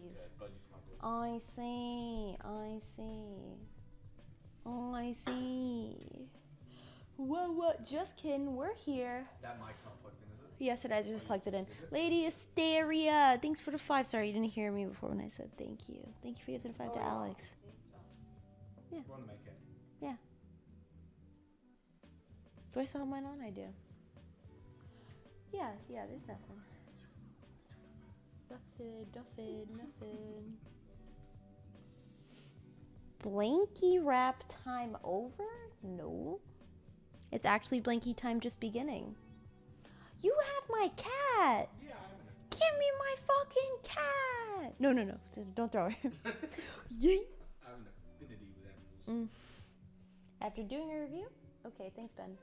budgies. Yeah, budgie smugglers. I see. I see. Oh, I see. Whoa, what? Just kidding. We're here. That mic's not plugged in, is it? Yes, it is. I just plugged it in. Is it? Lady Asteria, thanks for the 5. Sorry, you didn't hear me before when I said thank you. Thank you for giving the 5 to Alex. Yeah. You want to make it? Yeah. Do I still have mine on? I do. Yeah, there's nothing. Nothing. Blanky wrap time over? No. It's actually Blanky time just beginning. You have my cat! Yeah, I haven't. Give me my fucking cat! No. Don't throw her. Yay! I have an affinity with animals. After doing a review? Okay, thanks, Ben.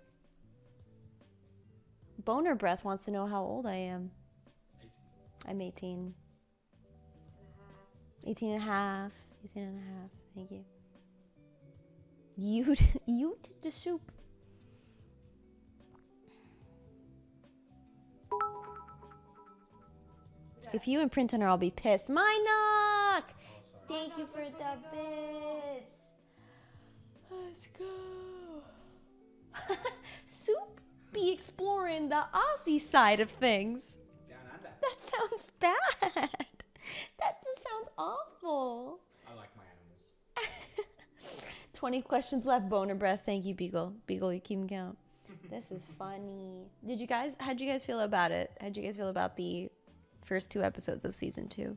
Boner Breath wants to know how old I am. 18. I'm 18. 18 and a half. 18 and a half. Thank you. You did the soup. If you imprint on her, I'll be pissed. My knock! Oh, sorry. Thank you for the bits. Let's go. Soup be exploring the Aussie side of things. Down under. That sounds bad. That just sounds awful. I like my animals. 20 questions left. Boner breath. Thank you, Beagle. Beagle, you keep count. This is funny. How'd you guys feel about it? How'd you guys feel about the first 2 episodes of season 2?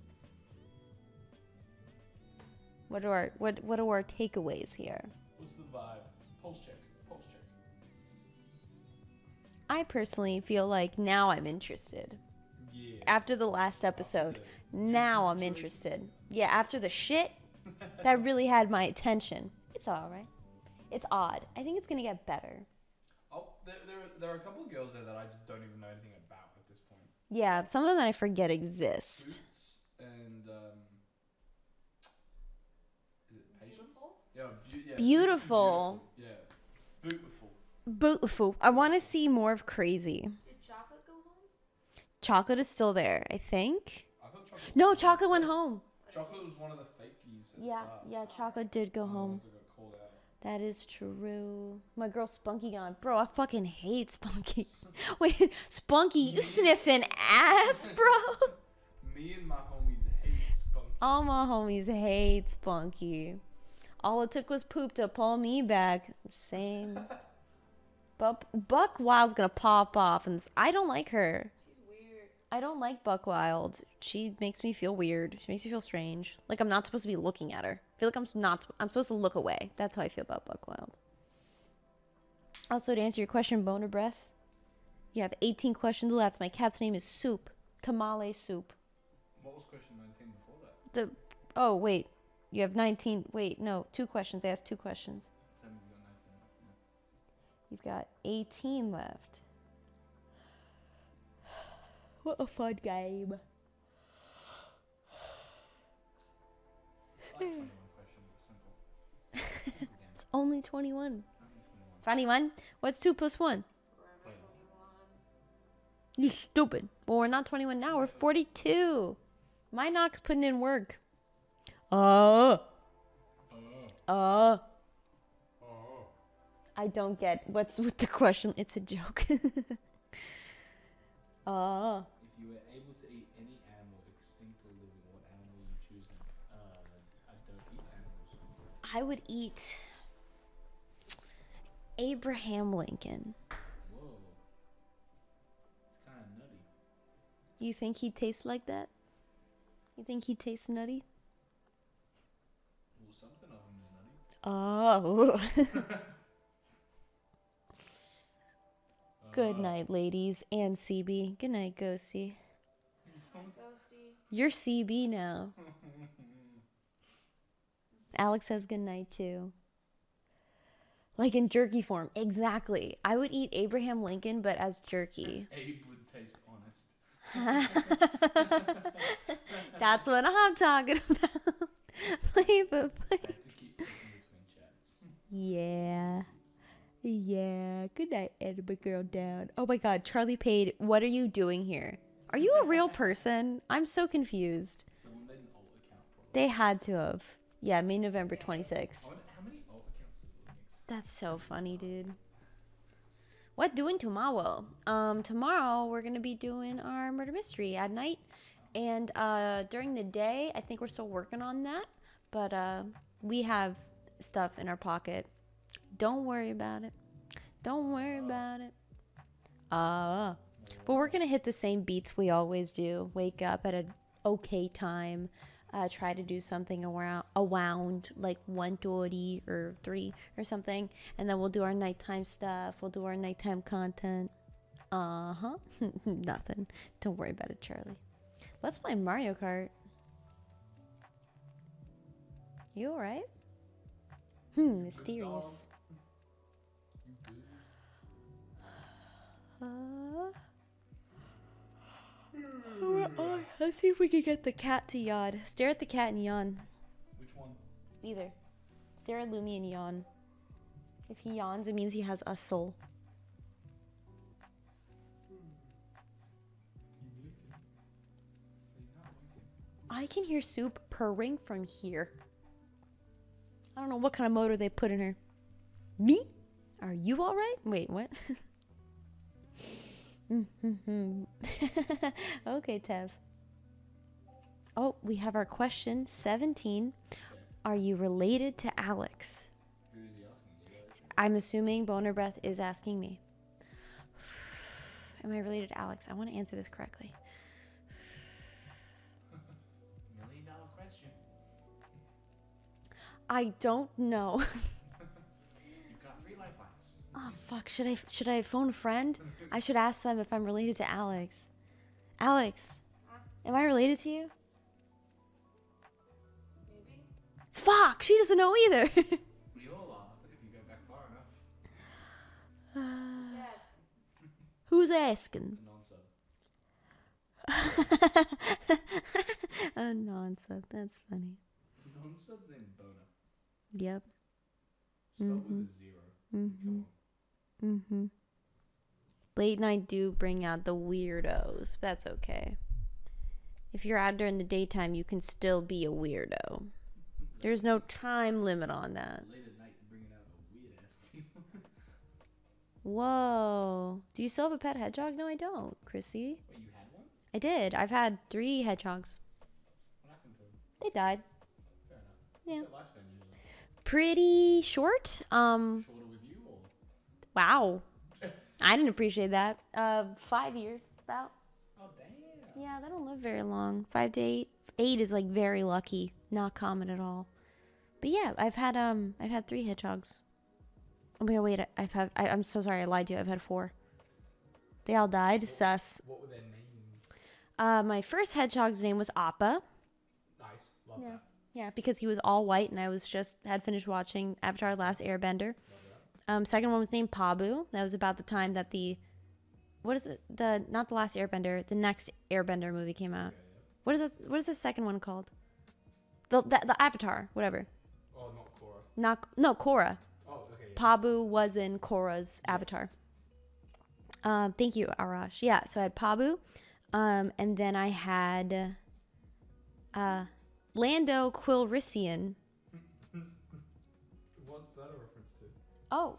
What are our takeaways here? What's the vibe? Pulse check. I personally feel like now I'm interested. Yeah. After the last episode, now I'm interested. Yeah, after the shit, that really had my attention. It's alright. It's odd. I think it's gonna get better. Oh, there are a couple of girls there that I just don't even know anything about at this point. Yeah, some of them that I forget exist. Boots and is it Patience? Yeah, Beautiful. Yeah, beautiful. Beautiful. I want to see more of Crazy. Did Chocolate go home? Chocolate is still there, I think. I thought Chocolate. No, Chocolate went home. Chocolate was one of the fakies. At Yeah, the start. yeah, Chocolate did go One of the home. ones that got called out. That is true. My girl Spunky gone. Bro, I fucking hate Spunky. Wait, Spunky, you sniffing ass, bro? Me and my homies hate Spunky. All my homies hate Spunky. All it took was poop to pull me back. Same. But Buck Wild's gonna pop off, and I don't like her. She's weird. I don't like Buck Wild. She makes me feel weird. She makes me feel strange. Like I'm not supposed to be looking at her. I feel like I'm supposed to look away. That's how I feel about Buck Wild. Also, to answer your question, Boner Breath, you have 18 questions left. My cat's name is Soup. Tamale Soup. What was question 19 before that? Oh, wait. You have 19. Wait, no. 2 questions. I asked 2 questions. Tell me you got 19 left. Yeah. You've got 18 left. What a fun game. It's like 21 questions. It's simple. Simple game. It's only 21. Only 21? What's 2 plus 1? Forever 21. You stupid. Well, we're not 21 now. We're 42. My knock's putting in work. I don't get what's with the question. It's a joke. If you were able to eat any animal, extinct or living, what animal would you choose? I don't eat animals. I would eat Abraham Lincoln. Whoa. It's kind of nutty. You think he tastes like that? You think he tastes nutty? Well, something of him is nutty. Oh. Good night, ladies and CB. Good night, Ghosty. Ghosty. You're CB now. Alex says good night too. Like in jerky form. Exactly. I would eat Abraham Lincoln, but as jerky. Abe would taste honest. That's what I'm talking about. Flavor, I have to keep flipping between chats. Yeah. Yeah. Good night, Edinburgh girl down. Oh my god, Charlie Paid, what are you doing here? Are you a real person? I'm so confused. Someone made an alt They had to have. Yeah, May November 26th. I wonder how many alt accounts does it mix? That's so funny, dude. What doing tomorrow? Tomorrow we're gonna be doing our murder mystery at night, and during the day, I think we're still working on that, but we have stuff in our pocket. Don't worry about it. Don't worry about it. But we're gonna hit the same beats we always do. Wake up at an okay time. Try to do something around like 1:30 or 3 or something, and then we'll do our nighttime stuff. We'll do our nighttime content. Nothing. Don't worry about it, Charlie. Let's play Mario Kart. You alright? Mysterious. Let's see if we can get the cat to yawn. Stare at the cat and yawn. Which one? Either. Stare at Lumi and yawn. If he yawns, it means he has a soul. I can hear Soup purring from here. I don't know what kind of motor they put in her. Me? Are you alright? Wait, what? Okay, Tev. Oh, we have our question 17. Are you related to Alex? Who's he asking? I'm assuming Boner Breath is asking me. Am I related to Alex? I want to answer this correctly. $1 million question. I don't know. You've got 3 lifelines. Oh fuck! Should I phone a friend? I should ask them if I'm related to Alex. Alex, am I related to you? Maybe. Fuck! She doesn't know either. We all are, if you go back far enough. Yes. Who's asking? Non-sub. A non-sub. That's funny. Non-sub then boner. Yep. Start with a 0. Come on. Late night do bring out the weirdos. That's okay. If you're out during the daytime, you can still be a weirdo. There's no time limit on that. Late at night, bringing out a weird ass people. Whoa. Do you still have a pet hedgehog? No, I don't, Chrissy. Wait, you had one? I did. I've had 3 hedgehogs. What happened to him? They died. Fair enough. Yeah. What's that lifespan usually? Pretty short. Shorter with you or? Wow. I didn't appreciate that. 5 years, about. Oh, damn. Yeah, they don't live very long. 5 to 8. 8 is like very lucky. Not common at all. But yeah, I've had 3 hedgehogs. Oh my god, wait, I'm so sorry, I lied to you. I've had 4. They all died. Sus. What were their names? My first hedgehog's name was Appa. Nice. Love Yeah. that. Yeah, because he was all white and I had finished watching Avatar: The Last Airbender. Love that. Second one was named Pabu. That was about the time that not The Last Airbender, the next Airbender movie came out. Yeah. What is the second one called? The Avatar, whatever. Oh, not Korra. No, Korra. Oh, okay. Yeah. Pabu was in Korra's Avatar. Thank you, Arash. Yeah, so I had Pabu, and then I had Lando Quilrician. What's that a reference to? Oh.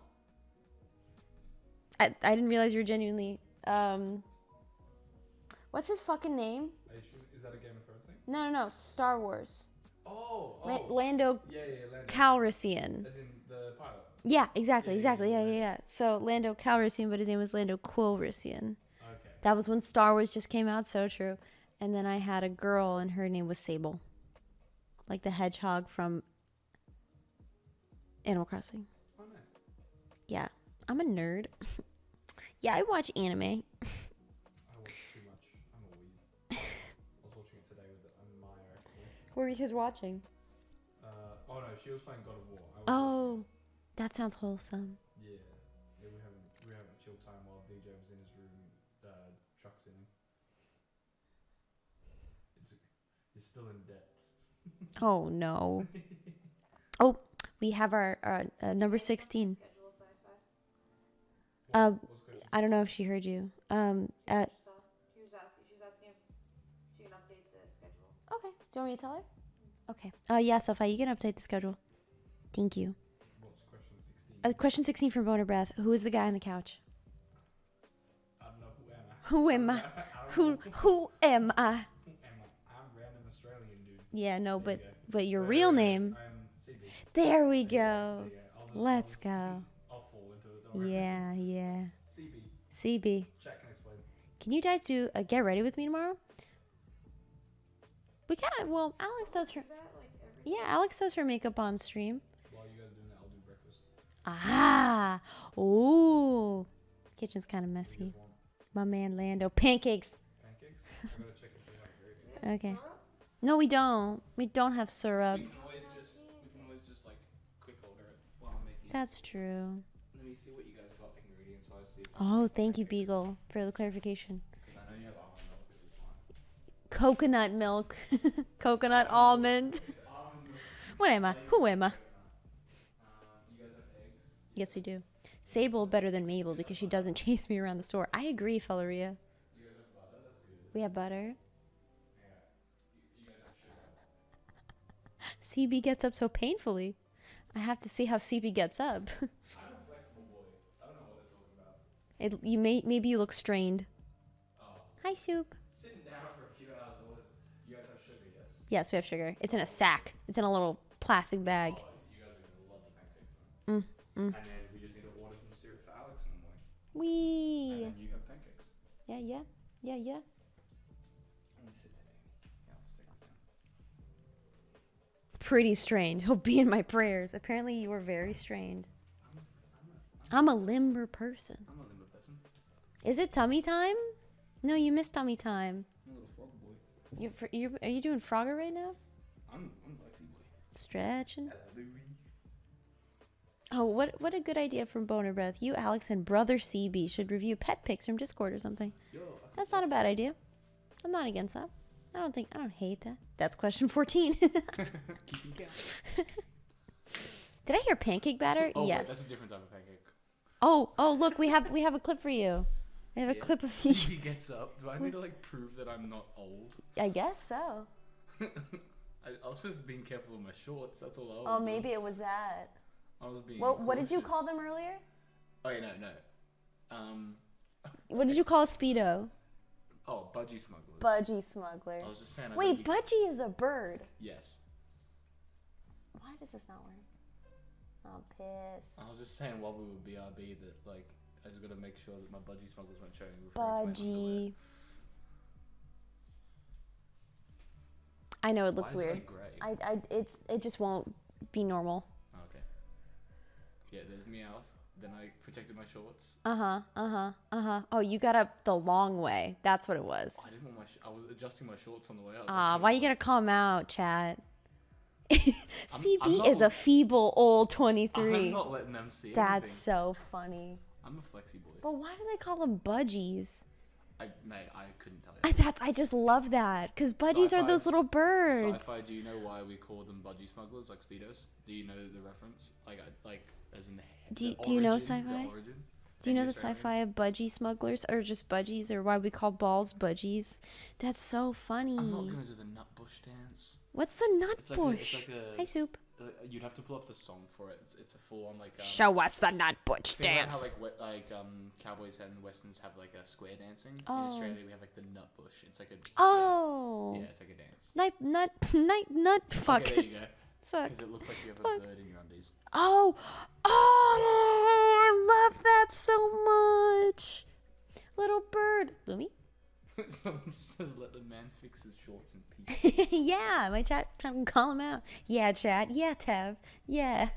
I didn't realize you were genuinely... what's his fucking name? Is that a Game of Thrones thing? No. Star Wars. Oh. Lando Yeah, Lando. Calrissian. As in the pilot. Yeah, exactly. Yeah. Yeah. So Lando Calrissian, but his name was Lando Quilrician. Okay. That was when Star Wars just came out, so true. And then I had a girl, and her name was Sable. Like the hedgehog from Animal Crossing. Oh, nice. Yeah, I'm a nerd. Yeah, I watch anime. I watch too much. I'm a weeb. I was watching it today with Maya, actually. What were you guys watching? Oh no, she was playing God of War. I was Oh, that sounds wholesome. watching- Yeah, we having a chill time while DJ was in his room, trucks in him. He's still in debt. Oh, no. Oh, we have our number 16. Schedule sci-fi. What's the question? I don't know if she heard you. She was asking if she can update the schedule. Okay. Do you want me to tell her? Okay. Yeah, Sophie, you can update the schedule. Thank you. What's question 16? Question 16 from Boner Breath. Who is the guy on the couch? I don't know who am I. Who am I? Who am I? Who am I? I'm random Australian dude. Yeah, no, There you but your go. real name. I'm CB. There we There go. you go. Let's go. I'll fall into it. Don't worry. Yeah, yeah. CB. CB. Chat can explain. Can you guys do a get ready with me tomorrow? We kind of, well, Alex does her, That like every yeah, Alex does her makeup on stream. While you guys are doing that, I'll do breakfast. Ah, ooh. Kitchen's kind of What do you messy. guys want? My man Lando. Pancakes. Pancakes? I gotta check if they have gravy. Okay. syrup? No, we don't. We don't have syrup. We can always just like quick order it while I'm making. That's true. Let me see what you guys have got ingredients wise. See if I Oh, can thank you, pancakes. Beagle, for the clarification. 'Cause I know you have almond milk, which is fine. Coconut milk. Coconut almond. It's almond milk. What am I? Who am I? You guys have eggs? Yes, we do. Sable better than Mabel because she doesn't chase me around the store. I agree, Felleria. You guys have butter? That's good. We have butter. Yeah. You guys have sugar. CB gets up so painfully. I have to see how CB gets up. I'm a flexible boy. I don't know what they're talking about. Maybe you look strained. Oh. Hi, Soup. Sitting down for a few hours. You guys have sugar, yes? Yes, we have sugar. It's in a sack. It's in a little plastic bag. Oh, you guys are gonna love the pancakes then. And then we just need to order some syrup for Alex in the morning. And Wee. then you have pancakes. Yeah, yeah, yeah, yeah. Let me sit there, Amy. Yeah, let's take this down. Pretty strained. He'll be in my prayers. Apparently, you were very strained. I'm a limber person. I'm a limber person. Is it tummy time? No, you missed tummy time. I'm a little frog boy. Are you doing Frogger right now? I'm Lexi boy. Stretching. Hello. Oh, what a good idea from Boner Breath. You, Alex, and brother CB should review pet pics from Discord or something. Yo, That's not a bad idea. I'm not against that. I don't hate that. That's question 14. keeping count. Did I hear pancake batter? Oh, yes. wait, that's a different type of pancake. Oh, look, we have a clip for you. We have a Yeah. clip of CB gets up. Do I need to like prove that I'm not old? I guess so. I was just being careful with my shorts. That's all I was. Oh, doing. maybe it was that. I was being. Well, what did you cautious. call them earlier? Oh yeah, no. What did you call a Speedo? Oh, budgie smugglers. Budgie smuggler. I was just saying. I Wait, don't budgie is a bird. Yes. Why does this not work? I'm pissed. I was just saying while we were BRB that like I just gotta make sure that my budgie smugglers weren't showing. referring to my underwear. Budgie. I know it looks Why is weird. It like gray? It just won't be normal. Okay. Yeah, there's me off. Then I protected my shorts. Oh, you got up the long way. That's what it was. I didn't want my. I was adjusting my shorts on the way up. Why you gotta call him out, chat? CB I'm not- is a feeble old 23. I'm not letting them see That's anything. so funny. I'm a flexi boy. But why do they call them budgies? Mate, I couldn't tell you. I just love that because budgies are Sci-fi- those little birds. Sci-fi. Do you know why we call them budgie smugglers, like speedos? Do you know the reference? Like as in the. Do the you know origin, sci-fi? The origin? Do you know Any the Australians? sci-fi of budgie smugglers or just budgies or why we call balls budgies? That's so funny. I'm not gonna do the nut bush dance. What's the nut It's like bush? Hi, a. Soup. You'd have to pull up the song for it. It's a full on like. Show us the nut bush Think about dance. how cowboys and westerns have like a square dancing. Oh. In Australia, we have like the nut bush. It's like a. Oh. Yeah, it's like a dance. Nut. Fuck. Okay, there you go. Suck. Because it looks like you have a Fuck. bird in your undies. Oh, I love that so much. Little bird. Lumi? Someone just says, "Let the man fix his shorts in peace." Yeah, my chat trying to call him out. Yeah, chat. Yeah, Tev. Yeah.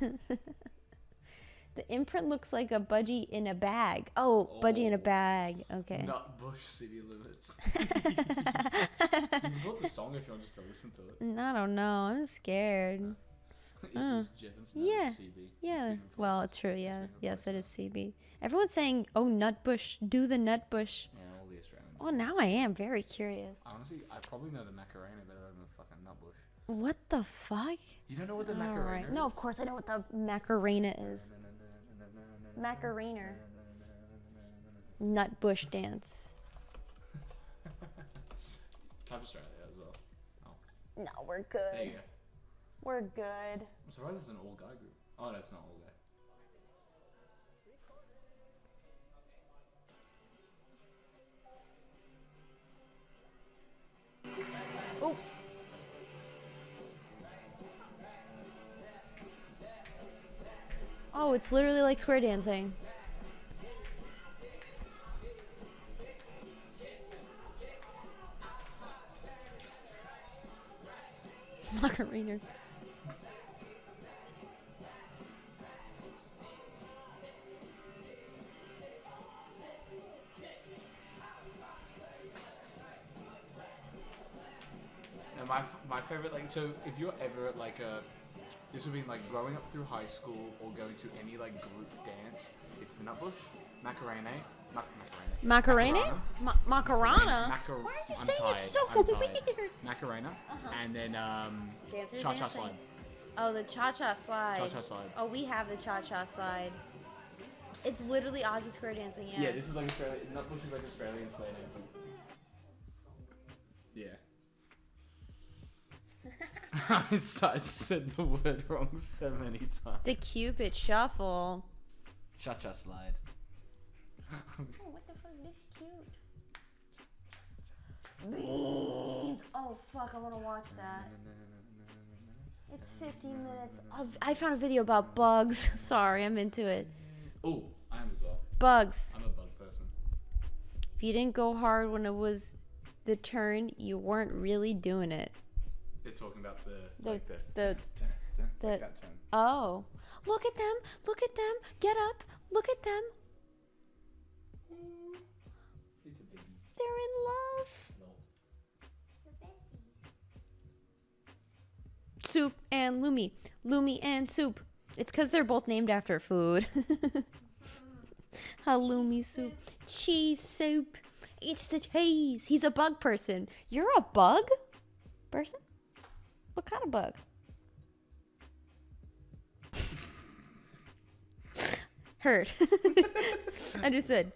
The imprint looks like a budgie in a bag. Oh, budgie in a Oh. bag. Okay. Nut bush city limits. You can put the song if you want just to listen to it. I don't know. I'm scared. Is this Jevons? No, Yeah. it's CB. It's Yeah. been Well, replaced. it's true. It's Yeah. been Yes, it replaced is CB. Everyone's saying, "Oh, nutbush. Do the nutbush." now. Yeah, all the Australians. Oh, now I am very curious. Honestly, I probably know the Macarena better than the fucking nut bush. What the fuck? You don't know what the All Macarena right. is? No, of course I know what the Macarena is. Macarena. Nutbush dance. Type Australia as well. No, we're There you good. We're good. I'm surprised it's an all guy group. Oh, no, it's not all guy. Oh. Oh, it's literally like square dancing. Macarena. No, my favorite, like, so if you're ever at like a, this would be like growing up through high school or going to any like group dance, it's the Nutbush, Macarena, Macarena? Macarena? Why are you saying it so I'm tired. weird? Macarena, and then Dancers cha-cha dancing. slide. Oh, the cha-cha slide. Cha-cha slide. Oh, we have the cha-cha slide. It's literally Aussie square dancing, yeah. Yeah, this is like Australian. Nutbush is like Australian square dancing. Yeah. I said the word wrong so many times. The Cupid shuffle. Cha-cha slide. Oh, what the fuck? This cute. Beans. Oh, fuck, I want to watch that. It's 15 minutes. I found a video about bugs. Sorry, I'm into it. Oh, I am as well. Bugs. I'm a bug person. If you didn't go hard when it was the turn, you weren't really doing it. They're talking about the like like the that turn. Oh. Look at them. Look at them. Get up. Look at them. It's a babies. They're in love. No. Soup and Lumi. Lumi and Soup. It's because they're both named after food. Halloumi soup. Cheese soup. It's the cheese. He's a bug person. You're a bug person? What kind of bug? Heard. Understood.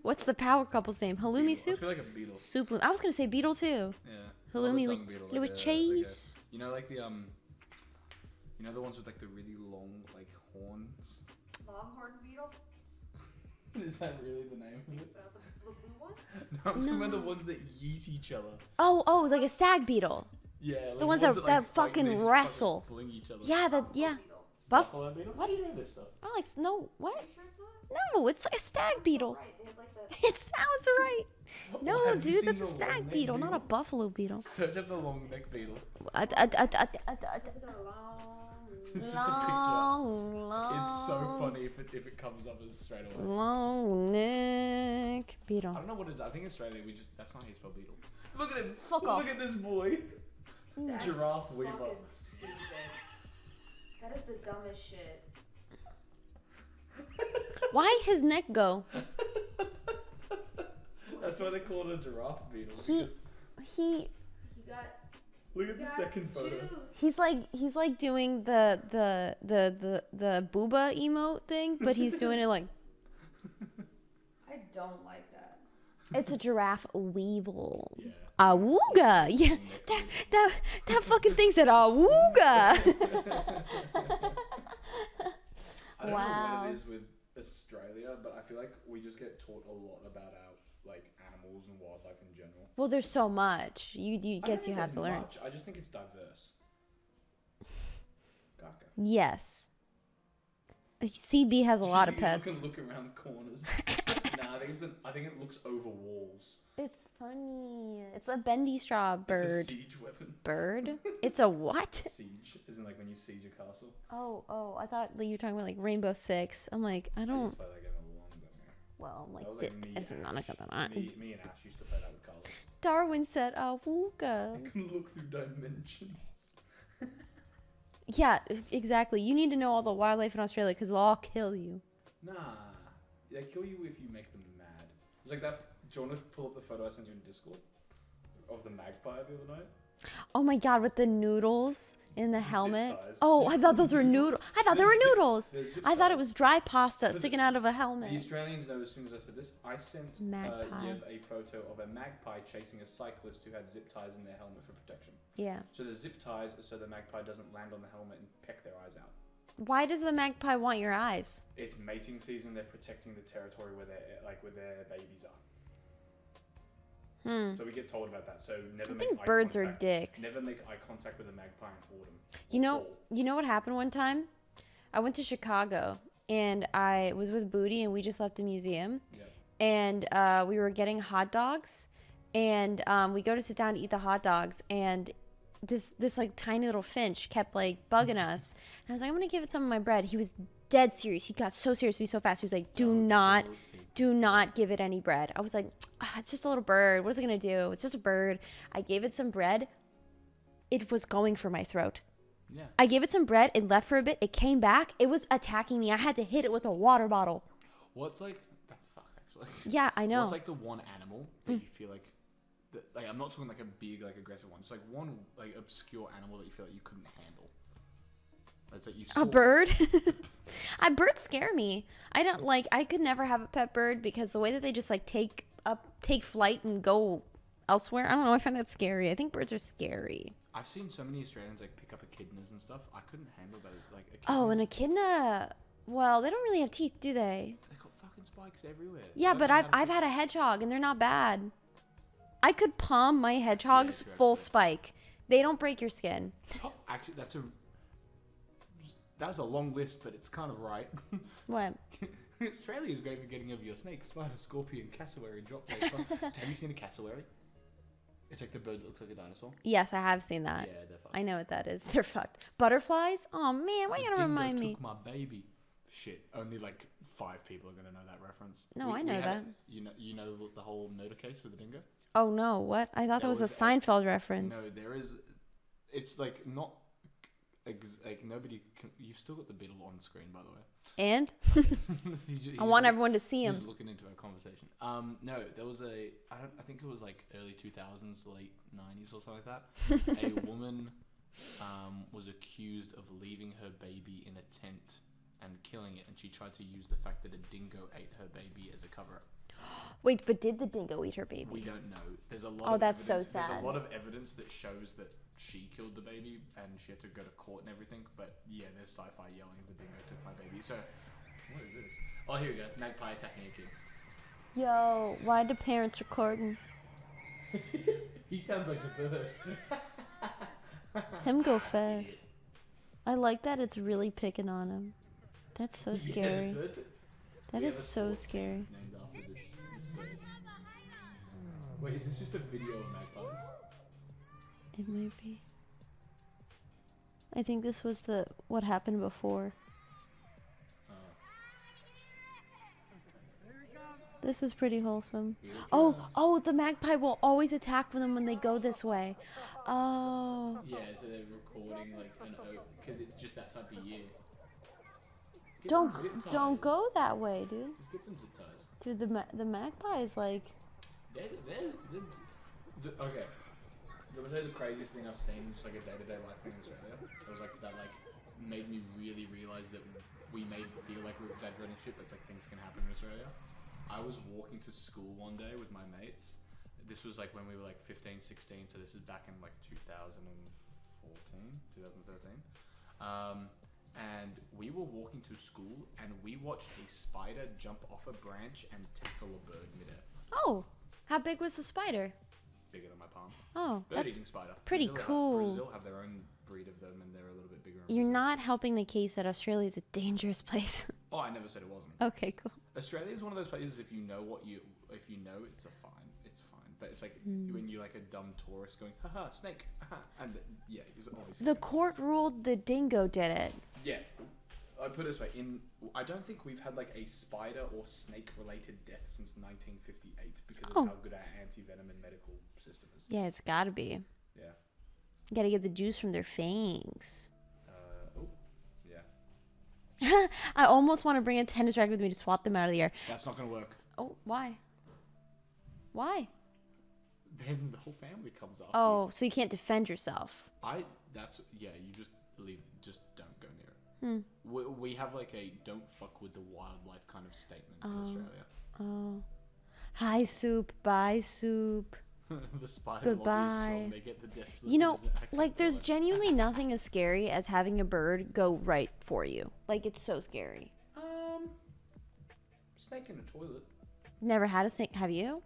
What's the power couple's name? Halloumi I soup? feel like a beetle. Soup. I was going to say beetle too. Yeah. Halloumi Not a with, dung beetle, with like a- cheese. like a- you know, like the you know the ones with like the really long like horns. Longhorn beetle? Is that really the name of it? So the blue one? No, I'm talking about No. the ones that yeet each other. Oh, like a stag beetle. Yeah, like The ones that like, fight fucking and they just wrestle. fling each other. Yeah, Beetle. Buff. Buffalo beetle? What? How do you know this stuff? Alex, no, what? Are you sure it's not? No, it's like a stag beetle. Right, they have like the... It sounds right. No, Have you dude, seen that's the a stag long-necked beetle, not a buffalo beetle. Search up the long neck beetle. It's like a long... Just Long, a picture. It's so funny if it comes up as straight away. long neck I beetle. don't know what it is. I think Australia, that's not how you spell beetle. Look at him. Fuck Look off. at this boy. That's Giraffe weaver. fucking stupid. That is the dumbest shit. Why his neck go? That's why they call it a giraffe beetle. He He got... Look at the second photo. he's like doing the booba emote thing, but he's doing it like I don't like that. it's a giraffe weevil. Yeah. Awooga! Yeah, that fucking thing said awooga. I don't know Wow. what it is with Australia, but I feel like we just get taught a lot about our like animals and wildlife in general. Well, there's so much. You I don't guess you think have to there's learn. much. I just think it's diverse. Kaka. Yes. CB has a lot of You pets. can look around corners. Nah, I think it looks over walls. It's funny. It's a bendy straw It's a bird. siege weapon. Bird? It's a what? Siege isn't like when you siege a castle. Oh, I thought that you were talking about like Rainbow Six. I'm like, I I don't. used to play that game a long time ago. Well, I'm like, That was like me, this is not a Ash. good Me and Ash used to play that with Carlos. Darwin said awooga. I can look through dimensions. Yeah, exactly. You need to know all the wildlife in Australia because they'll all kill you. Nah. They kill you if you make them mad. It's like that. Do you want to pull up the photo I sent you in Discord? Of the magpie the other night? Oh my god, with the noodles in the helmet. ties. Oh, I thought those were noodles. I thought they were noodles. They're zip I thought it ties. was dry pasta The- sticking out of a The helmet. Australians know as soon as I said this. I sent Magpie. Yeb a photo of a magpie chasing a cyclist who had zip ties in their helmet for protection. Yeah. So the zip ties are so the magpie doesn't land on the helmet and peck their eyes out. Why does the magpie want your eyes? It's mating season. They're protecting the territory where their babies are. So we get told about that. So never I make think eye birds are contact. dicks. Never make eye contact with a magpie in autumn. You know what happened one time? I went to Chicago and I was with Booty and we just left the museum. Yep. And we were getting hot dogs and we go to sit down to eat the hot dogs and this like tiny little finch kept like bugging us. And I was like, I'm gonna give it some of my bread. He was dead serious. He got so serious with me so fast. He was like, do not give it any bread. I was like, it's just a little bird. What is it gonna do? It's just a bird. I gave it some bread. It was going for my throat. Yeah. I gave it some bread. It left for a bit. It came back. It was attacking me. I had to hit it with a water bottle. What's like that's fucked actually. Yeah, I know. What's like the one animal that you feel like I'm not talking like a big like aggressive one. Just like one like obscure animal that you feel like you couldn't handle. That's like you saw. A bird? Birds scare me. I could never have a pet bird because the way that they just like take flight and go elsewhere. I don't know. I find that scary. I think birds are scary. I've seen so many Australians like pick up echidnas and stuff. I couldn't handle that. Like echidnas, Oh, an echidna. Well, they don't really have teeth, do they? they got fucking spikes everywhere. Yeah, They but don't I've have- had a hedgehog and they're not bad. I could palm my hedgehogs Yeah, full correct. spike. They don't break your skin. Oh, actually, that's a long list, but it's kind of right. What? Australia is great for getting over your snake, spider, scorpion, cassowary, drop dead. Have you seen a cassowary? It's like the bird that looks like a dinosaur. Yes, I have seen that. Yeah, they're fucked. I know what that is. They're fucked. Butterflies? Oh man, why you gotta Dingo remind me? took my baby. Shit, only like 5 people are gonna know that reference. No, I know had that. You know the whole murder case with the dingo. Oh no, what? I thought that There was a was Seinfeld reference. No, there is. It's like not. Like nobody. You've still got the Beatle on screen, by the way. And He's I want everyone to see He's him. looking into our conversation. No, there was I think it was like early 2000s, late 90s or something like that. A woman was accused of leaving her baby in a tent and killing it, and she tried to use the fact that a dingo ate her baby as a cover-up. Wait, but did the dingo eat her baby? We don't know. There's a lot. Oh, of that's so evidence. There's sad. a lot of evidence that shows that she killed the baby and she had to go to court and everything. But yeah, there's sci-fi yelling, "The dingo took my baby." So, what is this? Oh, here we go. Magpie attacking a kid. Yo, why do parents recording? He sounds like a bird. Him go fast. I like that it's really picking on him. That's so scary. That We is have a so sports team scary. Named after this bird. Wait, is this just a video of magpies? It might be. I think this was what happened before. Oh. This is pretty wholesome. Here it Oh, comes. the magpie will always attack them when they go this way. Oh. Yeah, so they're recording like an oak because it's just that type of year. Get Don't some zip don't ties. go that way, dude. Just get some zip ties. Dude, the magpie is like Okay. Let me tell you the craziest thing I've seen, just like a day-to-day life thing in Australia. It was like that, like made me really realize that we made feel like we were exaggerating shit, but like things can happen in Australia. I was walking to school one day with my mates. This was like when we were like 15, 16, so this is back in like 2013. And we were walking to school and we watched a spider jump off a branch and tackle a bird midair. Oh, how big was the spider? Bigger than my palm. Oh, Bird that's eating spider. pretty cool. Brazil have their own breed of them and they're a little bit bigger. in You're Brazil. not helping the case that Australia is a dangerous place. Oh, I never said it wasn't. Okay, cool. Australia is one of those places. If you know it's it's fine. But it's like when you're like a dumb tourist going, haha, snake, haha, and yeah, it's obviously The court ruled the dingo did it. yeah. I put it this way: I don't think we've had like a spider or snake related death since 1958 because of Oh. how good our anti-venom and medical system is. Yeah, it's gotta be. Yeah. You gotta get the juice from their fangs. Oh, yeah. I almost want to bring a tennis racket with me to swat them out of the air. That's not gonna work. Oh, why? Why? then the whole family comes after Oh, so you can't defend yourself. you. You just don't go near it. We have like a don't fuck with the wildlife kind of statement in Australia. Oh. Hi, soup. Bye, soup. The spider lobby is Goodbye. strong. They get the deaths. You know, like, there's genuinely nothing as scary as having a bird go right for you. Like, it's so scary. Snake in a toilet. Never had a snake. Have you?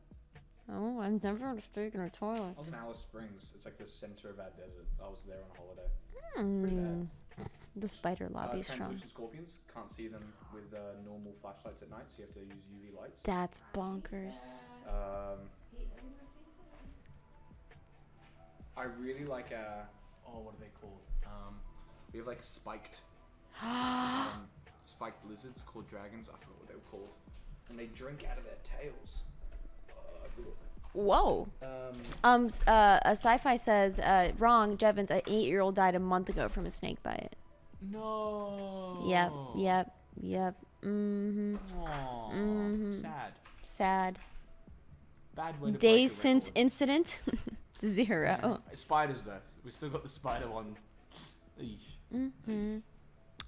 Oh, I've never had a snake in a toilet. I was in Alice Springs. It's like the center of our desert. I was there on a holiday. Pretty bad. The spider lobby is strong. Translucent scorpions. Can't see them with normal flashlights at night, so you have to use UV lights. That's bonkers. I really like what are they called? We have like spiked lizards called dragons. I forgot what they were called, and they drink out of their tails. Whoa. A sci-fi says, wrong, Jevons, an 8-year-old died a month ago from a snake bite. No. Yep. Mm-hmm. Aww. Mm-hmm. Sad. Bad way to Days break a since record. incident, 0. Yeah. Spiders though. We still got the spider one. Mm-hmm.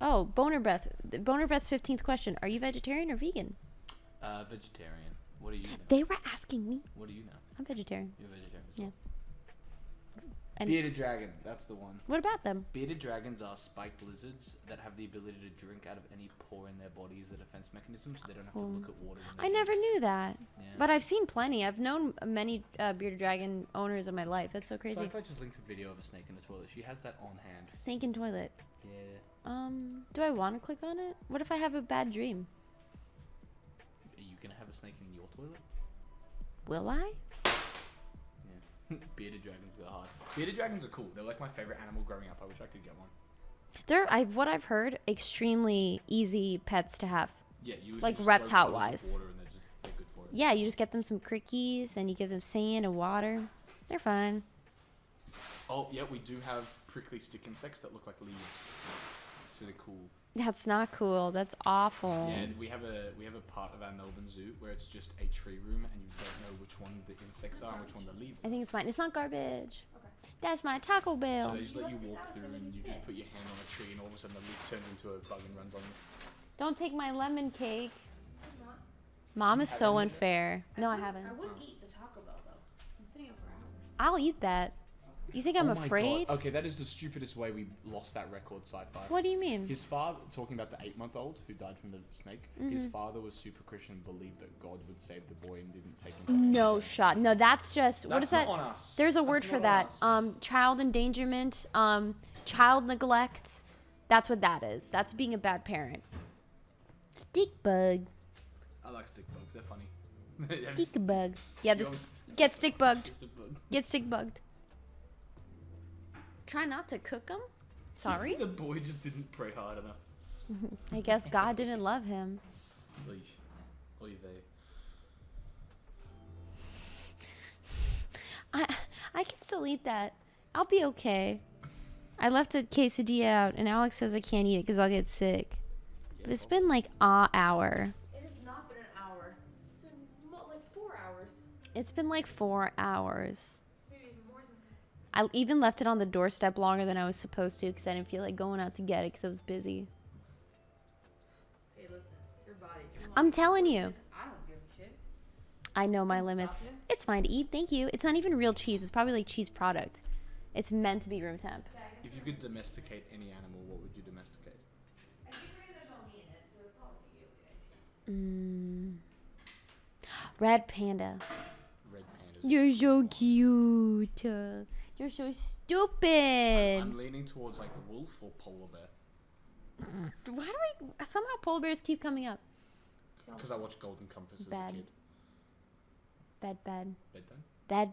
Oh, Boner Breath. Boner Breath's 15th question. Are you vegetarian or vegan? Vegetarian. What do you know? They were asking me. What do you know? I'm vegetarian. You're vegetarian. Yeah. And Bearded dragon. That's the one. what about them? Bearded dragons are spiked lizards that have the ability to drink out of any pore in their body as a defense mechanism, so they don't have to look at water. when they I drink. never knew that. Yeah. But I've seen plenty. I've known many bearded dragon owners in my life. That's so crazy. Sci-fi just linked a video of a snake in the toilet. She has that on hand. Snake in toilet. Yeah. Do I want to click on it? What if I have a bad dream? Are you gonna have a snake in your toilet? Will I? Yeah. Bearded dragons go hard. Bearded dragons are cool. They're like my favorite animal growing up. I wish I could get one. What I've heard, extremely easy pets to have. Yeah, you Like reptile-wise. They're good for it. Yeah, you just get them some crickies and you give them sand and water. They're fine. Oh yeah, we do have prickly stick insects that look like leaves. It's really cool. That's not cool. That's awful. Yeah, we have a part of our Melbourne Zoo where it's just a tree room and you don't know which one the insects are and which one the leaves I are. think it's mine. It's not garbage. Okay. That's my Taco So Bell. they just let you walk through and you just put your hand on a tree and all of a sudden the leaf turns into a bug and runs on you. Don't take my lemon cake. I'm not. Mom is Have so any yet? unfair. No, I haven't. I wouldn't eat the Taco Bell though. I'm sitting up for hours. I'll eat that. You think I'm Oh my afraid? God. Okay, that is the stupidest way we lost that record, sci-fi. What do you mean? His father, talking about the 8-month-old who died from the snake, Mm-hmm. his father was super Christian, believed that God would save the boy and didn't take him for No anything. shot. No, that's just what is That's that? not on us. There's a That's word for not that. on us. Child endangerment, child neglect. That's what that is. That's being a bad parent. Stick bug. I like stick bugs. They're funny. Stick bug. Yeah, You this always- get stick bugged. Just a bug. Get stick bugged. Try not to cook them. Sorry. The boy just didn't pray hard enough. I guess God didn't love him. Leash. Oy vey. I can still eat that. I'll be okay. I left a quesadilla out, and Alex says I can't eat it because I'll get sick. But it's been like an hour. It has not been an hour. It's been like 4 hours. It's been like 4 hours. Maybe even more than that. I even left it on the doorstep longer than I was supposed to because I didn't feel like going out to get it because I was busy. Hey, listen. Your body. If you want I'm to telling eat you. it, I don't give a shit. I know my Stop limits. you. It's fine to eat, thank you. It's not even real cheese. It's probably like cheese product. It's meant to be room temp. Yeah, I guess If you could domesticate any animal, what would you domesticate? I think there's no meat in it, so it'd probably be okay. Red panda. Red pandas. You're so cute. You're so stupid. I'm leaning towards like wolf or polar bear. Why do somehow polar bears keep coming up? Because I watched Golden Compass as Bad. a kid. Bad. Bedtime?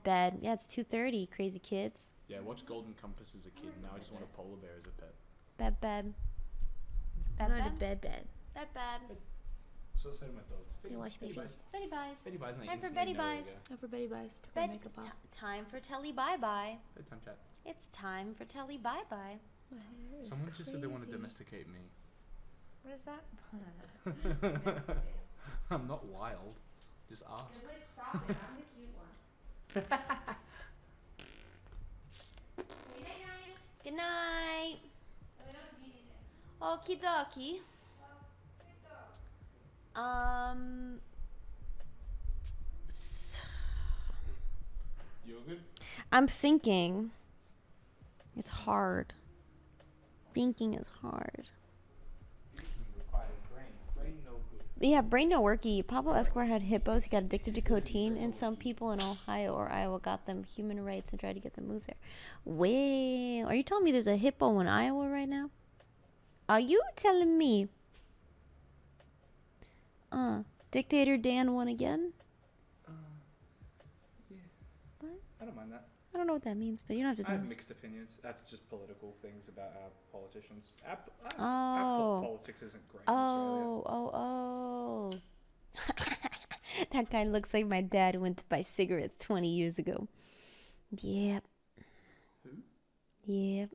Bad. Yeah, it's 2:30. Crazy kids. Yeah, I watched Golden Compass as a kid. Now I just want a polar bear as a pet. Bad. bed. Bad. So I say to my dogs. You wash Betty babies. buys. Betty buys. Betty buys and I Time for instantly Betty know where to buys. Everybody buys. Took Bed- my makeup off. time for Telly bye bye. go. Bedtime chat. It's time for Telly bye bye. Someone just said they want to domesticate me. What is that? I'm not wild. Just ask. Stop it. I'm the cute one. Good night. Okie dokie. You all good? I'm thinking. It's hard. Thinking is hard. Requires brain. Brain no good. Yeah, brain no worky. Pablo Escobar had hippos. He got addicted to cocaine, and some people in Ohio or Iowa got them human rights and tried to get them moved there. Well, are you telling me there's a hippo in Iowa right now? Are you telling me? Dictator Dan won again? Yeah. What? I don't mind that. I don't know what that means, but you don't have to I tell have me. mixed opinions. That's just political things about our politicians. Oh. Politics isn't great in Australia. Oh. That guy looks like my dad who went to buy cigarettes 20 years ago. Yep. Who? Yep.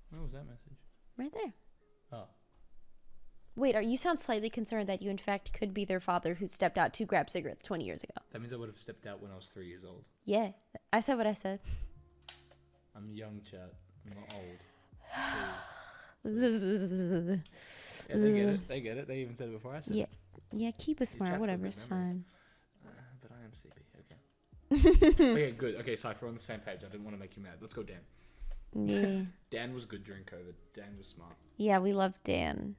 Where was that message? Right there. Oh. Wait, you sound slightly concerned that you in fact could be their father who stepped out to grab cigarettes 20 years ago. That means I would have stepped out when I was 3 years old. Yeah, I said what I said. I'm young, chat. I'm not old. Yeah, they get it. They get it. They even said it before I said Yeah. it. Yeah, keep it smart. chat's got Whatever, good it's memory. fine. But I am CP. Okay. Okay, good. Okay, Cypher, we're on the same page. I didn't want to make you mad. Let's go, Dan. Yeah. Dan was good during COVID. Dan was smart. Yeah, we love Dan.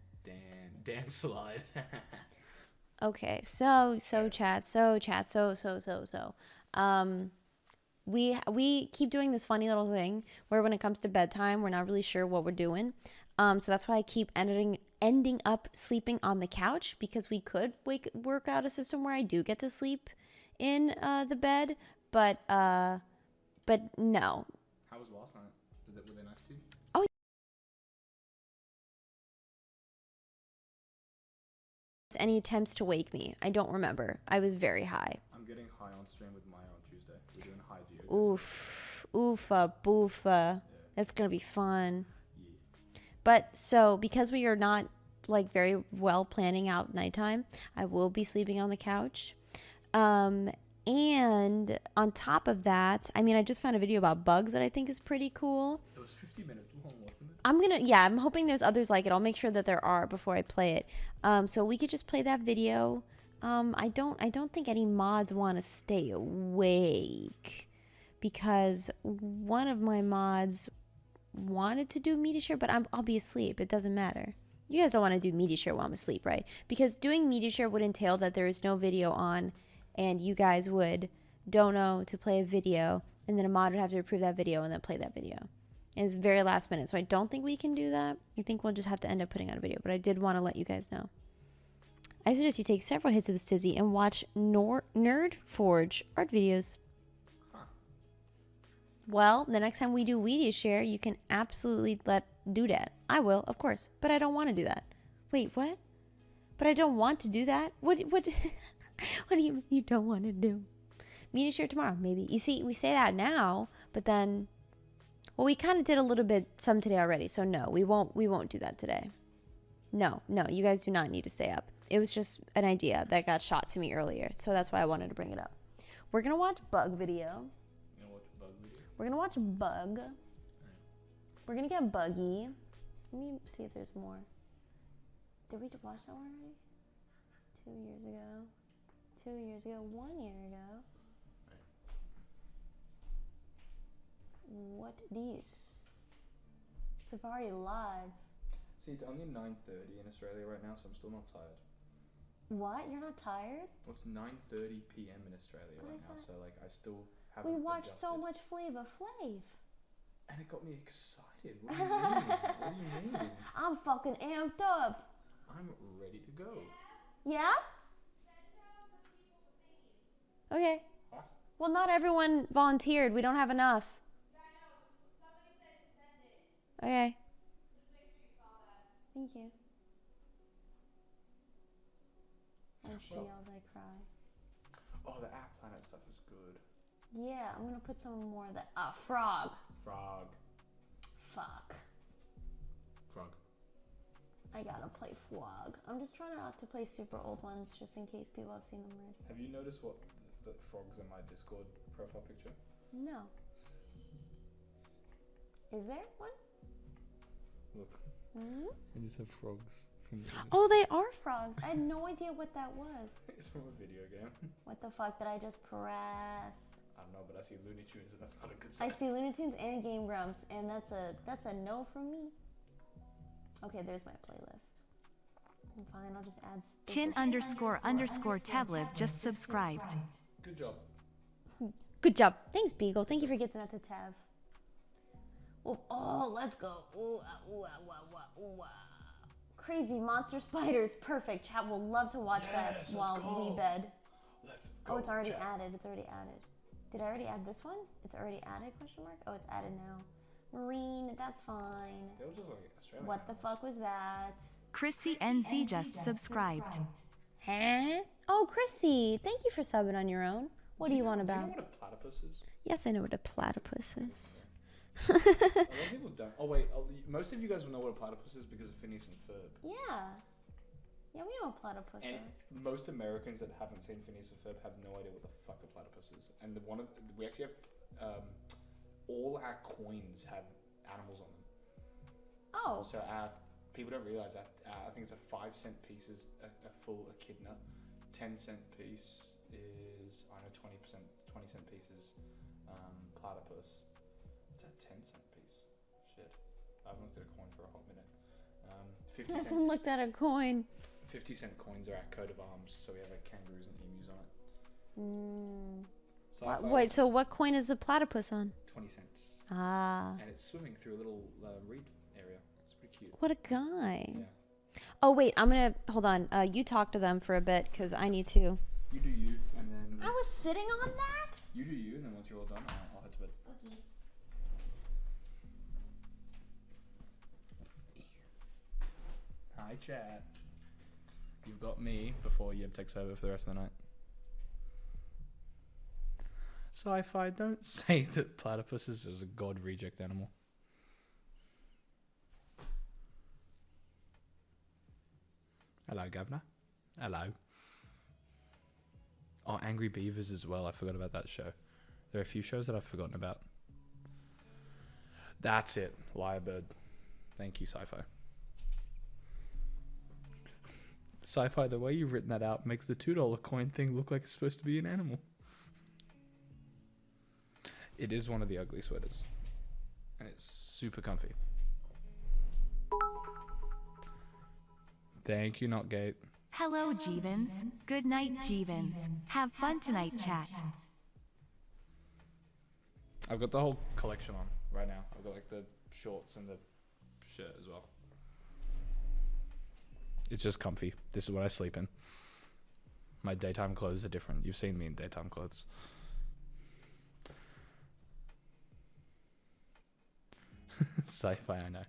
Dan slide. Okay, so chat. We keep doing this funny little thing where when it comes to bedtime, we're not really sure what we're doing. So that's why I keep ending up sleeping on the couch, because we could work out a system where I do get to sleep in the bed, but no. How was last night? Were they nice to you? Oh. Any attempts to wake me? I don't remember. I was very high. I'm getting high on stream with Maya on Tuesday. We're doing high geo. Oof. Oofa boofa. Yeah. That's gonna be fun. Yeah. But so because we are not like very well planning out nighttime, I will be sleeping on the couch. And on top of that, I mean, I just found a video about bugs that I think is pretty cool. It was 50 minutes long, wasn't it? I'm hoping there's others like it. I'll make sure that there are before I play it. So we could just play that video. I don't think any mods want to stay awake, because one of my mods wanted to do media share, but I'll be asleep. It doesn't matter. You guys don't want to do media share while I'm asleep, right? Because doing media share would entail that there is no video on, and you guys would dono to play a video, and then a mod would have to approve that video and then play that video. And it's very last minute, so I don't think we can do that. I think we'll just have to end up putting out a video, but I did want to let you guys know. I suggest you take several hits of this tizzy and watch Nerd Forge art videos. Huh. Well, the next time we do media share, you can absolutely do that. I will, of course, but I don't want to do that. Wait, what? But I don't want to do that? What what do you mean you don't want to do? Media share tomorrow, maybe. You see, we say that now, but then, well, we kind of did a little bit some today already, so no, we won't do that today. No, you guys do not need to stay up. It was just an idea that got shot to me earlier, so that's why I wanted to bring it up. We're gonna watch Bug video. You know what bug video? We're gonna watch Bug. We're gonna get Buggy. Let me see if there's more. Did we watch that one already? 2 years ago. 2 years ago. 1 year ago. What is Safari Live? See, it's only 9:30 in Australia right now, so I'm still not tired. What? You're not tired? Well, it's 9:30 p.m. in Australia But right I now, thought- so like I still haven't We watched adjusted. so much Flava Flav. And it got me excited. What do you mean? What do you mean? I'm fucking amped up. I'm ready to go. Yeah? Okay. What? Well, not everyone volunteered. We don't have enough. Okay. Thank you. And she Well- yells, I cry. Oh, the App Planet stuff is good. Yeah, I'm gonna put some more of that. Frog. Frog. Fuck. Frog. I gotta play Frog. I'm just trying not to play super old ones just in case people have seen them already. Have you noticed what the frogs in my Discord profile picture? No. Is there one? Look, Hmm? I just have frogs from. Oh, they are frogs. I had no idea what that was. It's from a video game. What the fuck did I just press? I don't know, but I see Looney Tunes, and that's not a good I sign. see Looney Tunes and Game Grumps, and that's a no from me. Okay, there's my playlist. Fine, I'll just add stupid. Tin___Tavliv just subscribed. Good job. Good job. Thanks, Beagle. Thank you for getting that to Tav. Oh, let's go. Ooh, ooh, ooh, ooh. Crazy monster spiders. Perfect. Chat will love to watch that while we bed. Let's go. Oh, it's already chat. added. It's already added. Did I already add this one? It's already added, question mark? Oh, it's added now. Marine, that's fine. They were just like Australian. What the fuck was that? Chrissy NZ just subscribed. Huh? Oh, Chrissy, thank you for subbing on your own. What do you want Do you about? know what a platypus is? Yes, I know what a platypus is. A lot of people don't. Oh wait, most of you guys will know what a platypus is because of Phineas and Ferb. Yeah. Yeah, we know what platypus And is. most Americans that haven't seen Phineas and Ferb have no idea what the fuck a platypus is. And we actually have all our coins have animals on them. Oh. So people don't realize that. I think it's a 5-cent piece is a full echidna. 10-cent piece is 20 cent pieces platypus. It's a 10-cent piece. Shit, I haven't looked at a coin for a hot minute. 50 I cent. haven't looked at a coin. 50-cent coins are our coat of arms, so we have like kangaroos and emus on it. Mm. Wait, so what coin is a platypus on? 20 cents. Ah. And it's swimming through a little reed area. It's pretty cute. What a guy. Yeah. Oh, wait, hold on. You talk to them for a bit, because I need to. You do you, and then... I was sitting on that? You do you, and then once you're all done, I'll head to bed. Okay. Hi, chat. You've got me before Yeb takes over for the rest of the night. Sci-fi, don't say that platypuses is a god reject animal. Hello, Governor. Hello. Oh, Angry Beavers as well. I forgot about that show. There are a few shows that I've forgotten about. That's it. Lyrebird. Thank you, Sci-Fi. Sci-Fi, the way you've written that out makes the $2 coin thing look like it's supposed to be an animal. It is one of the ugly sweaters. And it's super comfy. Thank you, Notgate. Hello, Jeevans. Good night, Jeevans. Have fun tonight, chat. I've got the whole collection on right now. I've got like the shorts and the shirt as well. It's just comfy. This is what I sleep in. My daytime clothes are different. You've seen me in daytime clothes. Sci-fi, I know.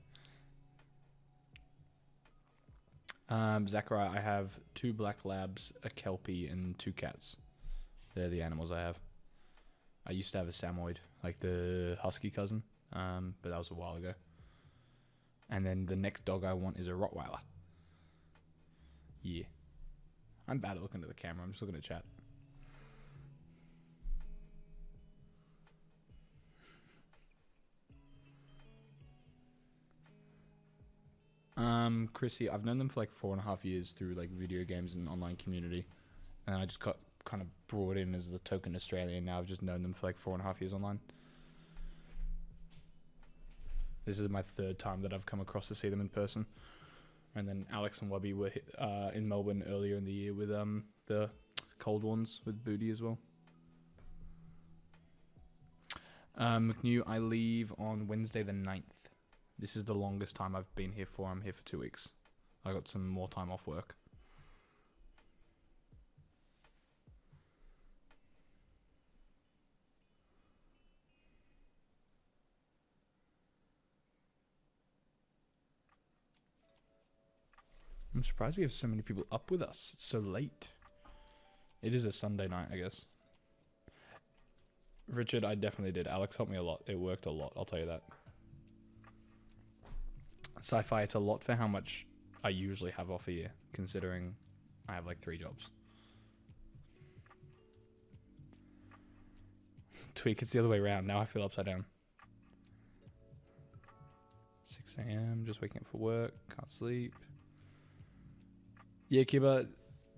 Zachariah, I have 2 black labs, a kelpie, and 2 cats. They're the animals I have. I used to have a Samoyed, like the husky cousin, but that was a while ago. And then the next dog I want is a Rottweiler. Yeah. I'm bad at looking at the camera. I'm just looking at chat. Chrissy, I've known them for like 4.5 years through like video games and online community. And I just got kind of brought in as the token Australian. Now I've just known them for like 4.5 years online. This is my 3rd time that I've come across to see them in person. And then Alex and Wubby were in Melbourne earlier in the year with the cold ones with Booty as well. McNew, I leave on Wednesday the 9th. This is the longest time I've been here for. I'm here for 2 weeks. I got some more time off work. I'm surprised we have so many people up with us. It's so late. It is a Sunday night, I guess. Richard, I definitely did. Alex helped me a lot. It worked a lot, I'll tell you that. Sci-fi, it's a lot for how much I usually have off a year, considering I have like 3 jobs. Tweak, it's the other way around. Now I feel upside down. 6 a.m. Just waking up for work. Can't sleep. Yeah, Kiba,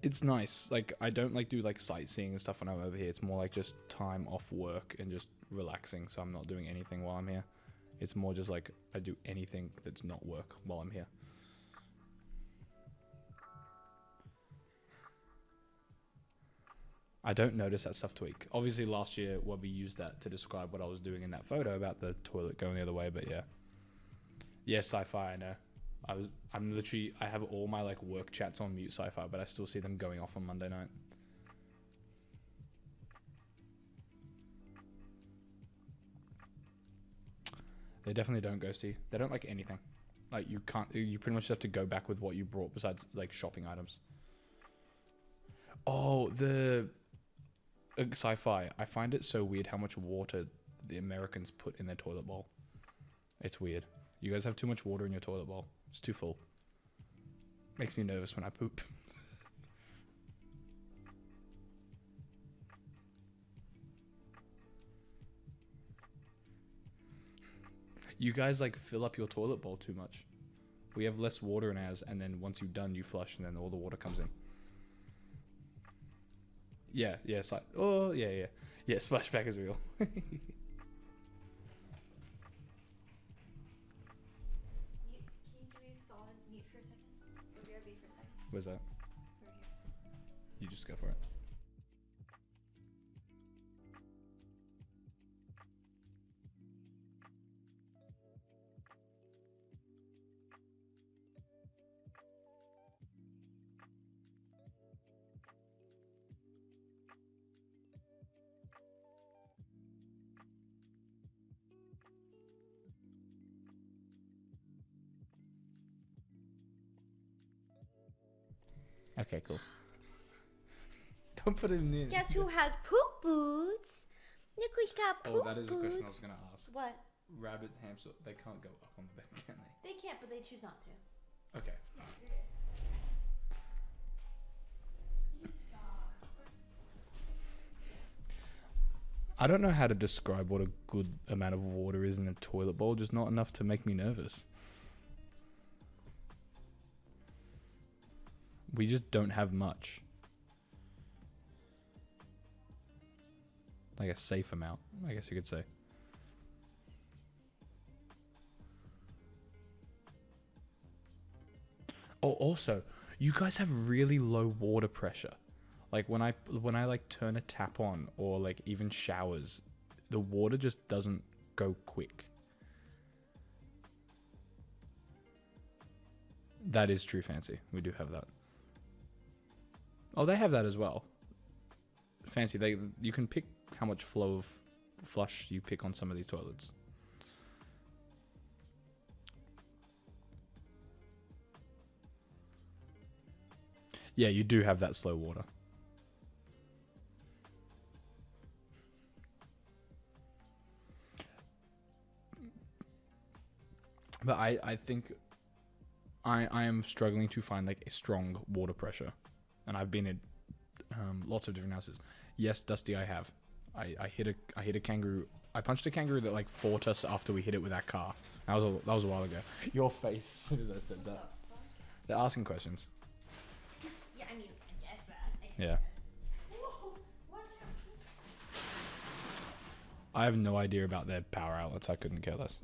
it's nice. Like, I don't like do like sightseeing and stuff when I'm over here. It's more like just time off work and just relaxing. So I'm not doing anything while I'm here. It's more just like I do anything that's not work while I'm here. I don't notice that stuff, Tweak. Obviously, last year, we used that to describe what I was doing in that photo about the toilet going the other way, but yeah. Yeah, sci-fi, I know. I have all my like work chats on mute sci-fi, but I still see them going off on Monday night. They definitely don't, Ghosty. They don't like anything. Like, you pretty much have to go back with what you brought besides like shopping items. Oh, the sci-fi. I find it so weird how much water the Americans put in their toilet bowl. It's weird. You guys have too much water in your toilet bowl. It's too full. Makes me nervous when I poop. You guys like fill up your toilet bowl too much. We have less water in ours, and then once you're done, you flush, and then all the water comes in. Yeah, it's like, oh, yeah. Yeah, splashback is real. Can you do a solid mute for a second? Or BRB for a second? Where's that? Over here. You just go for it. Okay, cool. Don't put him in. Guess who has poop boots? Look who's got poop boots. Oh, that is a question I was going to ask. What? Rabbit, hamster, they can't go up on the bed, can they? They can't, but they choose not to. Okay. You suck. I don't know how to describe what a good amount of water is in a toilet bowl, just not enough to make me nervous. We just don't have much. Like a safe amount, I guess you could say. Oh, also, you guys have really low water pressure. Like when I like turn a tap on or like even showers, the water just doesn't go quick. That is true, Fancy. We do have that. Oh, they have that as well. Fancy, you can pick how much flow of flush you pick on some of these toilets. Yeah, you do have that slow water. But I think I am struggling to find like a strong water pressure. And I've been in lots of different houses. Yes, Dusty, I have. I hit a kangaroo. I punched a kangaroo that like fought us after we hit it with that car. That was a while ago. Your face as soon as I said that. They're asking questions. Yeah, I mean, I guess that. Yeah. Whoa, what happened? I have no idea about their power outlets. I couldn't care less.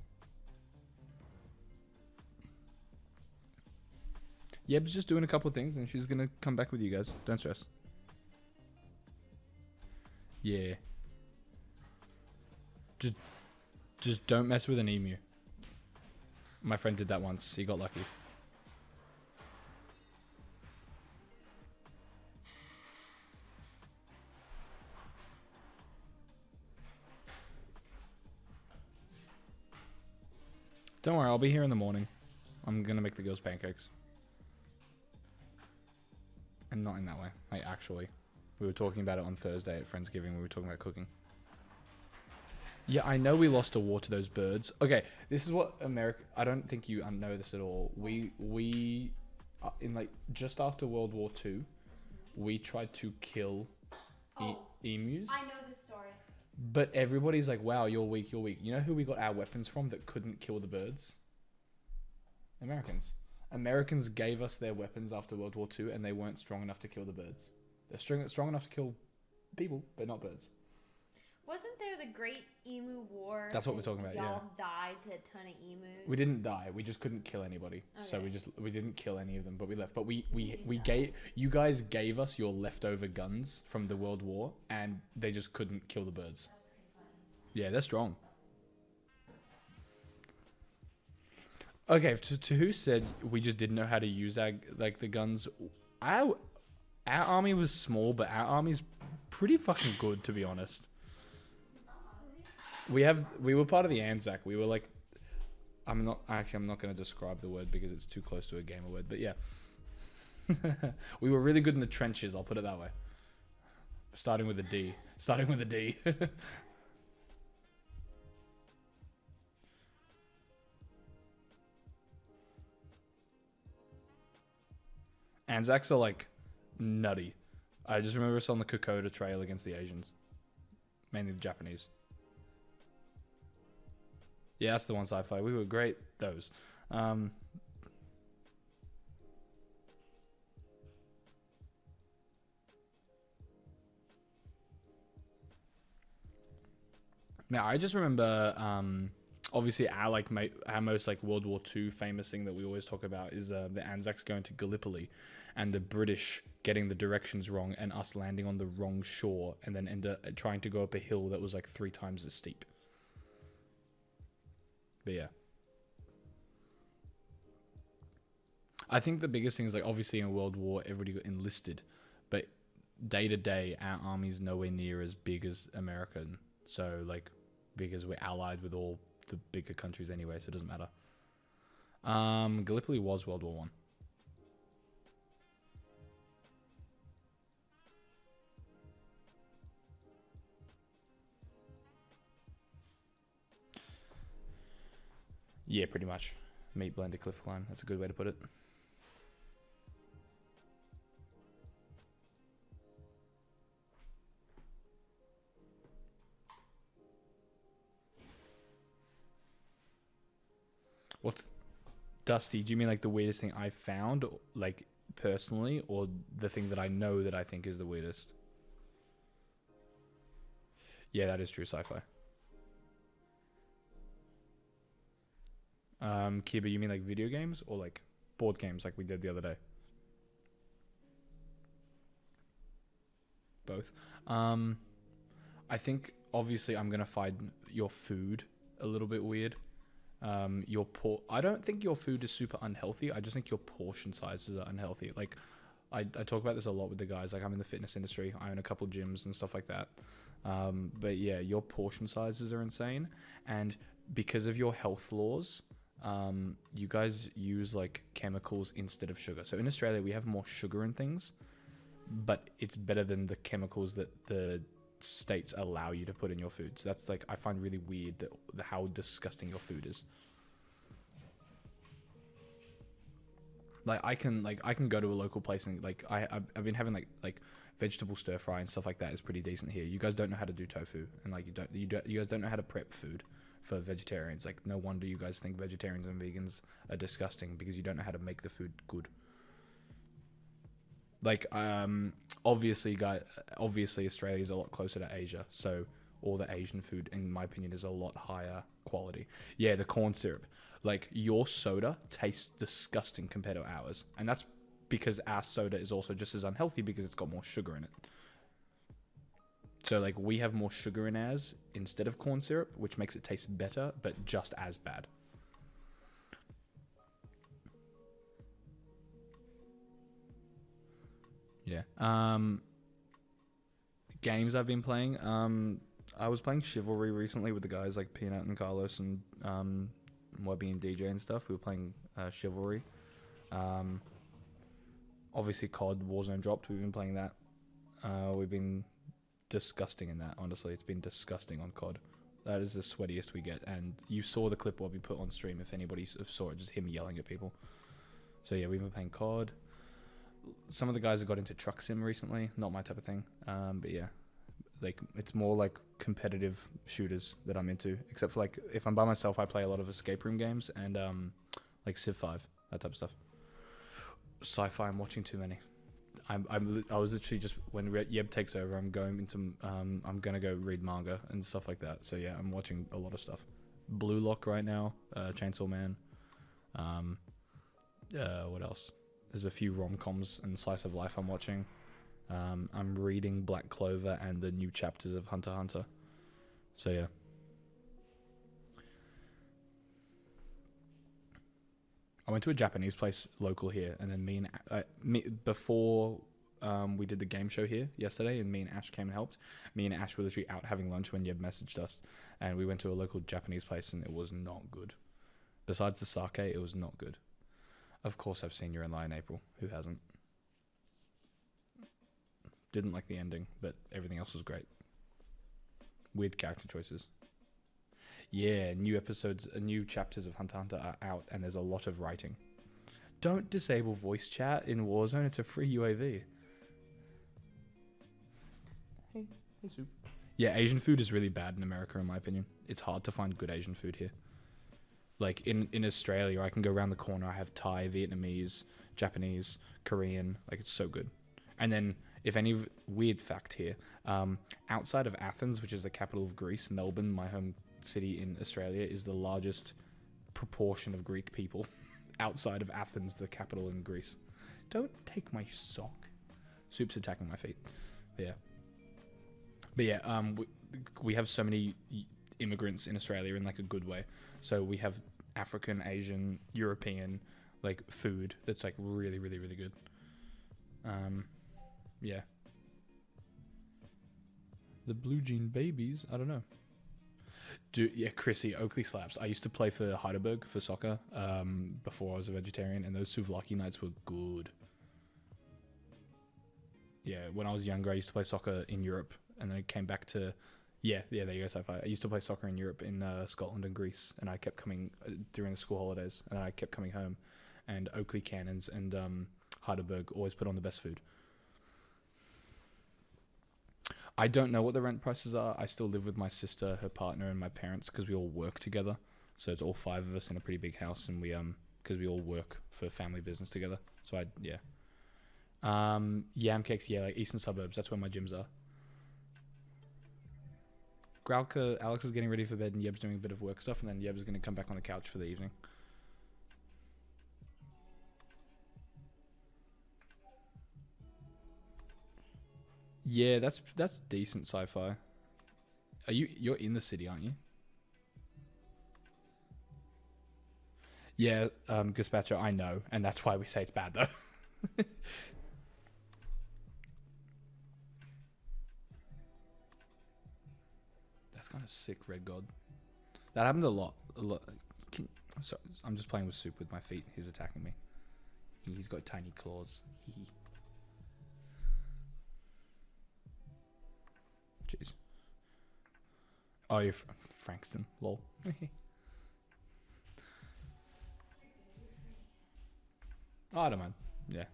Yeb's just doing a couple of things and she's gonna come back with you guys. Don't stress. Yeah. Just don't mess with an emu. My friend did that once. He got lucky. Don't worry, I'll be here in the morning. I'm gonna make the girls pancakes. And not in that way. Like, actually. We were talking about it on Thursday at Friendsgiving. We were talking about cooking. Yeah, I know we lost a war to those birds. Okay, this is what America... I don't think you know this at all. We in like, just after World War II, we tried to kill emus. I know this story. But everybody's like, wow, you're weak, you're weak. You know who we got our weapons from that couldn't kill the birds? Americans. Americans gave us their weapons after World War II, and they weren't strong enough to kill the birds. They're strong enough to kill people, but not birds. Wasn't there the Great Emu War? That's what we're talking about, Y'all died to a ton of emus. We didn't die. We just couldn't kill anybody. Okay. So we didn't kill any of them, but we left. But we gave you guys gave us your leftover guns from the World War, and they just couldn't kill the birds. Yeah, they're strong. Okay, to who said we just didn't know how to use our the guns? Our army was small, but our army's pretty fucking good, to be honest. We were part of the Anzac. We were like, I'm not going to describe the word because it's too close to a gamer word, but yeah. We were really good in the trenches, I'll put it that way. Starting with a D. Anzacs are like nutty. I just remember us on the Kokoda Trail against the Asians. Mainly the Japanese. Yeah, that's the one sci-fi. We were great, those. Now, I just remember, obviously, our most World War II famous thing that we always talk about is the Anzacs going to Gallipoli, and the British getting the directions wrong, and us landing on the wrong shore, and then trying to go up a hill that was like 3 times as steep. But yeah. I think the biggest thing is obviously in World War everybody got enlisted, but day to day our army's nowhere near as big as American. So because we're allied with all the bigger countries anyway, so it doesn't matter. Gallipoli was World War One. Yeah, pretty much. Meat blended cliff climb. That's a good way to put it. What's Dusty? Do you mean the weirdest thing I found, personally, or the thing that I know that I think is the weirdest? Yeah, that is true sci-fi. Kiba, you mean video games or board games like we did the other day? Both. I think obviously I'm gonna find your food a little bit weird. I don't think your food is super unhealthy. I just think your portion sizes are unhealthy. I talk about this a lot with the guys. I'm in the fitness industry. I own a couple gyms and stuff like that. But yeah, your portion sizes are insane, and because of your health laws, you guys use chemicals instead of sugar. So in Australia, we have more sugar in things, but it's better than the chemicals that the states allow you to put in your food. So that's I find really weird that how disgusting your food is. I can go to a local place and I've been having vegetable stir fry and stuff like that is pretty decent here. You guys don't know how to do tofu, and you guys don't know how to prep food for vegetarians. No wonder you guys think vegetarians and vegans are disgusting, because you don't know how to make the food good. Obviously Australia is a lot closer to Asia, so all the Asian food, in my opinion, is a lot higher quality. Yeah, the corn syrup. Your soda tastes disgusting compared to ours, and that's because our soda is also just as unhealthy because it's got more sugar in it. So we have more sugar in ours instead of corn syrup, which makes it taste better, but just as bad. Yeah. Games I've been playing. I was playing Chivalry recently with the guys Peanut and Carlos and Webby and DJ and stuff. We were playing Chivalry. Obviously COD Warzone dropped. We've been playing that. We've been disgusting in that, honestly. It's been disgusting on COD. That is the sweatiest we get, and you saw the clip Webby put on stream. If anybody saw it, just him yelling at people. So yeah, we've been playing COD. Some of the guys have got into truck sim recently. Not my type of thing. But yeah, Like it's more like competitive shooters that I'm into. Except for like if I'm by myself, I play a lot of escape room games and like Civ 5, that type of stuff. Sci-fi, I'm watching too many. I was literally just when Yeb takes over, I'm gonna go read manga and stuff like that. So yeah, I'm watching a lot of stuff. Blue Lock right now, Chainsaw Man. What else? There's a few rom-coms and slice of life I'm watching. I'm reading Black Clover and the new chapters of Hunter x Hunter. So yeah. I went to a Japanese place local here, and then before we did the game show here yesterday, and me and Ash came and helped. Me and Ash were literally out having lunch when Yeb messaged us, and we went to a local Japanese place, and it was not good. Besides the sake, it was not good. Of course, I've seen You're in Line April. Who hasn't? Didn't like the ending, but everything else was great. Weird character choices. Yeah, new chapters of Hunter x Hunter are out, and there's a lot of writing. Don't disable voice chat in Warzone. It's a free UAV. Hey, Soup. Yeah, Asian food is really bad in America, in my opinion. It's hard to find good Asian food here. Like in Australia, I can go around the corner. I have Thai, Vietnamese, Japanese, Korean. Like it's so good. And then, if any weird fact here, outside of Athens, which is the capital of Greece, Melbourne, my home city in Australia, is the largest proportion of Greek people outside of Athens, the capital in Greece. Don't take my sock. Soup's attacking my feet. But yeah, we have so many immigrants in Australia in like a good way. So we have African, Asian, European like food that's like really, really, really good. Yeah. The Blue Jean Babies, I don't know. Yeah, Chrissy, Oakley slaps. I used to play for Heidelberg for soccer before I was a vegetarian, and those souvlaki nights were good. Yeah, when I was younger, I used to play soccer in Europe, and then I came back to... Yeah, there you go, sci-fi. I used to play soccer in Europe, in Scotland and Greece, and I kept coming during the school holidays, and then I kept coming home, and Oakley Cannons and Heidelberg always put on the best food. I don't know what the rent prices are. I still live with my sister, her partner, and my parents because we all work together. So it's all 5 of us in a pretty big house, and we because we all work for family business together. So Yam Cakes, yeah, like eastern suburbs. That's where my gyms are. Gralka, Alex is getting ready for bed, and Yeb's doing a bit of work stuff, and then Yeb's going to come back on the couch for the evening. Yeah, that's decent sci-fi. You're in the city, aren't you? Yeah, Gazpacho, I know, and that's why we say it's bad though. That's kind of sick, Red God. That happened a lot. Sorry, I'm just playing with Soup with my feet. He's attacking me. He's got tiny claws. Jeez. Oh, you're Frankston. Lol. Oh, I don't mind. Yeah.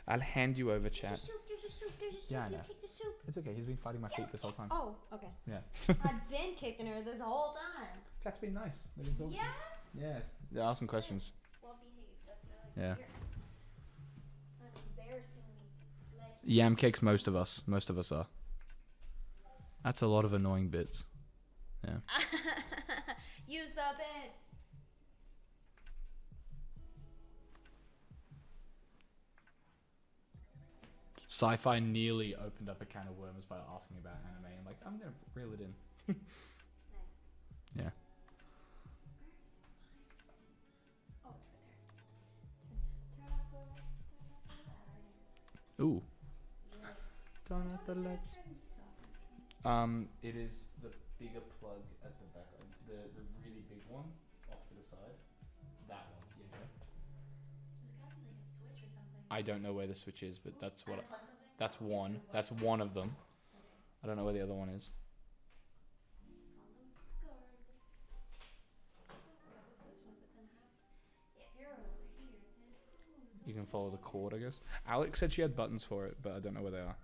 I'll hand you over, chat. There's a soup. Yeah, I know. You kicked the soup. It's okay. He's been fighting my feet this whole time. Oh, okay. Yeah. I've been kicking her this whole time. Cat's been nice. They've been talking. Yeah? Yeah. They're asking questions. Well behaved. That's what I like Yeah. to hear. Embarrassingly. Like, Yam cakes, most of us are. That's a lot of annoying bits. Yeah. Use the bits. Sci-fi nearly opened up a can of worms by asking about anime. I'm like, I'm gonna reel it in. nice. Yeah. Oh, it's right there. Turn off the lights. Ooh. Yeah. Turn off the lights. Turn this off. It is the bigger plug at the back, the really big one off to the side. That one. Yeah. There's gotta be like a switch or something. I don't know where the switch is, but that's what. Unplug something? That's Oh, one. yeah, That's one of them. Okay. I don't know where the other one is. Follow the guard. That was this one, but then if you're over here, then who's You can over follow the here? cord, I guess. Alex said she had buttons for it, but I don't know where they are. Oh,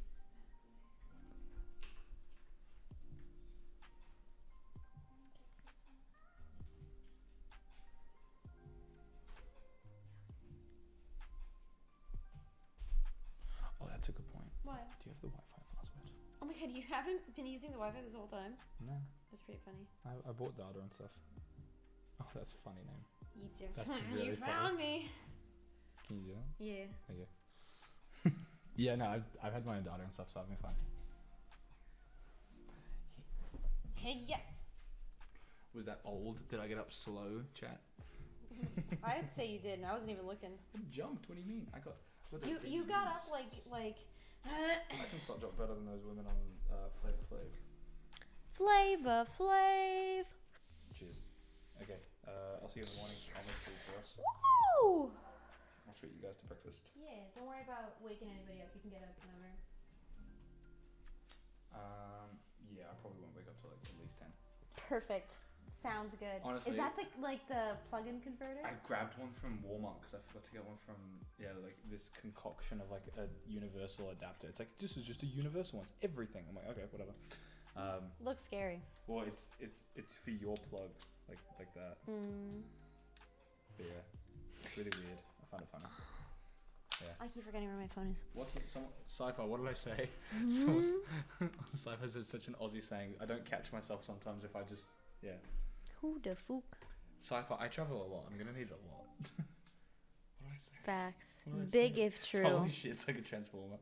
it's this bad boy. What? Do you have the Wi-Fi password? Oh my god, you haven't been using the Wi-Fi this whole time? No. That's pretty funny. I bought data and stuff. Oh, that's a funny name. That's really you funny. found me. Can you do that? Yeah. Okay. Yeah, no, I've had my own data and stuff, so I've been fine. Hey, yeah. Was that old? Did I get up slow, chat? I'd say you did, and I wasn't even looking. I jumped. What do you mean? I got. You got up like. I can slot drop better than those women on Flavor Flav. Flavor Flav. Cheers. Okay. I'll see you in the morning. I'll make food for us. Woo! I'll treat you guys to breakfast. Yeah, don't worry about waking anybody up. You can get up whenever. Yeah, I probably won't wake up till like at least 10. Perfect. Sounds good. Honestly, is that the plug-in converter? I grabbed one from Walmart because I forgot to get one from like this concoction of like a universal adapter. It's like this is just a universal one. It's everything. I'm like, okay, whatever. Looks scary. Well, it's for your plug, like that. But yeah, it's really weird. I find it funny. Yeah. I keep forgetting where my phone is. What's it? Sci-fi. What did I say? Sci-fi says such an Aussie saying. I don't catch myself sometimes if I just Who the fuck? Sci-fi. I travel a lot. I'm gonna need it a lot. What did I say? Facts. What did I Big say? if true. Holy shit! It's like a transformer.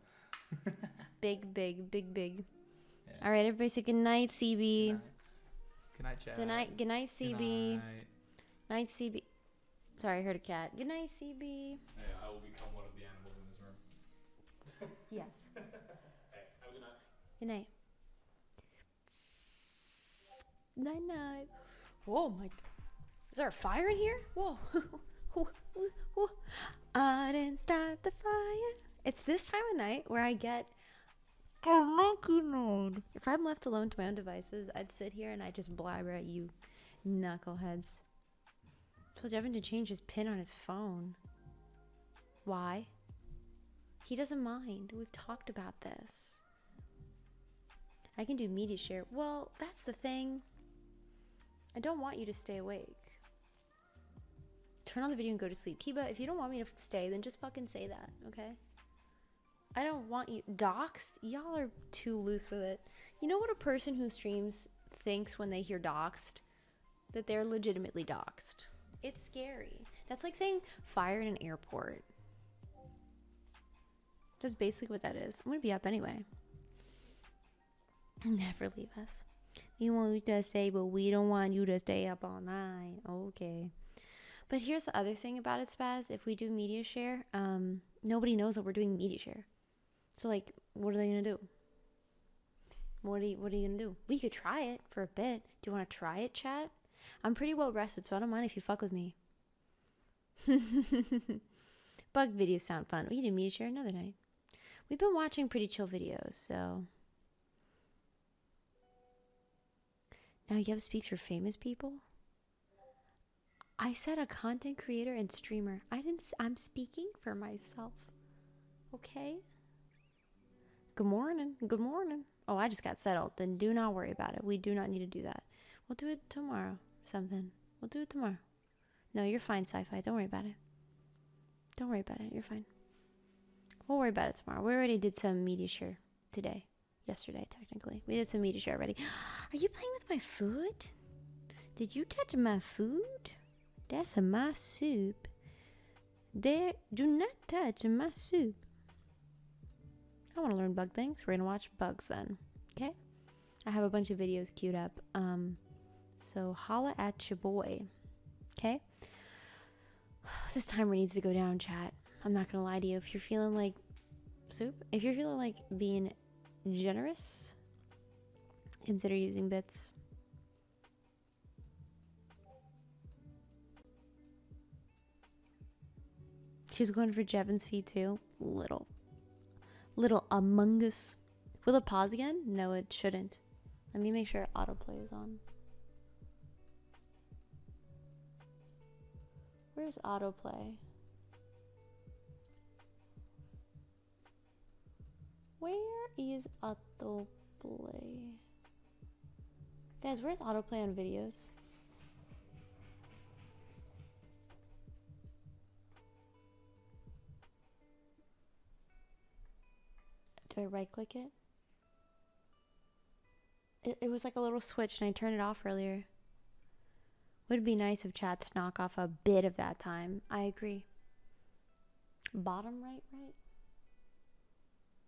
Big. Yeah. All right, everybody. So good night, CB. Good night, chat. Good night, CB. Good night. Night, CB. Sorry, I heard a cat. Good night, CB. Hey, I will become one of the animals in this room. Yes. Hey, have a good night. Good night. Night, night. Whoa, my. Is there a fire in here? Whoa. I didn't start the fire. It's this time of night where I get monkey mode. If I'm left alone to my own devices, I'd sit here and I'd just blabber at you knuckleheads. Told Evan to change his pin on his phone. Why? He doesn't mind. We've talked about this. I can do media share. Well, that's the thing. I don't want you to stay awake. Turn on the video and go to sleep. Kiba, if you don't want me to stay, then just fucking say that, okay? I don't want you doxxed. Y'all are too loose with it. You know what a person who streams thinks when they hear doxxed? That they're legitimately doxxed. It's scary. That's like saying fire in an airport. That's basically what that is. I'm gonna be up anyway. Never leave us. We want you to stay, but we don't want you to stay up all night. Okay. But here's the other thing about it, Spaz. If we do media share, nobody knows that we're doing media share. So like, what are they gonna do? What are you gonna do? We could try it for a bit. Do you want to try it, chat? I'm pretty well rested, so I don't mind if you fuck with me. Bug videos sound fun. We can do media share another night. We've been watching pretty chill videos, so. Now Yev speaks for famous people? I said a content creator and streamer. I'm speaking for myself. Okay? Good morning. Good morning. Oh, I just got settled. Then do not worry about it. We do not need to do that. We'll do it tomorrow. Something. We'll do it tomorrow. No, you're fine, Sci-Fi. Don't worry about it. Don't worry about it. You're fine. We'll worry about it tomorrow. We already did some media share today. Yesterday, technically. We did some media share already. Are you playing with my food? Did you touch my food? That's my soup. There, do not touch my soup. I want to learn bug things. We're going to watch bugs then. Okay? I have a bunch of videos queued up. So holla at your boy. Okay? This timer needs to go down, chat. I'm not going to lie to you. If you're feeling like soup, if you're feeling like being generous, consider using bits. She's going for Jevin's feet too. Little Among Us. Will it pause again? No, it shouldn't. Let me make sure autoplay is on. Where's autoplay? Where is autoplay? Guys, where's autoplay on videos? Do I right click it? It was like a little switch and I turned it off earlier. Would be nice if chat to knock off a bit of that time. I agree. Bottom right?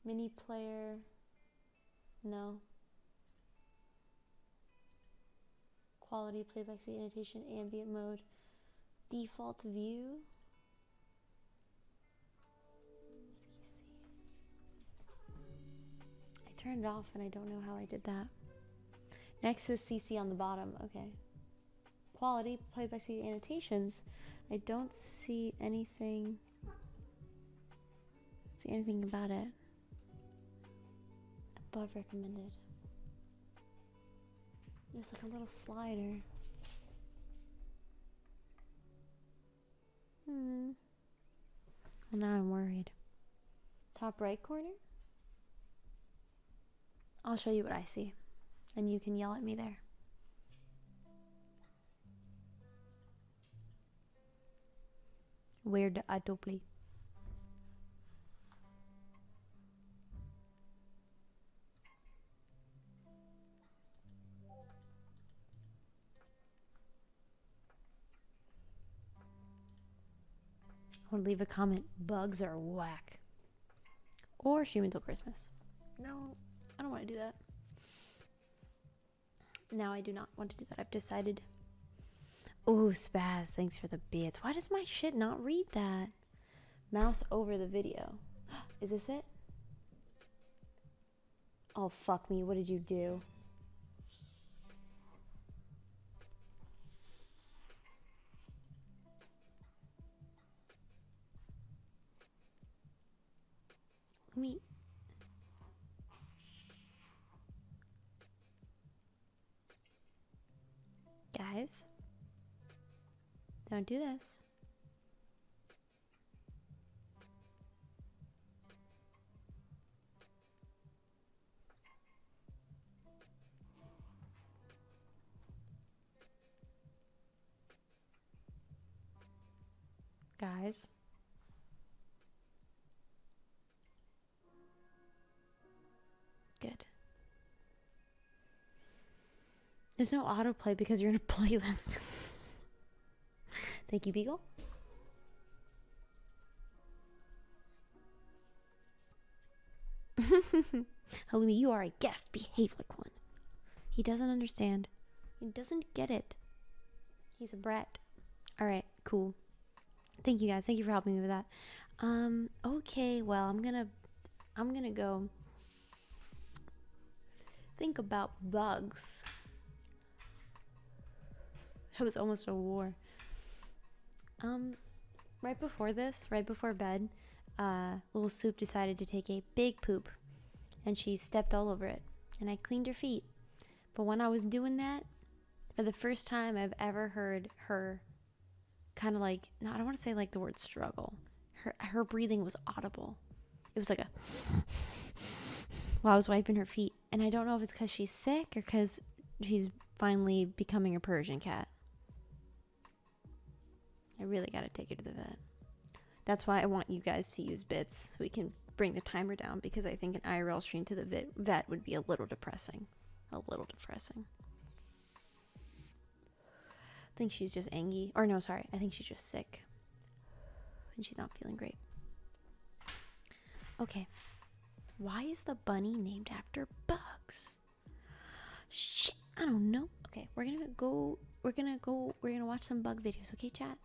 Mini player. No. Quality, playback speed, annotation, ambient mode. Default view. CC. I turned it off and I don't know how I did that. Next is CC on the bottom. Okay. Quality, playback speed, annotations. I don't see anything. See anything about it. Above recommended. There's like a little slider. Well, now I'm worried. Top right corner? I'll show you what I see. And you can yell at me there. Where the autoplay? Or leave a comment. Bugs are whack. Or stream until Christmas. No, I don't want to do that. No, I do not want to do that. I've decided. Oh, Spaz, thanks for the bits. Why does my shit not read that? Mouse over the video. Is this it? Oh, fuck me. What did you do? Let me... Guys? Don't do this. Guys? Good. There's no autoplay because you're in a playlist. Thank you, Beagle. Halloumi, you are a guest. Behave like one. He doesn't understand. He doesn't get it. He's a brat. Alright, cool. Thank you guys. Thank you for helping me with that. Okay, well, I'm gonna go think about bugs. That was almost a war. Right before this, right before bed, little Soup decided to take a big poop, and she stepped all over it, and I cleaned her feet. But when I was doing that, for the first time I've ever heard her kind of like, no, I don't want to say like the word struggle. Her breathing was audible. It was like a while I was wiping her feet, and I don't know if it's because she's sick or because she's finally becoming a Persian cat. I really got to take her to the vet. That's why I want you guys to use bits so we can bring the timer down, because I think an IRL stream to the vet would be a little depressing. A little depressing. I think she's just angry. Or no, sorry. I think she's just sick. And she's not feeling great. Okay. Why is the bunny named after bugs? Shit. I don't know. Okay, we're gonna watch some bug videos, okay, chat?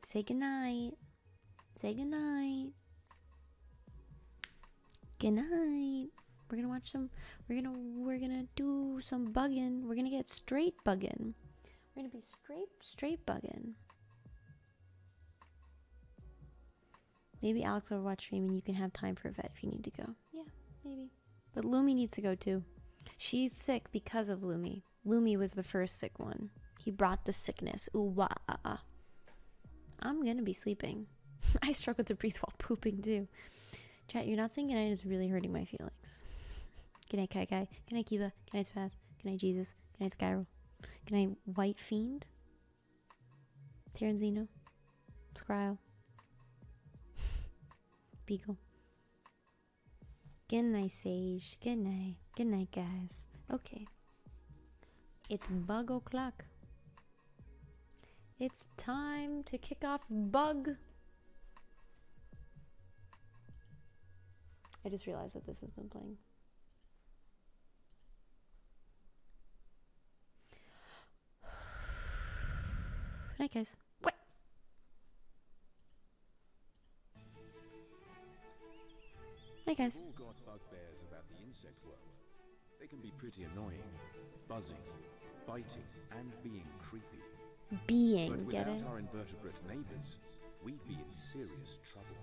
Say goodnight. Say goodnight. Goodnight. We're gonna watch some, we're gonna do some bugging. We're gonna get straight bugging. We're gonna be straight bugging. Maybe Alex will watch stream and you can have time for a vet if you need to go. Yeah, maybe. But Lumi needs to go too. She's sick because of Lumi. Lumi was the first sick one. He brought the sickness. Ooh, wah, I'm gonna be sleeping. I struggle to breathe while pooping too. Chat, you're not saying goodnight is really hurting my feelings. Goodnight, Kai Kai. Goodnight, Kiva. Goodnight, Spaz. Goodnight, Jesus. Goodnight, Skyro. Goodnight, White Fiend. Terenzino. Scryle. Beagle. Good night, Sage. Good night. Good night, guys. Okay. It's bug o'clock. It's time to kick off bug. I just realized that this has been playing. Good night, guys. What? Night, guys. We've all got bugbears about the insect world. They can be pretty annoying, buzzing, biting, and being creepy. Being, But get without it? our invertebrate neighbors, we'd be in serious trouble.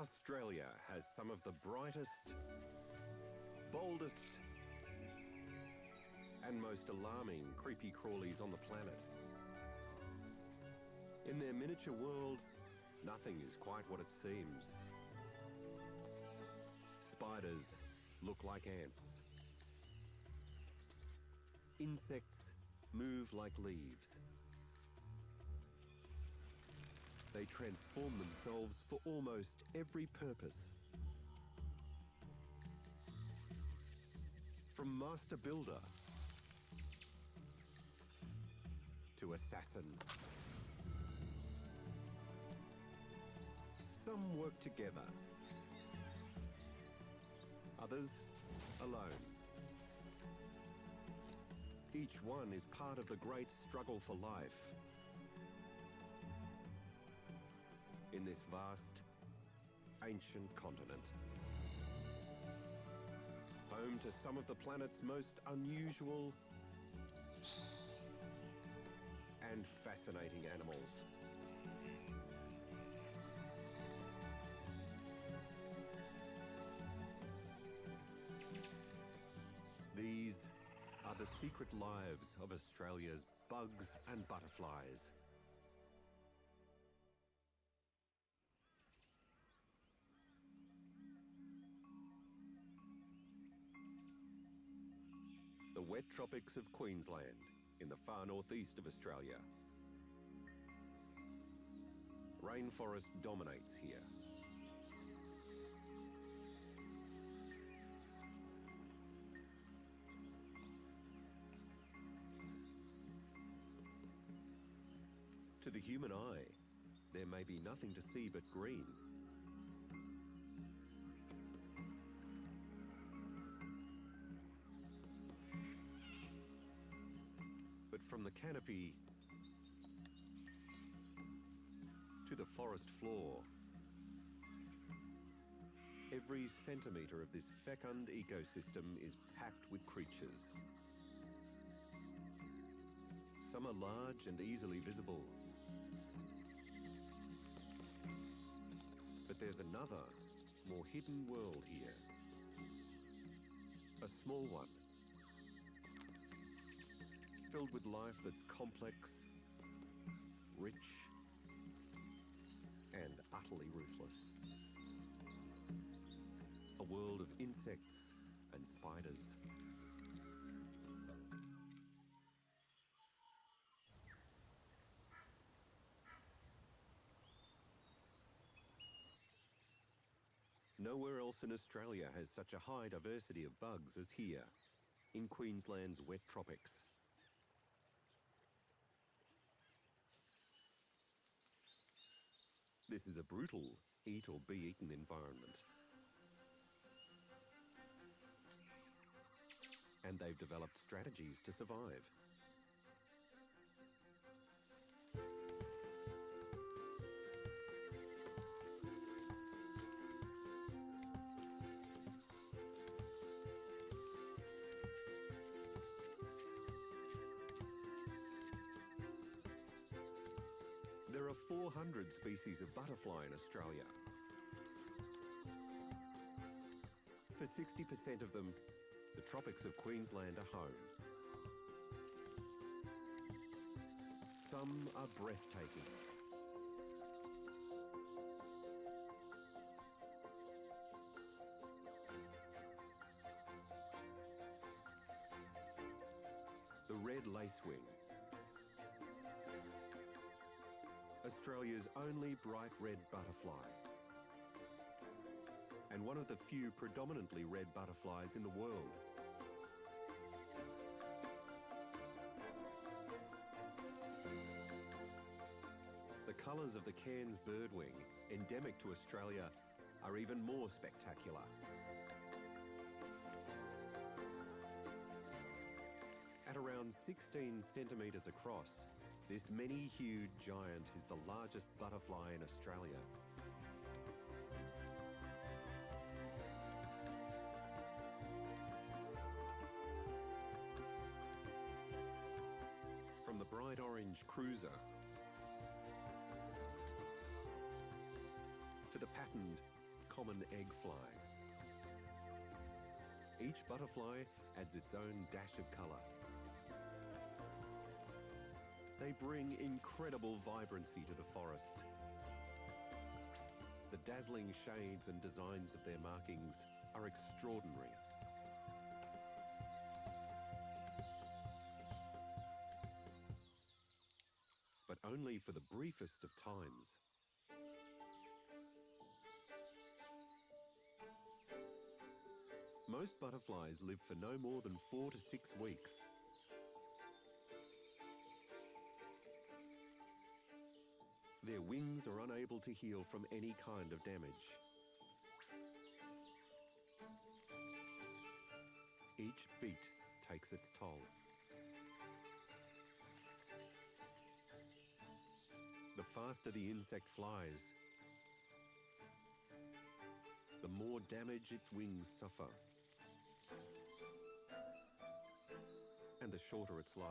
Australia has some of the brightest, boldest, and most alarming creepy crawlies on the planet. In their miniature world, nothing is quite what it seems. Spiders look like ants. Insects move like leaves. They transform themselves for almost every purpose. From master builder to assassin. Some work together, others alone. Each one is part of the great struggle for life in this vast, ancient continent. Home to some of the planet's most unusual and fascinating animals. These are the secret lives of Australia's bugs and butterflies. The wet tropics of Queensland, in the far northeast of Australia. Rainforest dominates here. To the human eye, there may be nothing to see but green. But from the canopy to the forest floor, every centimetre of this fecund ecosystem is packed with creatures. Some are large and easily visible. But there's another, more hidden world here. A small one, filled with life that's complex, rich, and utterly ruthless. A world of insects and spiders. Nowhere else in Australia has such a high diversity of bugs as here, in Queensland's wet tropics. This is a brutal eat or be eaten environment. And they've developed strategies to survive. There are 400 species of butterfly in Australia. For 60% of them, the tropics of Queensland are home. Some are breathtaking. The red lacewing, Australia's only bright red butterfly, and one of the few predominantly red butterflies in the world. The colours of the Cairns birdwing, endemic to Australia, are even more spectacular. At around 16 centimetres across, this many-hued giant is the largest butterfly in Australia. From the bright orange cruiser to the patterned common egg fly. Each butterfly adds its own dash of colour. They bring incredible vibrancy to the forest. The dazzling shades and designs of their markings are extraordinary. But only for the briefest of times. Most butterflies live for no more than 4 to 6 weeks. Their wings are unable to heal from any kind of damage. Each beat takes its toll. The faster the insect flies, the more damage its wings suffer, and the shorter its life.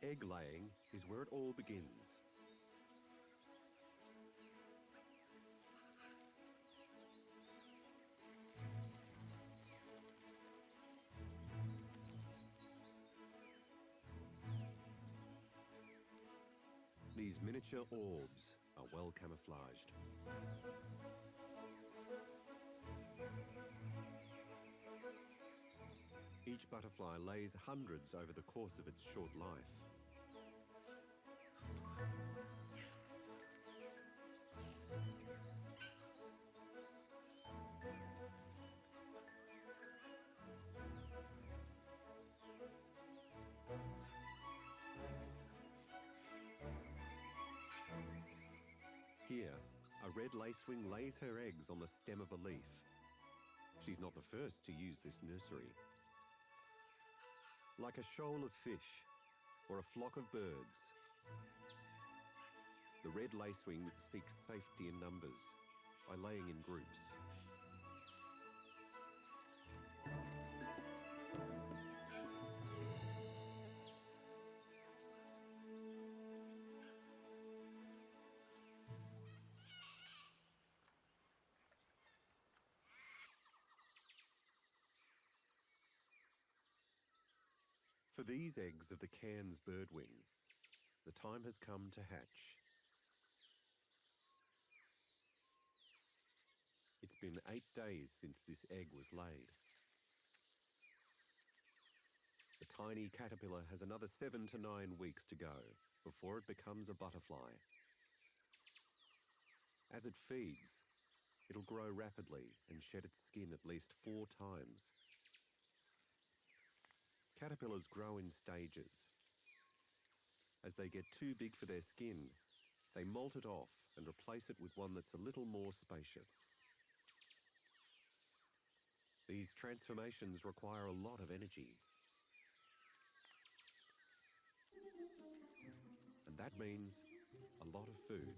Egg laying is where it all begins. These miniature orbs are well camouflaged. Each butterfly lays hundreds over the course of its short life. Here, a red lacewing lays her eggs on the stem of a leaf. She's not the first to use this nursery. Like a shoal of fish or a flock of birds, the red lacewing seeks safety in numbers by laying in groups. For these eggs of the Cairns birdwing, the time has come to hatch. It's been 8 days since this egg was laid. The tiny caterpillar has another 7 to 9 weeks to go before it becomes a butterfly. As it feeds, it'll grow rapidly and shed its skin at least 4 times. Caterpillars grow in stages. As they get too big for their skin, they molt it off and replace it with one that's a little more spacious. These transformations require a lot of energy. And that means a lot of food.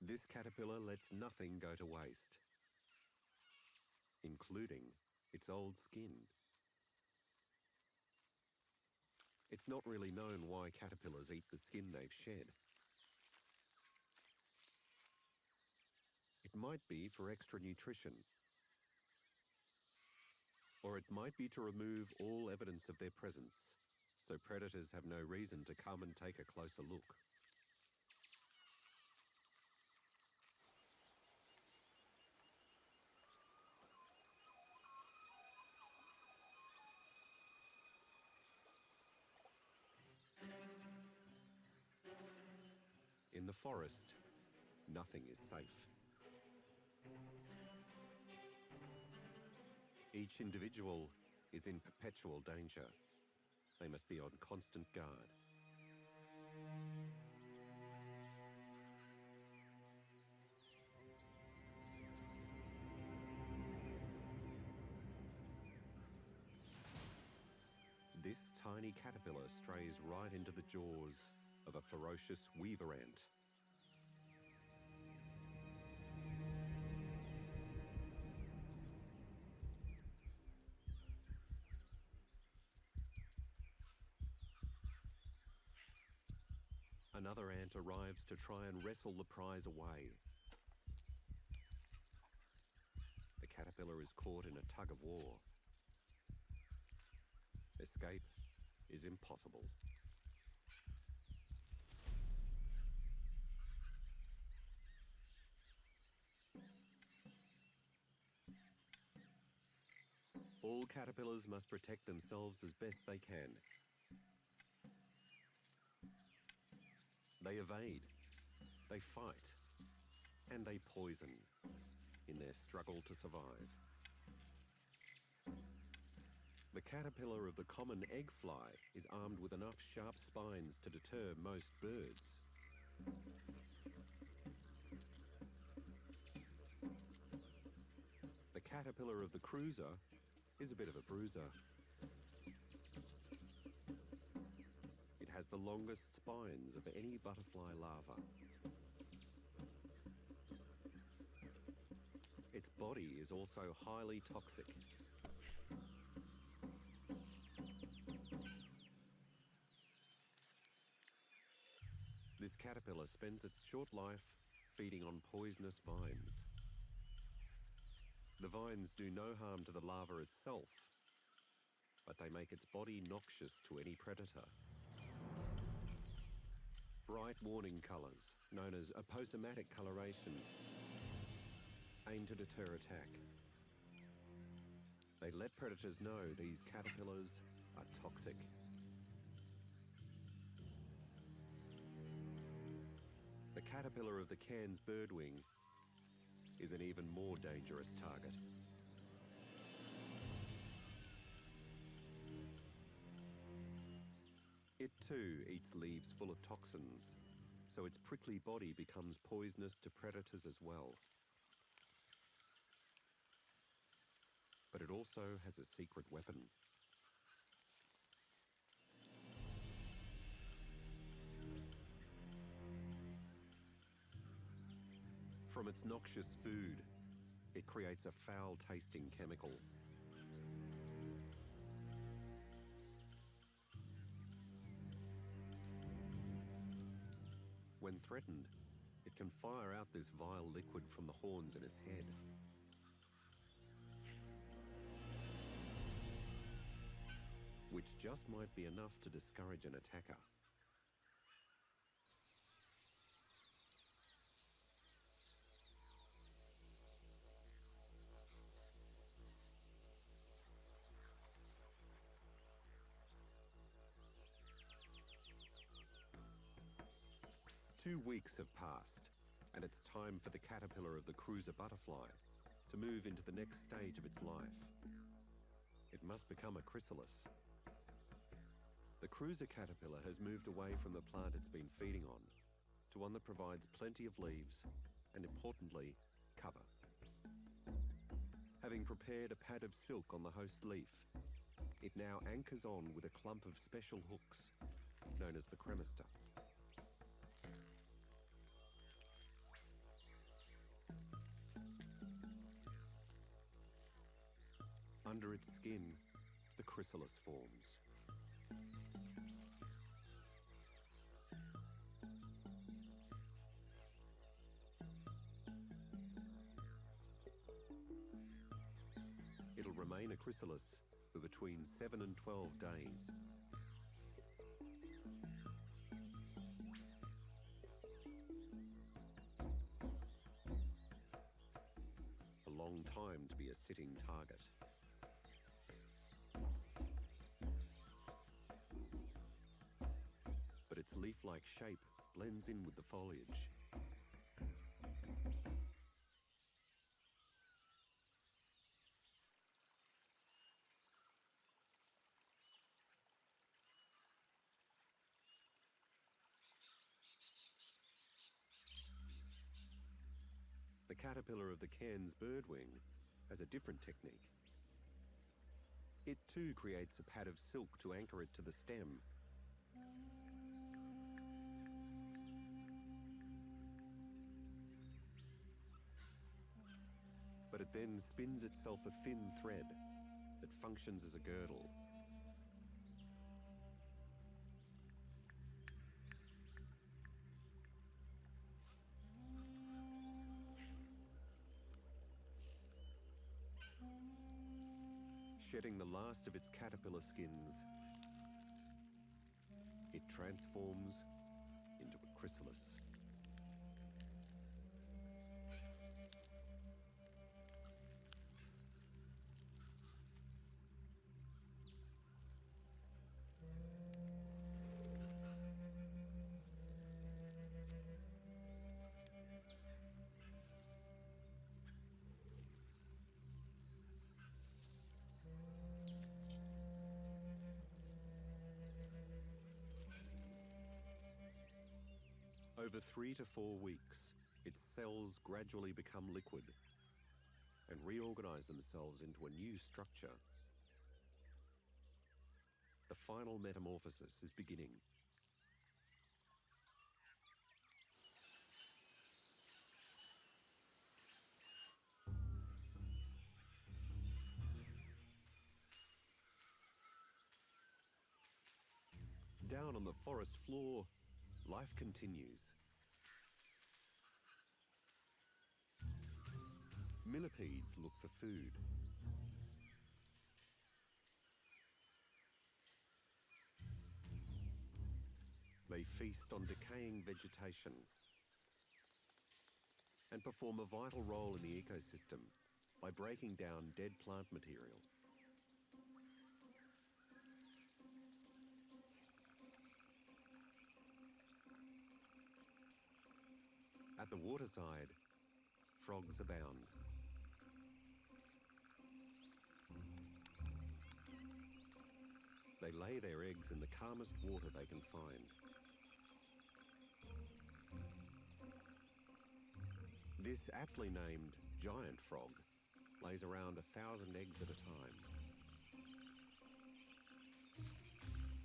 This caterpillar lets nothing go to waste, including its old skin. It's not really known why caterpillars eat the skin they've shed. It might be for extra nutrition, or it might be to remove all evidence of their presence, so predators have no reason to come and take a closer look. In the forest, nothing is safe. Each individual is in perpetual danger. They must be on constant guard. This tiny caterpillar strays right into the jaws of a ferocious weaver ant. Another ant arrives to try and wrestle the prize away. The caterpillar is caught in a tug of war. Escape is impossible. All caterpillars must protect themselves as best they can. They evade, they fight, and they poison in their struggle to survive. The caterpillar of the common egg fly is armed with enough sharp spines to deter most birds. The caterpillar of the cruiser is a bit of a bruiser. It has the longest spines of any butterfly larva. Its body is also highly toxic. This caterpillar spends its short life feeding on poisonous vines. The vines do no harm to the larva itself, but they make its body noxious to any predator. Bright warning colours, known as aposematic coloration, aim to deter attack. They let predators know these caterpillars are toxic. The caterpillar of the Cairns birdwing is an even more dangerous target. It too eats leaves full of toxins, so its prickly body becomes poisonous to predators as well. But it also has a secret weapon. From its noxious food, it creates a foul-tasting chemical. When threatened, it can fire out this vile liquid from the horns in its head. Which just might be enough to discourage an attacker. Two weeks have passed, and it's time for the caterpillar of the cruiser butterfly to move into the next stage of its life. It must become a chrysalis. The cruiser caterpillar has moved away from the plant it's been feeding on to one that provides plenty of leaves and, importantly, cover. Having prepared a pad of silk on the host leaf, it now anchors on with a clump of special hooks known as the cremaster. Under its skin, the chrysalis forms. It'll remain a chrysalis for between 7 and 12 days. A long time to be a sitting target. But its leaf-like shape blends in with the foliage. The caterpillar of the Cairns birdwing has a different technique. It too creates a pad of silk to anchor it to the stem. But it then spins itself a thin thread that functions as a girdle. Shedding the last of its caterpillar skins, it transforms into a chrysalis. Over 3 to 4 weeks, its cells gradually become liquid and reorganize themselves into a new structure. The final metamorphosis is beginning. Down on the forest floor, life continues. Millipedes look for food. They feast on decaying vegetation and perform a vital role in the ecosystem by breaking down dead plant material. At the waterside, frogs abound. They lay their eggs in the calmest water they can find. This aptly named giant frog lays around 1,000 eggs at a time.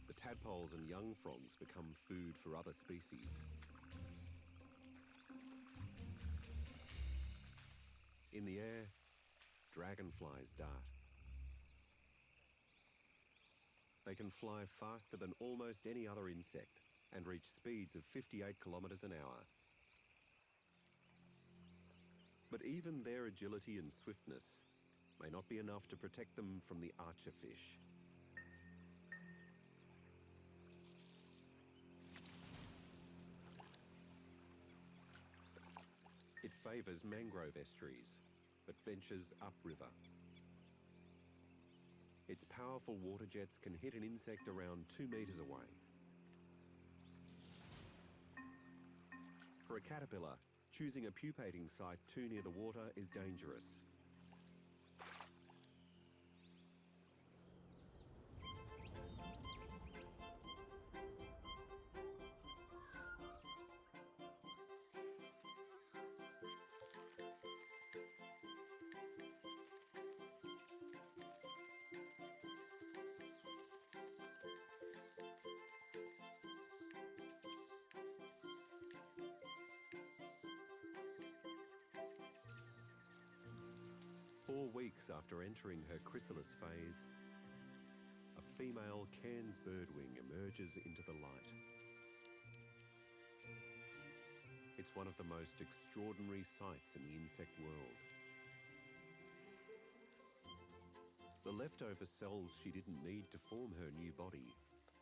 The tadpoles and young frogs become food for other species. In the air, dragonflies dart. They can fly faster than almost any other insect and reach speeds of 58 kilometres an hour. But even their agility and swiftness may not be enough to protect them from the archerfish. It favours mangrove estuaries, but ventures upriver. Its powerful water jets can hit an insect around 2 metres away. For a caterpillar, choosing a pupating site too near the water is dangerous. Weeks after entering her chrysalis phase, a female Cairns birdwing emerges into the light. It's one of the most extraordinary sights in the insect world. The leftover cells she didn't need to form her new body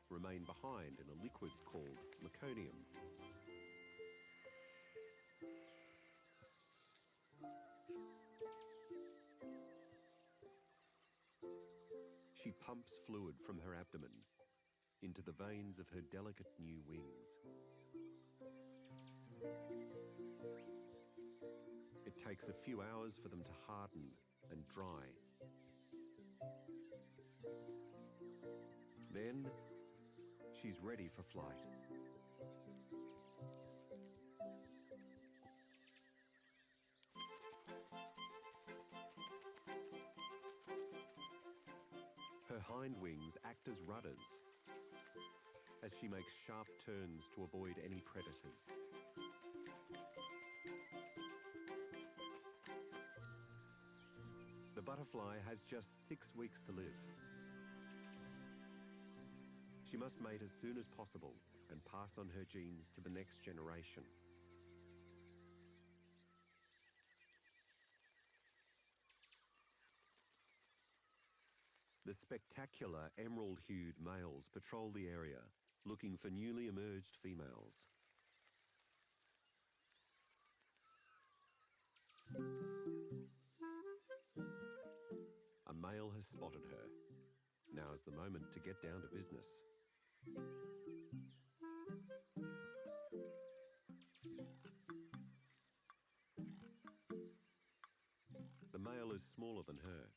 remain behind in a liquid called meconium. She pumps fluid from her abdomen into the veins of her delicate new wings. It takes a few hours for them to harden and dry. Then she's ready for flight. Her hind wings act as rudders as she makes sharp turns to avoid any predators. The butterfly has just 6 weeks to live. She must mate as soon as possible and pass on her genes to the next generation. The spectacular emerald-hued males patrol the area, looking for newly emerged females. A male has spotted her. Now is the moment to get down to business. The male is smaller than her.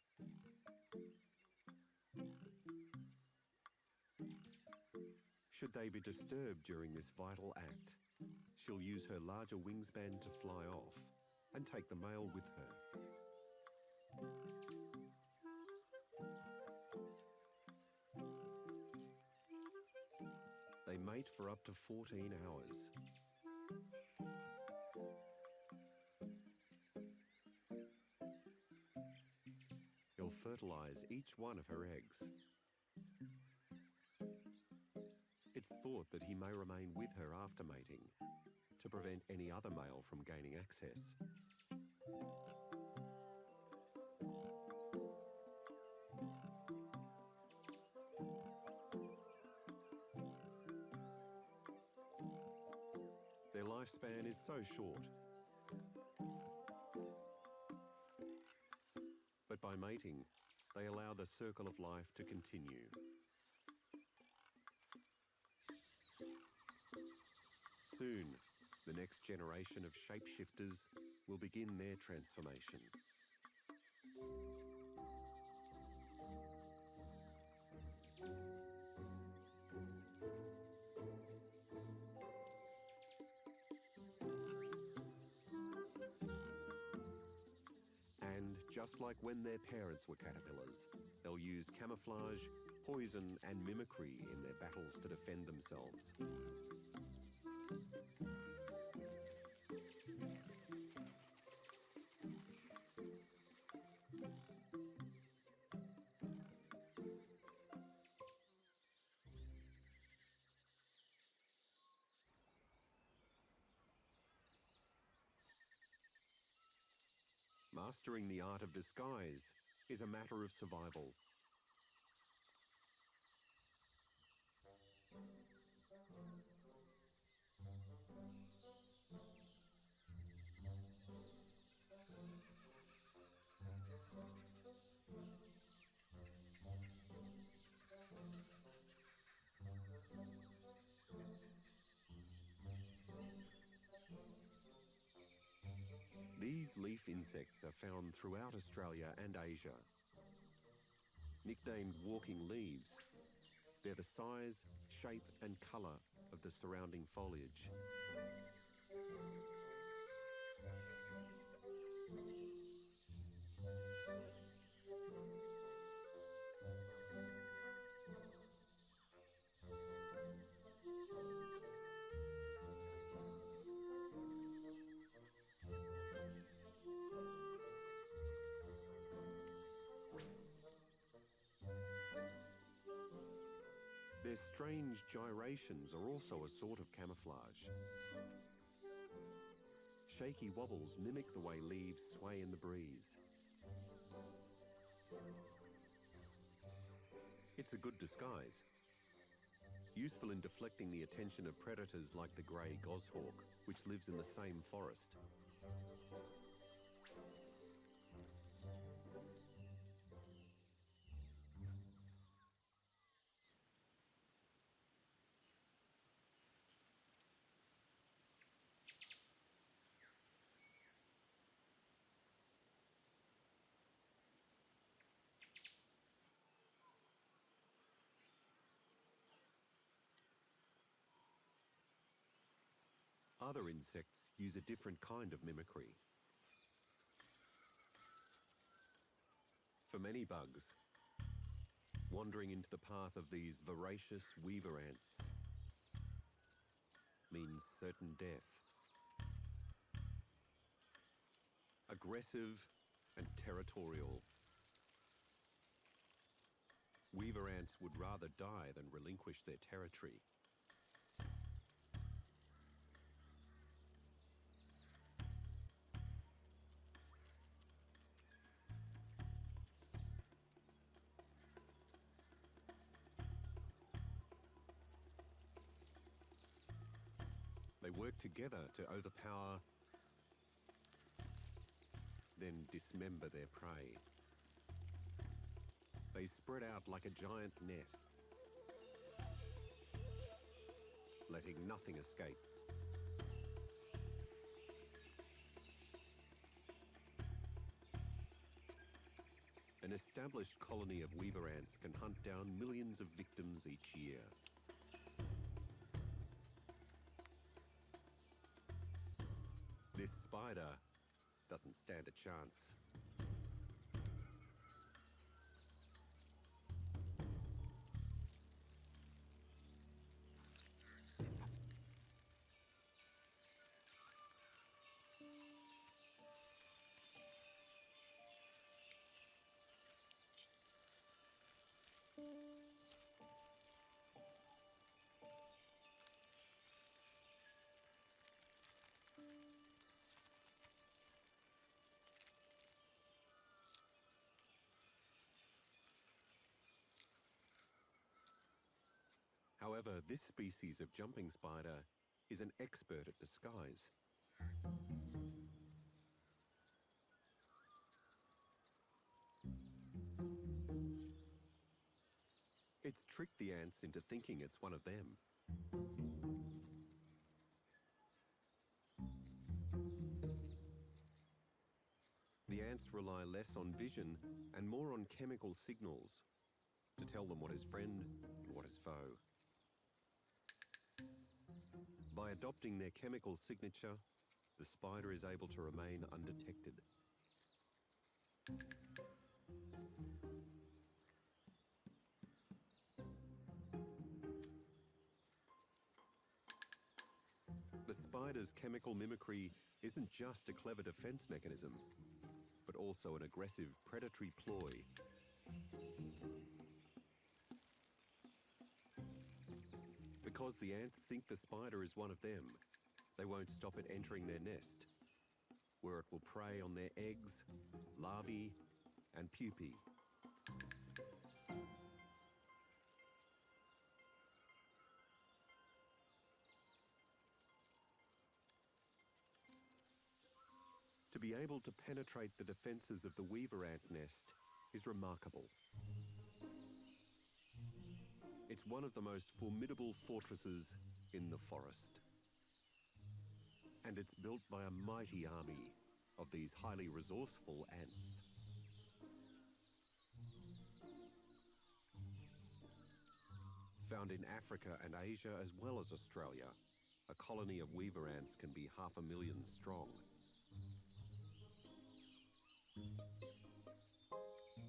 Should they be disturbed during this vital act, she'll use her larger wingspan to fly off and take the male with her. They mate for up to 14 hours. He'll fertilize each one of her eggs. It's thought that he may remain with her after mating to prevent any other male from gaining access. Their lifespan is so short. But by mating, they allow the circle of life to continue. Soon, the next generation of shapeshifters will begin their transformation. And just like when their parents were caterpillars, they'll use camouflage, poison, and mimicry in their battles to defend themselves. Mastering the art of disguise is a matter of survival. These leaf insects are found throughout Australia and Asia. Nicknamed walking leaves, they're the size, shape and colour of the surrounding foliage. Their strange gyrations are also a sort of camouflage. Shaky wobbles mimic the way leaves sway in the breeze. It's a good disguise, useful in deflecting the attention of predators like the grey goshawk, which lives in the same forest. Other insects use a different kind of mimicry. For many bugs, wandering into the path of these voracious weaver ants means certain death. Aggressive and territorial, weaver ants would rather die than relinquish their territory. They work together to overpower, then dismember their prey. They spread out like a giant net, letting nothing escape. An established colony of weaver ants can hunt down millions of victims each year. This spider doesn't stand a chance. However, this species of jumping spider is an expert at disguise. It's tricked the ants into thinking it's one of them. The ants rely less on vision and more on chemical signals to tell them what is friend and what is foe. By adopting their chemical signature, the spider is able to remain undetected. The spider's chemical mimicry isn't just a clever defense mechanism, but also an aggressive predatory ploy. Because the ants think the spider is one of them, they won't stop it entering their nest, where it will prey on their eggs, larvae, and pupae. To be able to penetrate the defences of the weaver ant nest is remarkable. It's one of the most formidable fortresses in the forest. And it's built by a mighty army of these highly resourceful ants. Found in Africa and Asia as well as Australia, a colony of weaver ants can be 500,000 strong.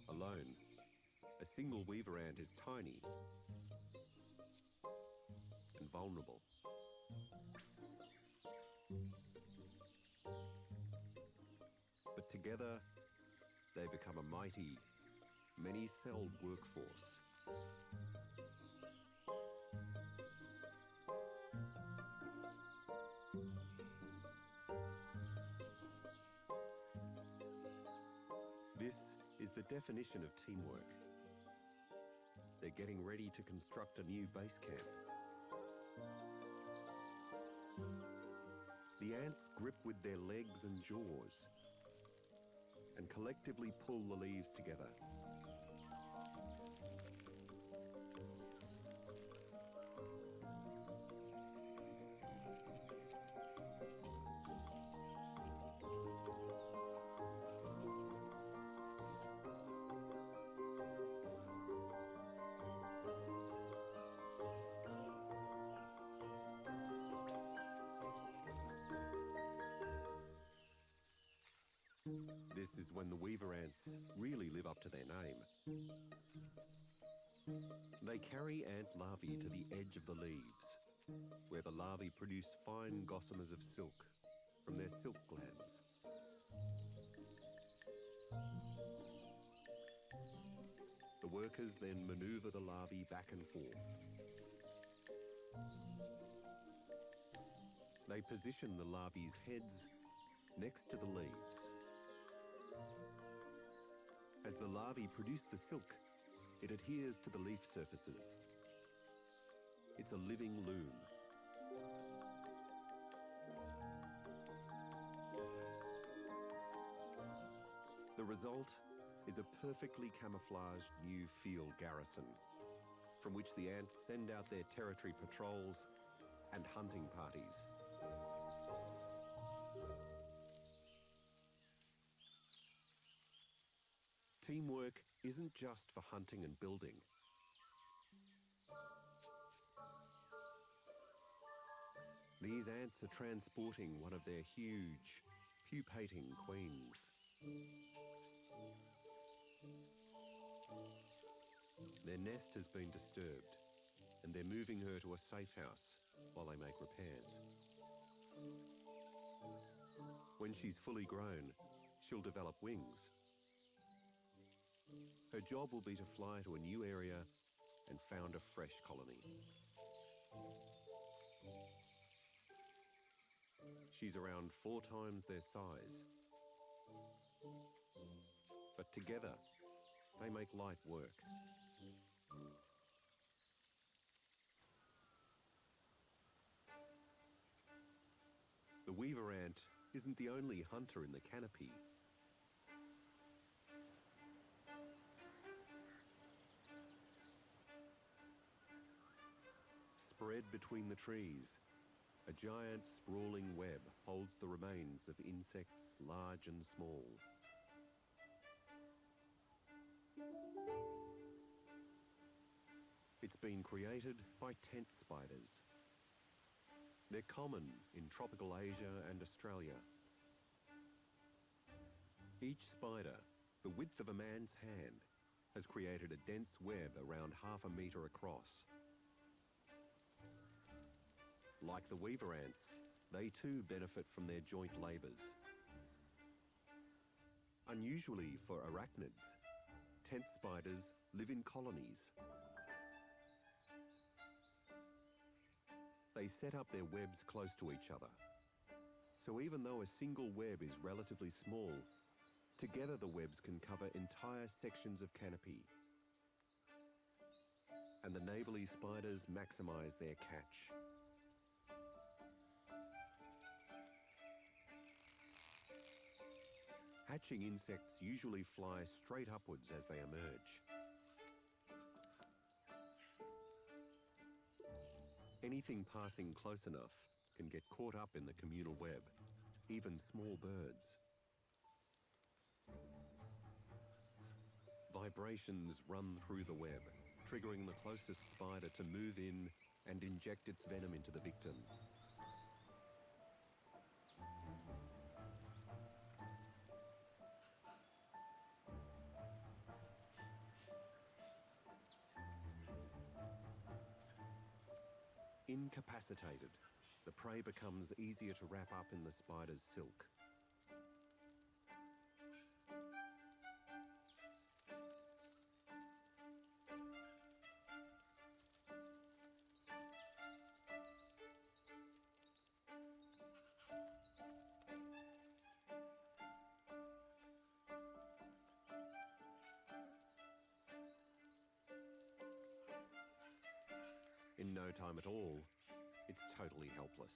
Alone, a single weaver ant is tiny and vulnerable. But together, they become a mighty, many-celled workforce. This is the definition of teamwork. They're getting ready to construct a new base camp. The ants grip with their legs and jaws and collectively pull the leaves together. This is when the weaver ants really live up to their name. They carry ant larvae to the edge of the leaves, where the larvae produce fine gossamers of silk from their silk glands. The workers then manoeuvre the larvae back and forth. They position the larvae's heads next to the leaves. As the larvae produce the silk, it adheres to the leaf surfaces. It's a living loom. The result is a perfectly camouflaged new field garrison, from which the ants send out their territory patrols and hunting parties. Teamwork isn't just for hunting and building. These ants are transporting one of their huge, pupating queens. Their nest has been disturbed, and they're moving her to a safe house while they make repairs. When she's fully grown, she'll develop wings. Her job will be to fly to a new area and found a fresh colony. She's around 4 times their size. But together, they make light work. The weaver ant isn't the only hunter in the canopy. Spread between the trees, a giant sprawling web holds the remains of insects large and small. It's been created by tent spiders. They're common in tropical Asia and Australia. Each spider, the width of a man's hand, has created a dense web around ½ a metre across. Like the weaver ants, they too benefit from their joint labours. Unusually for arachnids, tent spiders live in colonies. They set up their webs close to each other. So even though a single web is relatively small, together the webs can cover entire sections of canopy. And the neighbourly spiders maximise their catch. Hatching insects usually fly straight upwards as they emerge. Anything passing close enough can get caught up in the communal web, even small birds. Vibrations run through the web, triggering the closest spider to move in and inject its venom into the victim. Incapacitated, the prey becomes easier to wrap up in the spider's silk. In no time at all, it's totally helpless.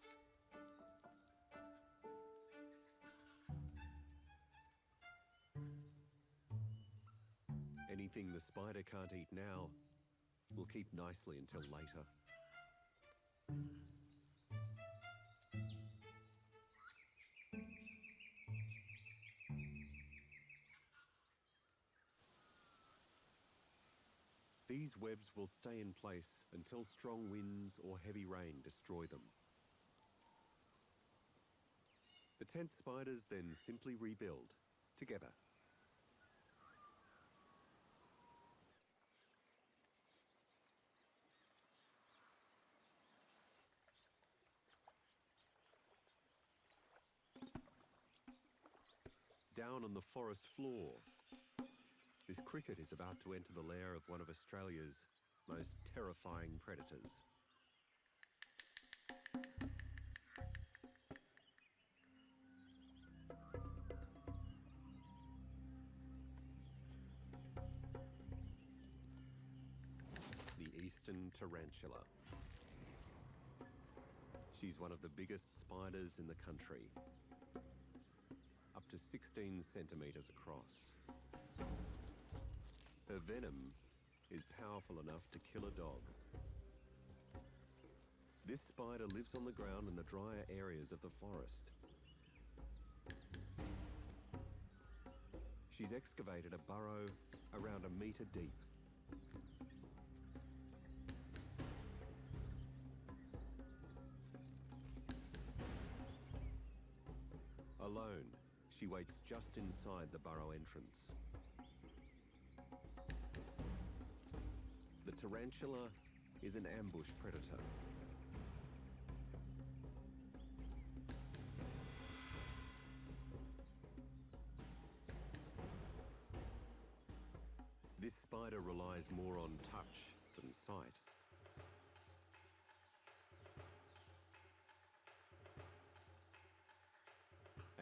Anything the spider can't eat now will keep nicely until later. These webs will stay in place until strong winds or heavy rain destroy them. The tent spiders then simply rebuild, together, Down on the forest floor, this cricket is about to enter the lair of one of Australia's most terrifying predators. The eastern tarantula. She's one of the biggest spiders in the country, up to 16 centimetres across. Her venom is powerful enough to kill a dog. This spider lives on the ground in the drier areas of the forest. She's excavated a burrow around 1 metre deep. Alone, she waits just inside the burrow entrance. The tarantula is an ambush predator. This spider relies more on touch than sight.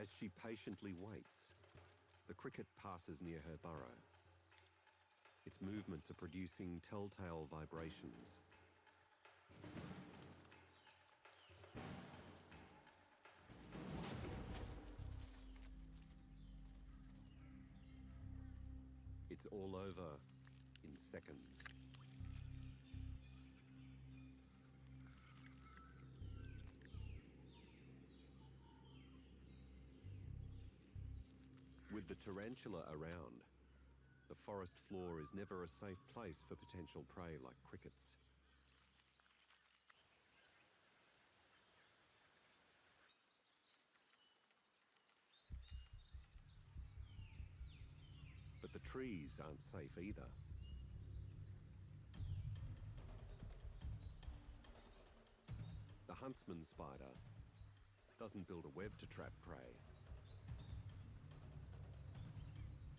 As she patiently waits, the cricket passes near her burrow. Its movements are producing telltale vibrations. It's all over in seconds. With the tarantula around, the forest floor is never a safe place for potential prey like crickets. But the trees aren't safe either. The huntsman spider doesn't build a web to trap prey.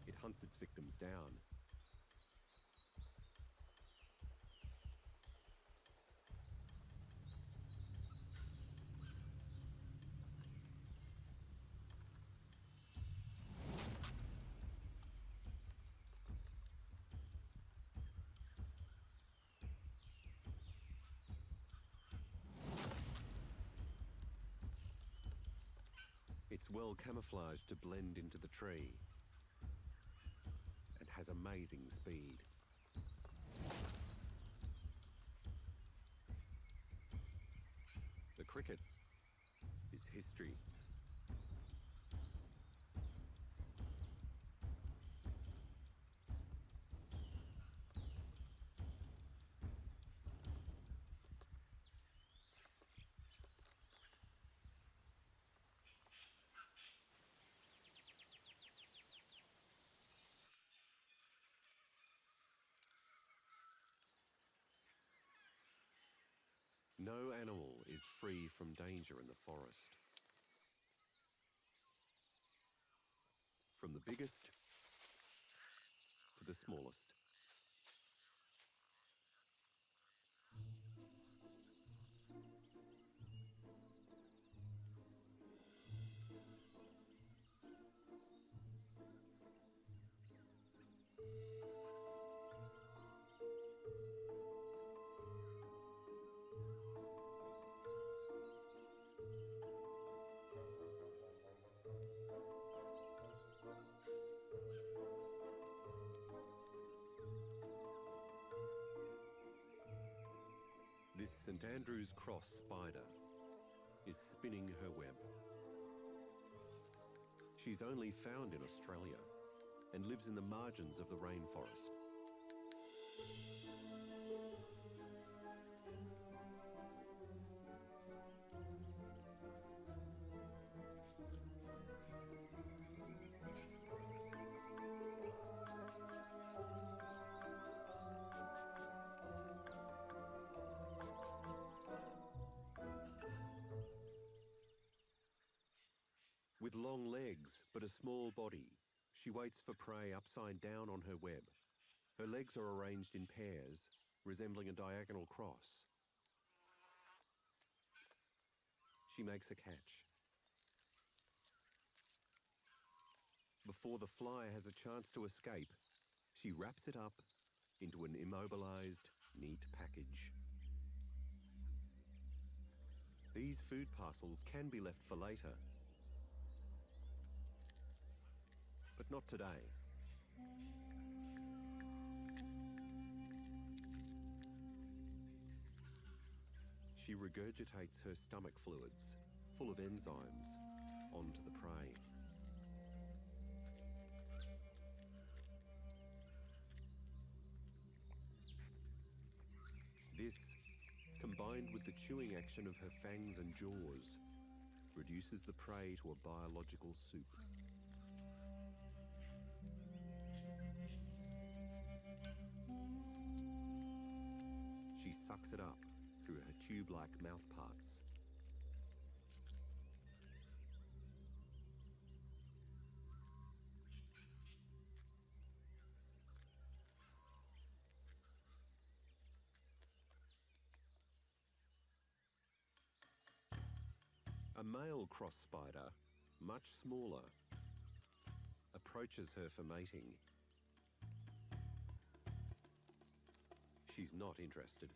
It hunts its victims down. It's well camouflaged to blend into the tree and has amazing speed. The cricket is history. No animal is free from danger in the forest. From the biggest to the smallest. This St. Andrew's cross spider is spinning her web. She's only found in Australia and lives in the margins of the rainforest. With long legs, but a small body. She waits for prey upside down on her web. Her legs are arranged in pairs, resembling a diagonal cross. She makes a catch. Before the fly has a chance to escape, she wraps it up into an immobilized, neat package. These food parcels can be left for later, but not today. She regurgitates her stomach fluids, full of enzymes, onto the prey. This, combined with the chewing action of her fangs and jaws, reduces the prey to a biological soup. She sucks it up through her tube-like mouthparts. A male cross spider, much smaller, approaches her for mating. She's not interested.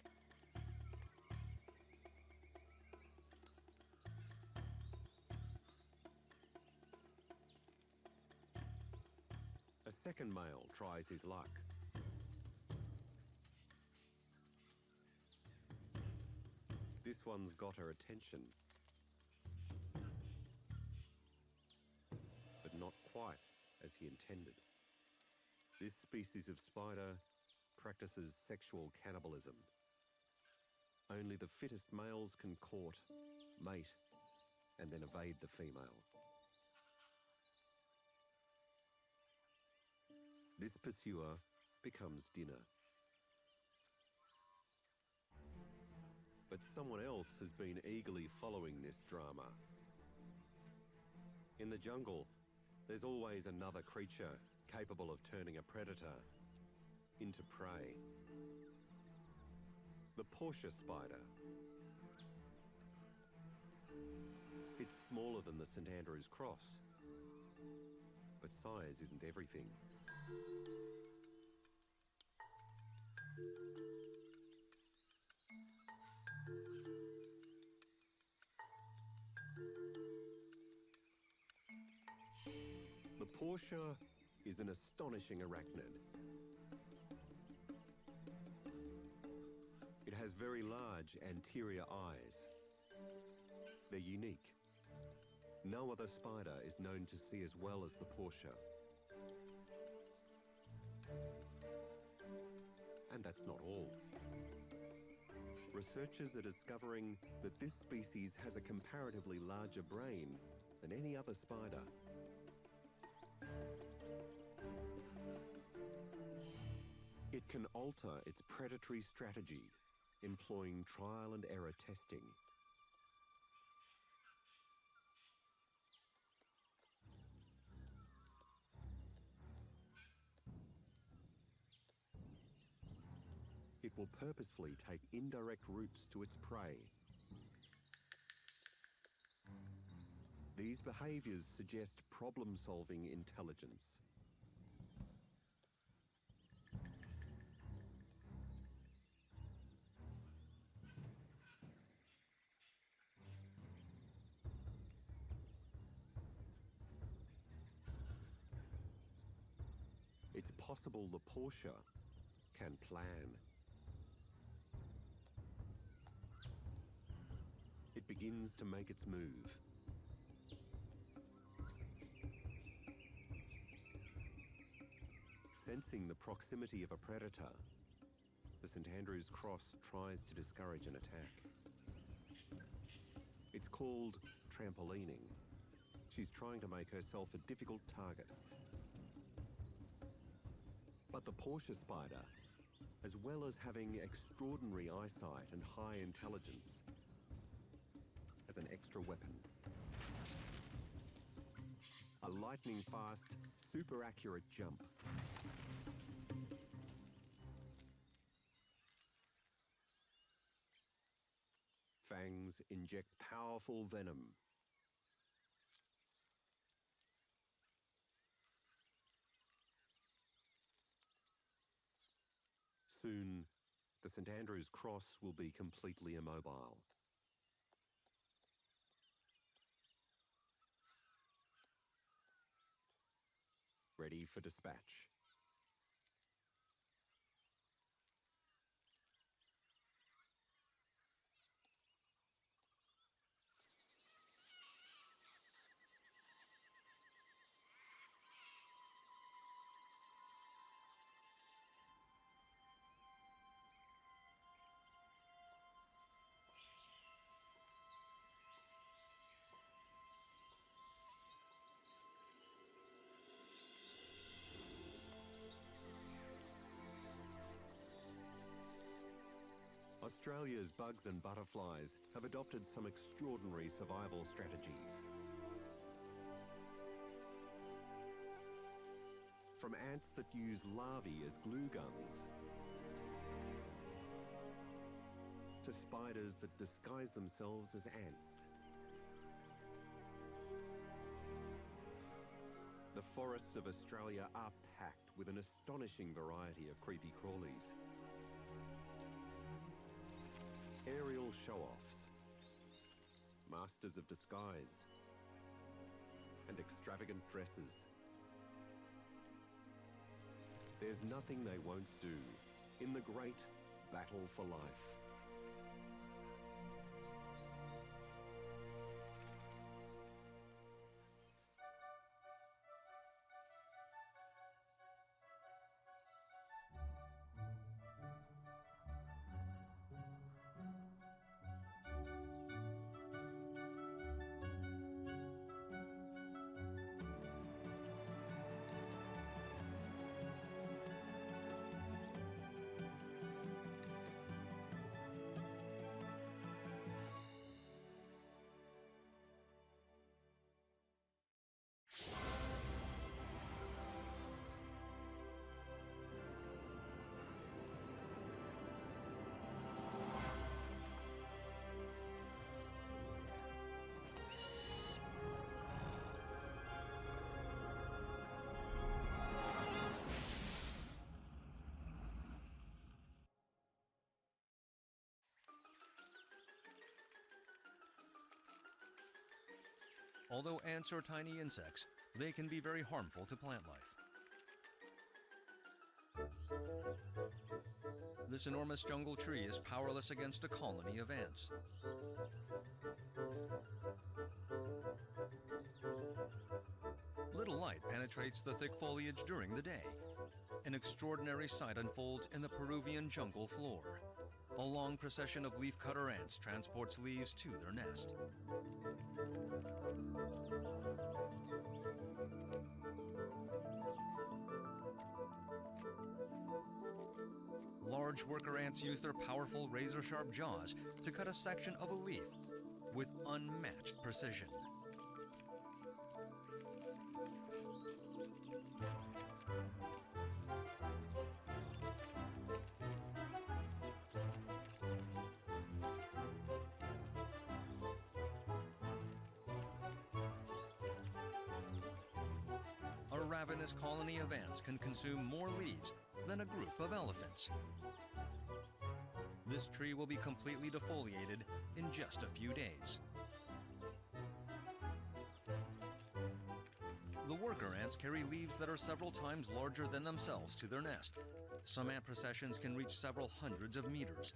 A second male tries his luck. This one's got her attention. But not quite as he intended. This species of spider practices sexual cannibalism. Only the fittest males can court, mate, and then evade the female. This pursuer becomes dinner. But someone else has been eagerly following this drama. In the jungle, there's always another creature capable of turning a predator into prey. The Portia spider. It's smaller than the St. Andrew's cross, but size isn't everything. The Portia is an astonishing arachnid. It has very large anterior eyes. They're unique. No other spider is known to see as well as the Portia. And that's not all. Researchers are discovering that this species has a comparatively larger brain than any other spider. It can alter its predatory strategy, employing trial and error testing. It will purposefully take indirect routes to its prey. These behaviors suggest problem-solving intelligence. It's possible the Portia can plan. It begins to make its move. Sensing the proximity of a predator, the St. Andrew's cross tries to discourage an attack. It's called trampolining. She's trying to make herself a difficult target. But the Portia spider, as well as having extraordinary eyesight and high intelligence, has an extra weapon. lightning fast, super accurate jump. Fangs inject powerful venom. Soon, the St Andrew's cross will be completely immobile. Ready for dispatch. Australia's bugs and butterflies have adopted some extraordinary survival strategies. From ants that use larvae as glue guns, to spiders that disguise themselves as ants. The forests of Australia are packed with an astonishing variety of creepy crawlies. Aerial show-offs, masters of disguise, and extravagant dresses. There's nothing they won't do in the great battle for life. Although ants are tiny insects, they can be very harmful to plant life. This enormous jungle tree is powerless against a colony of ants. Little light penetrates the thick foliage during the day. An extraordinary sight unfolds in the Peruvian jungle floor. A long procession of leafcutter ants transports leaves to their nest. Large worker ants use their powerful razor-sharp jaws to cut a section of a leaf with unmatched precision. A ravenous colony of ants can consume more leaves than a group of elephants. This tree will be completely defoliated in just a few days. The worker ants carry leaves that are several times larger than themselves to their nest. Some ant processions can reach several hundreds of meters.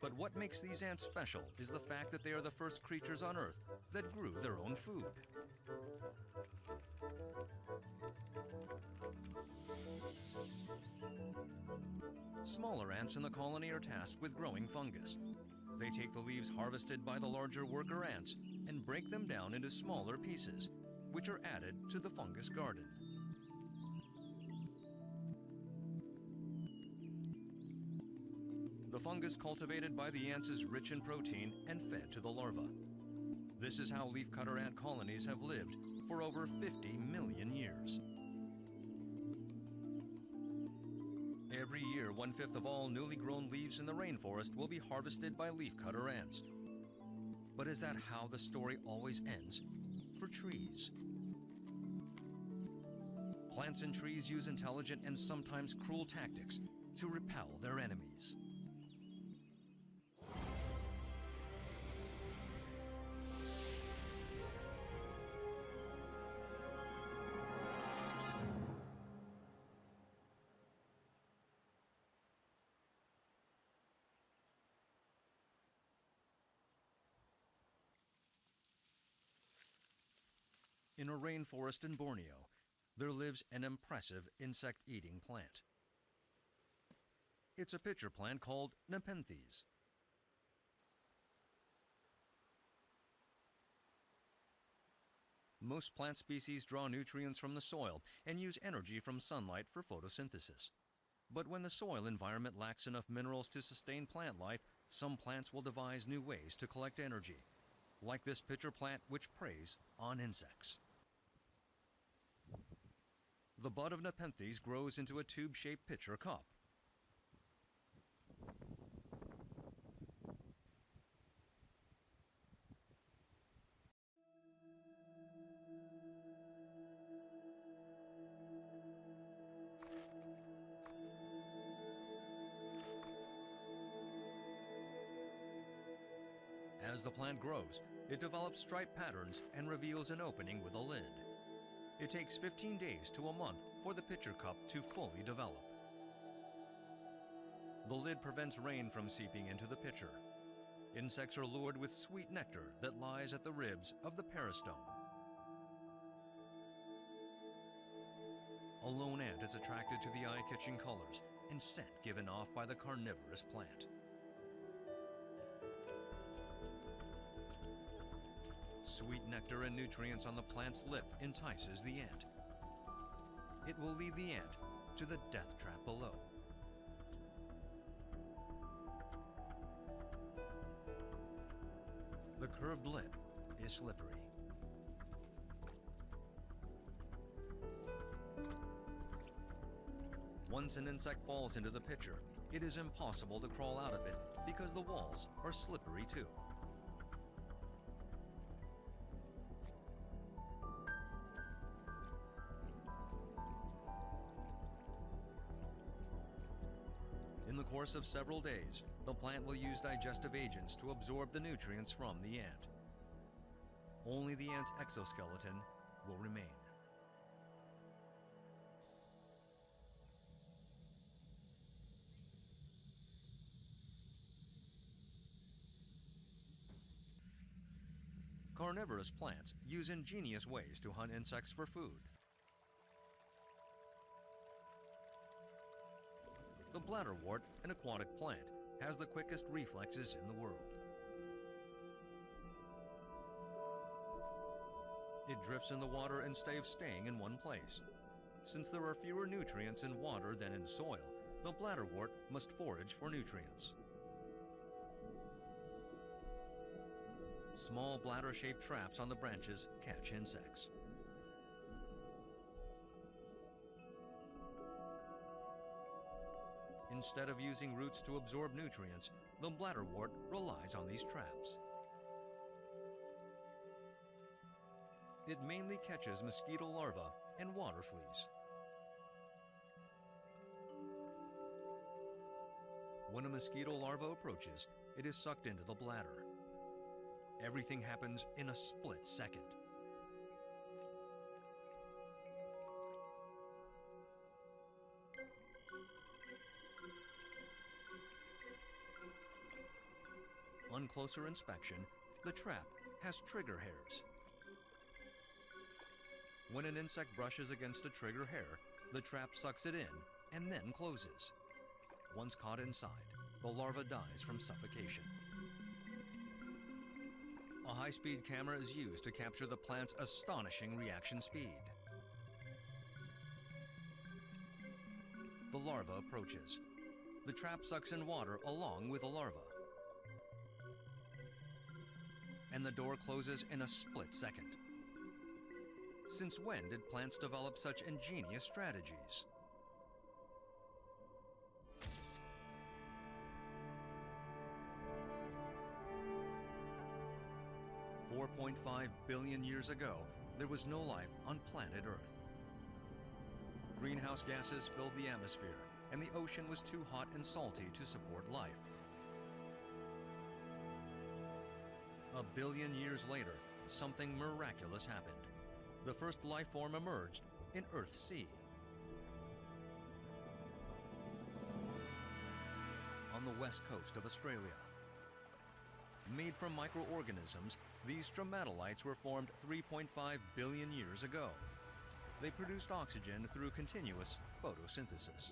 But what makes these ants special is the fact that they are the first creatures on Earth that grew their own food. Smaller ants in the colony are tasked with growing fungus. They take the leaves harvested by the larger worker ants and break them down into smaller pieces, which are added to the fungus garden. The fungus cultivated by the ants is rich in protein and fed to the larvae. This is how leafcutter ant colonies have lived for over 50 million years. 1/5 of all newly grown leaves in the rainforest will be harvested by leafcutter ants. But is that how the story always ends for trees? Plants and trees use intelligent and sometimes cruel tactics to repel their enemies. In a rainforest in Borneo, there lives an impressive insect-eating plant. It's a pitcher plant called Nepenthes. Most plant species draw nutrients from the soil and use energy from sunlight for photosynthesis. But when the soil environment lacks enough minerals to sustain plant life, some plants will devise new ways to collect energy, like this pitcher plant which preys on insects. The bud of Nepenthes grows into a tube-shaped pitcher cup. As the plant grows, it develops striped patterns and reveals an opening with a lid. It takes 15 days to a month for the pitcher cup to fully develop. The lid prevents rain from seeping into the pitcher. Insects are lured with sweet nectar that lies at the ribs of the peristome. A lone ant is attracted to the eye-catching colors and scent given off by the carnivorous plant. Sweet nectar and nutrients on the plant's lip entices the ant. It will lead the ant to the death trap below. The curved lip is slippery. Once an insect falls into the pitcher, it is impossible to crawl out of it because the walls are slippery too. In the course of several days, the plant will use digestive agents to absorb the nutrients from the ant. Only the ant's exoskeleton will remain. Carnivorous plants use ingenious ways to hunt insects for food. The bladderwort, an aquatic plant, has the quickest reflexes in the world. It drifts in the water instead of staying in one place. Since there are fewer nutrients in water than in soil, the bladderwort must forage for nutrients. Small bladder-shaped traps on the branches catch insects. Instead of using roots to absorb nutrients, the bladderwort relies on these traps. It mainly catches mosquito larvae and water fleas. When a mosquito larva approaches, it is sucked into the bladder. Everything happens in a split second. On closer inspection, the trap has trigger hairs. When an insect brushes against a trigger hair, the trap sucks it in and then closes. Once caught inside, the larva dies from suffocation. A high-speed camera is used to capture the plant's astonishing reaction speed. The larva approaches. The trap sucks in water along with the larva. And the door closes in a split second. Since when did plants develop such ingenious strategies? 4.5 billion years ago, there was no life on planet Earth. Greenhouse gases filled the atmosphere, and the ocean was too hot and salty to support life. A billion years later, something miraculous happened. The first life form emerged in Earth's sea. On the west coast of Australia. Made from microorganisms, these stromatolites were formed 3.5 billion years ago. They produced oxygen through continuous photosynthesis.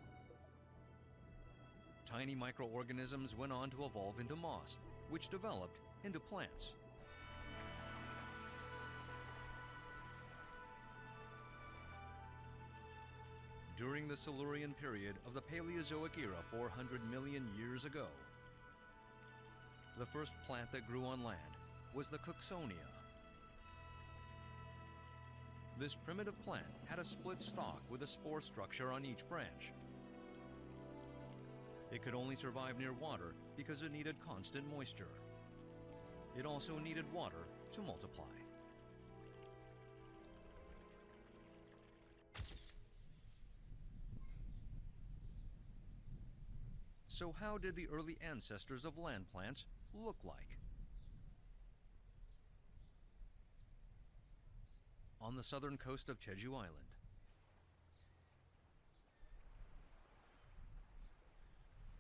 Tiny microorganisms went on to evolve into moss, which developed into plants. During the Silurian period of the Paleozoic era 400 million years ago, the first plant that grew on land was the Cooksonia. This primitive plant had a split stalk with a spore structure on each branch. It could only survive near water because it needed constant moisture. It also needed water to multiply. So how did the early ancestors of land plants look like? On the southern coast of Jeju Island,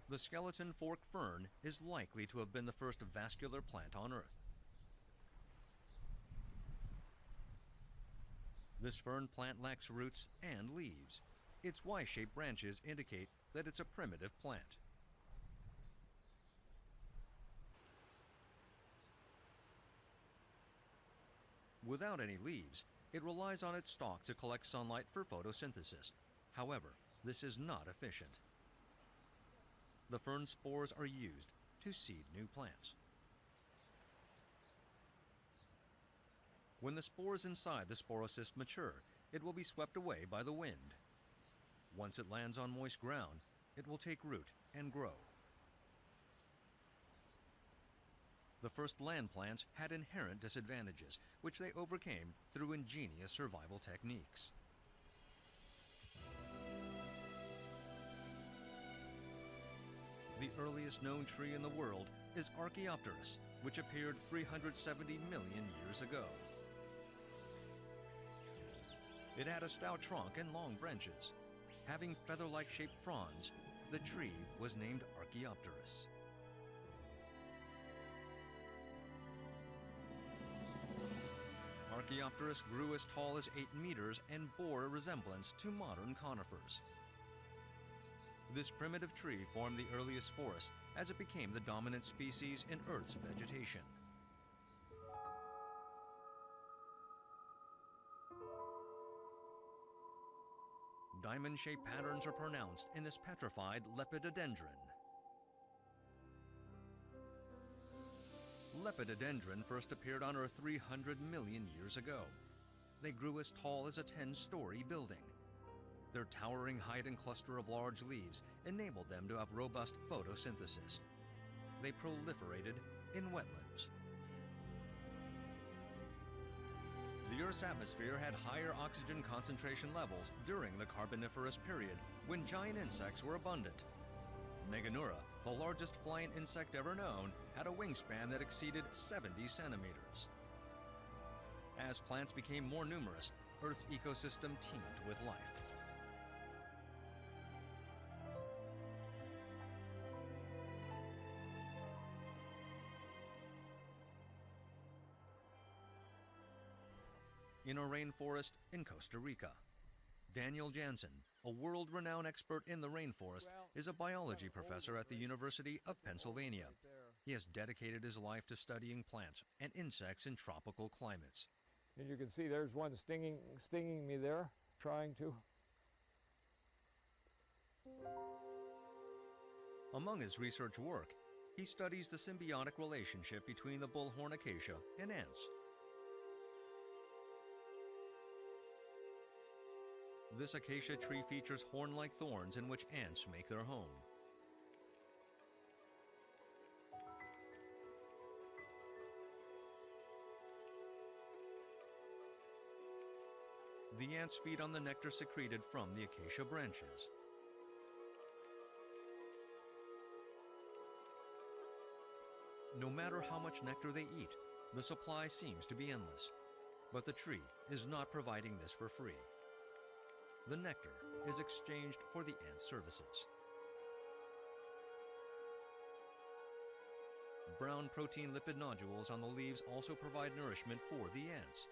the skeleton fork fern is likely to have been the first vascular plant on Earth. This fern plant lacks roots and leaves. Its Y-shaped branches indicate that it's a primitive plant. Without any leaves, it relies on its stalk to collect sunlight for photosynthesis. However, this is not efficient. The fern spores are used to seed new plants. When the spores inside the sporocyst mature, it will be swept away by the wind. Once it lands on moist ground, it will take root and grow. The first land plants had inherent disadvantages, which they overcame through ingenious survival techniques. The earliest known tree in the world is Archaeopteris, which appeared 370 million years ago. It had a stout trunk and long branches. Having feather-like shaped fronds, the tree was named Archaeopteris. Archaeopteris grew as tall as 8 meters and bore a resemblance to modern conifers. This primitive tree formed the earliest forest as it became the dominant species in Earth's vegetation. Diamond-shaped patterns are pronounced in this petrified lepidodendron. Lepidodendron first appeared on Earth 300 million years ago. They grew as tall as a 10-story building. Their towering height and cluster of large leaves enabled them to have robust photosynthesis. They proliferated in wetlands. The Earth's atmosphere had higher oxygen concentration levels during the Carboniferous period, when giant insects were abundant. Meganura, the largest flying insect ever known, had a wingspan that exceeded 70 centimeters. As plants became more numerous, Earth's ecosystem teemed with life. In a rainforest in Costa Rica, Daniel Jansen, a world-renowned expert in the rainforest, is a biology professor at the University of Pennsylvania. He has dedicated his life to studying plants and insects in tropical climates. And you can see there's one stinging me there, trying to. Among his research work, he studies the symbiotic relationship between the bullhorn acacia and ants. This acacia tree features horn-like thorns in which ants make their home. The ants feed on the nectar secreted from the acacia branches. No matter how much nectar they eat, the supply seems to be endless. But the tree is not providing this for free. The nectar is exchanged for the ant services. Brown protein lipid nodules on the leaves also provide nourishment for the ants.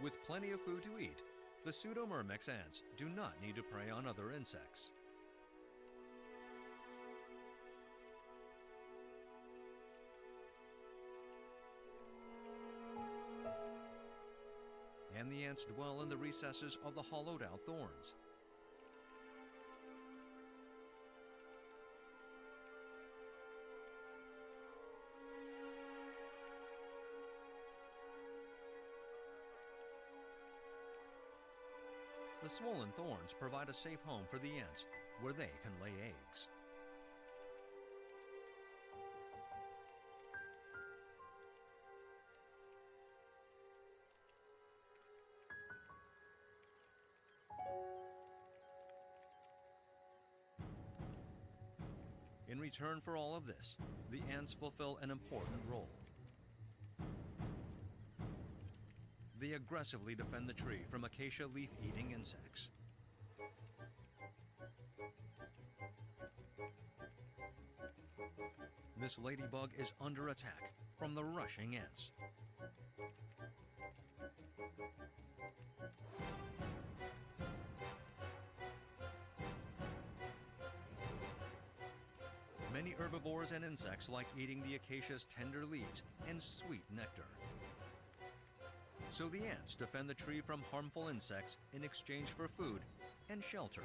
With plenty of food to eat, the pseudomyrmex ants do not need to prey on other insects. And the ants dwell in the recesses of the hollowed-out thorns. The swollen thorns provide a safe home for the ants, where they can lay eggs. In return for all of this, the ants fulfill an important role. They aggressively defend the tree from acacia leaf-eating insects. This ladybug is under attack from the rushing ants. Many herbivores and insects like eating the acacia's tender leaves and sweet nectar. So the ants defend the tree from harmful insects in exchange for food and shelter.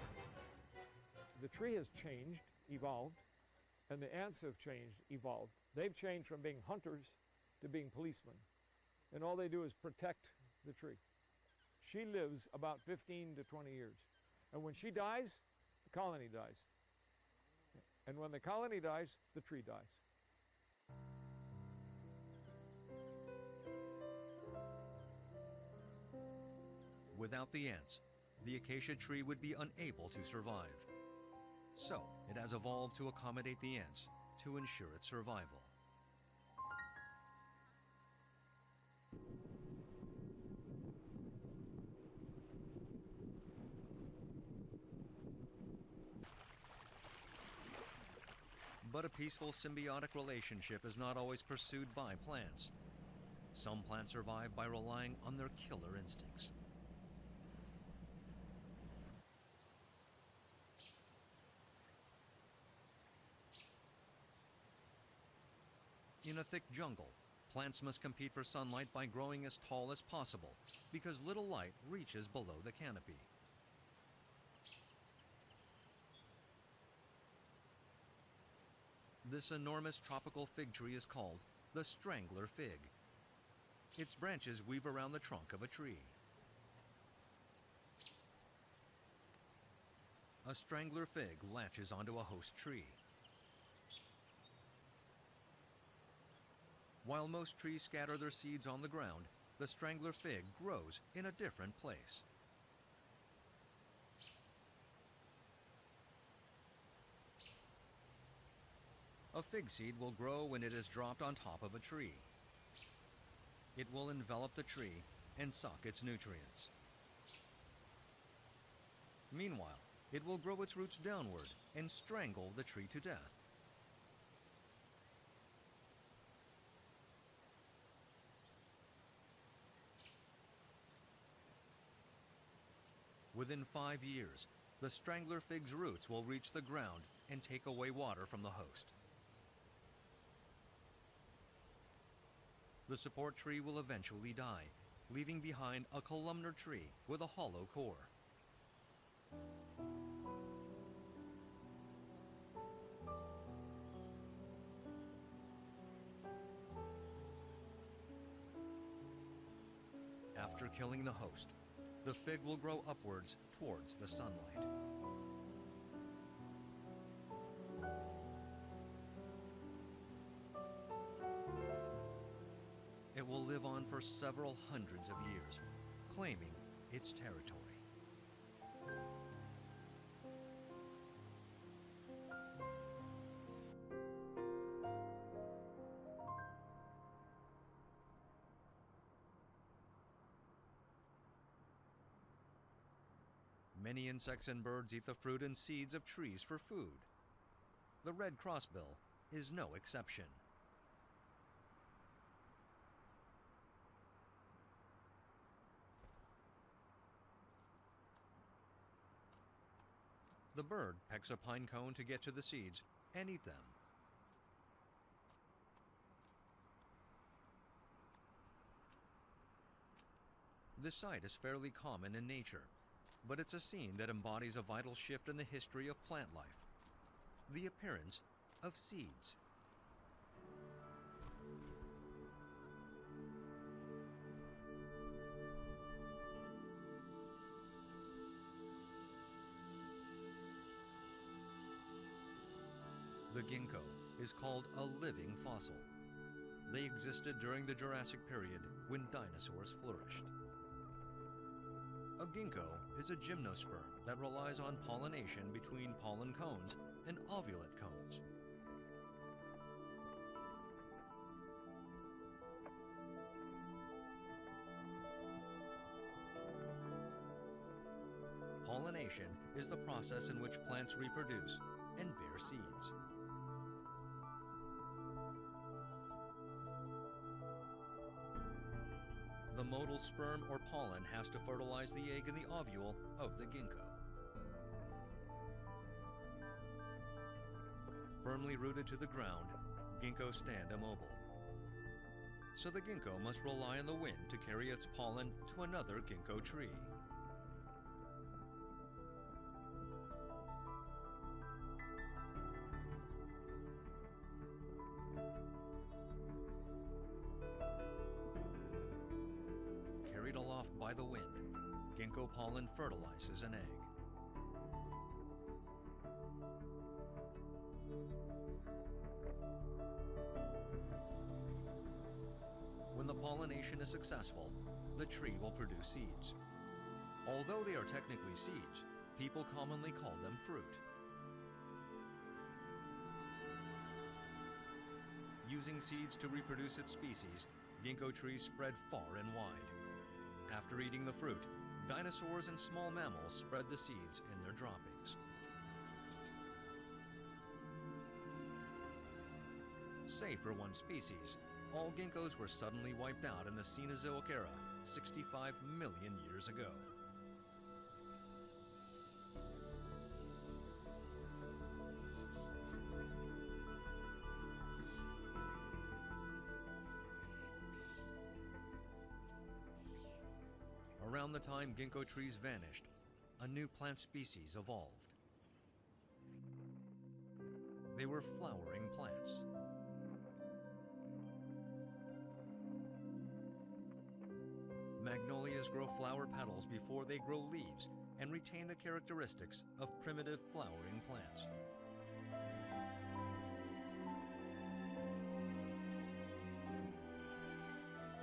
The tree has changed, evolved, and the ants have changed, evolved. They've changed from being hunters to being policemen. And all they do is protect the tree. She lives about 15 to 20 years. And when she dies, the colony dies. And when the colony dies, the tree dies. Without the ants, the acacia tree would be unable to survive. So, it has evolved to accommodate the ants to ensure its survival. But a peaceful symbiotic relationship is not always pursued by plants. Some plants survive by relying on their killer instincts. In a thick jungle, plants must compete for sunlight by growing as tall as possible, because little light reaches below the canopy. This enormous tropical fig tree is called the strangler fig. Its branches weave around the trunk of a tree. A strangler fig latches onto a host tree. While most trees scatter their seeds on the ground, the strangler fig grows in a different place. A fig seed will grow when it is dropped on top of a tree. It will envelop the tree and suck its nutrients. Meanwhile, it will grow its roots downward and strangle the tree to death. Within 5 years, the strangler fig's roots will reach the ground and take away water from the host. The support tree will eventually die, leaving behind a columnar tree with a hollow core. After killing the host, the fig will grow upwards towards the sunlight. for several hundreds of years, claiming its territory. Many insects and birds eat the fruit and seeds of trees for food. The red crossbill is no exception. The bird pecks a pine cone to get to the seeds and eat them. This sight is fairly common in nature, but it's a scene that embodies a vital shift in the history of plant life: the appearance of seeds. The ginkgo is called a living fossil. They existed during the Jurassic period when dinosaurs flourished. A ginkgo is a gymnosperm that relies on pollination between pollen cones and ovulate cones. Pollination is the process in which plants reproduce and bear seeds. The motile sperm or pollen has to fertilize the egg and the ovule of the ginkgo. Firmly rooted to the ground, ginkgos stand immobile. So the ginkgo must rely on the wind to carry its pollen to another ginkgo tree. Carried aloft by the wind, ginkgo pollen fertilizes an egg. When the pollination is successful, the tree will produce seeds. Although they are technically seeds, people commonly call them fruit. Using seeds to reproduce its species, ginkgo trees spread far and wide. After eating the fruit, dinosaurs and small mammals spread the seeds in their droppings. Save for one species, all ginkgos were suddenly wiped out in the Cenozoic era, 65 million years ago. Around the time ginkgo trees vanished, a new plant species evolved. They were flowering plants. Magnolias grow flower petals before they grow leaves and retain the characteristics of primitive flowering plants.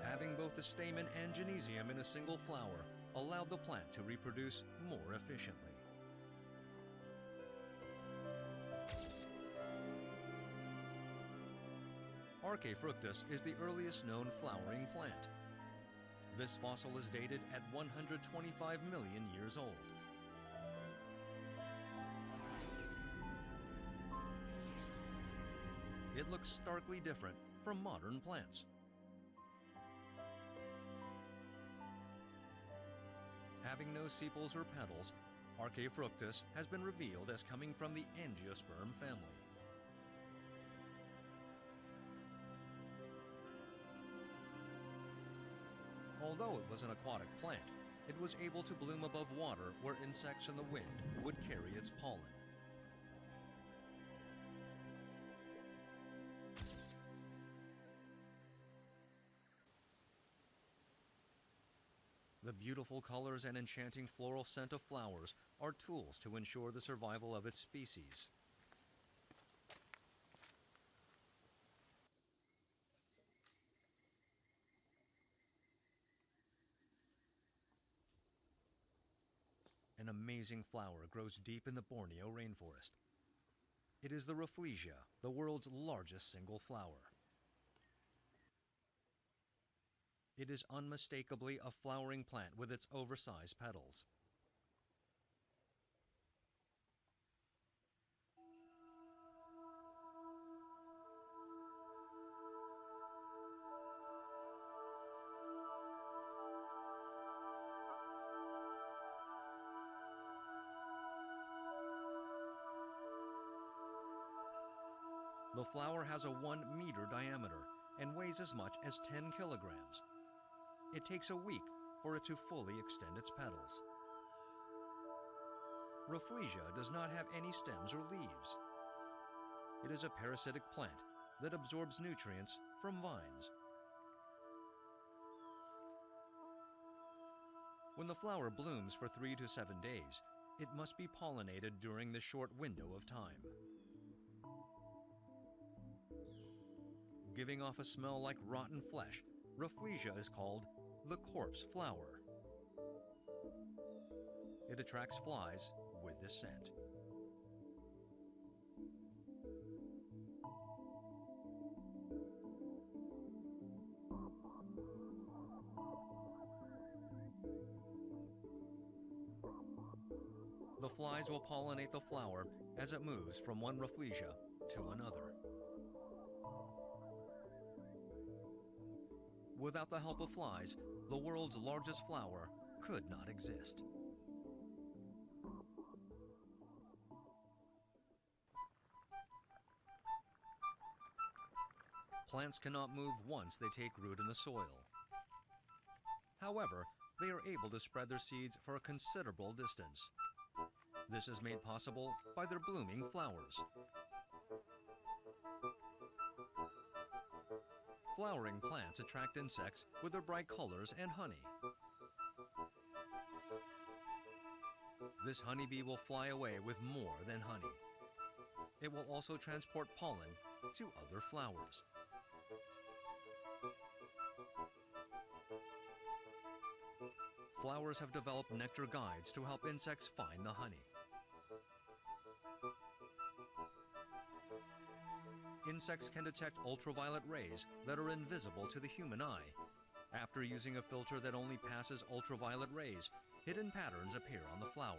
Having both the stamen and genesium in a single flower allowed the plant to reproduce more efficiently. Archaea fructus is the earliest known flowering plant. This fossil is dated at 125 million years old. It looks starkly different from modern plants. Having no sepals or petals, Archaea fructus has been revealed as coming from the angiosperm family. Although it was an aquatic plant, it was able to bloom above water where insects and the wind would carry its pollen. The beautiful colors and enchanting floral scent of flowers are tools to ensure the survival of its species. amazing flower grows deep in the Borneo rainforest. It is the Rafflesia, the world's largest single flower. It is unmistakably a flowering plant with its oversized petals. The flower has a 1 meter diameter and weighs as much as 10 kilograms. It takes a week for it to fully extend its petals. Rafflesia does not have any stems or leaves. It is a parasitic plant that absorbs nutrients from vines. When the flower blooms for 3 to 7 days, it must be pollinated during this short window of time. Giving off a smell like rotten flesh, Rafflesia is called the corpse flower. It attracts flies with this scent. The flies will pollinate the flower as it moves from one Rafflesia to another. Without the help of flies, the world's largest flower could not exist. Plants cannot move once they take root in the soil. However, they are able to spread their seeds for a considerable distance. This is made possible by their blooming flowers. Flowering plants attract insects with their bright colors and honey. This honeybee will fly away with more than honey. It will also transport pollen to other flowers. Flowers have developed nectar guides to help insects find the honey. Insects can detect ultraviolet rays that are invisible to the human eye. After using a filter that only passes ultraviolet rays, hidden patterns appear on the flower.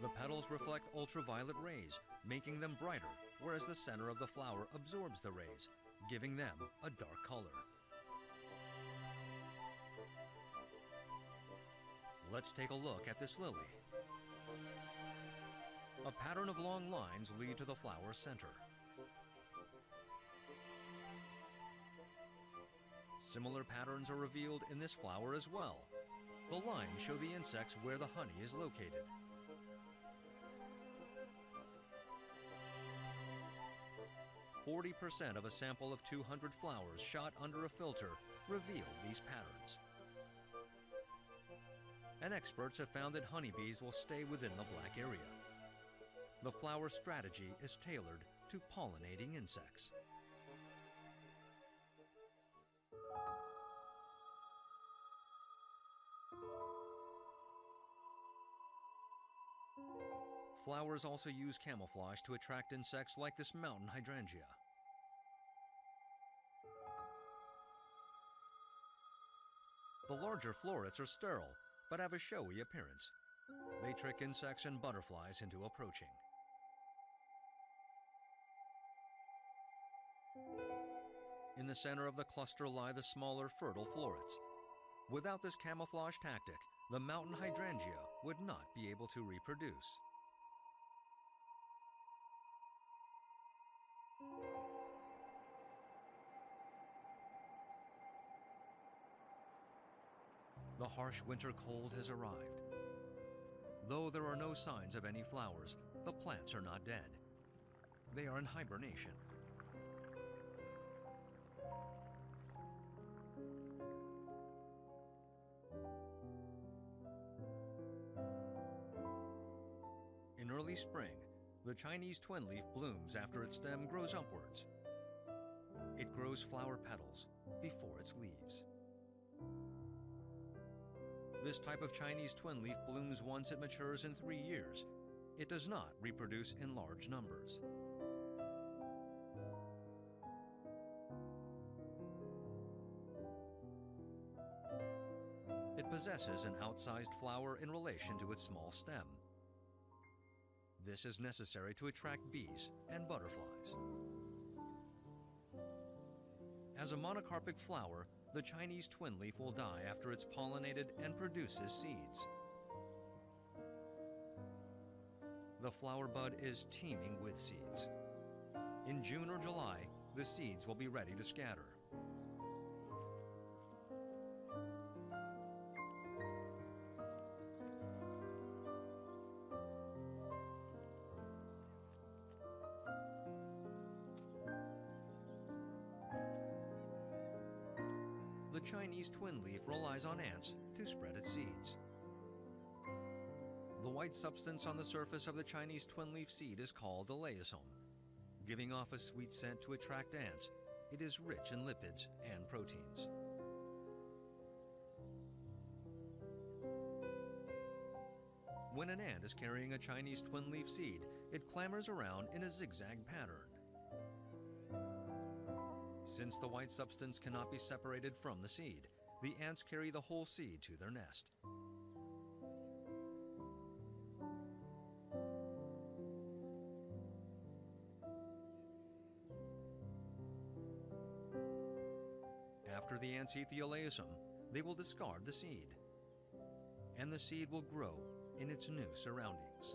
The petals reflect ultraviolet rays, making them brighter, whereas the center of the flower absorbs the rays, giving them a dark color. Let's take a look at this lily. A pattern of long lines lead to the flower's center. Similar patterns are revealed in this flower as well. The lines show the insects where the honey is located. "40% of a sample of 200 flowers shot under a filter reveal these patterns. And experts have found that honeybees will stay within the black area. The flower strategy is tailored to pollinating insects. Flowers also use camouflage to attract insects like this mountain hydrangea. The larger florets are sterile, but have a showy appearance. They trick insects and butterflies into approaching. In the center of the cluster lie the smaller, fertile florets. Without this camouflage tactic, the mountain hydrangea would not be able to reproduce. The harsh winter cold has arrived. Though there are no signs of any flowers, the plants are not dead. They are in hibernation. In early spring, the Chinese twin leaf blooms after its stem grows upwards. It grows flower petals before its leaves. This type of Chinese twin leaf blooms once it matures in 3 years. It does not reproduce in large numbers. It possesses an outsized flower in relation to its small stem. This is necessary to attract bees and butterflies. As a monocarpic flower, the Chinese twin leaf will die after it's pollinated and produces seeds. The flower bud is teeming with seeds. In June or July, the seeds will be ready to scatter. The Chinese twin leaf relies on ants to spread its seeds. The white substance on the surface of the Chinese twin leaf seed is called a leiosome. Giving off a sweet scent to attract ants, it is rich in lipids and proteins. When an ant is carrying a Chinese twin leaf seed, it clambers around in a zigzag pattern. Since the white substance cannot be separated from the seed, the ants carry the whole seed to their nest. After the ants eat the oleosome, they will discard the seed, and the seed will grow in its new surroundings.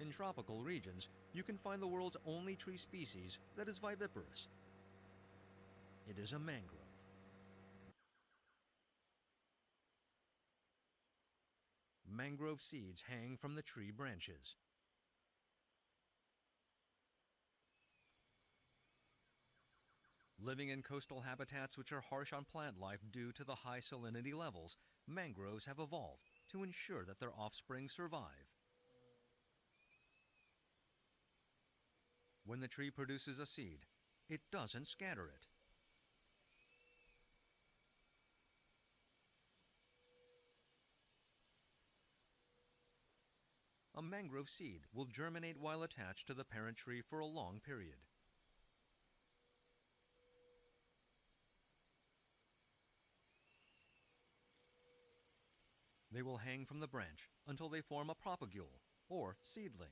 In tropical regions, you can find the world's only tree species that is viviparous. It is a mangrove. Mangrove seeds hang from the tree branches. Living in coastal habitats which are harsh on plant life due to the high salinity levels, mangroves have evolved to ensure that their offspring survive. When the tree produces a seed, it doesn't scatter it. A mangrove seed will germinate while attached to the parent tree for a long period. They will hang from the branch until they form a propagule, or seedling.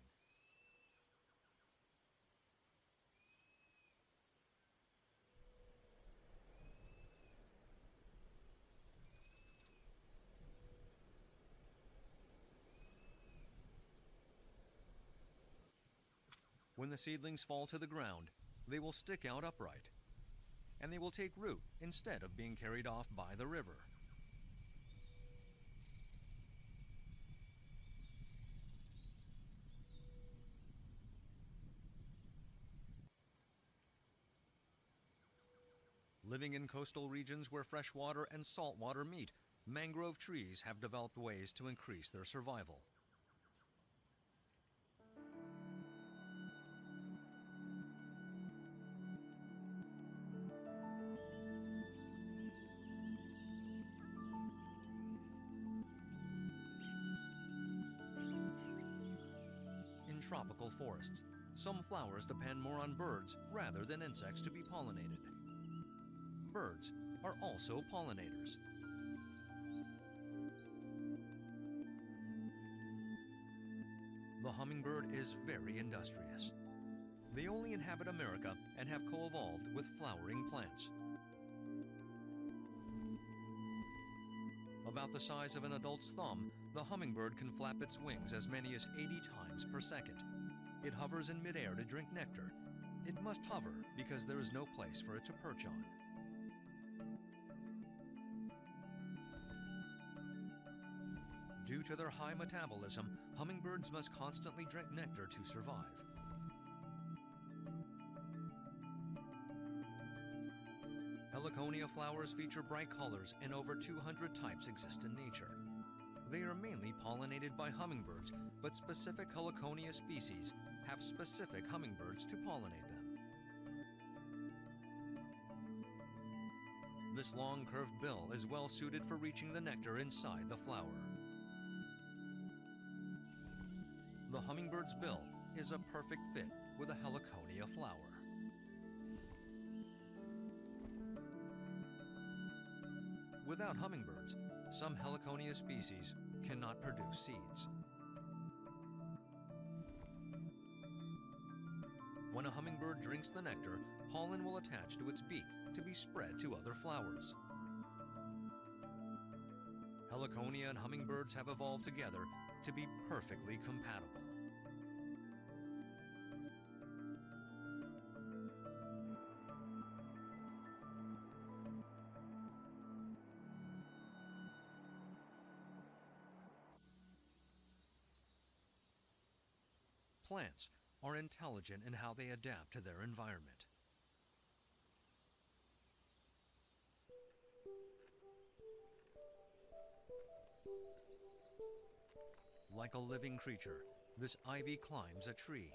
When the seedlings fall to the ground, they will stick out upright, and they will take root instead of being carried off by the river. Living in coastal regions where fresh water and salt water meet, mangrove trees have developed ways to increase their survival. In tropical forests, some flowers depend more on birds rather than insects to be pollinated. Birds are also pollinators. The hummingbird is very industrious. They only inhabit America and have co-evolved with flowering plants. About the size of an adult's thumb, the hummingbird can flap its wings as many as 80 times per second. It hovers in midair to drink nectar. It must hover because there is no place for it to perch on. Due to their high metabolism, hummingbirds must constantly drink nectar to survive. Heliconia flowers feature bright colors and over 200 types exist in nature. They are mainly pollinated by hummingbirds, but specific Heliconia species have specific hummingbirds to pollinate them. This long curved bill is well suited for reaching the nectar inside the flower. The hummingbird's bill is a perfect fit with a Heliconia flower. Without hummingbirds, some Heliconia species cannot produce seeds. When a hummingbird drinks the nectar, pollen will attach to its beak to be spread to other flowers. Heliconia and hummingbirds have evolved together to be perfectly compatible. Plants are intelligent in how they adapt to their environment. Like a living creature, this ivy climbs a tree.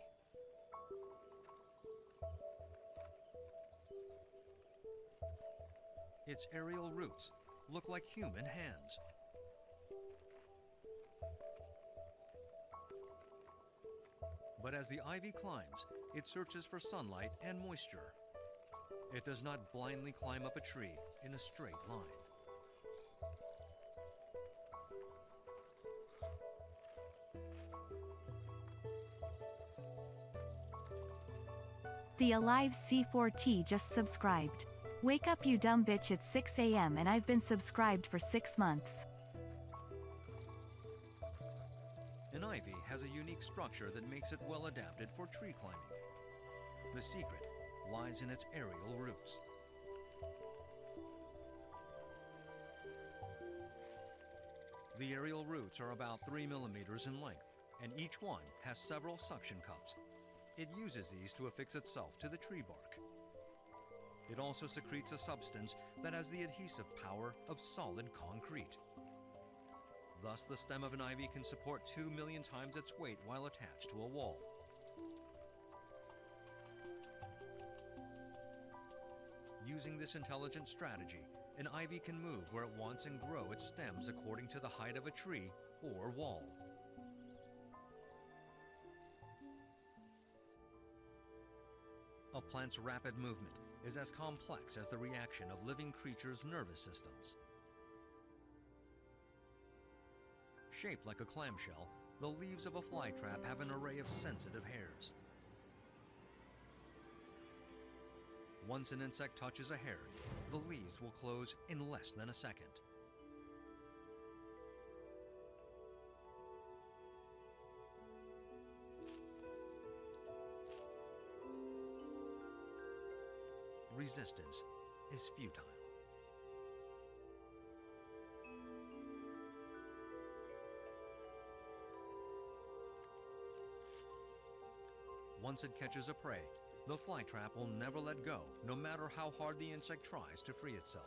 Its aerial roots look like human hands. But as the ivy climbs, it searches for sunlight and moisture. It does not blindly climb up a tree in a straight line. The Alive C4T just subscribed. Wake up you dumb bitch at 6 a.m. and I've been subscribed for 6 months. An ivy has a unique structure that makes it well adapted for tree climbing. The secret lies in its aerial roots. The aerial roots are about 3 millimeters in length, and each one has several suction cups. It uses these to affix itself to the tree bark. It also secretes a substance that has the adhesive power of solid concrete. Thus, the stem of an ivy can support 2 million times its weight while attached to a wall. Using this intelligent strategy, an ivy can move where it wants and grow its stems according to the height of a tree or wall. A plant's rapid movement is as complex as the reaction of living creatures' nervous systems. Shaped like a clamshell, the leaves of a flytrap have an array of sensitive hairs. Once an insect touches a hair, the leaves will close in less than a second. Resistance is futile. Once it catches a prey, the flytrap will never let go, no matter how hard the insect tries to free itself.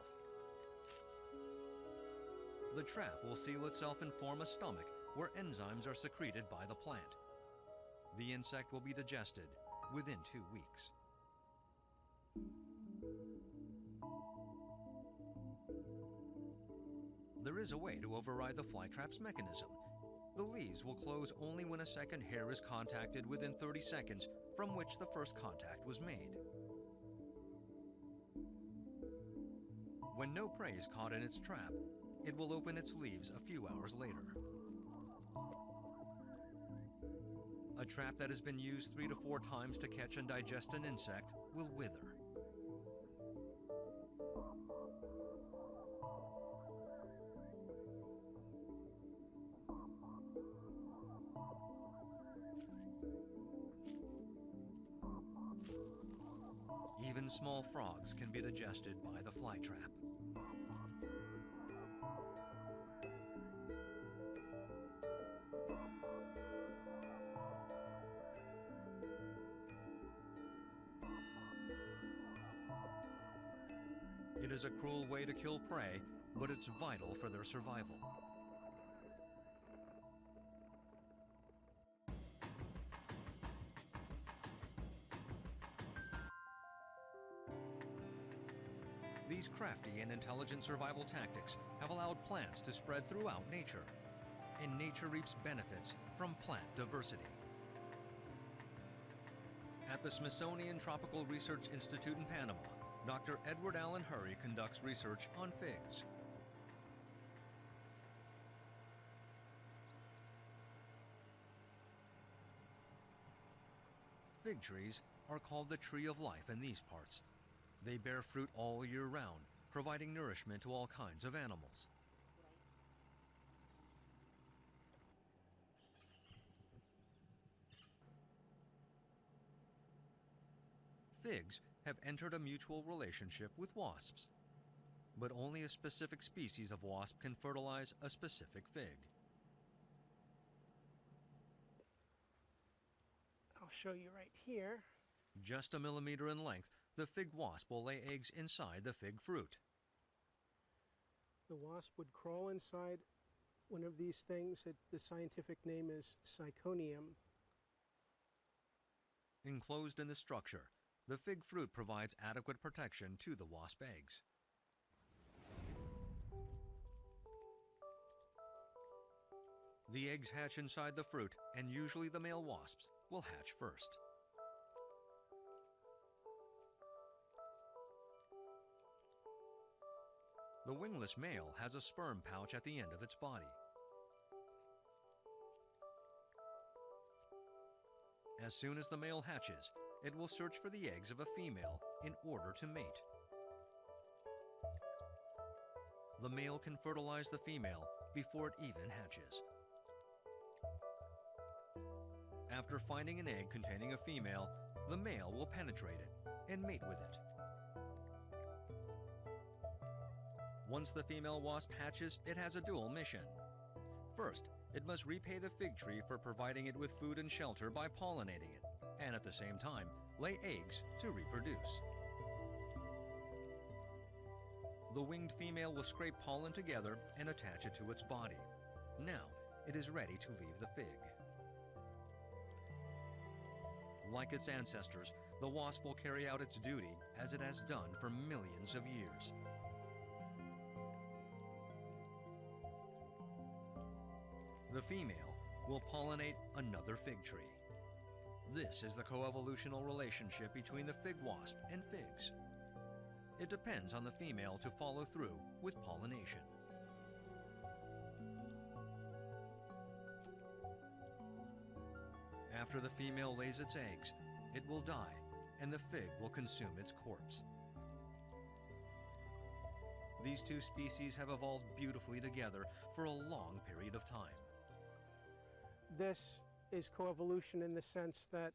The trap will seal itself and form a stomach where enzymes are secreted by the plant. The insect will be digested within 2 weeks. There is a way to override the flytrap's mechanism. The leaves will close only when a second hair is contacted within 30 seconds from which the first contact was made. When no prey is caught in its trap, it will open its leaves a few hours later. A trap that has been used 3 to 4 times to catch and digest an insect will wither. Even small frogs can be digested by the flytrap. It is a cruel way to kill prey, but it's vital for their survival. These crafty and intelligent survival tactics have allowed plants to spread throughout nature, and nature reaps benefits from plant diversity. At the Smithsonian Tropical Research Institute in Panama, Dr. Edward Allen Hurry conducts research on figs. Fig trees are called the tree of life in these parts. They bear fruit all year round, providing nourishment to all kinds of animals. Figs have entered a mutual relationship with wasps, but only a specific species of wasp can fertilize a specific fig. I'll show you right here. Just a millimeter in length, the fig wasp will lay eggs inside the fig fruit. The wasp would crawl inside one of these things. The scientific name is syconium. Enclosed in the structure, the fig fruit provides adequate protection to the wasp eggs. The eggs hatch inside the fruit, and usually the male wasps will hatch first. The wingless male has a sperm pouch at the end of its body. As soon as the male hatches, it will search for the eggs of a female in order to mate. The male can fertilize the female before it even hatches. After finding an egg containing a female, the male will penetrate it and mate with it. Once the female wasp hatches, it has a dual mission. First, it must repay the fig tree for providing it with food and shelter by pollinating it, and at the same time, lay eggs to reproduce. The winged female will scrape pollen together and attach it to its body. Now, it is ready to leave the fig. Like its ancestors, the wasp will carry out its duty as it has done for millions of years. The female will pollinate another fig tree. This is the coevolutional relationship between the fig wasp and figs. It depends on the female to follow through with pollination. After the female lays its eggs, it will die, and the fig will consume its corpse. These two species have evolved beautifully together for a long period of time. This is coevolution in the sense that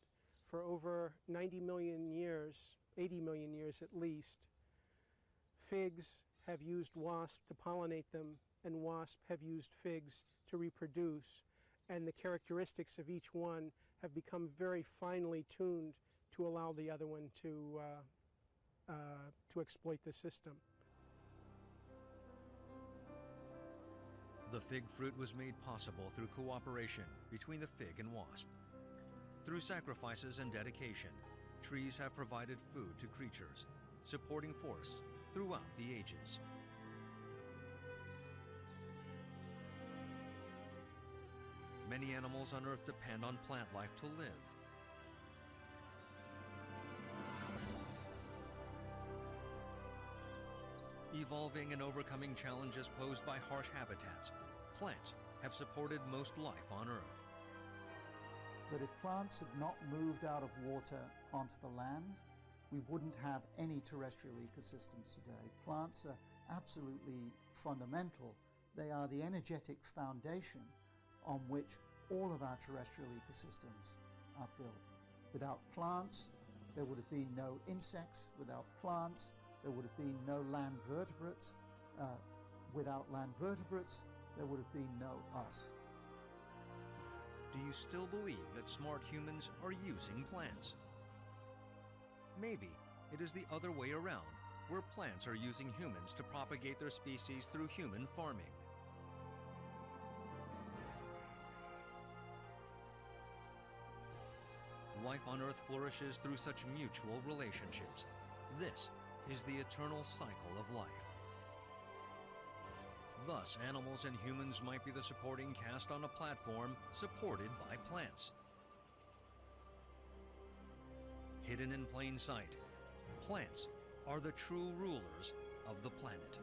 for over 90 million years, 80 million years at least, figs have used wasps to pollinate them, and wasps have used figs to reproduce, and the characteristics of each one have become very finely tuned to allow the other one to exploit the system. The fig fruit was made possible through cooperation between the fig and wasp. Through sacrifices and dedication, trees have provided food to creatures, supporting forests throughout the ages. Many animals on Earth depend on plant life to live. Evolving and overcoming challenges posed by harsh habitats, plants have supported most life on Earth. That if plants had not moved out of water onto the land, we wouldn't have any terrestrial ecosystems today. Plants are absolutely fundamental. They are the energetic foundation on which all of our terrestrial ecosystems are built. Without plants, there would have been no insects. Without plants, there would have been no land vertebrates. Without land vertebrates, there would have been no us. Do you still believe that smart humans are using plants? Maybe it is the other way around, where plants are using humans to propagate their species through human farming. Life on Earth flourishes through such mutual relationships. This is the eternal cycle of life. Thus, animals and humans might be the supporting cast on a platform supported by plants. Hidden in plain sight, plants are the true rulers of the planet.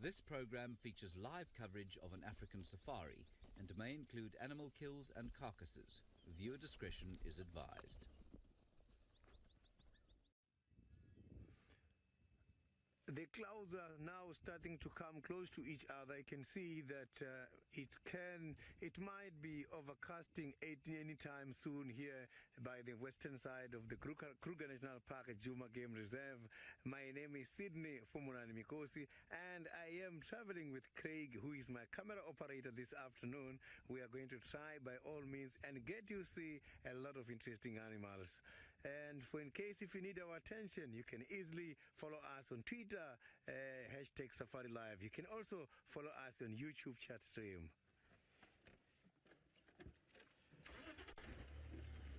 This program features live coverage of an African safari and may include animal kills and carcasses. Viewer discretion is advised. The clouds are now starting to come close to each other. I can see that it might be overcasting anytime soon here by the western side of the Kruger National Park at Juma Game Reserve. My name is Sydney Fumunani Mikosi, and I am traveling with Craig, who is my camera operator this afternoon. We are going to try by all means and get you see a lot of interesting animals. And in case if you need our attention, you can easily follow us on Twitter, hashtag Safari Live. You can also follow us on YouTube chat stream.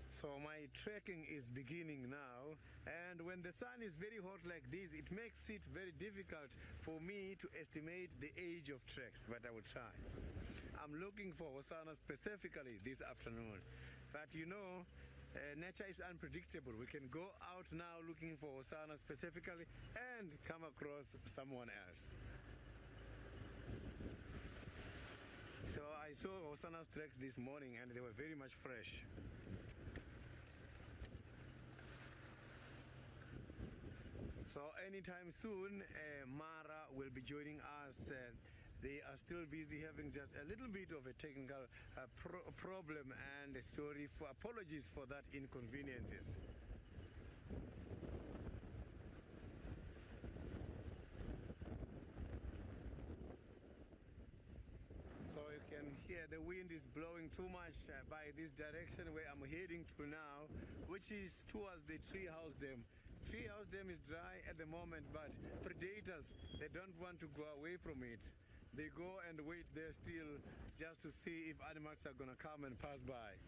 So my trekking is beginning now, and when the sun is very hot like this, it makes it very difficult for me to estimate the age of treks, but I will try. I'm looking for Hosanna specifically this afternoon, but you know, nature is unpredictable. We can go out now looking for Hosanna specifically and come across someone else. So I saw Hosanna's tracks this morning and they were very much fresh. So anytime soon, Mara will be joining us. They are still busy having just a little bit of a technical problem, and apologies for that inconveniences. So you can hear the wind is blowing too much by this direction where I'm heading to now, which is towards the Treehouse Dam. Treehouse Dam is dry at the moment, but predators, they don't want to go away from it. They go and wait there still just to see if animals are going to come and pass by.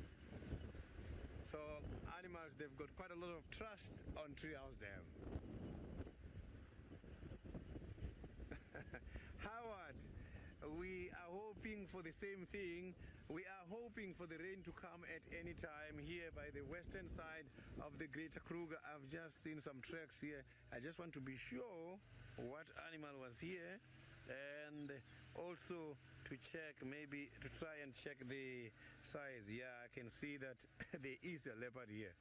So animals, they've got quite a lot of trust on Treehouse Dam. Howard, we are hoping for the same thing. We are hoping for the rain to come at any time here by the western side of the Greater Kruger. I've just seen some tracks here. I just want to be sure what animal was here, and also to check, maybe to try and check the size. Yeah, I can see that there is a leopard here.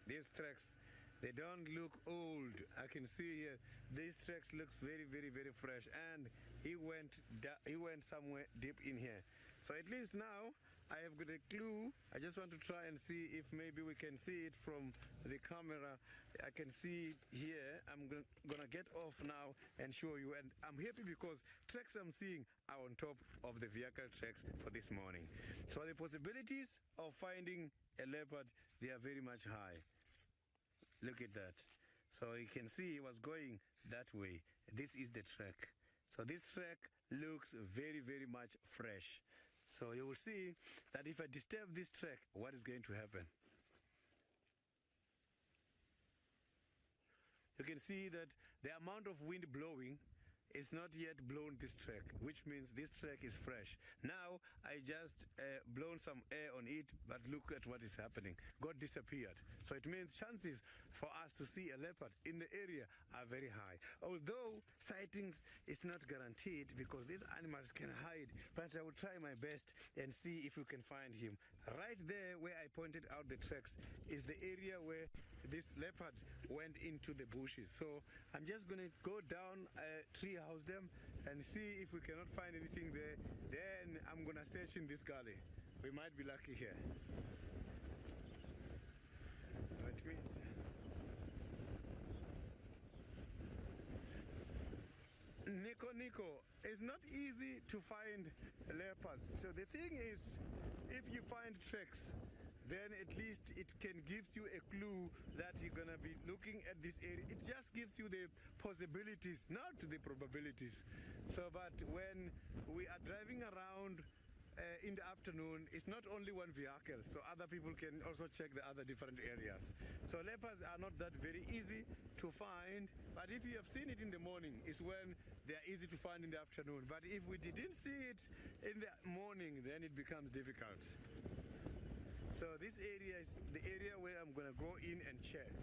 These tracks, they don't look old. I can see here, this tracks looks very, very, very fresh, and he went somewhere deep in here. So at least now I have got a clue. I just want to try and see if maybe we can see it from the camera. I can see it here. I'm gonna get off now and show you, and I'm happy because tracks I'm seeing are on top of the vehicle tracks for this morning. So the possibilities of finding a leopard, they are very much high. Look at that. So you can see he was going that way. This is the track. So this track looks very, very much fresh. So you will see that if I disturb this track, what is going to happen? You can see that the amount of wind blowing is not yet blown this track, which means this track is fresh. Now I just blown some air on it, but look at what is happening. God disappeared. So it means chances for us to see a leopard in the area are very high. Although sightings is not guaranteed because these animals can hide, but I will try my best and see if we can find him. Right there where I pointed out the tracks is the area where this leopard went into the bushes. So I'm just going to go down Treehouse Dam and see if we cannot find anything there. Then I'm going to search in this gully. We might be lucky here. Which means Nico, it's not easy to find leopards. So the thing is, if you find tracks, then at least it can gives you a clue that you're gonna be looking at this area. It just gives you the possibilities, not the probabilities. So, but when we are driving around in the afternoon, it's not only one vehicle, so other people can also check the other different areas. So leopards are not that very easy to find, but if you have seen it in the morning, it's when they are easy to find in the afternoon. But if we didn't see it in the morning, then it becomes difficult. So this area is the area where I'm gonna go in and check.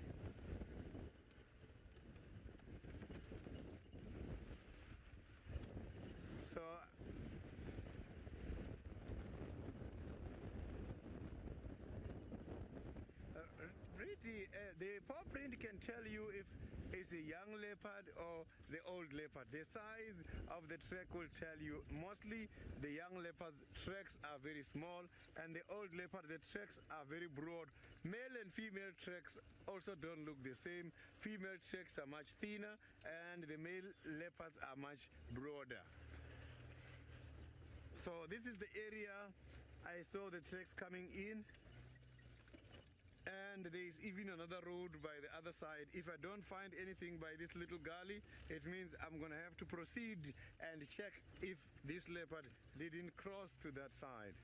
can tell you if it's a young leopard or the old leopard. The size of the track will tell you. Mostly the young leopard tracks are very small, and the old leopard, the tracks are very broad. Male and female tracks also don't look the same. Female tracks are much thinner, and the male leopards are much broader. So this is the area I saw the tracks coming in. And there is even another road by the other side. If I don't find anything by this little gully, it means I'm going to have to proceed and check if this leopard didn't cross to that side.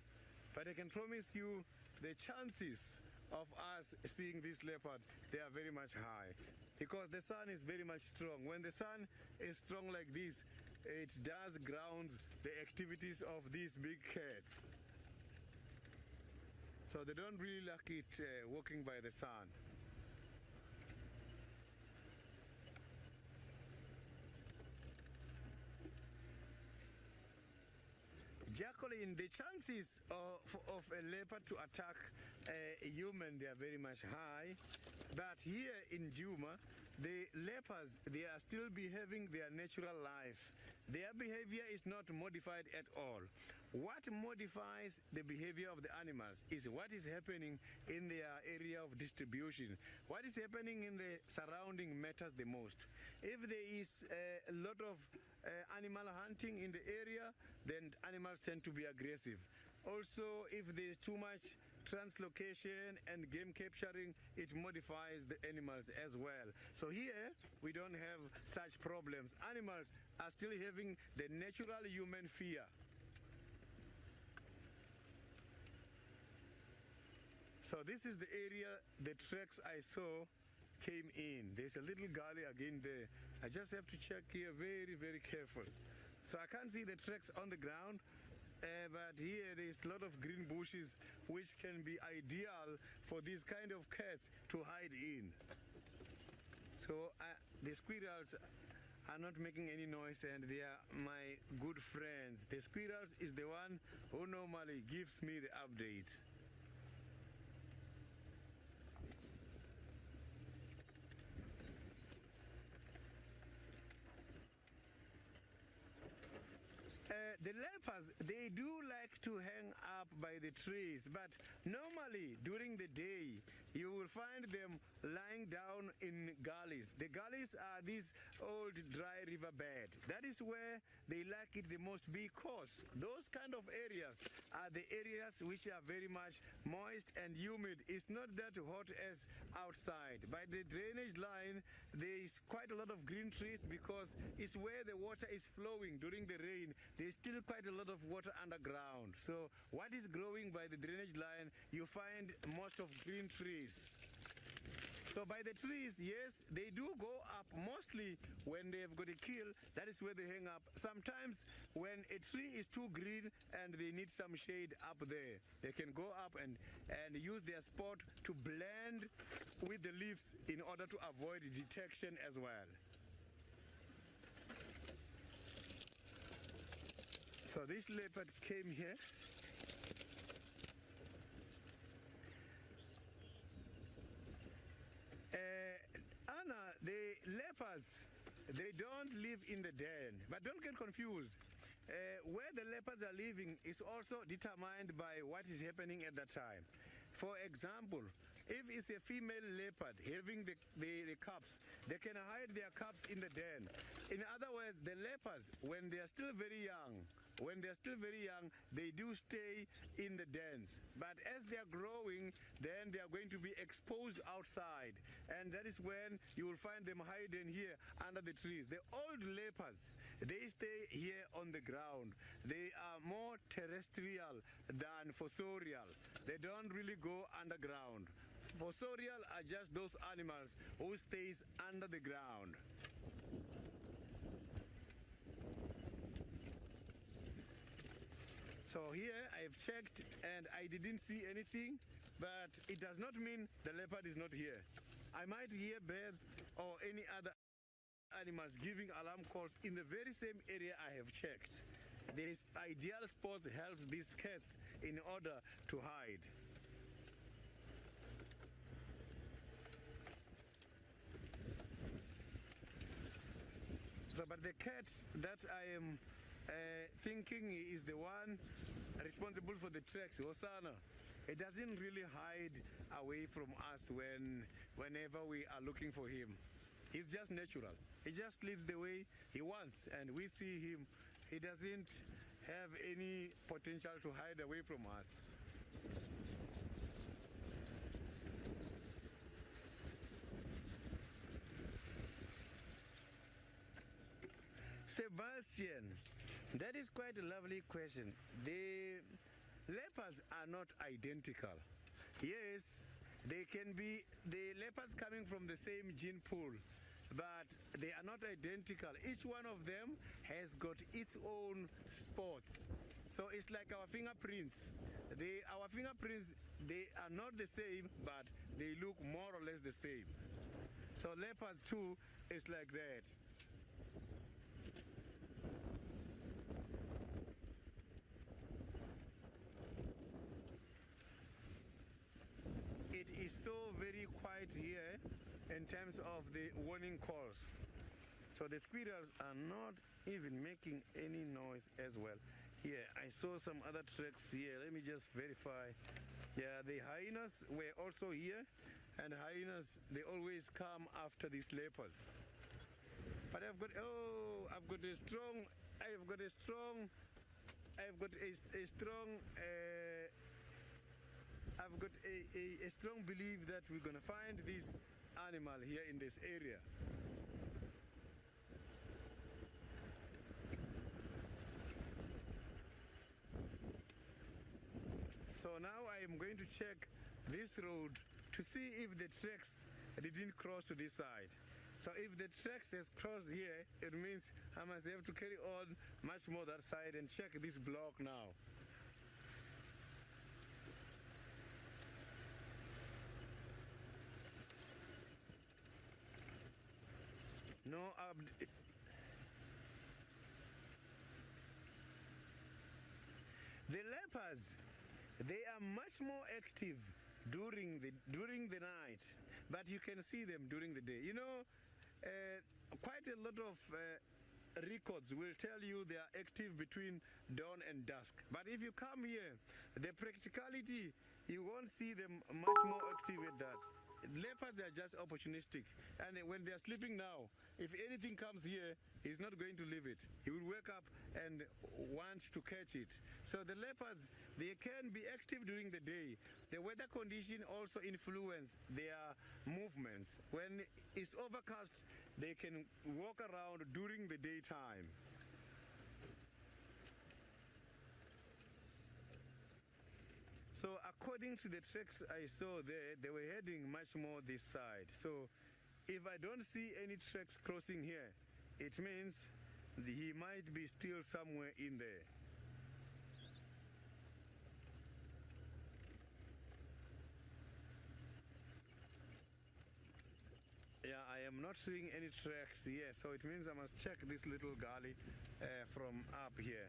But I can promise you the chances of us seeing this leopard, they are very much high, because the sun is very much strong. When the sun is strong like this, it does ground the activities of these big cats. So they don't really like it walking by the sun. Jacqueline, the chances of a leopard to attack a human, they are very much high. But here in Djuma, the leopards, they are still behaving their natural life. Their behavior is not modified at all. What modifies the behavior of the animals is what is happening in their area of distribution. What is happening in the surrounding matters the most. If there is a lot of animal hunting in the area, then animals tend to be aggressive. Also, if there is too much translocation and game capturing, it modifies the animals as well. So here, we don't have such problems. Animals are still having the natural human fear. So this is the area the tracks I saw came in. There's a little gully again there. I just have to check here very, very careful. So I can't see the tracks on the ground, but here there's a lot of green bushes which can be ideal for these kind of cats to hide in. So the squirrels are not making any noise, and they are my good friends. The squirrels is the one who normally gives me the updates. The leopards, they do like to hang up by the trees, but normally during the day you will find them lying down in gullies. The gullies are this old dry riverbed. That is where they like it the most, because those kind of areas are the areas which are very much moist and humid. It's not that hot as outside. By the drainage line, there is quite a lot of green trees, because it's where the water is flowing during the rain. There's still quite a lot of water underground. So what is growing by the drainage line, you find most of green trees. So by the trees, yes, they do go up mostly when they've got a kill. That is where they hang up. Sometimes when a tree is too green and they need some shade up there, they can go up and use their spot to blend with the leaves in order to avoid detection as well. So this leopard came here. Anna, the leopards, they don't live in the den, but don't get confused. Where the leopards are living is also determined by what is happening at that time. For example, if it's a female leopard having the cubs, they can hide their cubs in the den. In other words, the leopards, when they are still very young, they do stay in the dens. But as they are growing, then they are going to be exposed outside. And that is when you will find them hiding here under the trees. The old leopards, they stay here on the ground. They are more terrestrial than fossorial. They don't really go underground. Fossorial are just those animals who stays under the ground. So here I've checked and I didn't see anything, but it does not mean the leopard is not here. I might hear birds or any other animals giving alarm calls in the very same area I have checked. This ideal spot helps these cats in order to hide. So, but the cat that I am thinking is the one responsible for the tracks, Hosanna. It doesn't really hide away from us whenever we are looking for him. He's just natural. He just lives the way he wants, and we see him. He doesn't have any potential to hide away from us. Sebastian, that is quite a lovely question. The leopards are not identical. Yes, they can be the leopards coming from the same gene pool, but they are not identical. Each one of them has got its own spots. So it's like our fingerprints. Our fingerprints, they are not the same, but they look more or less the same. So leopards too is like that. It is so very quiet here in terms of the warning calls. So the squirrels are not even making any noise as well. Here, I saw some other tracks here. Let me just verify. Yeah, the hyenas were also here, and hyenas, they always come after these leopards. But I've got a strong belief that we're gonna find this animal here in this area. So now I am going to check this road to see if the tracks didn't cross to this side. So if the tracks has crossed here, it means I must have to carry on much more that side and check this block now. No update. The leopards, they are much more active during the night, but you can see them during the day. You know, quite a lot of records will tell you they are active between dawn and dusk. But if you come here, the practicality, you won't see them much more active at that. Leopards are just opportunistic, and when they are sleeping now, if anything comes here, he's not going to leave it. He will wake up and want to catch it. So the leopards, they can be active during the day. The weather condition also influence their movements. When it's overcast, they can walk around during the daytime. So according to the tracks I saw there, they were heading much more this side. So if I don't see any tracks crossing here, it means he might be still somewhere in there. Yeah, I am not seeing any tracks here, so it means I must check this little gully from up here.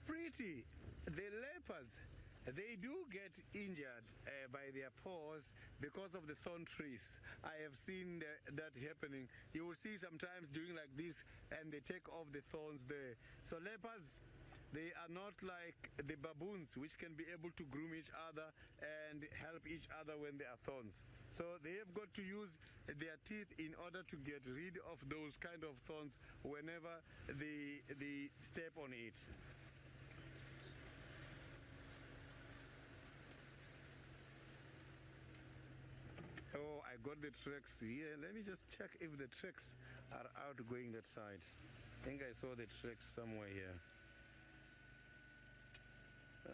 Pretty, the leopards, they do get injured by their paws because of the thorn trees. I have seen that happening. You will see sometimes doing like this and they take off the thorns there. So leopards, they are not like the baboons, which can be able to groom each other and help each other when there are thorns. So they have got to use their teeth in order to get rid of those kind of thorns whenever they step on it. Oh, I got the tracks here. Let me just check if the tracks are out going that side. I think I saw the tracks somewhere here.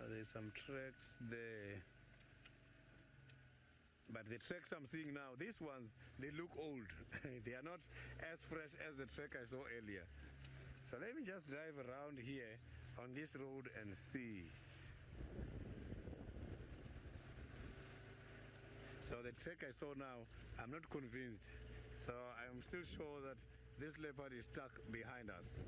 There's some tracks there. But the tracks I'm seeing now, these ones, they look old. They are not as fresh as the track I saw earlier. So let me just drive around here on this road and see. So the track I saw now, I'm not convinced. So I'm still sure that this leopard is stuck behind us.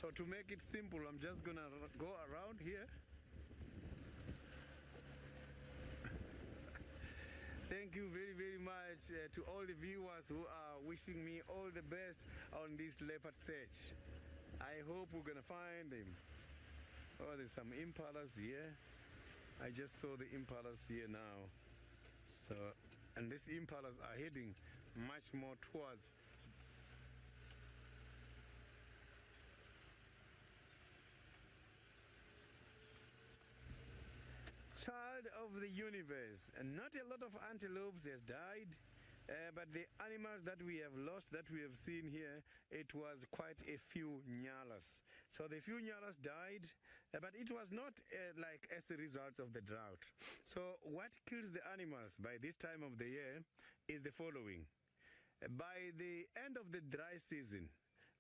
So to make it simple, I'm just gonna go around here. Thank you very, very much to all the viewers who are wishing me all the best on this leopard search. I hope we're gonna find him. Oh, there's some impalas here. I just saw the impalas here now. So, and these impalas are heading much more towards child of the universe. And not a lot of antelopes has died, but the animals that we have lost, that we have seen here, it was quite a few nyalas. So the few nyalas died, but it was not like as a result of the drought. So what kills the animals by this time of the year is the following. By the end of the dry season,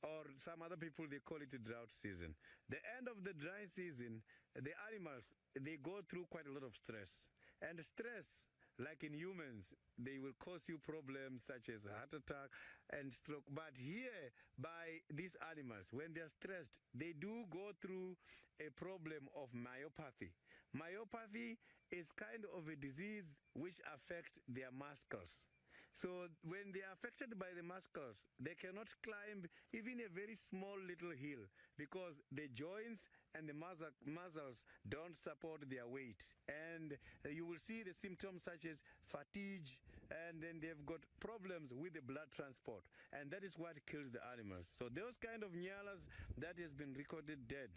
or some other people, they call it a drought season. The end of the dry season, the animals, they go through quite a lot of stress. And stress, like in humans, they will cause you problems such as heart attack and stroke. But here, by these animals, when they're stressed, they do go through a problem of myopathy. Myopathy is kind of a disease which affects their muscles. So when they are affected by the muscles, they cannot climb even a very small little hill because the joints and the muscles don't support their weight. And you will see the symptoms such as fatigue, and then they've got problems with the blood transport. And that is what kills the animals. So those kind of nyalas that has been recorded dead,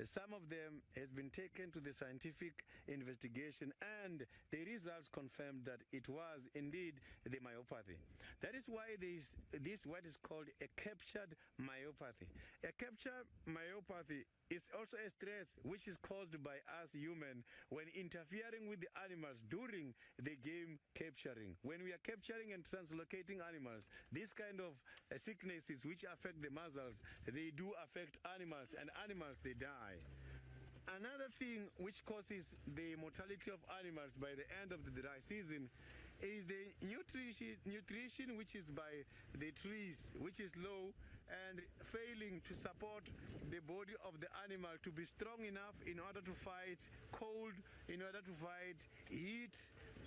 some of them has been taken to the scientific investigation, and the results confirmed that it was indeed the myopathy. That is why this what is called a captured myopathy. A captured myopathy is also a stress which is caused by us human when interfering with the animals during the game capturing. When we are capturing and translocating animals, these kind of sicknesses which affect the muscles, they do affect animals, and animals, they die. Another thing which causes the mortality of animals by the end of the dry season is the nutrition which is by the trees, which is low and failing to support the body of the animal to be strong enough in order to fight cold, in order to fight heat,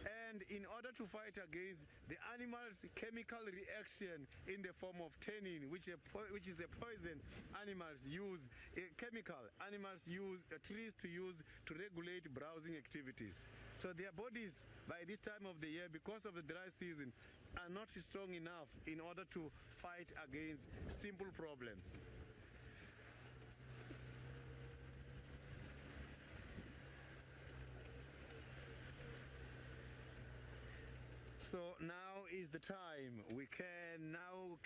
and in order to fight against the animal's chemical reaction in the form of tannin, which is a poison animals use, a chemical animals use, trees to use to regulate browsing activities. So their bodies by this time of the year, because of the dry season, are not strong enough in order to fight against simple problems. So now is the time. We can now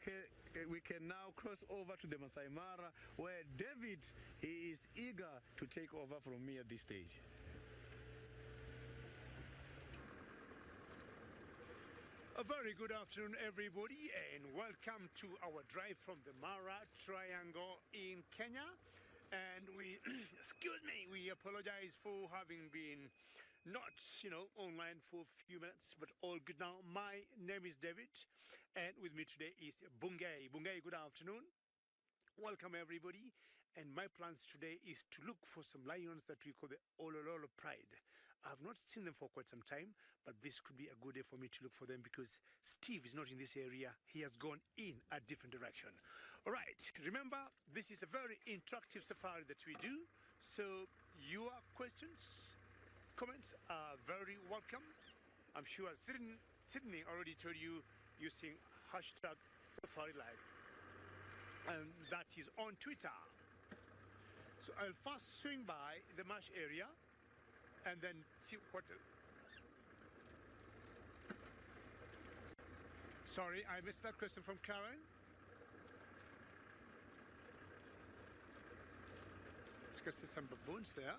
cross over to the Masai Mara, where David, he is eager to take over from me at this stage. A very good afternoon, everybody, and welcome to our drive from the Mara Triangle in Kenya. And we, excuse me, we apologize for having been not, online for a few minutes, but all good now. My name is David, and with me today is Bungay. Bungay, good afternoon. Welcome, everybody. And my plans today is to look for some lions that we call the Olololo Pride. I've not seen them for quite some time, but this could be a good day for me to look for them because Steve is not in this area. He has gone in a different direction. All right, remember, this is a very interactive safari that we do. So your questions, comments are very welcome. I'm sure Sydney already told you using hashtag Safari Live. And that is on Twitter. So I'll first swing by the marsh area and then see what... Sorry, I missed that question from Karen. Let's get some baboons there.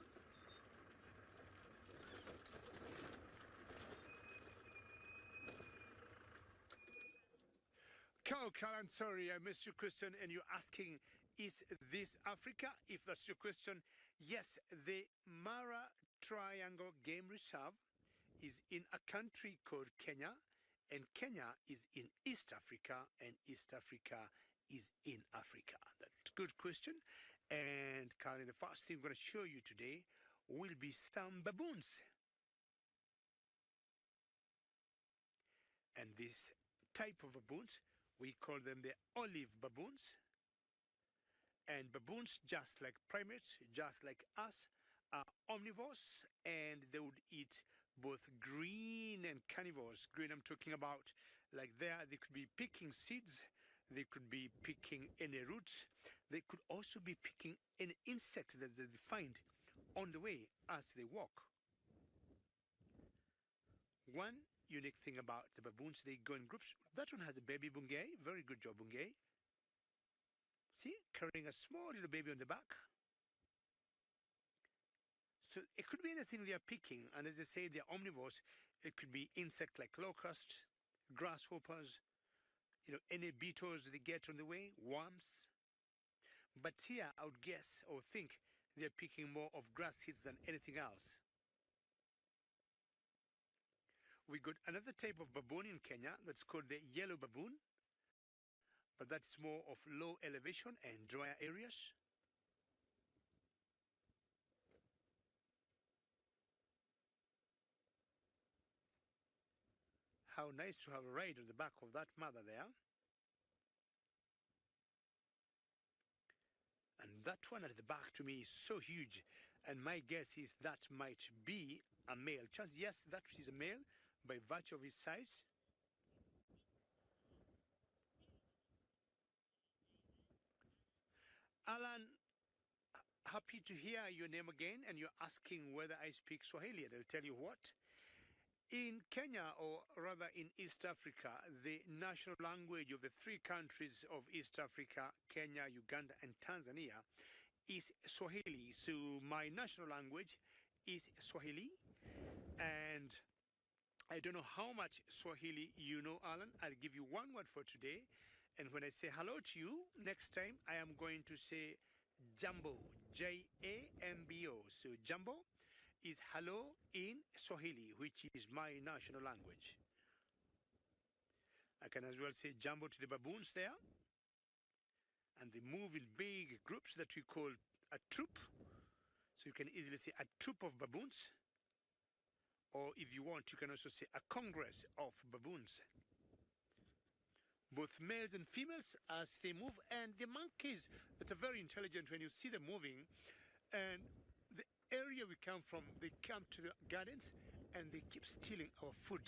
Karen, sorry, I missed your question, and you're asking, is this Africa? If that's your question, yes, the Mara Triangle Game Reserve is in a country called Kenya, and Kenya is in East Africa, and East Africa is in Africa. That's a good question. And Carly, the first thing I'm going to show you today will be some baboons. And this type of baboons, we call them the olive baboons. And baboons, just like primates, just like us, are omnivores, and they would eat both green and carnivores. Green, I'm talking about like they could be picking seeds, they could be picking any roots, they could also be picking any insect that they find on the way as they walk. One unique thing about the baboons, they go in groups. That one has a baby bungay. Very good job, bungay. See, carrying a small little baby on the back. So it could be anything they are picking, and as they say, they're omnivores. It could be insect like locust, grasshoppers, any beetles they get on the way, worms. But here, I would guess or think they're picking more of grass seeds than anything else. We got another type of baboon in Kenya that's called the yellow baboon, but that's more of low elevation and drier areas. How nice to have a ride on the back of that mother there. And that one at the back to me is so huge, and my guess is that might be a male. Just yes, that is a male by virtue of his size. Alan, happy to hear your name again, and you're asking whether I speak Swahili, and I'll tell you what. In Kenya, or rather in East Africa, the national language of the three countries of East Africa, Kenya, Uganda, and Tanzania, is Swahili. So my national language is Swahili, and I don't know how much Swahili you know, Alan. I'll give you one word for today, and when I say hello to you, next time I am going to say Jambo, Jambo. So Jambo is hello in Swahili, which is my national language. I can as well say Jambo to the baboons there. And they move in big groups that we call a troop. So you can easily say a troop of baboons. Or if you want, you can also say a congress of baboons. Both males and females as they move. And the monkeys that are very intelligent when you see them moving. And the area we come from, they come to the gardens and they keep stealing our food.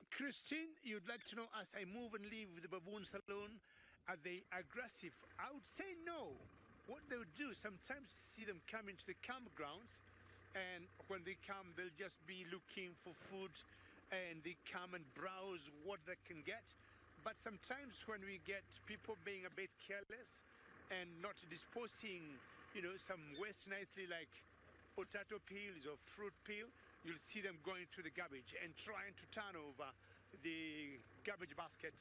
Christine, you'd like to know, as I move and leave the baboons alone, are they aggressive? I would say no. What they would do, sometimes see them come into the campgrounds, and when they come, they'll just be looking for food, and they come and browse what they can get. But sometimes when we get people being a bit careless, and not disposing, some waste nicely like potato peels or fruit peel, you'll see them going through the garbage and trying to turn over the garbage basket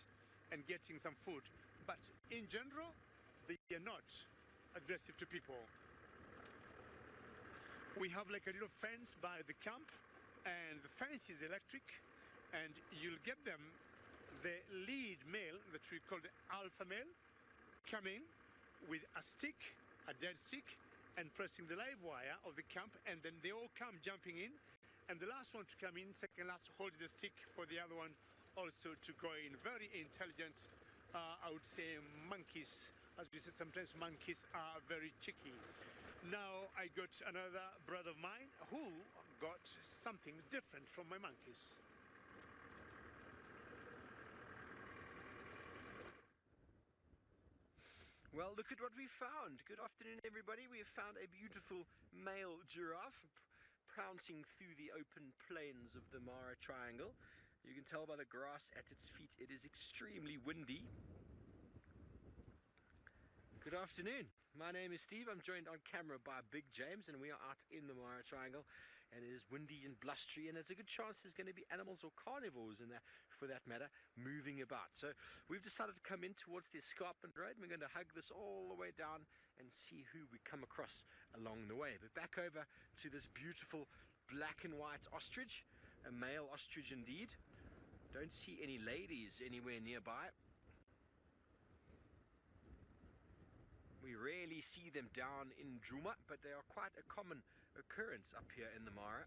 and getting some food. But in general, they are not aggressive to people. We have like a little fence by the camp, and the fence is electric, and you'll get them, the lead male that we call the alpha male, coming with a stick, a dead stick, and pressing the live wire of the camp, and then they all come jumping in, and the last one to come in, second last, holds the stick for the other one also to go in. Very intelligent, I would say, monkeys. As we said, sometimes monkeys are very cheeky. Now I got another brother of mine who got something different from my monkeys. Well, look at what we found. Good afternoon, everybody. We have found a beautiful male giraffe pouncing through the open plains of the Mara Triangle. You can tell by the grass at its feet it is extremely windy. Good afternoon. My name is Steve. I'm joined on camera by Big James, and we are out in the Mara Triangle, and it is windy and blustery, and there's a good chance there's going to be animals or carnivores in there, for that matter, moving about. So we've decided to come in towards the escarpment road, and we're going to hug this all the way down and see who we come across along the way. But back over to this beautiful black and white ostrich, a male ostrich indeed. Don't see any ladies anywhere nearby. We rarely see them down in Djuma, but they are quite a common occurrence up here in the Mara,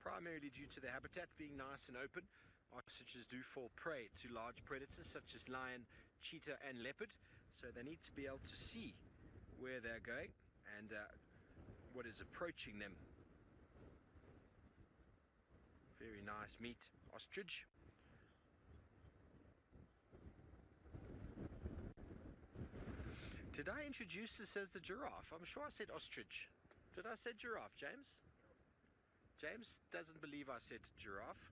primarily due to the habitat being nice and open. Ostriches do fall prey to large predators such as lion, cheetah and leopard, so they need to be able to see where they're going and what is approaching them. Very nice meat ostrich. Did I introduce this as the giraffe? I'm sure I said ostrich. Did I say giraffe, James? James doesn't believe I said giraffe.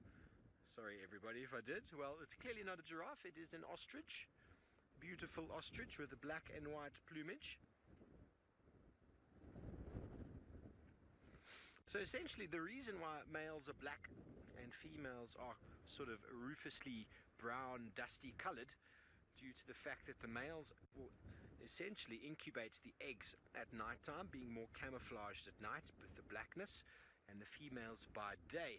Sorry everybody if I did. Well, it's clearly not a giraffe, it is an ostrich. Beautiful ostrich with a black and white plumage. So essentially the reason why males are black and females are sort of rufously brown, dusty colored, due to the fact that the males will essentially incubate the eggs at nighttime, being more camouflaged at night with the blackness, and the females by day.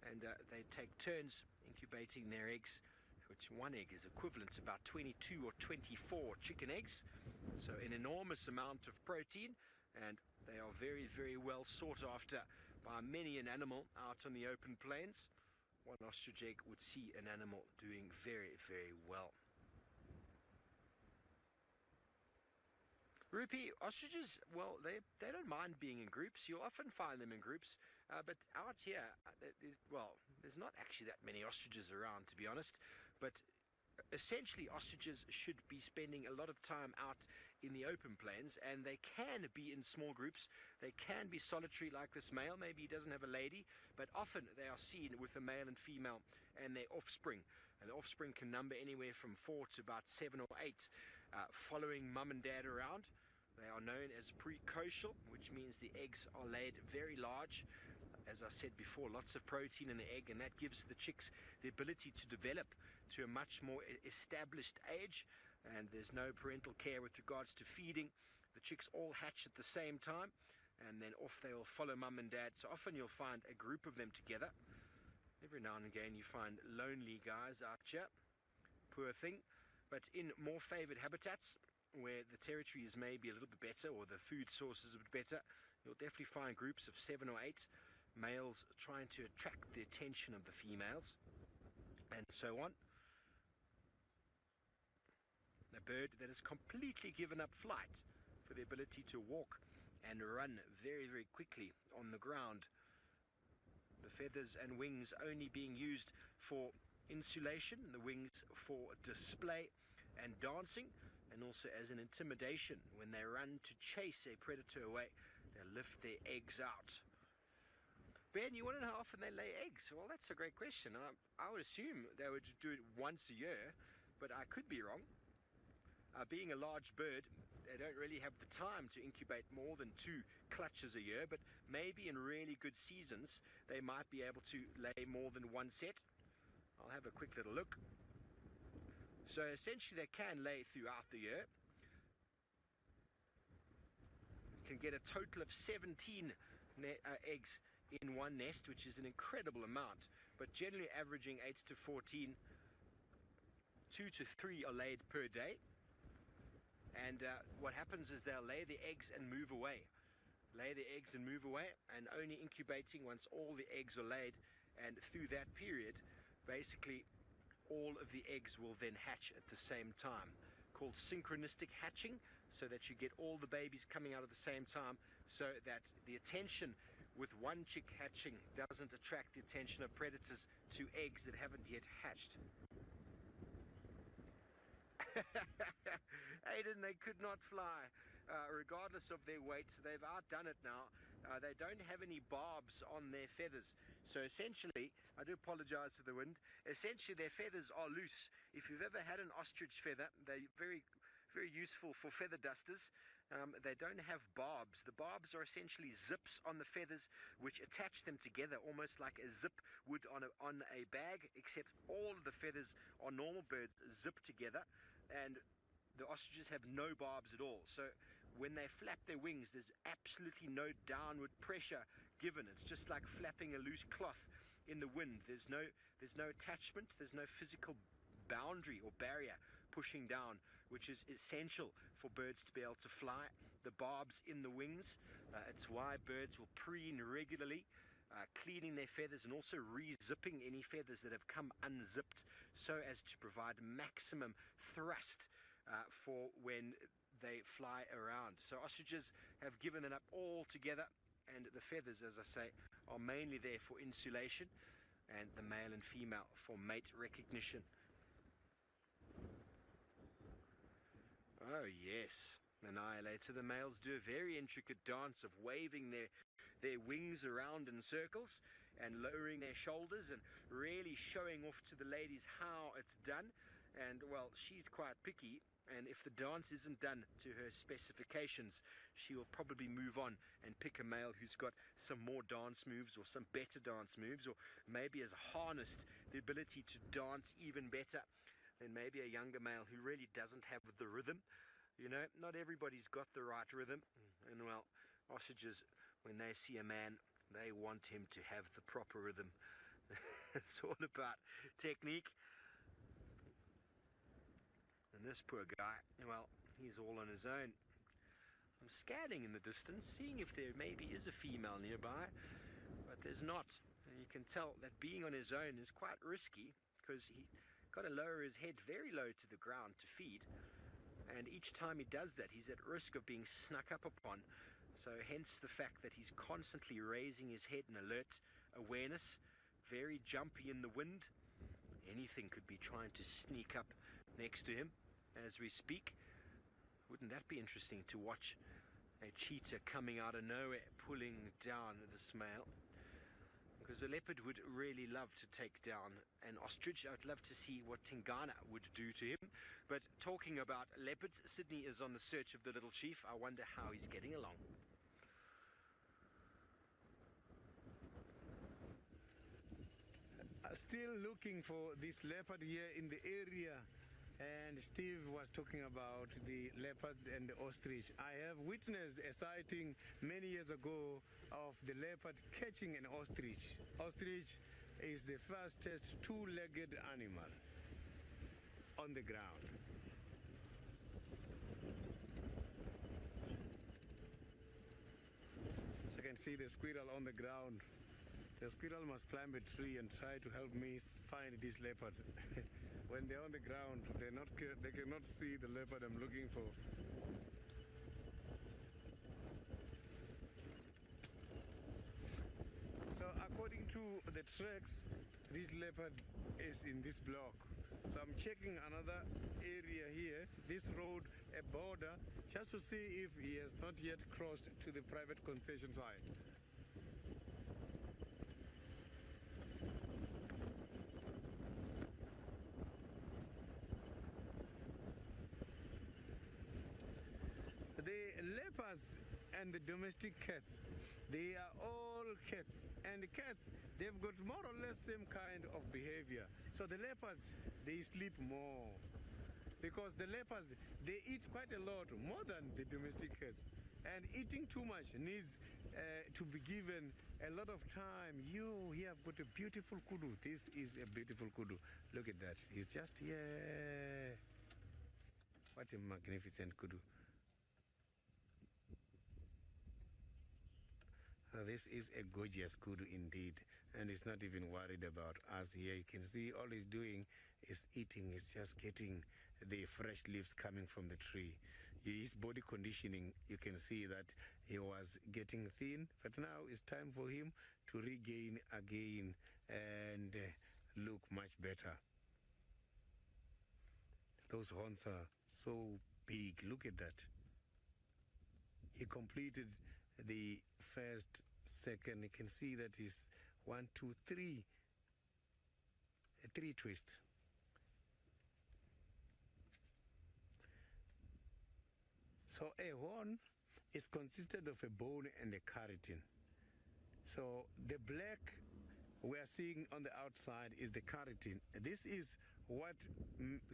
And they take turns incubating their eggs, which one egg is equivalent to about 22 or 24 chicken eggs. So an enormous amount of protein, and they are very, very well sought after by many an animal out on the open plains. One ostrich egg would see an animal doing very, very well. Rupee, ostriches, well, they don't mind being in groups. You'll often find them in groups, but out here, there's not actually that many ostriches around, to be honest. But essentially, ostriches should be spending a lot of time out in the open plains, and they can be in small groups. They can be solitary like this male. Maybe he doesn't have a lady, but often they are seen with a male and female and their offspring. And the offspring can number anywhere from 4 to about 7 or 8, following mum and dad around. They are known as precocial, which means the eggs are laid very large. As I said before, lots of protein in the egg, and that gives the chicks the ability to develop to a much more established age. And there's no parental care with regards to feeding. The chicks all hatch at the same time, and then off they will follow mum and dad. So often you'll find a group of them together. Every now and again you find lonely guys out here. Poor thing. But in more favored habitats, where the territory is maybe a little bit better or the food source is a bit better, you'll definitely find groups of 7 or 8 males trying to attract the attention of the females, and so on. A bird that has completely given up flight for the ability to walk and run very, very quickly on the ground. The feathers and wings only being used for insulation, the wings for display and dancing, and also as an intimidation. When they run to chase a predator away, they lift their eggs out. Ben, you want to know how often they lay eggs? Well, that's a great question. I would assume they would do it once a year, but I could be wrong. Being a large bird, they don't really have the time to incubate more than 2 clutches a year, but maybe in really good seasons, they might be able to lay more than 1 set. I'll have a quick little look. So essentially they can lay throughout the year. You can get a total of 17 eggs in one nest, which is an incredible amount, but generally averaging 8 to 14. 2 to 3 are laid per day. And what happens is they'll lay the eggs and move away. Lay the eggs and move away, and only incubating once all the eggs are laid. And through that period, basically all of the eggs will then hatch at the same time, called synchronistic hatching, so that you get all the babies coming out at the same time, so that the attention with one chick hatching doesn't attract the attention of predators to eggs that haven't yet hatched. Aiden, they could not fly, regardless of their weight. They've outdone it now. They don't have any barbs on their feathers. So essentially, I do apologize for the wind, essentially their feathers are loose. If you've ever had an ostrich feather, they're very, very useful for feather dusters. They don't have barbs. The barbs are essentially zips on the feathers which attach them together, almost like a zip would on a bag, except all of the feathers on normal birds zip together, and the ostriches have no barbs at all. So when they flap their wings, there's absolutely no downward pressure given. It's just like flapping a loose cloth in the wind. There's no attachment, there's no physical boundary or barrier pushing down which is essential for birds to be able to fly. The barbs in the wings, it's why birds will preen regularly, cleaning their feathers and also re-zipping any feathers that have come unzipped so as to provide maximum thrust for when they fly around. So ostriches have given it up all together, and the feathers, as I say, are mainly there for insulation, and the male and female for mate recognition. Oh yes, Annihilator, the males do a very intricate dance of waving their wings around in circles and lowering their shoulders and really showing off to the ladies how it's done. And well, she's quite picky, and if the dance isn't done to her specifications, she will probably move on and pick a male who's got some more dance moves or some better dance moves, or maybe has harnessed the ability to dance even better than maybe a younger male who really doesn't have the rhythm. You know, not everybody's got the right rhythm, and well, ostriches, when they see a man, they want him to have the proper rhythm. It's all about technique. And this poor guy, well, he's all on his own. I'm scanning in the distance, seeing if there maybe is a female nearby, but there's not. And you can tell that being on his own is quite risky, because he got to lower his head very low to the ground to feed. And each time he does that, he's at risk of being snuck up upon. So hence the fact that he's constantly raising his head in alert awareness, very jumpy in the wind. Anything could be trying to sneak up next to him as we speak. Wouldn't that be interesting to watch a cheetah coming out of nowhere pulling down this male? Because a leopard would really love to take down an ostrich. I'd love to see what Tingana would do to him. But talking about leopards, Sydney is on the search of the little chief. I wonder how he's getting along. Still looking for this leopard here in the area, and Steve was talking about the leopard and the ostrich. I have witnessed a sighting many years ago of the leopard catching an ostrich. Ostrich is the fastest two-legged animal on the ground. So I can see the squirrel on the ground. The squirrel must climb a tree and try to help me find this leopard. When they're on the ground, they cannot see the leopard I'm looking for. So according to the tracks, this leopard is in this block. So I'm checking another area here, this road, a border, just to see if he has not yet crossed to the private concession side. The leopards and the domestic cats, they are all cats. And the cats, they've got more or less same kind of behavior. So the leopards, they sleep more. Because the leopards, they eat quite a lot, more than the domestic cats. And eating too much needs to be given a lot of time. You have got a beautiful kudu. This is a beautiful kudu. Look at that. He's just here. What a magnificent kudu. This is a gorgeous kudu indeed, and he's not even worried about us here. You can see all he's doing is eating. He's just getting the fresh leaves coming from the tree. His body conditioning, you can see that he was getting thin, but now it's time for him to regain again and look much better. Those horns are so big. Look at that. He completed the first, second. You can see that is 1, 2, 3. A 3 twist. So a horn is consisted of a bone and a keratin. So the black we are seeing on the outside is the keratin. This is what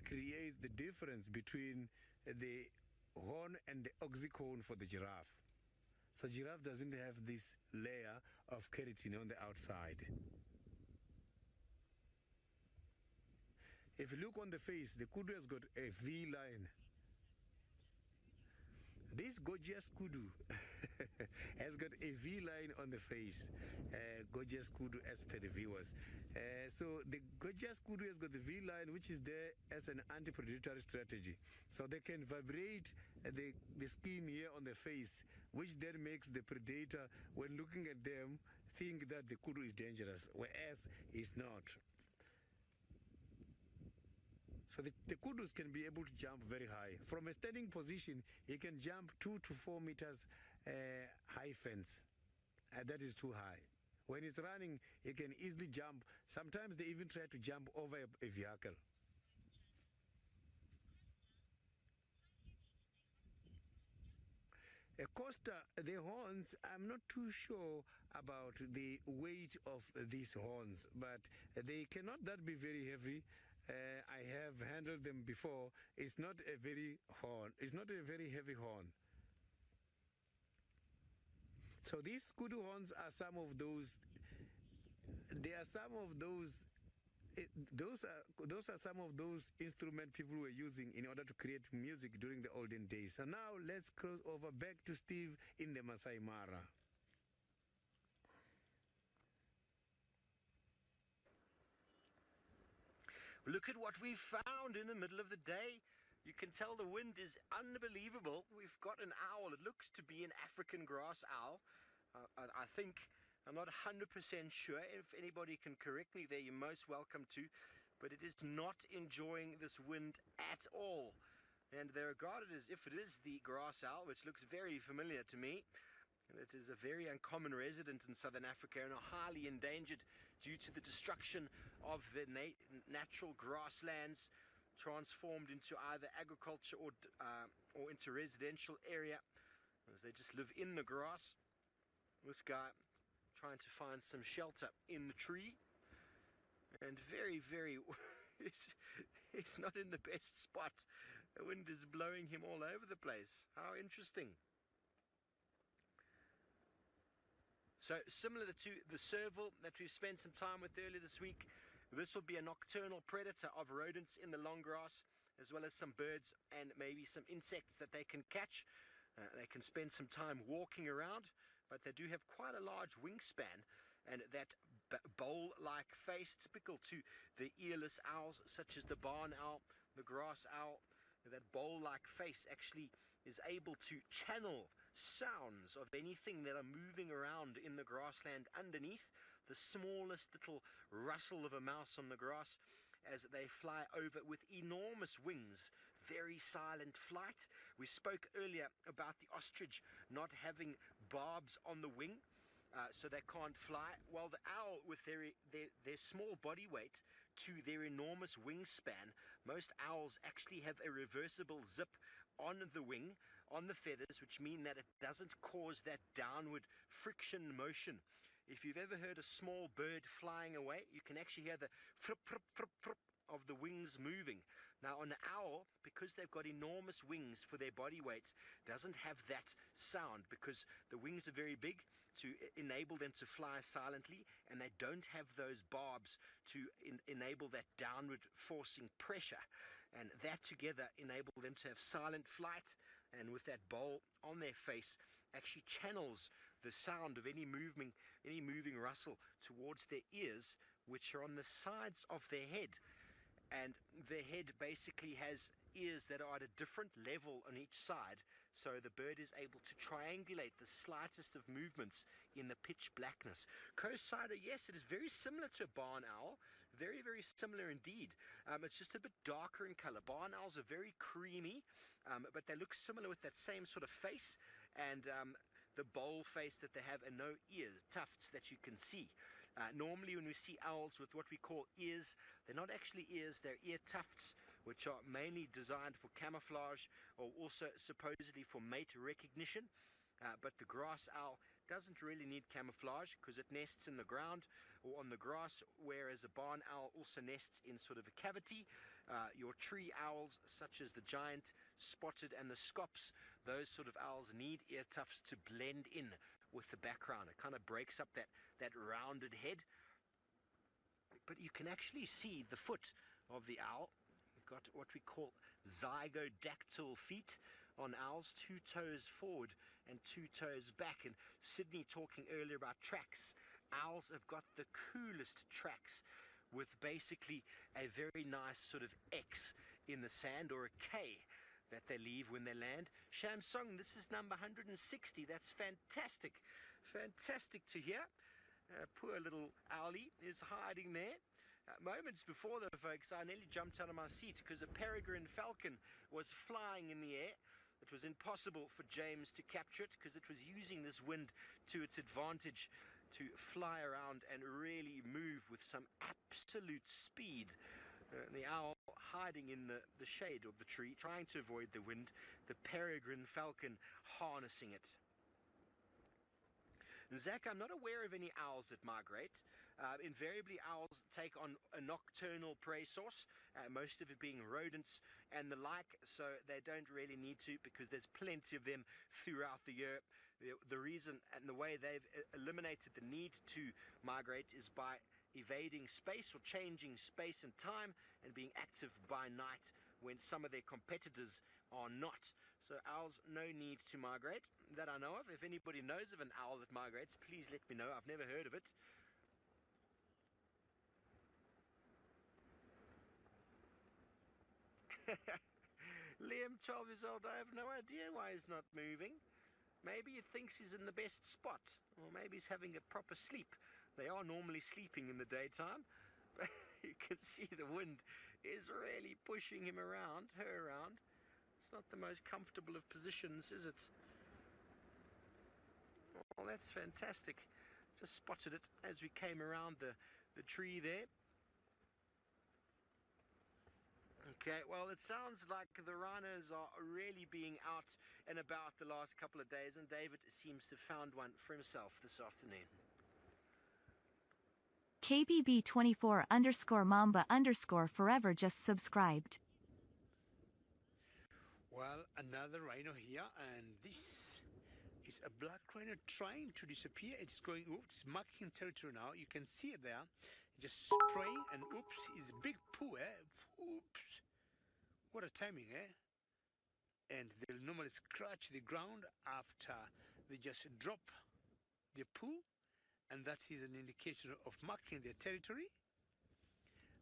creates the difference between the horn and the oxycone for the giraffe. So giraffe doesn't have this layer of keratin on the outside. If you look on the face, the kudu has got a V line This gorgeous kudu has got a V line on the face. Gorgeous kudu as per the viewers. So the gorgeous kudu has got the V line, which is there as an anti-predatory strategy. So they can vibrate the skin here on the face, which then makes the predator, when looking at them, think that the kudu is dangerous, whereas it's not. So the kudus can be able to jump very high. From a standing position, he can jump 2 to 4 meters high fence. That is too high. When he's running, he can easily jump. Sometimes they even try to jump over a vehicle. A Costa, the horns, I'm not too sure about the weight of these horns, but they cannot that be very heavy. I have handled them before. It's not a very heavy horn. So these kudu horns are some of those. They are some of those. Those are some of those instruments people were using in order to create music during the olden days. So now let's cross over back to Steve in the Masai Mara. Look at what we've found in the middle of the day. You can tell the wind is unbelievable. We've got an owl. It looks to be an African grass owl. I think, I'm not 100% sure. If anybody can correct me there, you're most welcome to. But it is not enjoying this wind at all. And they're regarded as if it is the grass owl, which looks very familiar to me. And it is a very uncommon resident in southern Africa and are highly endangered due to the destruction of the natural grasslands, transformed into either agriculture or into residential area, as they just live in the grass. This guy trying to find some shelter in the tree, and very, very, he's not in the best spot. The wind is blowing him all over the place. How interesting. So similar to the serval that we've spent some time with earlier this week, this will be a nocturnal predator of rodents in the long grass, as well as some birds and maybe some insects that they can catch. They can spend some time walking around, but they do have quite a large wingspan, and that bowl-like face, typical to the earless owls such as the barn owl, the grass owl. That bowl-like face actually is able to channel sounds of anything that are moving around in the grassland underneath. The smallest little rustle of a mouse on the grass as they fly over with enormous wings. Very silent flight. We spoke earlier about the ostrich not having barbs on the wing, so they can't fly. Well, the owl, with their small body weight to their enormous wingspan, most owls actually have a reversible zip on the wing, on the feathers, which mean that it doesn't cause that downward friction motion. If you've ever heard a small bird flying away, you can actually hear the frup, frup, frup, frup of the wings moving. Now, an owl, because they've got enormous wings for their body weight, doesn't have that sound because the wings are very big to enable them to fly silently, and they don't have those barbs to enable that downward forcing pressure. And that together enable them to have silent flight, and with that bowl on their face actually channels the sound of any moving rustle towards their ears, which are on the sides of their head. And their head basically has ears that are at a different level on each side, so the bird is able to triangulate the slightest of movements in the pitch blackness. Coast-sider, yes, it is very similar to a barn owl. Very, very similar indeed. It's just a bit darker in color. Barn owls are very creamy, but they look similar with that same sort of face and the bowl face that they have, and no ears, tufts that you can see. Normally when we see owls with what we call ears, they're not actually ears, they're ear tufts, which are mainly designed for camouflage or also supposedly for mate recognition. But the grass owl doesn't really need camouflage because it nests in the ground or on the grass, whereas a barn owl also nests in sort of a cavity. Your tree owls, such as the giant spotted and the scops, those sort of owls need ear tufts to blend in with the background. It kind of breaks up that rounded head. But you can actually see the foot of the owl. We've got what we call zygodactyl feet, on owls, 2 toes forward and 2 toes back. And Sydney talking earlier about tracks. Owls have got the coolest tracks with basically a very nice sort of X in the sand, or a K that they leave when they land. Shamsong, this is number 160. That's fantastic. Fantastic to hear. Poor little owlie is hiding there. Moments before, though, folks, I nearly jumped out of my seat because a peregrine falcon was flying in the air. It was impossible for James to capture it because it was using this wind to its advantage to fly around and really move with some absolute speed. The owl hiding in the shade of the tree, trying to avoid the wind. The peregrine falcon harnessing it. Zach, I'm not aware of any owls that migrate. Invariably, owls take on a nocturnal prey source, most of it being rodents and the like, so they don't really need to because there's plenty of them throughout the year. The reason and the way they've eliminated the need to migrate is by evading space or changing space and time and being active by night when some of their competitors are not. So owls, no need to migrate that I know of. If anybody knows of an owl that migrates, please let me know. I've never heard of it. Liam, 12 years old, I have no idea why he's not moving. Maybe he thinks he's in the best spot, or maybe he's having a proper sleep. They are normally sleeping in the daytime, but you can see the wind is really pushing him around, her around. It's not the most comfortable of positions, is it? Oh, that's fantastic. Just spotted it as we came around the tree there. Okay, well, it sounds like the rhinos are really being out and about the last couple of days, and David seems to have found one for himself this afternoon. KBB24_Mamba_forever just subscribed. Well, another rhino here, and this is a black rhino trying to disappear. It's going, oops, marking territory now. You can see it there. Just spraying, and oops, is big poo, eh? Oops. What a timing, eh? And they'll normally scratch the ground after they just drop the poo, and that is an indication of marking their territory.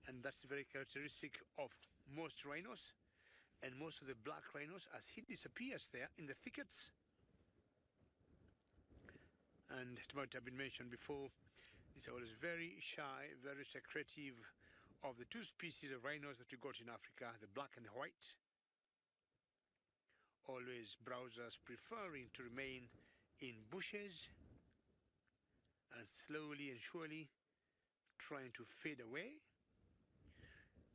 And that's very characteristic of most rhinos and most of the black rhinos as he disappears there in the thickets. And it might have been mentioned before, these are always very shy, very secretive. Of the two species of rhinos that we got in Africa, the black and the white, always browsers preferring to remain in bushes and slowly and surely trying to fade away.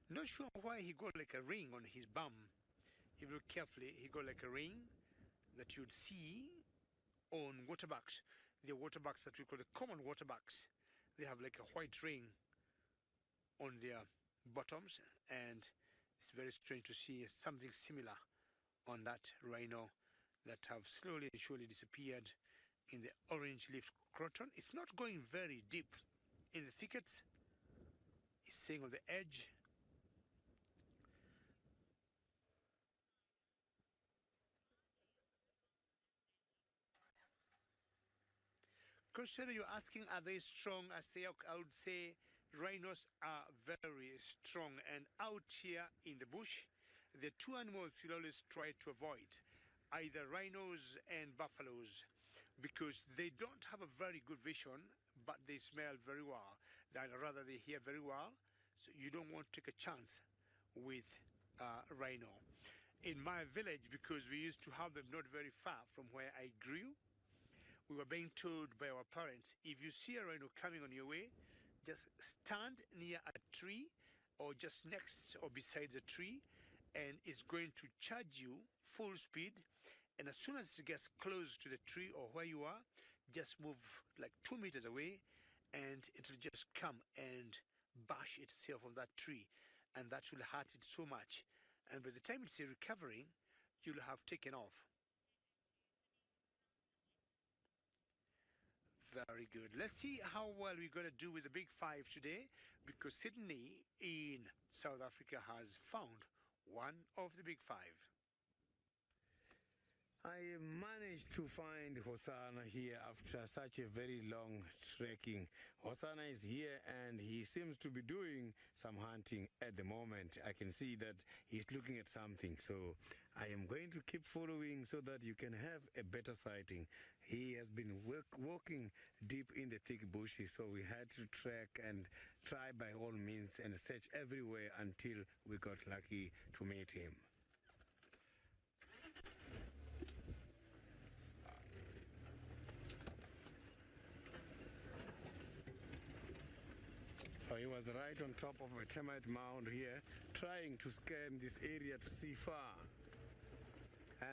Not sure why he got like a ring on his bum. If you look carefully, he got like a ring that you'd see on waterbucks. The waterbucks that we call the common waterbucks, they have like a white ring on their bottoms, and it's very strange to see something similar on that rhino that have slowly and surely disappeared in the orange leaf croton. It's not going very deep in the thickets. It's staying on the edge. Consider you're asking, are they strong? I would say rhinos are very strong, and out here in the bush, the two animals you'll always try to avoid, either rhinos and buffaloes, because they don't have a very good vision, but they smell very well. Rather, they hear very well, so you don't want to take a chance with rhino. In my village, because we used to have them not very far from where I grew, we were being told by our parents, if you see a rhino coming on your way, just stand near a tree or just next or beside the tree, and it's going to charge you full speed. And as soon as it gets close to the tree or where you are, just move like 2 meters away, and it'll just come and bash itself on that tree, and that will hurt it so much. And by the time it's recovering, you'll have taken off. Very good. Let's see how well we're going to do with the Big Five today, because Sydney in South Africa has found one of the Big Five. I managed to find Hosanna here after such a very long trekking. Hosanna is here and he seems to be doing some hunting at the moment. I can see that he's looking at something. So I am going to keep following so that you can have a better sighting. He has been walking deep in the thick bushes, so we had to trek and try by all means and search everywhere until we got lucky to meet him. So he was right on top of a termite mound here, trying to scan this area to see far.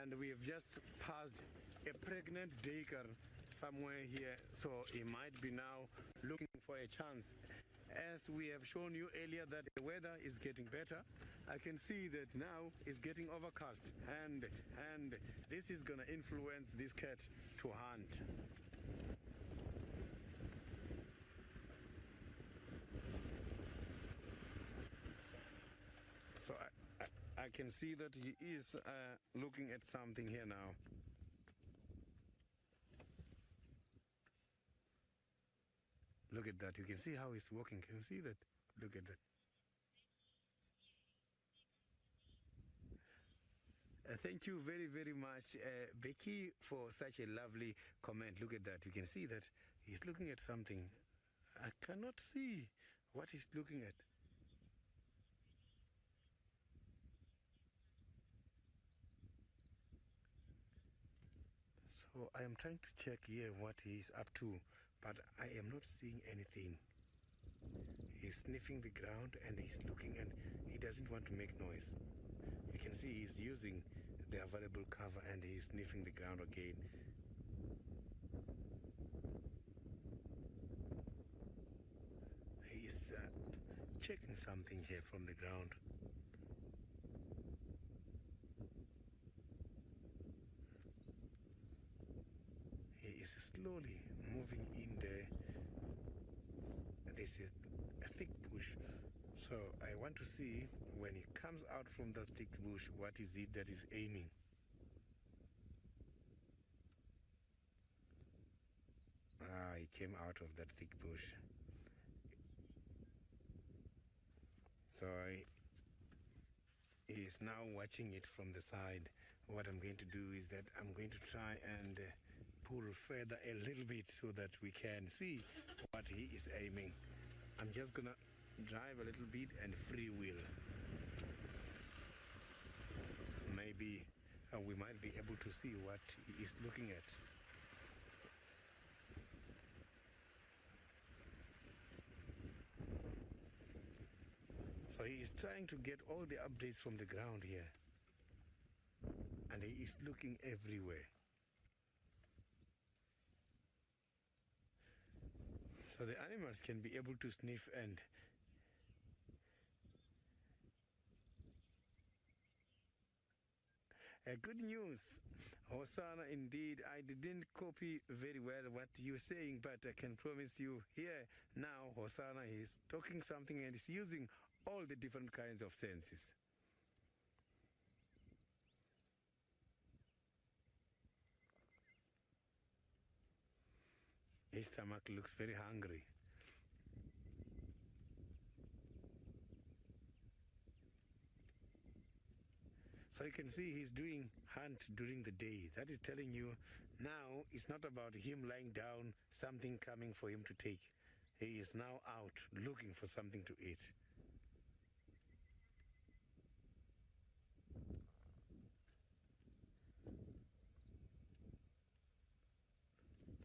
And we have just passed a pregnant duiker somewhere here, so he might be now looking for a chance. As we have shown you earlier that the weather is getting better, I can see that now it's getting overcast, and this is going to influence this cat to hunt. So I can see that he is looking at something here now. Look at that. You can see how he's walking. Can you see that? Look at that. Thank you very, very much, Becky, for such a lovely comment. Look at that. You can see that he's looking at something. I cannot see what he's looking at. So I am trying to check here what he's up to, but I am not seeing anything. He's sniffing the ground and he's looking, and he doesn't want to make noise. You can see he's using the available cover and he's sniffing the ground again. He's checking something here from the ground. He is slowly moving in there. This is a thick bush, so I want to see when he comes out from that thick bush, what is it that is aiming. He came out of that thick bush. So he is now watching it from the side. What I'm going to do is that I'm going to try and pull further a little bit so that we can see what he is aiming. I'm just gonna drive a little bit and free wheel. Maybe we might be able to see what he is looking at. So he is trying to get all the updates from the ground here. And he is looking everywhere. So the animals can be able to sniff and good news, Hosanna, indeed. I didn't copy very well what you're saying, but I can promise you here now, Hosanna is talking something and is using all the different kinds of senses. His stomach looks very hungry. So you can see he's doing hunt during the day. That is telling you now it's not about him lying down, something coming for him to take. He is now out looking for something to eat.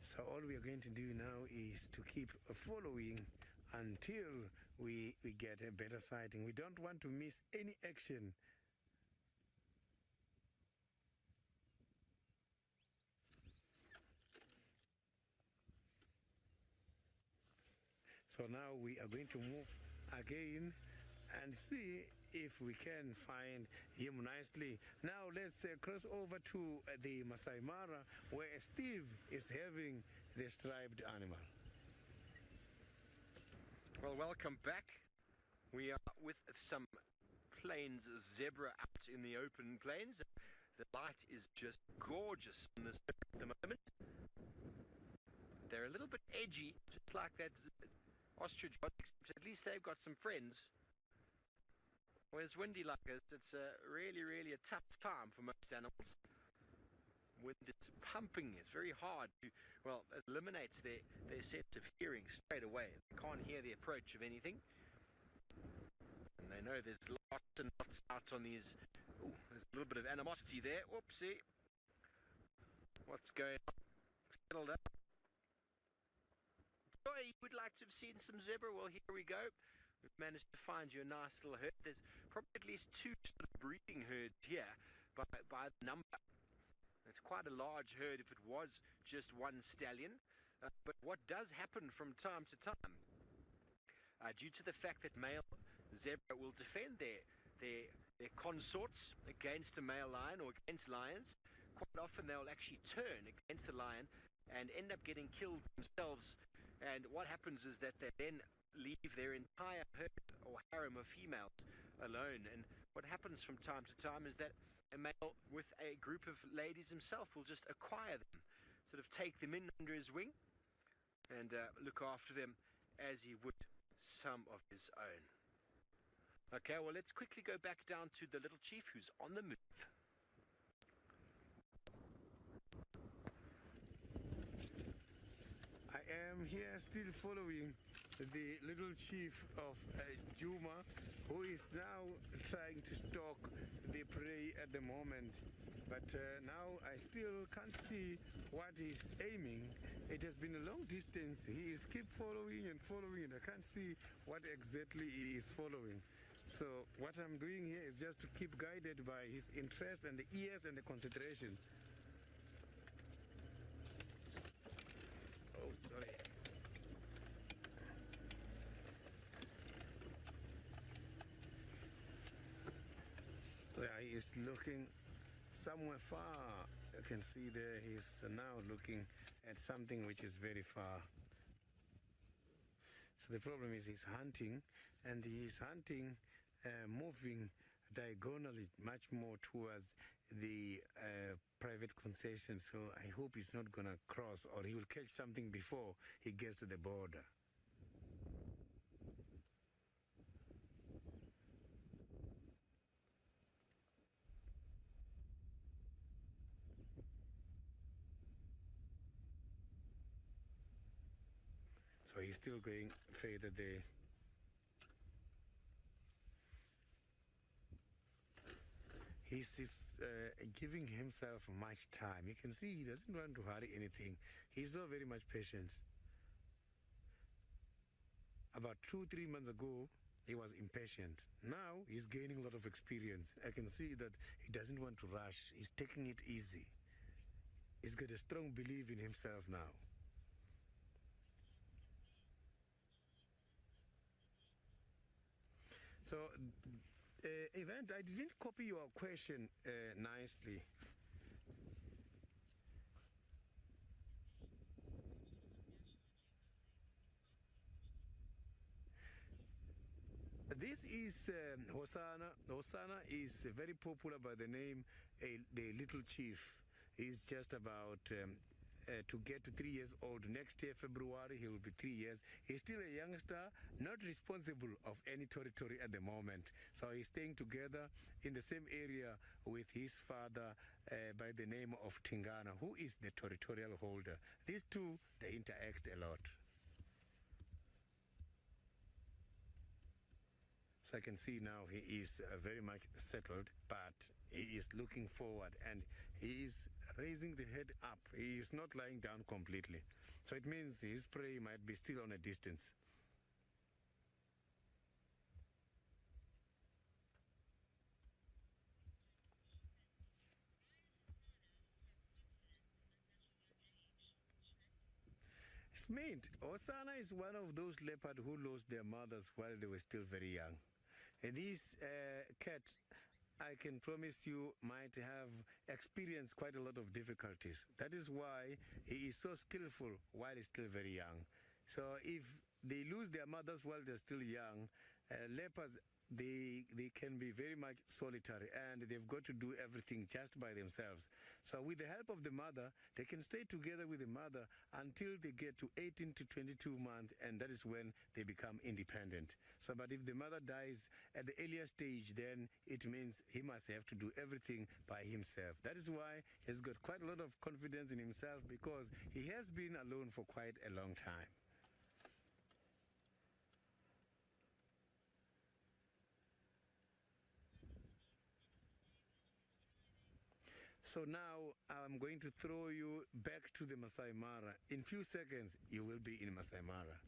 So all we are going to do now is to keep following until we get a better sighting. We don't want to miss any action. So now we are going to move again and see if we can find him nicely. Now let's cross over to the Masai Mara, where Steve is having the striped animal. Well, welcome back. We are with some plains zebra out in the open plains. The light is just gorgeous on this at the moment. They're a little bit edgy, just like that ostrich, but at least they've got some friends. When it's windy like this, it's really, really a tough time for most animals. Wind is pumping, it's very hard to, well, it eliminates their sense of hearing straight away. They can't hear the approach of anything. And they know there's lots and lots out on these. Ooh, there's a little bit of animosity there. Whoopsie. What's going on? Settle down. Joy, you would like to have seen some zebra? Well, here we go. We've managed to find you a nice little herd. There's probably at least 2 sort of breeding herds here by the number. It's quite a large herd if it was just one stallion. But what does happen from time to time, due to the fact that male zebra will defend their consorts against a male lion or against lions, quite often they'll actually turn against the lion and end up getting killed themselves. And what happens is that they then leave their entire herd or harem of females alone. And what happens from time to time is that a male with a group of ladies himself will just acquire them, sort of take them in under his wing and look after them as he would some of his own. Okay, well, let's quickly go back down to the little chief who's on the move. I am here still following the little chief of Juma, who is now trying to stalk the prey at the moment. But now I still can't see what he's aiming. It has been a long distance. He is keep following and following, and I can't see what exactly he is following. So what I'm doing here is just to keep guided by his interest and the ears and the concentration. Oh, sorry. Yeah, he is looking somewhere far. You can see there he's now looking at something which is very far. So the problem is he's hunting, and he's hunting moving diagonally much more towards the private concession. So I hope he's not going to cross, or he will catch something before he gets to the border. So he's still going further there. He's giving himself much time. You can see he doesn't want to hurry anything. He's not very much patient. About 2-3 months ago, he was impatient. Now he's gaining a lot of experience. I can see that he doesn't want to rush. He's taking it easy. He's got a strong belief in himself now. So, Event, I didn't copy your question nicely. This is Hosanna. Hosanna is very popular by the name the Little Chief. He's just about to get to 3 years old. Next year, February, he will be 3 years. He's still a youngster, not responsible of any territory at the moment. So he's staying together in the same area with his father by the name of Tingana, who is the territorial holder. These two, they interact a lot. So I can see now he is very much settled, but he is looking forward and he is raising the head up. He is not lying down completely. So it means his prey might be still on a distance. Smith, Osana is one of those leopards who lost their mothers while they were still very young. And this cat, I can promise you, might have experienced quite a lot of difficulties. That is why he is so skillful while he's still very young. So if they lose their mothers while they're still young, leopards they can be very much solitary, and they've got to do everything just by themselves. So with the help of the mother, they can stay together with the mother until they get to 18 to 22 months, and that is when they become independent. So but if the mother dies at the earlier stage, then it means he must have to do everything by himself. That is why he's got quite a lot of confidence in himself, because he has been alone for quite a long time. So now I'm going to throw you back to the Masai Mara. In few seconds, you will be in Masai Mara.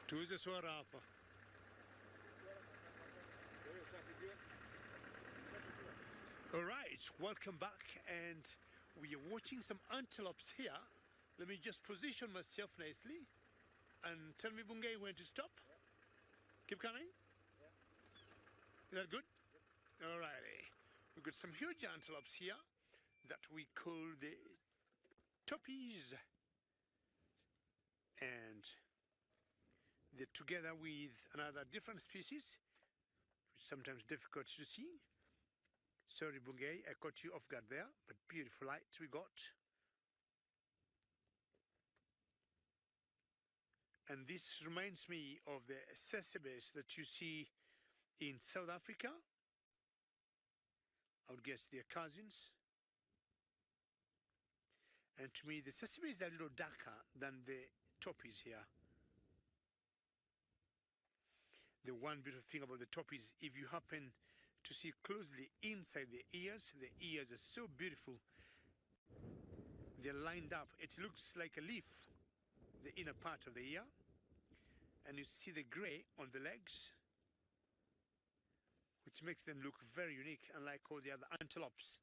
Tuze swara hapa. All right, welcome back, and we are watching some antelopes here. Let me just position myself nicely, and tell me, Bungay, when to stop. Keep coming. Is that good? All righty. We've got some huge antelopes here that we call the toppies, and they're together with another different species, which is sometimes difficult to see. Sorry, Bungay, I caught you off guard there, but beautiful light we got. And this reminds me of the sesebes that you see in South Africa. I would guess they're cousins. And to me, the sesebes are a little darker than the toppies here. The one beautiful thing about the toppies, if you happen to see closely inside the ears are so beautiful. They're lined up. It looks like a leaf, the inner part of the ear. And you see the gray on the legs, which makes them look very unique, unlike all the other antelopes.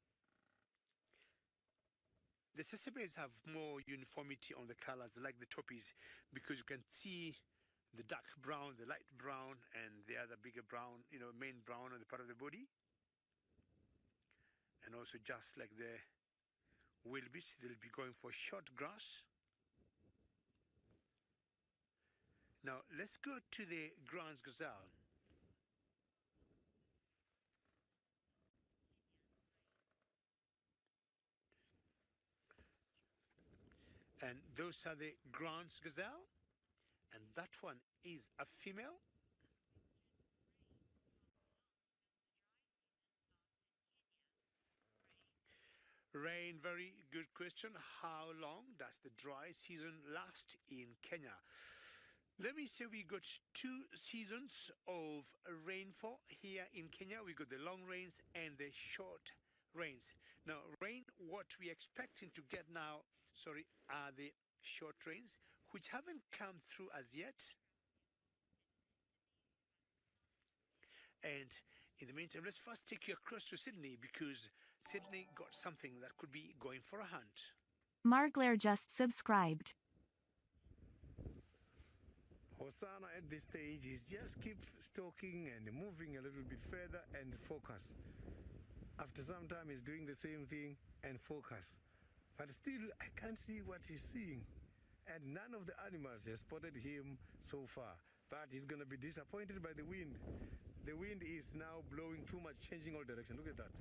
The sesebes have more uniformity on the colors, like the toppies, because you can see the dark brown, the light brown, and the other bigger brown, main brown on the part of the body. And also just like the wildebeest, they'll be going for short grass. Now, let's go to the Grand Gazelle. And those are the Grand Gazelle. And that one is a female. Rain, very good question. How long does the dry season last in Kenya? Let me say we got 2 seasons of rainfall here in Kenya. We got the long rains and the short rains. Now, rain, what we're expecting to get now, are the short rains, which haven't come through as yet. And in the meantime, let's first take you across to Sydney, because Sydney got something that could be going for a hunt. Margler just subscribed. Hosanna at this stage is just keep stalking and moving a little bit further and focus. After some time, he's doing the same thing and focus. But still, I can't see what he's seeing. And none of the animals have spotted him so far. But he's going to be disappointed by the wind. The wind is now blowing too much, changing all direction. Look at that.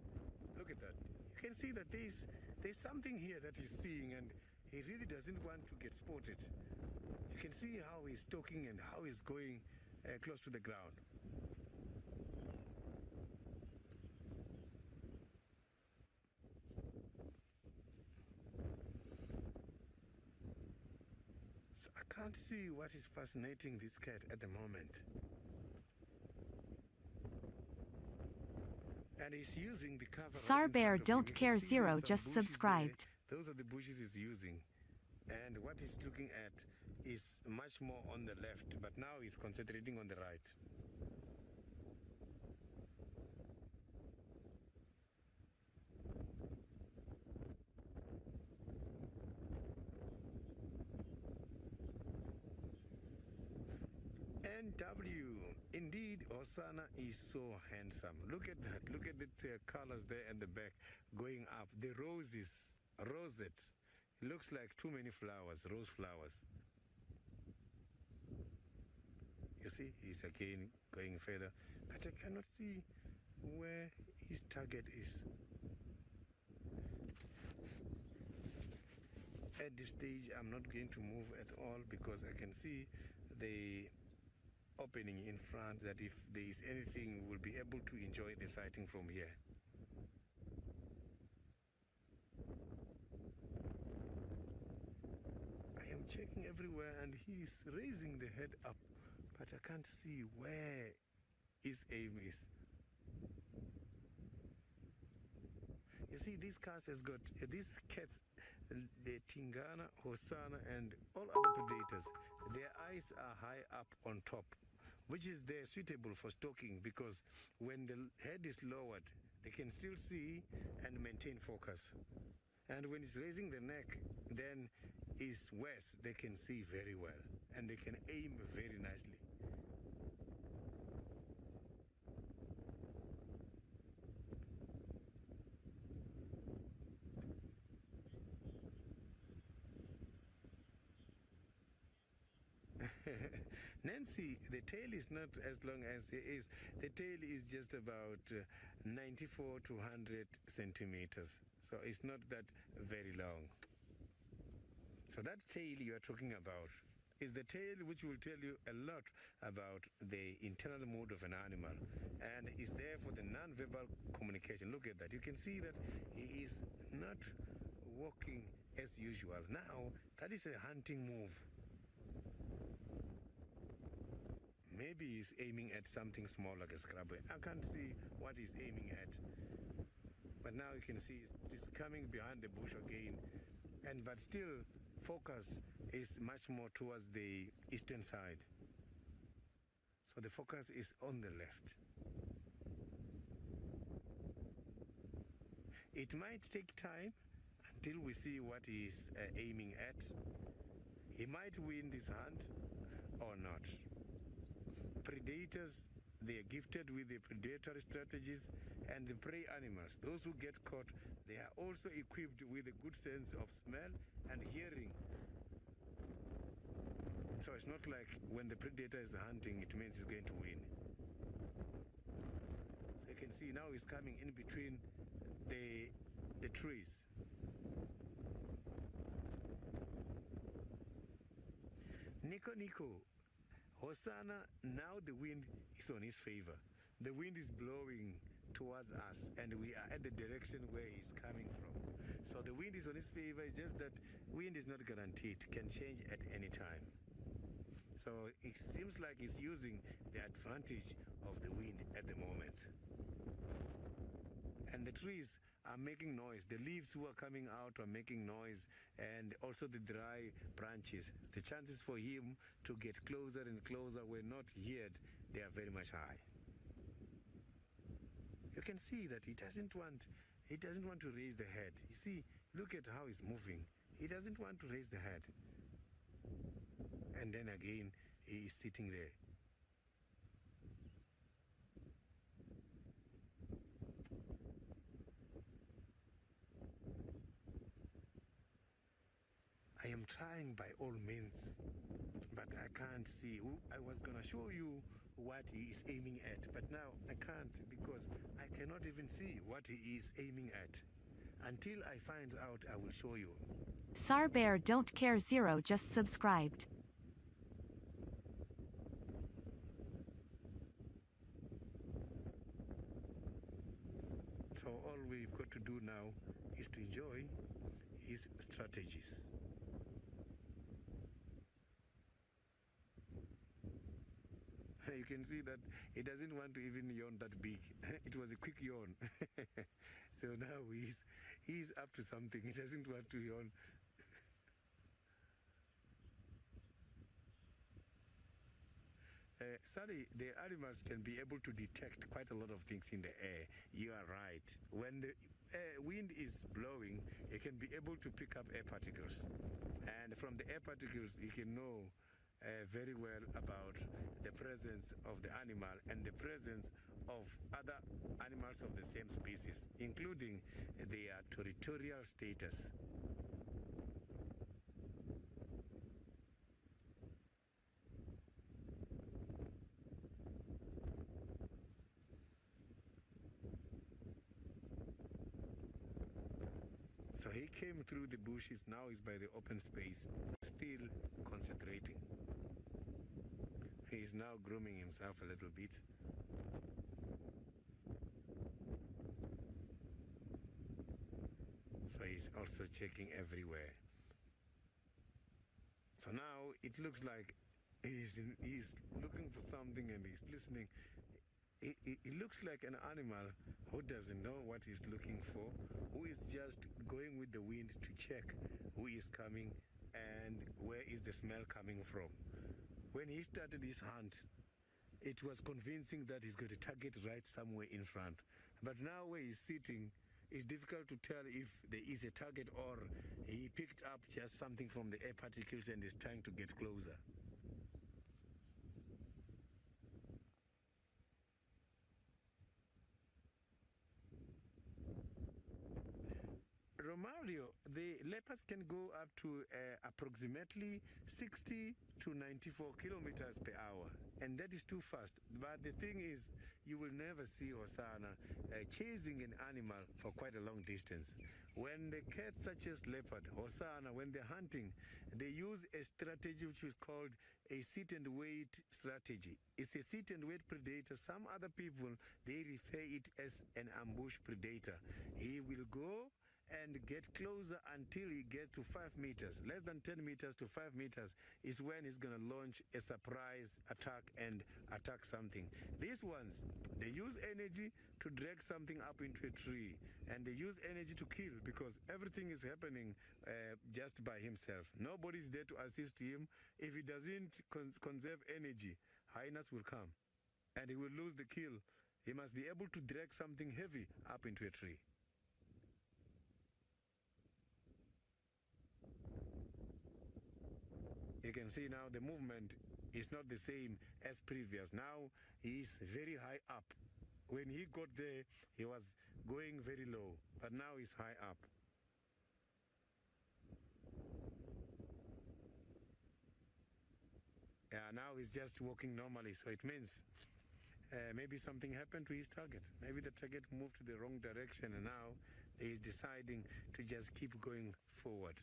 Look at that. You can see that there's something here that he's seeing, and he really doesn't want to get spotted. You can see how he's stalking and how he's going close to the ground. So I can't see what is fascinating this cat at the moment. And he's using the cover. Sarbear don't care zero just subscribed. Those are the bushes he's using. And what he's looking at is much more on the left, but now he's concentrating on the right. NW, indeed, Hosanna is so handsome. Look at that. Look at the colors there and the back going up. The roses, rosette. It looks like too many flowers, rose flowers. You see, he's again going further, but I cannot see where his target is. At this stage, I'm not going to move at all because I can see the opening in front, that if there is anything, we'll be able to enjoy the sighting from here. I am checking everywhere and he's raising the head up, but I can't see where his aim is. You see, this cat has got, these cats, the Tingana, Hosanna, and all other predators, their eyes are high up on top, which is there suitable for stalking, because when the head is lowered, they can still see and maintain focus. And when it's raising the neck, then is west, they can see very well, and they can aim very nicely. Nancy, the tail is not as long as it is. The tail is just about 94 to 100 centimeters. So it's not that very long. So that tail you are talking about is the tail which will tell you a lot about the internal mood of an animal, and is there for the non-verbal communication. Look at that. You can see that he is not walking as usual. Now, that is a hunting move. Maybe he's aiming at something small like a scrub. I can't see what he's aiming at. But now you can see he's coming behind the bush again. But still, focus is much more towards the eastern side. So the focus is on the left. It might take time until we see what he's aiming at. He might win this hunt or not. Predators, they are gifted with the predatory strategies, and the prey animals, those who get caught, they are also equipped with a good sense of smell and hearing. So it's not like when the predator is hunting, it means he's going to win. So you can see now he's coming in between the trees. Nico. Hosanna, now the wind is on his favor. The wind is blowing towards us, and we are at the direction where he's coming from. So the wind is on his favor. It's just that wind is not guaranteed, can change at any time. So it seems like he's using the advantage of the wind at the moment. And the trees are making noise. The leaves who are coming out are making noise, and also the dry branches. The chances for him to get closer and closer were not heard. They are very much high. You can see that he doesn't want to raise the head. You see, look at how he's moving. He doesn't want to raise the head. And then again, he is sitting there. I am trying by all means, but I can't see. I was going to show you what he is aiming at, but now I can't, because I cannot even see what he is aiming at. Until I find out, I will show you. Sarbear don't care 0 just subscribed. So all we've got to do now is to enjoy his strategies. You can see that he doesn't want to even yawn that big. It was a quick yawn. So now he's up to something. He doesn't want to yawn. Sorry, the animals can be able to detect quite a lot of things in the air. You are right. When the wind is blowing, it can be able to pick up air particles. And from the air particles, you can know very well about the presence of the animal and the presence of other animals of the same species, including their territorial status. So he came through the bushes, now he's by the open space, still concentrating. He's now grooming himself a little bit. So he's also checking everywhere. So now it looks like he's looking for something and he's listening. It looks like an animal who doesn't know what he's looking for, who is just going with the wind to check who is coming and where is the smell coming from. When he started his hunt, it was convincing that he's going to target right somewhere in front. But now where he's sitting, it's difficult to tell if there is a target or he picked up just something from the air particles and is trying to get closer. Romario, the leopards can go up to approximately 60 to 94 kilometers per hour, and that is too fast. But the thing is, you will never see Hosanna chasing an animal for quite a long distance. When the cats such as leopard, Hosanna, when they're hunting, they use a strategy which is called a sit and wait strategy. It's a sit and wait predator. Some other people, they refer it as an ambush predator. He will go and get closer until he gets to 5 meters. Less than 10 meters to 5 meters is when he's going to launch a surprise attack and attack something. These ones, they use energy to drag something up into a tree, and they use energy to kill because everything is happening just by himself. Nobody's there to assist him. If he doesn't conserve energy, highness will come and he will lose the kill. He must be able to drag something heavy up into a tree. You can see now the movement is not the same as previous. Now he is very high up. When he got there, he was going very low, but now he's high up. Yeah, now he's just walking normally, so it means maybe something happened to his target. Maybe the target moved to the wrong direction and now he's deciding to just keep going forward.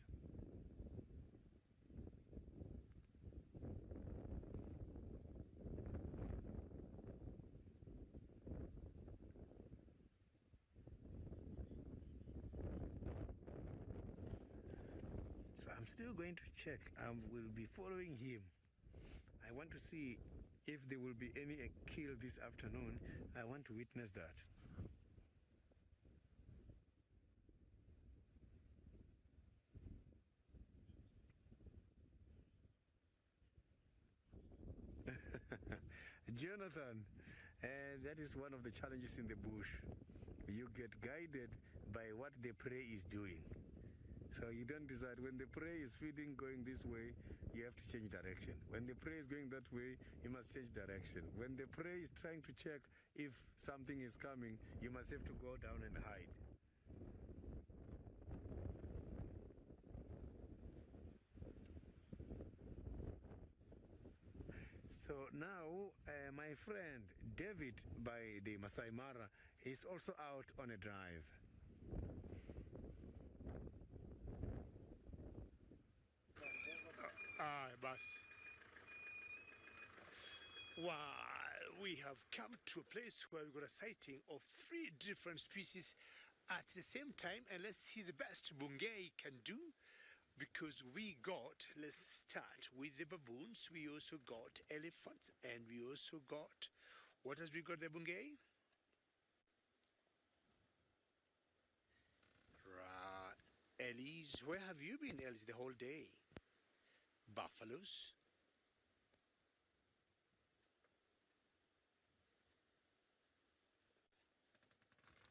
So I'm still going to check. I will be following him. I want to see if there will be any kill this afternoon. I want to witness that. Jonathan, that is one of the challenges in the bush. You get guided by what the prey is doing. So you don't decide when the prey is feeding going this way, you have to change direction. When the prey is going that way, you must change direction. When the prey is trying to check if something is coming, you must have to go down and hide. So now my friend David by the Masai Mara is also out on a drive. Boss. Wow, we have come to a place where we've got a sighting of 3 different species at the same time, and let's see the best Bungei can do, because we got, let's start with the baboons, we also got elephants, and we also got, what else we got the Bungei? Elise, where have you been, Elise, the whole day? Buffaloes.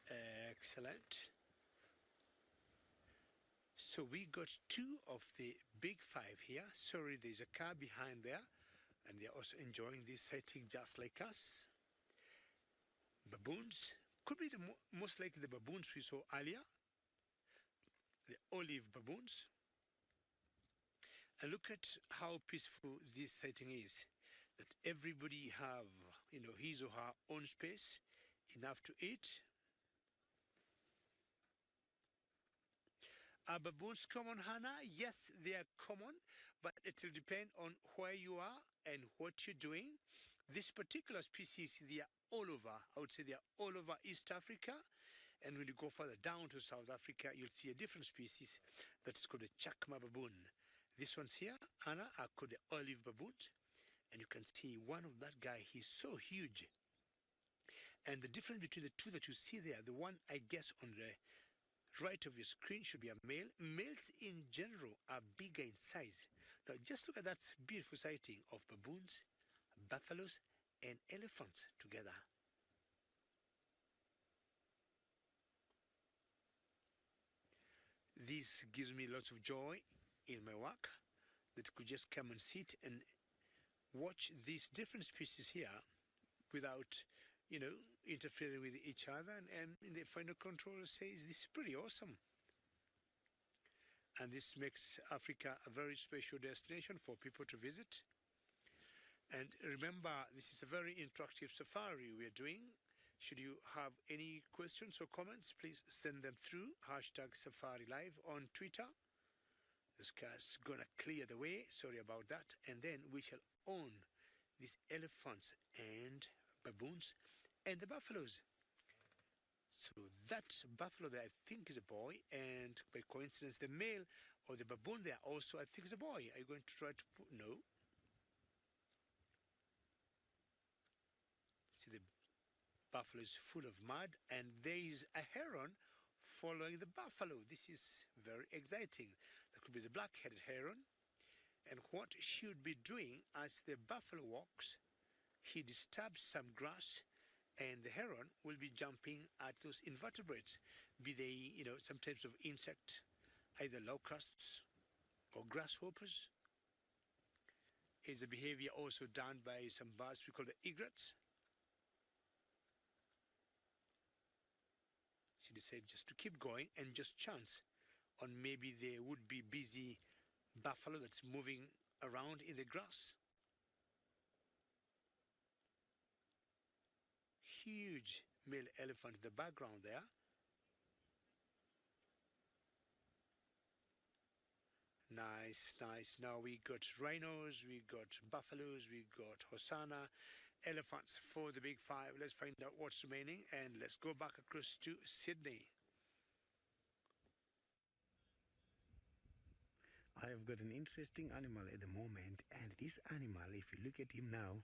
Excellent. So we got 2 of the big 5 here. Sorry, there's a car behind there, and they're also enjoying this sighting just like us. Baboons. Could be the most likely the baboons we saw earlier. The olive baboons. And look at how peaceful this sighting is. That everybody have, his or her own space, enough to eat. Are baboons common, Hannah? Yes, they are common, but it will depend on where you are and what you're doing. This particular species, they are all over. I would say they are all over East Africa. And when you go further down to South Africa, you'll see a different species that's called a chakma baboon. These ones here, Anna, are called the olive baboon. And you can see one of that guy, he's so huge. And the difference between the two that you see there, the one I guess on the right of your screen should be a male. Males in general are bigger in size. Now just look at that beautiful sighting of baboons, buffaloes, and elephants together. This gives me lots of joy in my work, that I could just come and sit and watch these different species here without, interfering with each other. And the final controller says this is pretty awesome. And this makes Africa a very special destination for people to visit. And remember, this is a very interactive safari we are doing. Should you have any questions or comments, please send them through #SafariLive on Twitter. This guy's gonna clear the way, sorry about that. And then we shall own these elephants and baboons and the buffaloes. So that buffalo there I think is a boy, and by coincidence the male or the baboon there also I think is a boy. Are you going to try to put, no. See, the buffalo is full of mud, and there is a heron following the buffalo. This is very exciting. That could be the black-headed heron. And what she would be doing as the buffalo walks, he disturbs some grass, and the heron will be jumping at those invertebrates, be they, some types of insect, either locusts or grasshoppers. Is a behavior also done by some birds we call the egrets. She decided just to keep going and just chance on maybe there would be busy buffalo that's moving around in the grass. Huge male elephant in the background there. Nice, nice. Now we got rhinos, we got buffaloes, we got Hosanna, elephants for the big five. Let's find out what's remaining, and let's go back across to Sydney. I have got an interesting animal at the moment, and this animal, if you look at him now,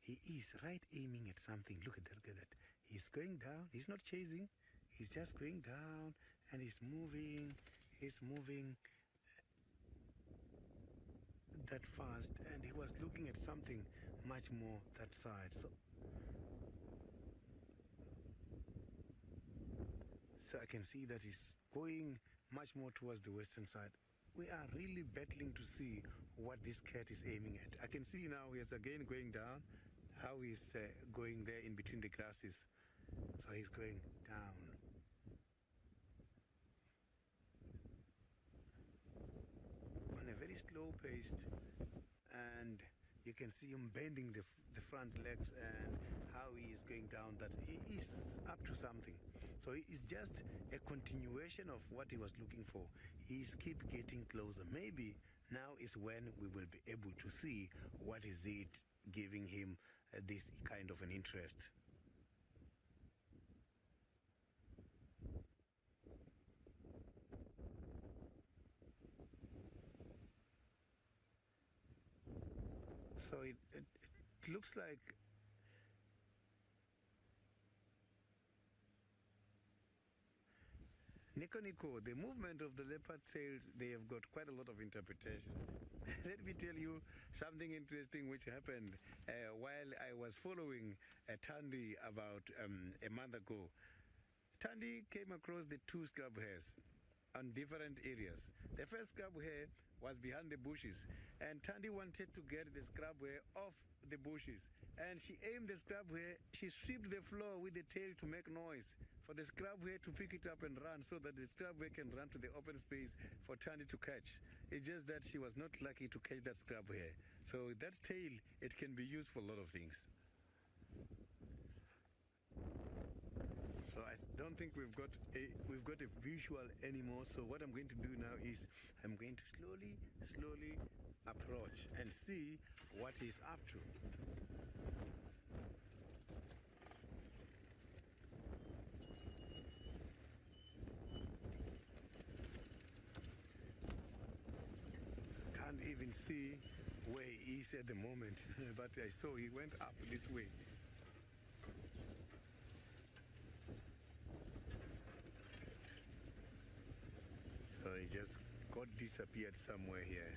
he is right aiming at something. Look at that, look at that. He's going down, he's not chasing, he's just going down, and he's moving that fast, and he was looking at something much more that side. So I can see that he's going much more towards the western side. We are really battling to see what this cat is aiming at. I can see now he is again going down, how he's going there in between the grasses. So he's going down. On a very slow pace, and you can see him bending the front legs and how he is going down, that he is up to something. So it's just a continuation of what he was looking for. He's keep getting closer. Maybe now is when we will be able to see what is it giving him this kind of an interest. So it looks like Nico, the movement of the leopard tails, they have got quite a lot of interpretation. Let me tell you something interesting which happened while I was following Tandy about a month ago. Tandy came across the two scrub hares on different areas. The first scrub hare was behind the bushes, and Tandy wanted to get the scrub hare off the bushes, and she aimed the scrub hare. She stripped the floor with the tail to make noise for the scrub hare to pick it up and run, so that the scrub hare can run to the open space for Tandy to catch. It's just that she was not lucky to catch that scrub hare. So that tail, it can be used for a lot of things. So I don't think we've got a visual anymore. So what I'm going to do now is I'm going to slowly approach and see what he's up to. Can't even see where he is at the moment, but I saw he went up this way. So he just got disappeared somewhere here.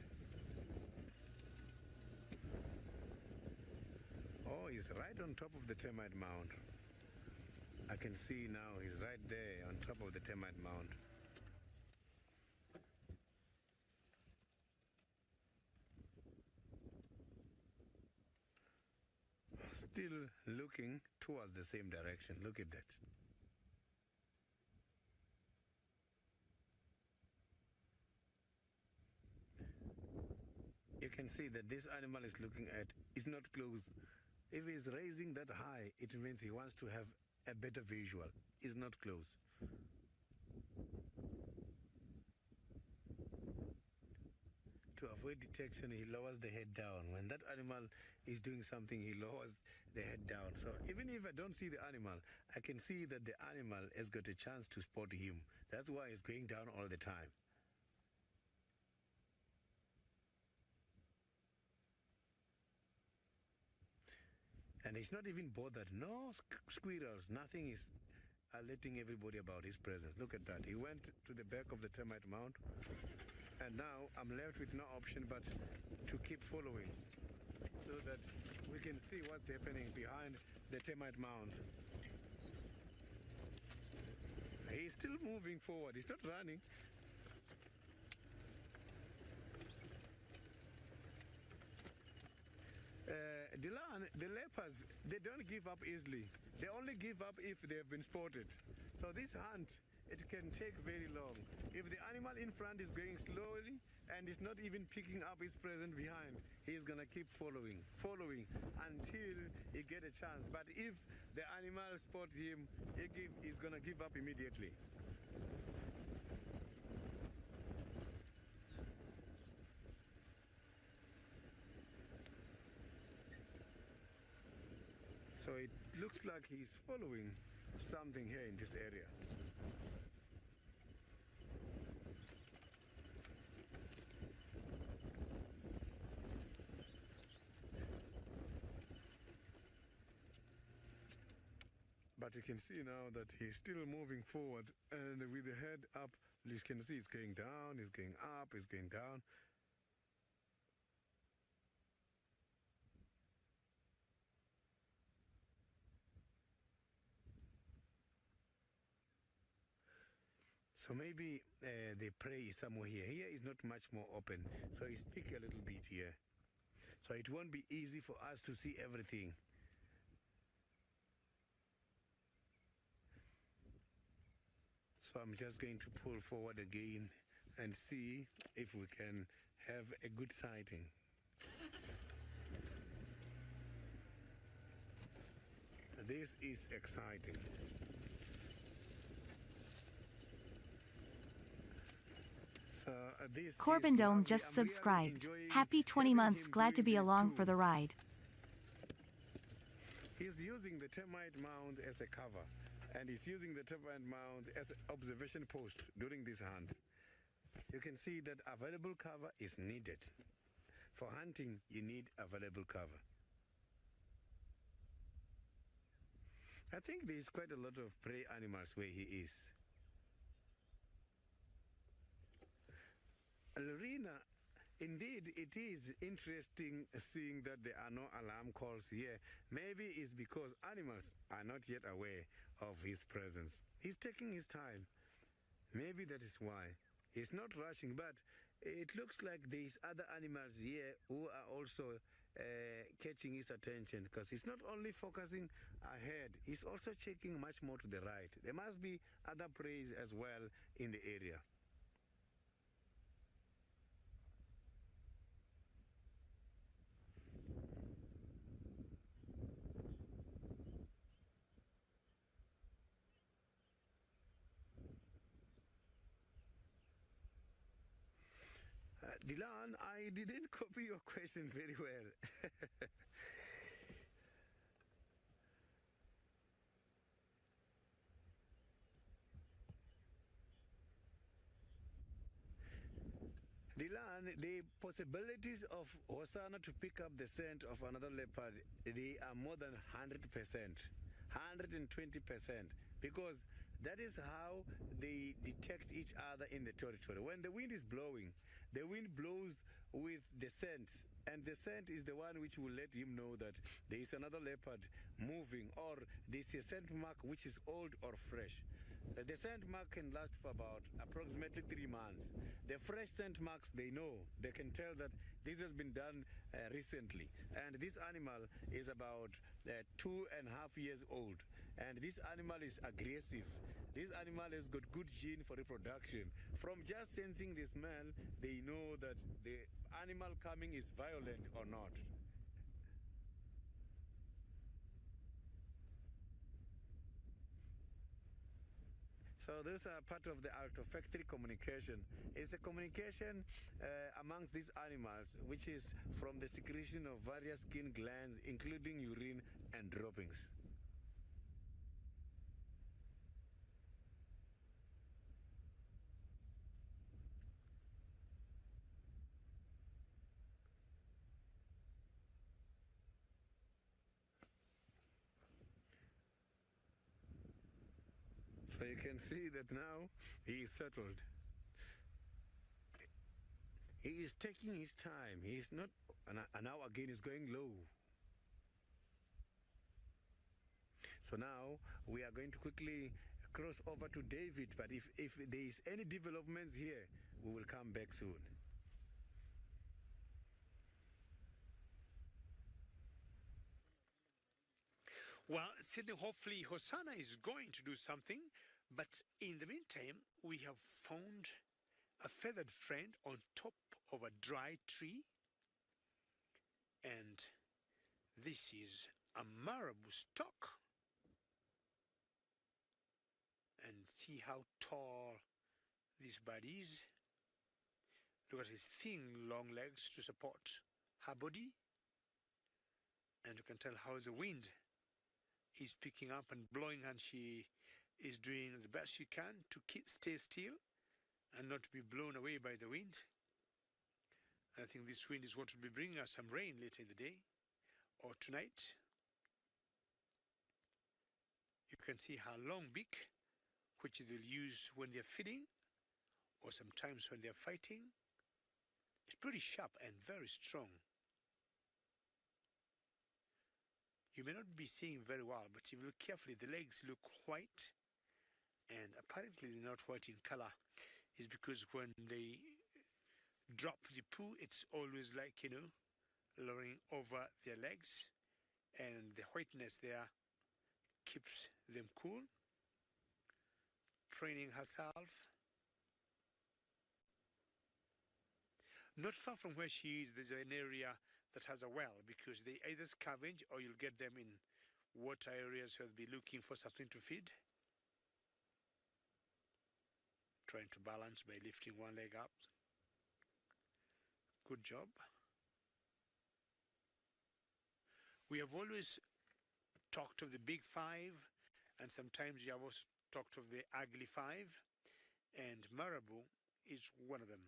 Oh, he's right on top of the termite mound. I can see now he's right there on top of the termite mound. Still looking towards the same direction. Look at that. You can see that this animal is looking at, is not close. If he's raising that high, it means he wants to have a better visual. He's not close. To avoid detection, he lowers the head down. When that animal is doing something, he lowers the head down. So even if I don't see the animal, I can see that the animal has got a chance to spot him. That's why he's going down all the time. And he's not even bothered. No squirrels, nothing is alerting everybody about his presence. Look at that. He went to the back of the termite mound. And now I'm left with no option but to keep following so that we can see what's happening behind the termite mound. He's still moving forward. He's not running. Dylan, the leopards, they don't give up easily. They only give up if they have been spotted. So this hunt, it can take very long. If the animal in front is going slowly and is not even picking up his presence behind, he's gonna keep following until he get a chance. But if the animal spots him, he's gonna give up immediately. So it looks like he's following something here in this area. But you can see now that he's still moving forward, and with the head up, you can see it's going down, it's going up, it's going down. So maybe the prey is somewhere here. Here is not much more open, so it's thick a little bit here. So it won't be easy for us to see everything. So I'm just going to pull forward again and see if we can have a good sighting. This is exciting. So, Corbin Dome just subscribed. Happy 20 months, glad to be along for the ride. He's using the termite mound as a cover, and he's using the termite mound as an observation post during this hunt. You can see that available cover is needed. For hunting, you need available cover. I think there's quite a lot of prey animals where he is. Lorena, indeed it is interesting seeing that there are no alarm calls here. Maybe it's because animals are not yet aware of his presence. He's taking his time. Maybe that is why. He's not rushing, but it looks like there's other animals here who are also catching his attention, because he's not only focusing ahead, he's also checking much more to the right. There must be other prey as well in the area. Dylan, I didn't copy your question very well. Dylan, the possibilities of Hosanna to pick up the scent of another leopard, they are more than 100%, 120%, because that is how they detect each other in the territory. When the wind is blowing, the wind blows with the scent, and the scent is the one which will let him know that there is another leopard moving, or there is a scent mark which is old or fresh. The scent mark can last for about approximately 3 months. The fresh scent marks, they know, they can tell that this has been done recently. And this animal is about 2.5 years old. And this animal is aggressive. This animal has got good gene for reproduction. From just sensing the smell, they know that the animal coming is violent or not. So those are part of the olfactory communication. It's a communication amongst these animals, which is from the secretion of various skin glands, including urine and droppings. So you can see that now he is settled. He is taking his time. He is not, and now again he's going low. So now we are going to quickly cross over to David, but if there is any developments here, we will come back soon. Well, Sydney, hopefully Hosanna is going to do something, but in the meantime, we have found a feathered friend on top of a dry tree, and this is a marabou stock. And see how tall this bird is. Look at his thin, long legs to support her body, and you can tell how the wind is picking up and blowing, and she is doing the best she can to stay still and not to be blown away by the wind. I think this wind is what will be bringing us some rain later in the day or tonight. You can see her long beak, which they'll use when they're feeding or sometimes when they're fighting. It's pretty sharp and very strong. You may not be seeing very well, but if you look carefully, the legs look white, and apparently they're not white in color. It's because when they drop the poo, it's always like, lowering over their legs, and the whiteness there keeps them cool. Training herself. Not far from where she is, there's an area that has a well, because they either scavenge or you'll get them in water areas where they'll be looking for something to feed. Trying to balance by lifting one leg up. Good job. We have always talked of the big five, and sometimes we have also talked of the ugly five, and marabou is one of them.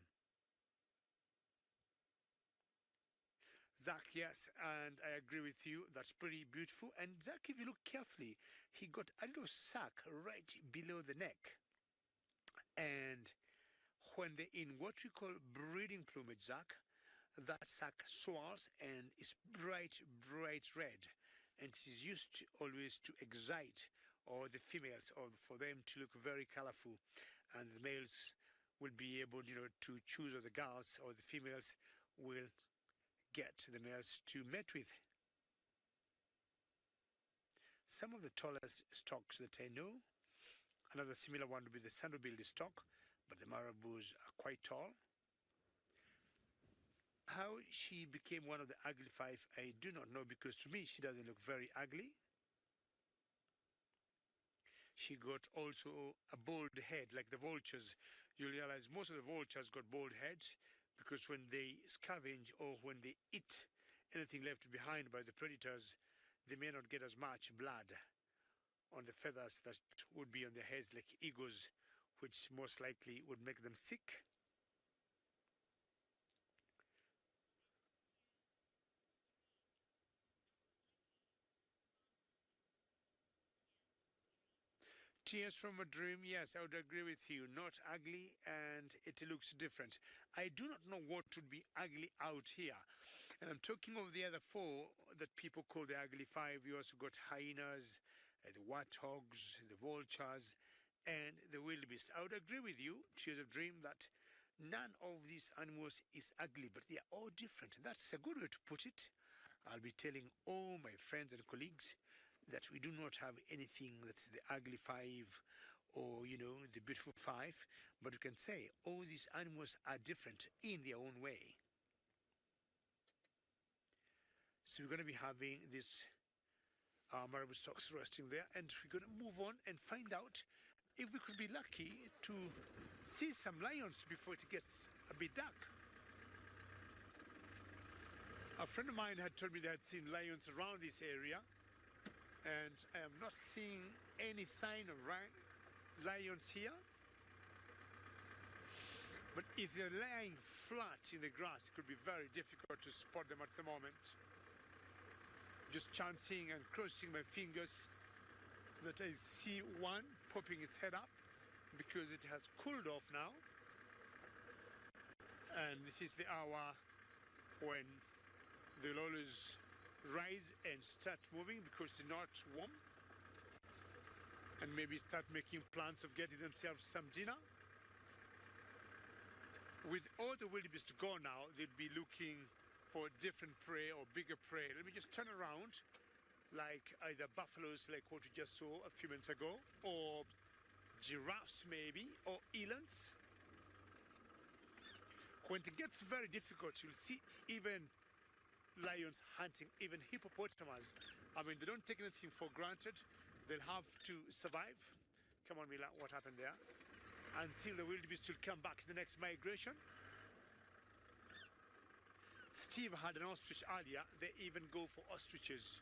Zach, yes, and I agree with you. That's pretty beautiful. And Zach, if you look carefully, he got a little sack right below the neck. And when they're in what we call breeding plumage, Zach, that sack swells and is bright, bright red. And it is used always to excite or the females, or for them to look very colorful, and the males will be able, to choose, or the girls or the females will get the males to mate with. Some of the tallest stocks that I know, another similar one would be the sandalwood stock, but the marabous are quite tall. How she became one of the ugly five, I do not know, because to me she doesn't look very ugly. She got also a bald head, like the vultures. You realize most of the vultures got bald heads. because when they scavenge or when they eat anything left behind by the predators, they may not get as much blood on the feathers that would be on their heads like eagles, which most likely would make them sick. Tears from a Dream, yes, I would agree with you. Not ugly, and it looks different. I do not know what would be ugly out here. And I'm talking of the other four that people call the ugly five. You also got hyenas, the warthogs, the vultures, and the wildebeest. I would agree with you, Tears of Dream, that none of these animals is ugly, but they are all different. That's a good way to put it. I'll be telling all my friends and colleagues that we do not have anything that's the ugly five or, you know, the beautiful five, but we can say all these animals are different in their own way. So we're going to be having this marble stocks resting there, and we're going to move on and find out if we could be lucky to see some lions before it gets a bit dark. A friend of mine had told me they had seen lions around this area, and I am not seeing any sign of lions here. But if they're lying flat in the grass, it could be very difficult to spot them at the moment. Just chancing and crossing my fingers that I see one popping its head up because it has cooled off now. And this is the hour when they'll always rise and start moving because it's not warm, and maybe start making plans of getting themselves some dinner. With all the wildebeest gone now, they'd be looking for different prey or bigger prey. Let me just turn around, like either buffaloes like what we just saw a few minutes ago, or giraffes maybe, or elands. When it gets very difficult, you'll see even lions hunting, even hippopotamus. I mean, they don't take anything for granted. They'll have to survive. Come on, Mila, what happened there? Until the wildebeest will come back in the next migration. Steve had an ostrich earlier. They even go for ostriches.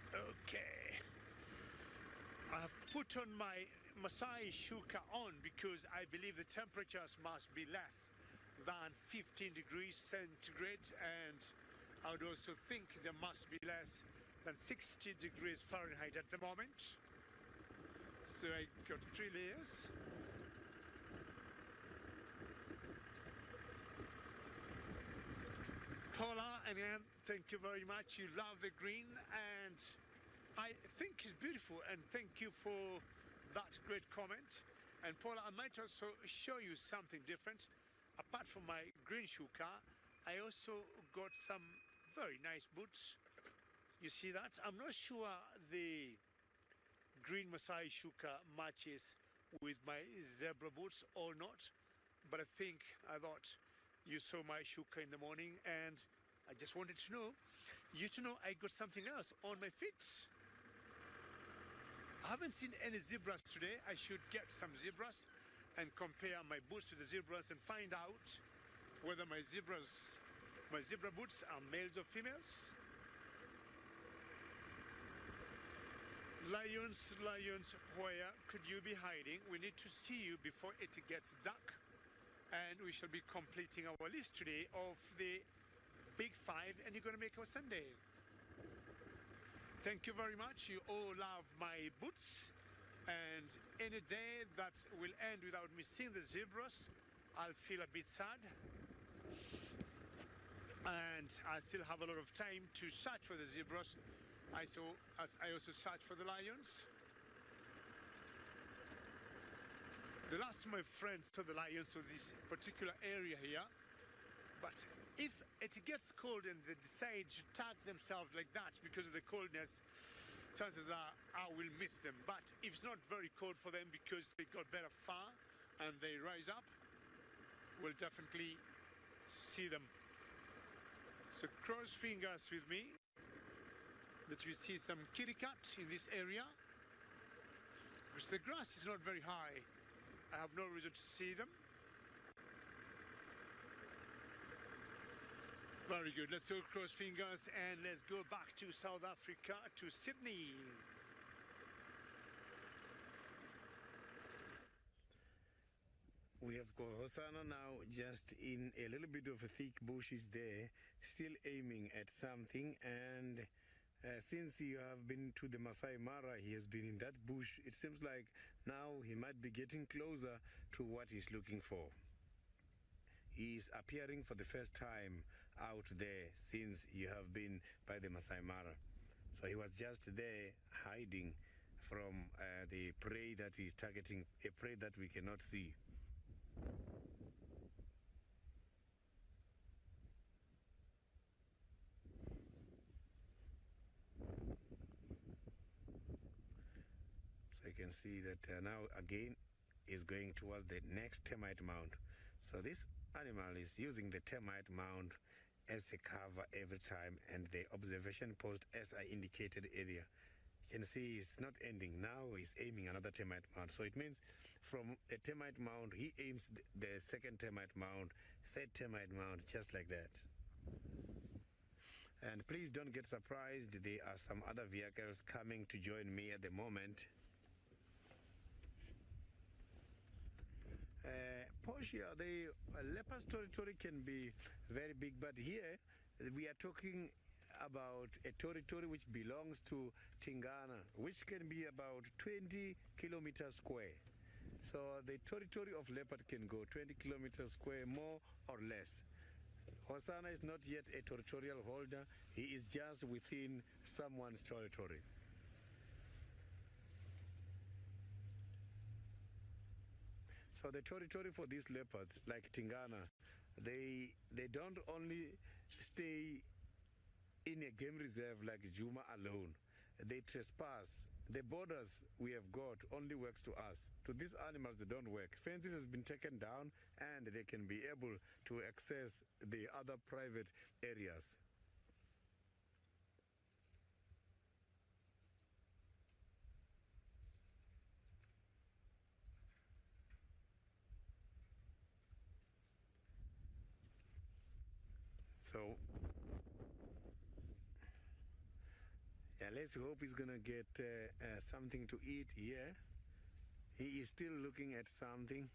Okay. I have put on my Masai shuka on because I believe the temperatures must be less than 15 degrees centigrade, and I would also think there must be less than 60 degrees Fahrenheit at the moment. So I got 3 layers. Paula and Anne, thank you very much. You love the green, and I think it's beautiful, and thank you for that great comment. And Paula, I might also show you something different. Apart from my green shuka, I also got some very nice boots. You see that? I'm not sure the green Masai shuka matches with my zebra boots or not, but I thought you saw my shuka in the morning, and I just wanted to know, you to know I got something else on my feet. I haven't seen any zebras today. I should get some zebras and compare my boots to the zebras and find out whether my zebra boots are males or females. Lions, where could you be hiding? We need to see you before it gets dark, and we shall be completing our list today of the big 5, and you're going to make our Sunday. Thank you very much. You all love my boots. And any day that will end without me seeing the zebras, I'll feel a bit sad. And I still have a lot of time to search for the zebras, as I also search for the lions. The last my friends saw the lions to this particular area here. But if it gets cold and they decide to tag themselves like that because of the coldness, chances are I will miss them. But if it's not very cold for them because they got better fur and they rise up, we'll definitely see them. So cross fingers with me that we see some kitty cat in this area, because the grass is not very high. I have no reason to see them. Very good. Let's all cross fingers and let's go back to South Africa, to Sydney. We have got Hosanna now just in a little bit of a thick bushes there, still aiming at something. And since you have been to the Masai Mara, he has been in that bush. It seems like now he might be getting closer to what he's looking for. He is appearing for the first time out there since you have been by the Masai Mara. So he was just there hiding from the prey that he's targeting, a prey that we cannot see. So you can see that now again is going towards the next termite mound. So this animal is using the termite mound as a cover every time, and the observation post, as I indicated earlier, you can see it's not ending. Now he's aiming another termite mound. So it means from a termite mound, he aims the second termite mound, third termite mound, just like that. And please don't get surprised. There are some other vehicles coming to join me at the moment. Portia, the leopard's territory can be very big, but here we are talking about a territory which belongs to Tingana, which can be about 20 kilometers square. So the territory of leopard can go 20 kilometers square, more or less. Hosanna is not yet a territorial holder. He is just within someone's territory. So the territory for these leopards, like Tingana, they don't only stay in a game reserve like Juma alone. They trespass. The borders we have got only works to us. To these animals, they don't work. Fences has been taken down and they can be able to access the other private areas. So, yeah, let's hope he's gonna get something to eat here. He is still looking at something.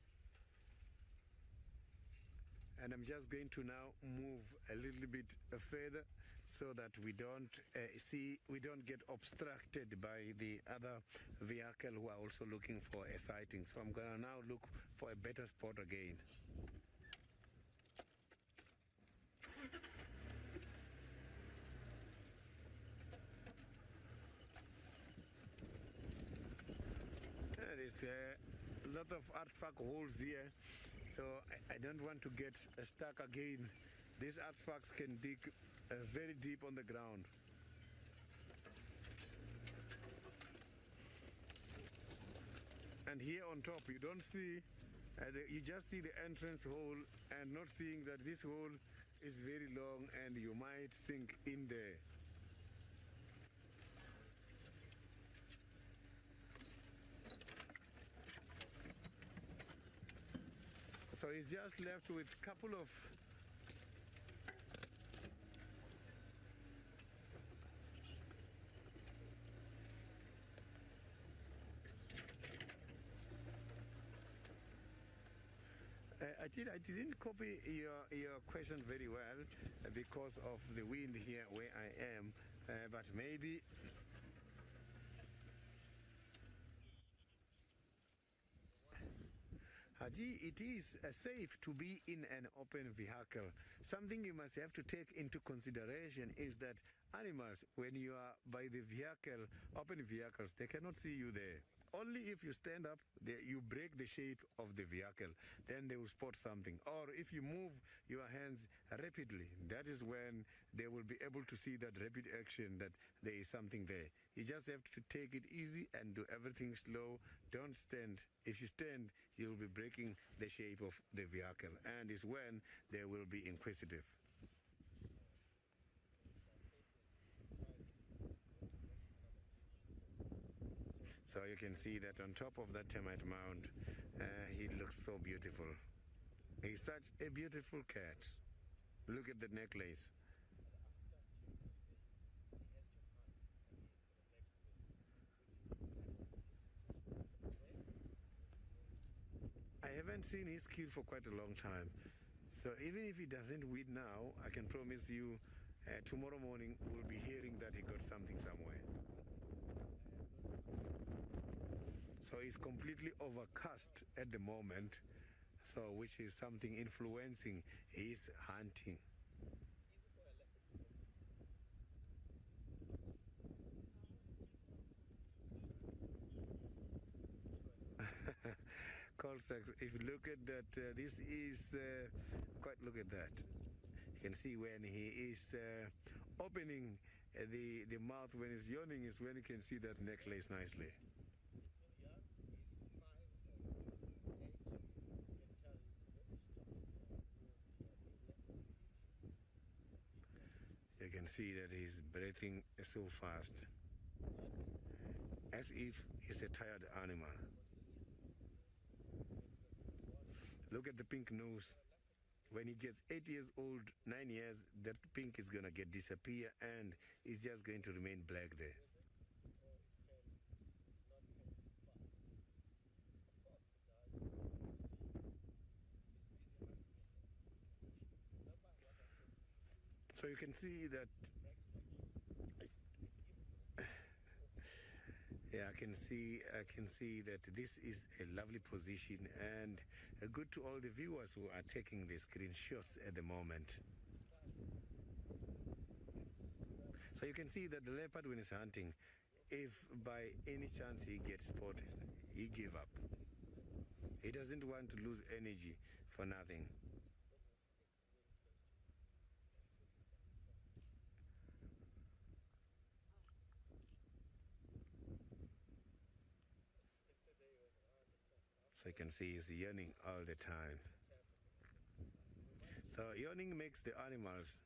And I'm just going to now move a little bit further so that we don't get obstructed by the other vehicle who are also looking for a sighting. So I'm gonna now look for a better spot again. There's a lot of artifact holes here, so I don't want to get stuck again. These artifacts can dig very deep on the ground. And here on top, you don't see, you just see the entrance hole and not seeing that this hole is very long and you might sink in there. So he's just left with a couple of I didn't copy your question very well because of the wind here where I am, but maybe Haji, it is safe to be in an open vehicle. Something you must have to take into consideration is that animals, when you are by the vehicle, open vehicles, they cannot see you there. Only if you stand up, you break the shape of the vehicle, then they will spot something. Or if you move your hands rapidly, that is when they will be able to see that rapid action, that there is something there. You just have to take it easy and do everything slow. Don't stand. If you stand, you'll be breaking the shape of the vehicle, and is when they will be inquisitive. So you can see that on top of that termite mound, he looks so beautiful. He's such a beautiful cat. Look at the necklace. haven't seen his kid for quite a long time. So even if he doesn't win now, I can promise you tomorrow morning we'll be hearing that he got something somewhere. So he's completely overcast at the moment, so which is something influencing his hunting. Colsex, if you look at that, this is quite, look at that. You can see when he is opening the mouth, when he's yawning is when you can see that necklace nicely. You can see that he's breathing so fast, as if he's a tired animal. Look at the pink nose. When he gets 8 years old, 9 years, that pink is gonna disappear and it's just going to remain black there. So you can see that. Yeah, I can see that this is a lovely position and good to all the viewers who are taking the screenshots at the moment. So you can see that the leopard, when he's hunting, if by any chance he gets spotted, he give up. He doesn't want to lose energy for nothing. So you can see he's yawning all the time. So yawning makes the animals,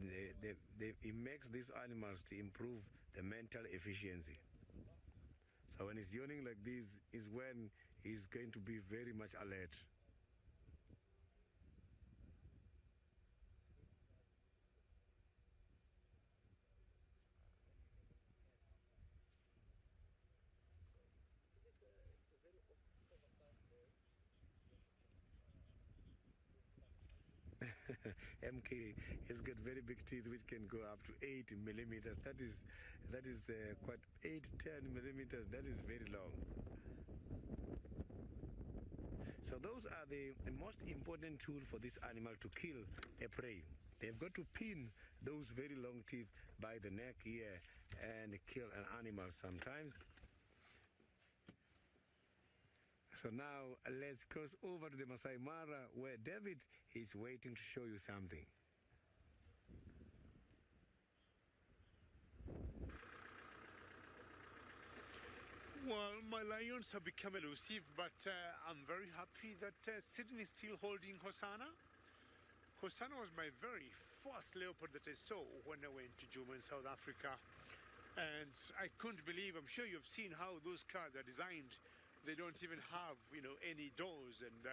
it makes these animals to improve the mental efficiency. So when he's yawning like this is when he's going to be very much alert. MK has got very big teeth which can go up to 8 millimeters. That is quite 8-10 millimeters. That is very long. So those are the most important tool for this animal to kill a prey. They've got to pin those very long teeth by the neck here and kill an animal sometimes. So now let's cross over to the Masai Mara where David is waiting to show you something. Well, my lions have become elusive, but I'm very happy that Sydney is still holding Hosanna. Hosanna was my very first leopard that I saw when I went to Juma in South Africa. And I couldn't believe, I'm sure you've seen how those cars are designed. They don't even have, any doors. And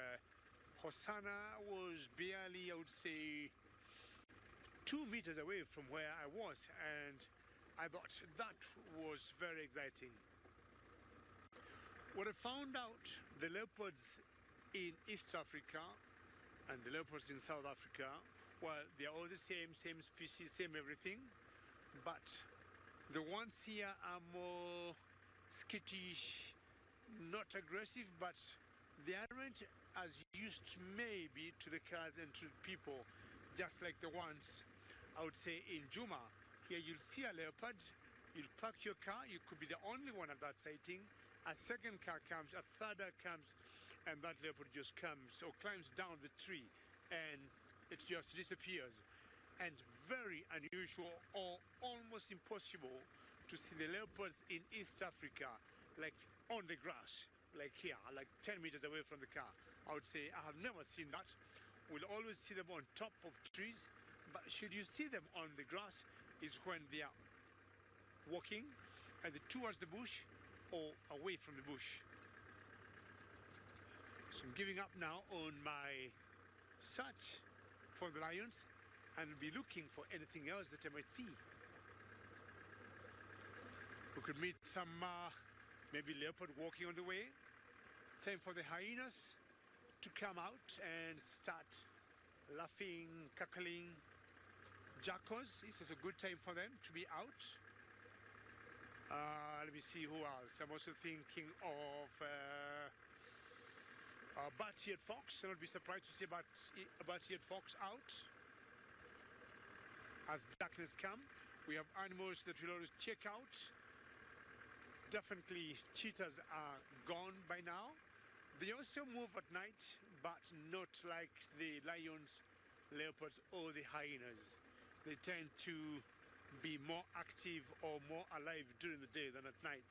Hosanna was barely, I would say, 2 meters away from where I was. And I thought that was very exciting. What I found out, the leopards in East Africa and the leopards in South Africa, well, they're all the same species, same everything. But the ones here are more skittish, not aggressive, but they aren't as used maybe to the cars and to people, just like the ones, I would say, in Juma. Here you'll see a leopard, you'll park your car, you could be the only one at that sighting, a second car comes, a third car comes, and that leopard just comes or climbs down the tree and it just disappears. And very unusual or almost impossible to see the leopards in East Africa, like on the grass, like here, like 10 meters away from the car. I would say I have never seen that. We'll always see them on top of trees, but should you see them on the grass is when they are walking either towards the bush or away from the bush. So I'm giving up now on my search for the lions and will be looking for anything else that I might see. We could meet some maybe leopard walking on the way. Time for the hyenas. to come out and start laughing, cackling. Jackals, this is a good time for them to be out. Let me see who else. I'm also thinking of bat-eared fox. I'll not be surprised to see a bat-eared fox out. As darkness comes, we have animals that we'll always check out. Definitely cheetahs are gone by now. They also move at night, but not like the lions, leopards, or the hyenas. They tend to be more active or more alive during the day than at night.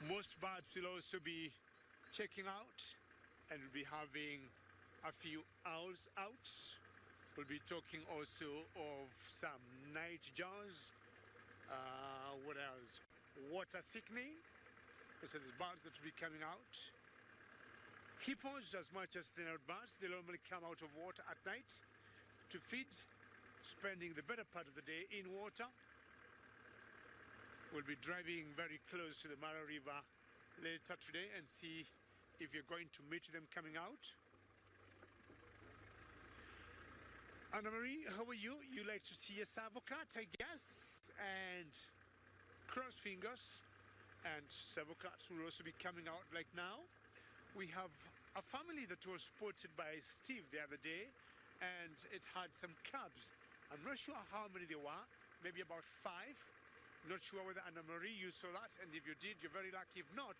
Most birds will also be checking out, and we'll be having a few owls out. We'll be talking also of some nightjars. What else? Water thickening. So there's birds that will be coming out. Hippos, as much as they're not birds, they normally come out of water at night to feed, spending the better part of the day in water. We'll be driving very close to the Mara River later today and see if you're going to meet them coming out. Anna Marie, how are you? You like to see a savocat, I guess, and cross fingers. And savocats will also be coming out like now. We have a family that was spotted by Steve the other day, and it had some cubs. I'm not sure how many there were, maybe about 5. Not sure whether Anna Marie you saw that, and if you did, you're very lucky. If not,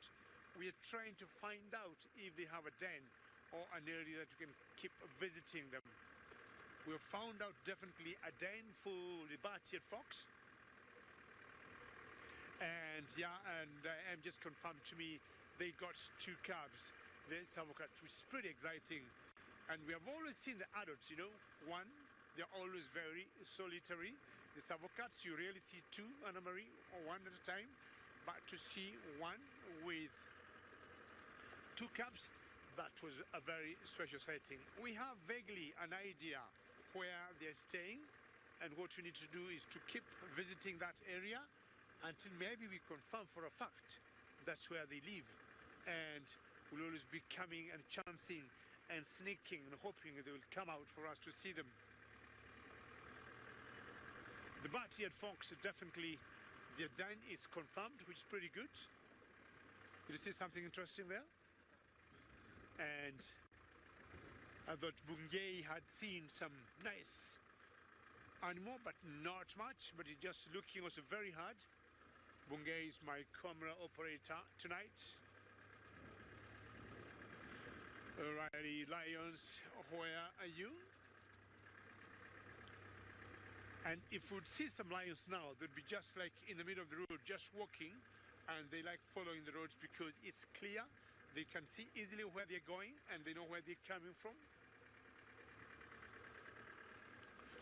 we are trying to find out if they have a den or an area that we can keep visiting them. We have found out definitely a den for the bat-eared fox. And yeah, and just confirmed to me they got 2 cubs. There's savocat, which is pretty exciting. And we have always seen the adults, you know, one, they're always very solitary. The savocats, you rarely see 2, Anna Marie, or 1 at a time. But to see one with 2 cubs, that was a very special sighting. We have vaguely an idea where they're staying, and what we need to do is to keep visiting that area until maybe we confirm for a fact that's where they live. And we'll always be coming and chancing and sneaking and hoping they will come out for us to see them. The bat-eared fox, definitely their den is confirmed, which is pretty good. Did you see something interesting there? And I thought Bungay had seen some nice animal, but not much, but he's just looking also very hard. Bungay is my camera operator tonight. Alrighty, lions, where are you? And if we'd see some lions now, they'd be just like in the middle of the road, just walking, and they like following the roads because it's clear. They can see easily where they're going, and they know where they're coming from.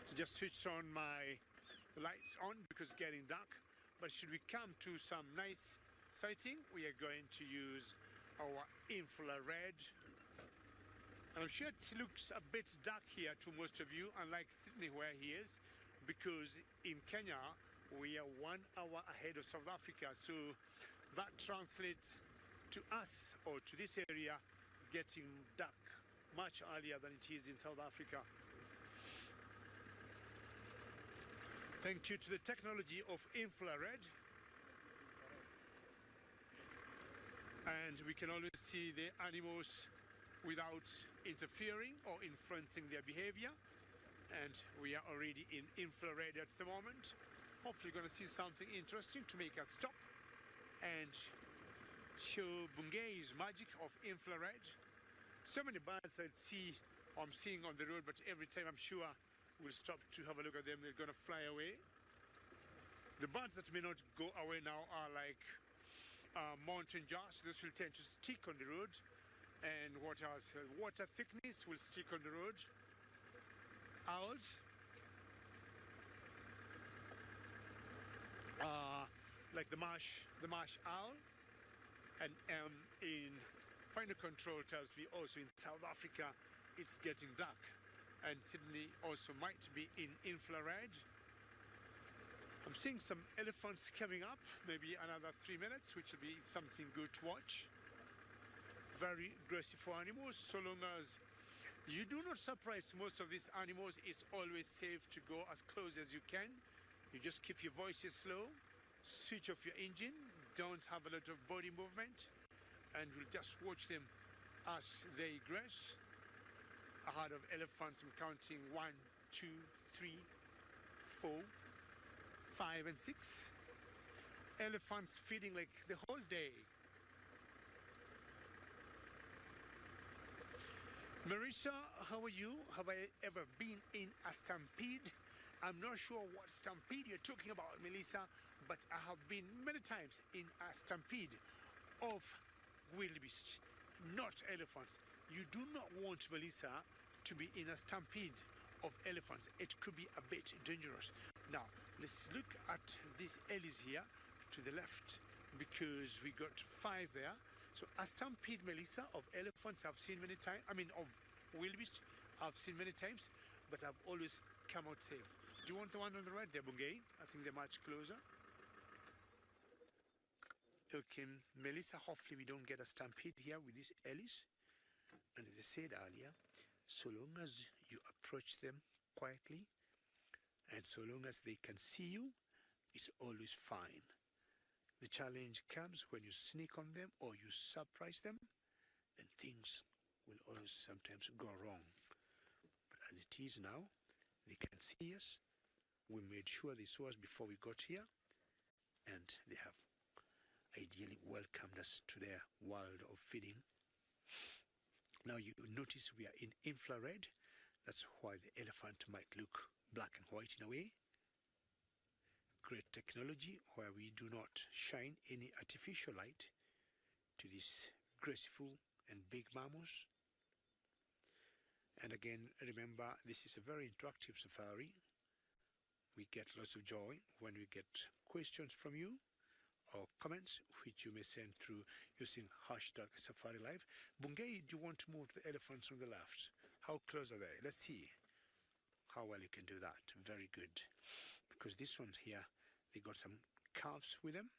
So just switched on my lights on because it's getting dark. But should we come to some nice sighting, we are going to use our infrared. And I'm sure it looks a bit dark here to most of you, unlike Sydney where he is, because in Kenya, we are 1 hour ahead of South Africa. So that translates to us, or to this area, getting dark much earlier than it is in South Africa. Thank you to the technology of infrared. And we can always see the animals without interfering or influencing their behavior. And we are already in infrared at the moment. Hopefully going to see something interesting to make us stop and show Bungay's magic of infrared. So many birds I see, I'm seeing on the road, but every time I'm sure we'll stop to have a look at them, they're going to fly away. The birds that may not go away now are like mountain jars. Those will tend to stick on the road. And what else? Water thickness will stick on the road. Owls. Like the marsh owl. And in final control tells me also in South Africa it's getting dark. And Sydney also might be in infrared. I'm seeing some elephants coming up, maybe another 3 minutes, which will be something good to watch. very aggressive animals. So long as you do not surprise most of these animals, it's always safe to go as close as you can. You just keep your voices low, switch off your engine, don't have a lot of body movement, and we'll just watch them as they graze. A herd of elephants, I'm counting 1, 2, 3, 4, 5, and 6. Elephants feeding like the whole day. Marissa, how are you? Have I ever been in a stampede? I'm not sure what stampede you're talking about, Melissa, but I have been many times in a stampede of wildebeest, not elephants. You do not want, Melissa, to be in a stampede of elephants. It could be a bit dangerous. Now, let's look at these ellies here to the left, because we got 5 there. So a stampede, Melissa, of elephants I've seen many times. I mean, of wildebeest I've seen many times, but I've always come out safe. Do you want the one on the right there, Bungay? I think they're much closer. Okay, Melissa, hopefully we don't get a stampede here with these ellies. And as I said earlier, so long as you approach them quietly, and so long as they can see you, it's always fine. The challenge comes when you sneak on them or you surprise them, then things will always sometimes go wrong. But as it is now, they can see us. We made sure they saw us before we got here, and they have ideally welcomed us to their world of feeding. Now you notice we are in infrared. That's why the elephant might look black and white in a way. Great technology where we do not shine any artificial light to these graceful and big mammals. And again, remember, this is a very interactive safari. We get lots of joy when we get questions from you or comments, which you may send through using #SafariLive. Bungay, do you want to move the elephants on the left? How close are they? Let's see how well you can do that. Very good. Because this one here, they got some calves with them.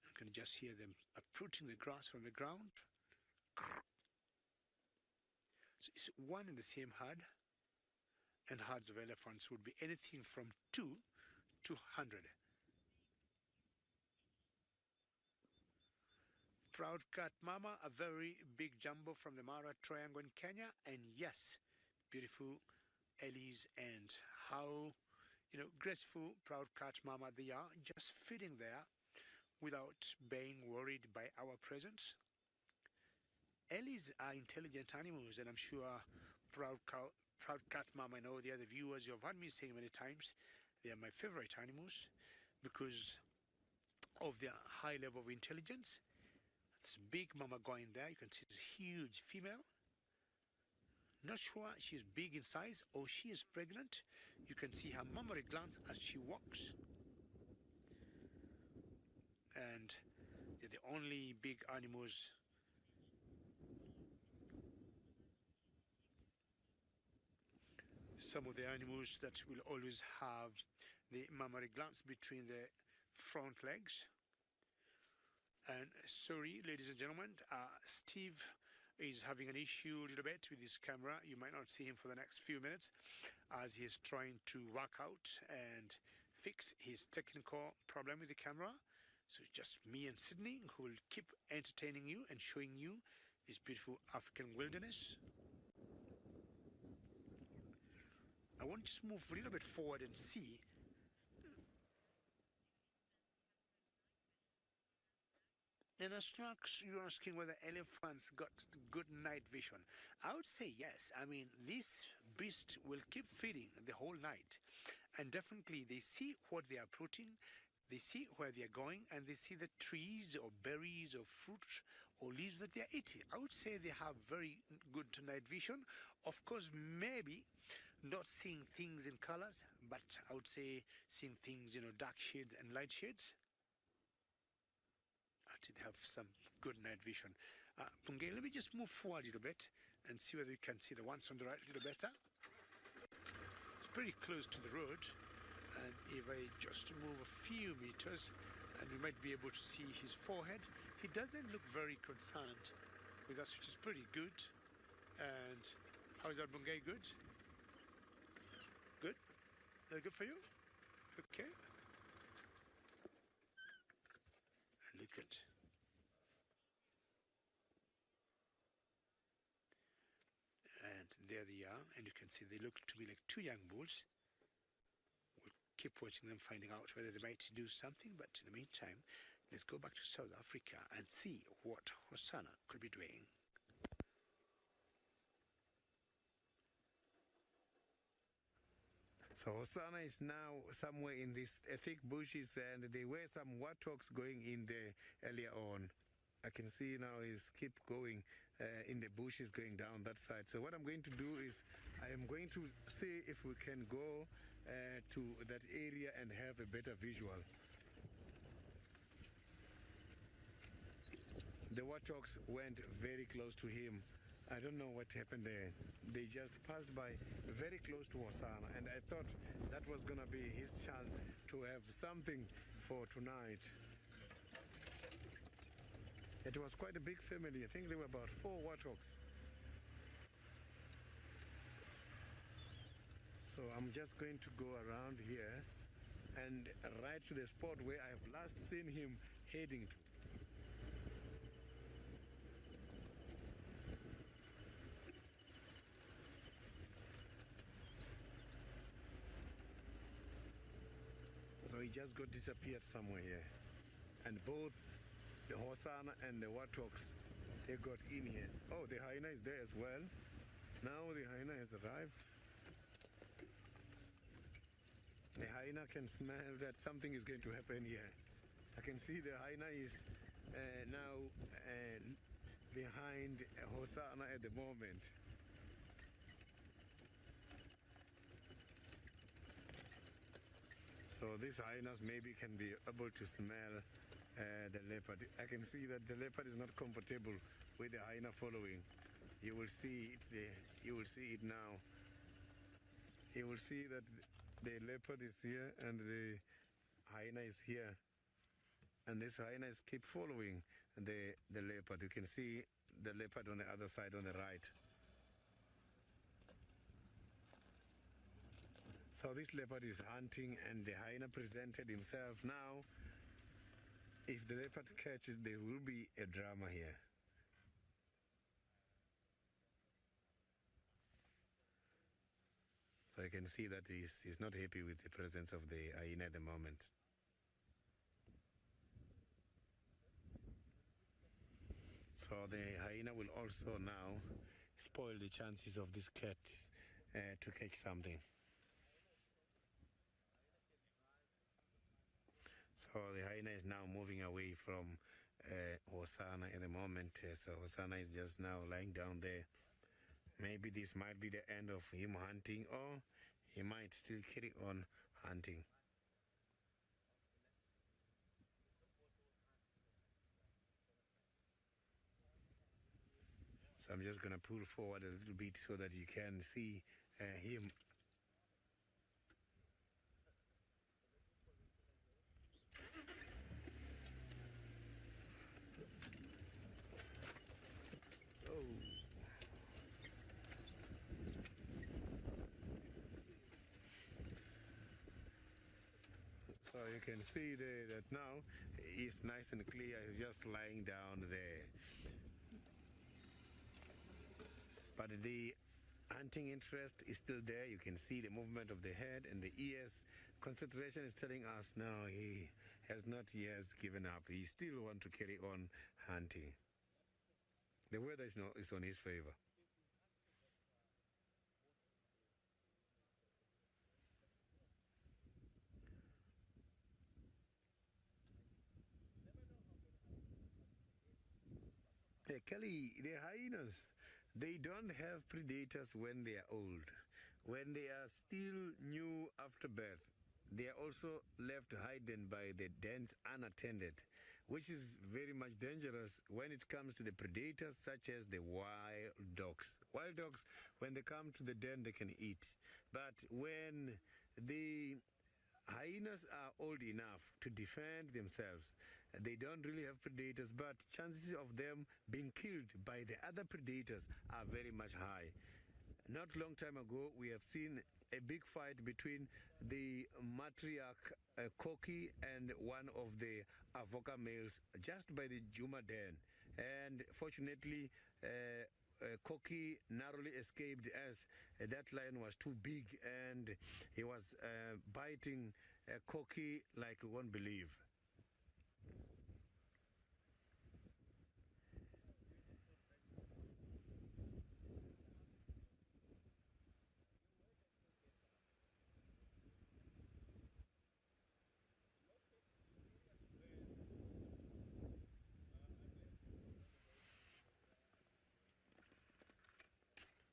You can just hear them uprooting the grass from the ground. So it's one and the same herd, and herds of elephants would be anything from 2 to 100. Proud cat mama, a very big jumbo from the Mara Triangle in Kenya, and yes, beautiful ellies, and how graceful proud cat mama they are, just feeding there without being worried by our presence. Ellies are intelligent animals, and I'm sure proud cat mama and all the other viewers, you've heard me saying many times, they are my favorite animals because of their high level of intelligence. This big mama going there, you can see this huge female. Not sure she's big in size or she is pregnant. You can see her mammary glands as she walks. And they're the only big animals some of the animals that will always have the mammary glands between the front legs. And sorry, ladies and gentlemen, Steve is having an issue a little bit with his camera. You might not see him for the next few minutes as he's trying to work out and fix his technical problem with the camera. So it's just me and Sydney who will keep entertaining you and showing you this beautiful African wilderness. I want to just move a little bit forward and see. And you're asking whether elephants got good night vision. I would say yes. I mean, this beast will keep feeding the whole night. And definitely they see what they are putting, they see where they are going, and they see the trees or berries or fruit or leaves that they are eating. I would say they have very good night vision. Of course, maybe not seeing things in colors, but I would say seeing things, dark shades and light shades. I did have some good night vision. Bungay, let me just move forward a little bit and see whether you can see the ones on the right a little better. It's pretty close to the road, and if I just move a few meters, and we might be able to see his forehead. He doesn't look very concerned with us, which is pretty good. And how is that, Bungay? Good? Good? Good for you? Okay. Look at. And there they are, and you can see they look to be like two young bulls. We'll keep watching them, finding out whether they might do something, but in the meantime, let's go back to South Africa and see what Hosanna could be doing. So Hosanna is now somewhere in these thick bushes, and there were some warthogs going in there earlier on. I can see now is keep going in the bushes going down that side. So what I'm going to do is I am going to see if we can go to that area and have a better visual. The warthogs went very close to him. I don't know what happened there. They just passed by very close to Hosanna, and I thought that was gonna be his chance to have something for tonight. It was quite a big family. I think there were about 4 warthogs. So I'm just going to go around here and right to the spot where I've last seen him heading to. So he just got disappeared somewhere here. And both the Hosanna and the warthogs, they got in here. Oh, the hyena is there as well. Now the hyena has arrived. The hyena can smell that something is going to happen here. I can see the hyena is now behind Hosanna at the moment. So these hyenas maybe can be able to smell the leopard. I can see that the leopard is not comfortable with the hyena following. You will see it there. You will see it now. You will see that the leopard is here and the hyena is here. And this hyena is keep following the leopard. You can see the leopard on the other side on the right. So this leopard is hunting and the hyena presented himself. Now, if the leopard catches, there will be a drama here. So I can see that he's not happy with the presence of the hyena at the moment. So the hyena will also now spoil the chances of this cat to catch something. So the hyena is now moving away from Hosanna at the moment. So Hosanna is just now lying down there. Maybe this might be the end of him hunting, or he might still carry on hunting. So I'm just going to pull forward a little bit so that you can see him. So you can see there that now it's nice and clear. It's just lying down there. But the hunting interest is still there. You can see the movement of the head and the ears. Concentration is telling us now he has not yet given up. He still wants to carry on hunting. The weather is on his favor. Kelly, the hyenas, they don't have predators when they are old. When they are still new after birth, they are also left hidden by the dens unattended, which is very much dangerous when it comes to the predators such as the wild dogs. Wild dogs, when they come to the den, they can eat. But when the Hyenas are old enough to defend themselves. They don't really have predators, but chances of them being killed by the other predators are very much high. Not long time ago, we have seen a big fight between the matriarch Koki and one of the Avoca males just by the Juma Den. And fortunately, Koki narrowly escaped as that lion was too big and he was biting Koki like you won't believe.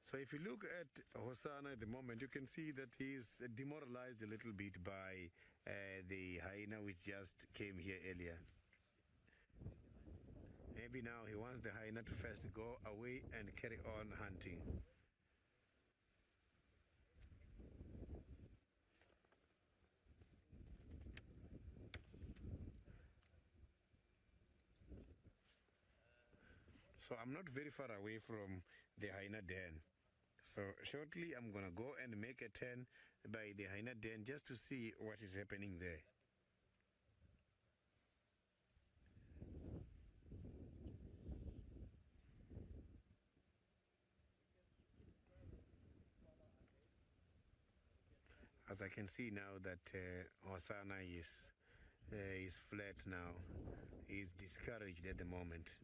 So if you look at Hosanna at the moment, you can see that he's demoralized a little bit by the hyena which just came here earlier. Maybe now he wants the hyena to first go away and carry on hunting. So I'm not very far away from the hyena den. So shortly I'm gonna go and make a turn by the hyena den just to see what is happening there. As I can see now that Hosanna is flat now. He's discouraged at the moment.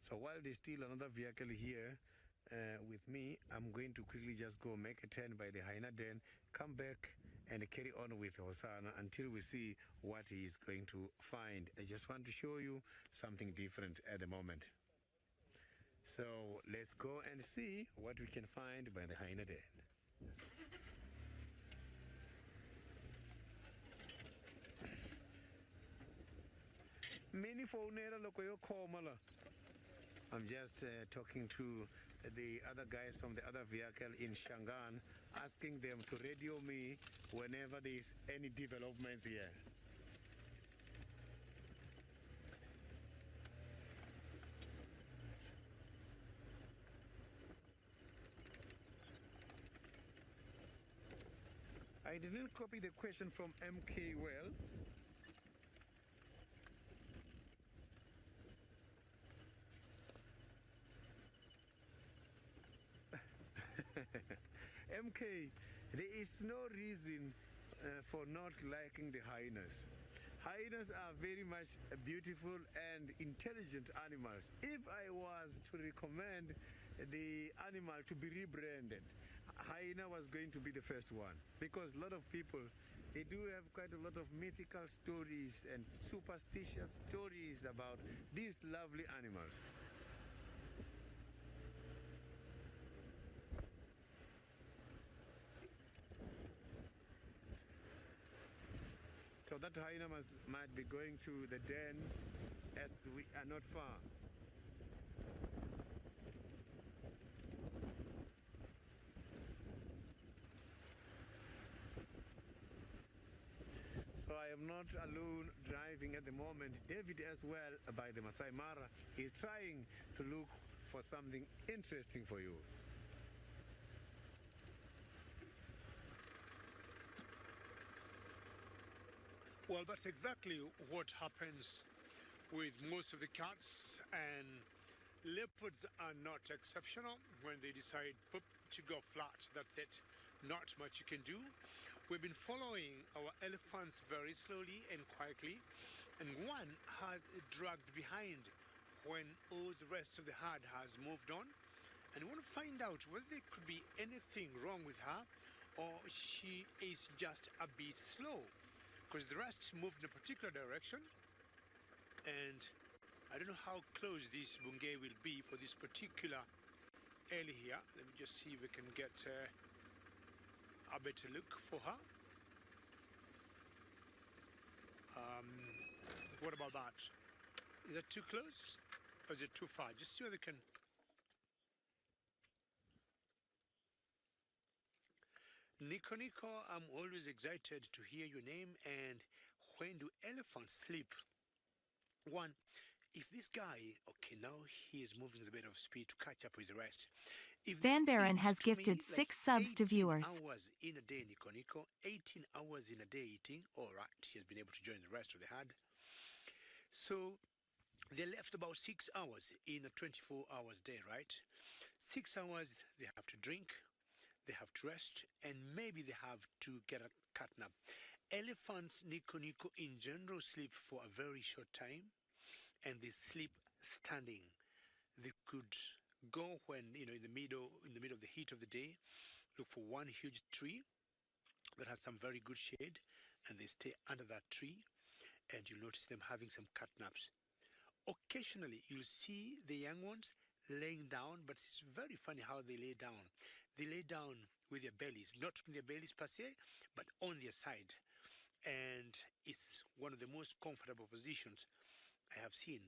So while there's still another vehicle here with me, I'm going to quickly just go make a turn by the hyena den, come back and carry on with Hosanna until we see what he is going to find. I just want to show you something different at the moment. So let's go and see what we can find by the hyena den. Mini phonera loko yo khoma la. I'm just talking to the other guys from the other vehicle in Shangan, asking them to radio me whenever there's any developments here. I didn't copy the question from MK well. MK, there is no reason for not liking the hyenas. Hyenas are very much beautiful and intelligent animals. If I was to recommend the animal to be rebranded, hyena was going to be the first one, because a lot of people, they do have quite a lot of mythical stories and superstitious stories about these lovely animals. So that hyena might be going to the den, as we are not far. So I am not alone driving at the moment. David as well, by the Masai Mara, is trying to look for something interesting for you. Well, that's exactly what happens with most of the cats, and leopards are not exceptional. When they decide to go flat, that's it. Not much you can do. We've been following our elephants very slowly and quietly, and one has dragged behind when all the rest of the herd has moved on, and we want to find out whether there could be anything wrong with her, or she is just a bit slow, because the rest moved in a particular direction, and I don't know how close this bungay will be for this particular alley here. Let me just see if we can get a better look for her. What about that? Is that too close or is it too far? Just see whether we can Nico Nico, I'm always excited to hear your name. And when do elephants sleep? One, if this guy, okay, now he is moving with a bit of speed to catch up with the rest. If Van they Baron eat has to gifted me like 6 subs to 18 viewers. hours in a day, Nico Nico, 18 hours in a day eating, all right, he has been able to join the rest of the herd. So they left about 6 hours in a 24 hours day, right? 6 hours they have to drink, they have to rest, and maybe they have to get a cat nap. Elephants, Nico Nico, in general sleep for a very short time, and they sleep standing. They could go when, in the middle of the heat of the day, look for one huge tree that has some very good shade, and they stay under that tree, and you'll notice them having some cat naps. Occasionally, you'll see the young ones laying down, but it's very funny how they lay down. They lay down with their bellies, not on their bellies per se, but on their side. And it's one of the most comfortable positions I have seen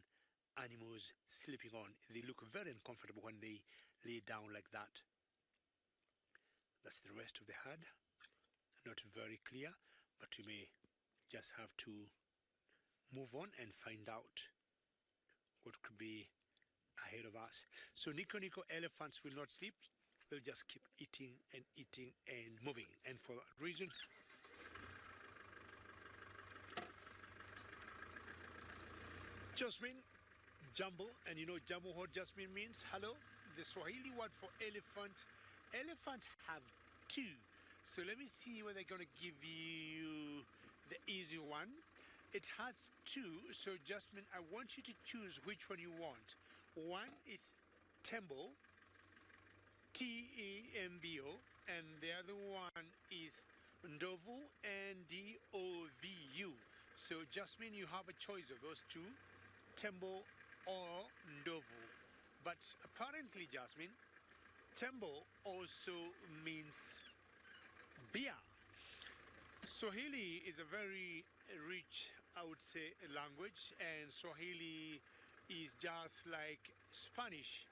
animals sleeping on. They look very uncomfortable when they lay down like that. That's the rest of the herd. Not very clear, but we may just have to move on and find out what could be ahead of us. So Nico Nico, elephants will not sleep. They'll just keep eating and eating and moving. And for that reason, Jasmine, Jumble, and you know Jumble what Jasmine means? Hello? The Swahili word for elephant. Elephant have two. So let me see whether they're going to give you the easy one. It has two, so Jasmine, I want you to choose which one you want. One is Tembo, Tembo, and the other one is Ndovu, Ndovu. So Jasmine, you have a choice of those two, Tembo or Ndovu. But apparently, Jasmine, Tembo also means beer. Swahili is a very rich, I would say, language, and Swahili is just like Spanish.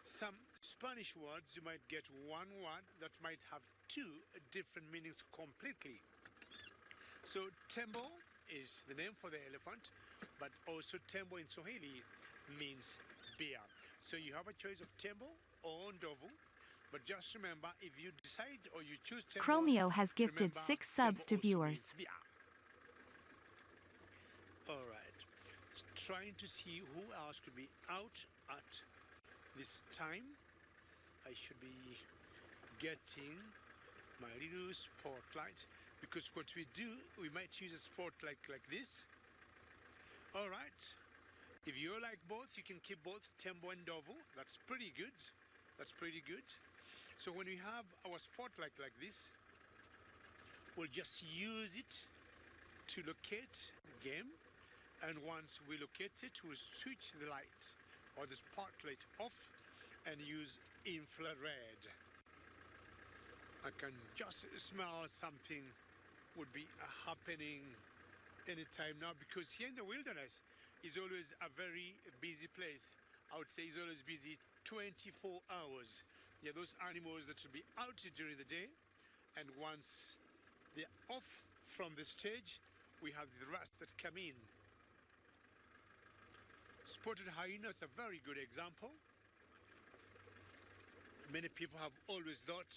Some Spanish words, you might get one word that might have two different meanings completely. So Tembo is the name for the elephant, but also Tembo in Swahili means beer. So you have a choice of Tembo or Ndovu. But just remember, if you decide or you choose Tembo, Chromio has gifted 6 subs to viewers. Alright. Trying to see who else could be out at this time. I should be getting my little spotlight, because what we do, we might use a spotlight like this. Alright. If you like both, you can keep both Tembo and Ndovu. That's pretty good. That's pretty good. So when we have our spotlight like this, we'll just use it to locate the game, and once we locate it, we'll switch the light or the spotlight off and use infrared. I can just smell something would be happening anytime now, because here in the wilderness is always a very busy place. I would say it's always busy 24 hours. Yeah, those animals that should be out during the day, and once they're off from the stage, we have the rest that come in. Spotted hyenas, a very good example. Many people have always thought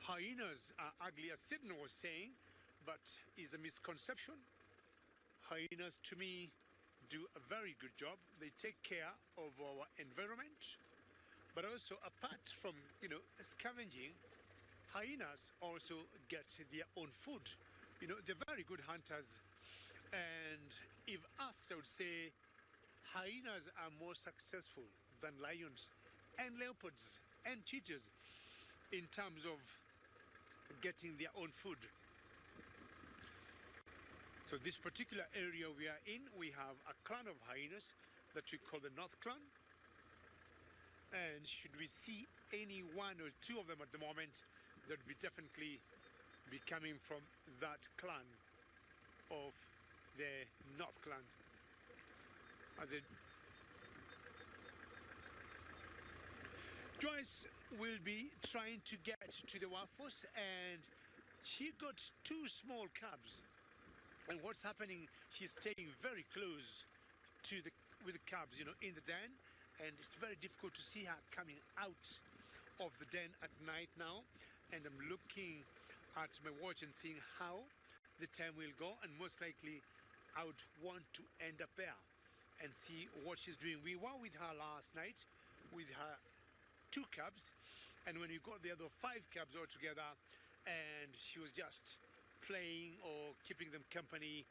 hyenas are ugly, as Sidney was saying, but is a misconception. Hyenas, to me, do a very good job. They take care of our environment. But also, apart from, scavenging, hyenas also get their own food. They're very good hunters. And if asked, I would say hyenas are more successful than lions and leopards and cheetahs in terms of getting their own food. So this particular area we are in, we have a clan of hyenas that we call the North Clan. And should we see any one or two of them at the moment, that would be definitely be coming from that clan of the North Clan. As it Joyce will be trying to get to the workforce, and she got two small cubs. And what's happening, she's staying very close to with the cubs, you know, in the den. And it's very difficult to see her coming out of the den at night now. And I'm looking at my watch and seeing how the time will go. And most likely, I would want to end up there and see what she's doing. We were with her last night with her two cubs, and when we got the other 5 cubs all together, and she was just playing or keeping them company,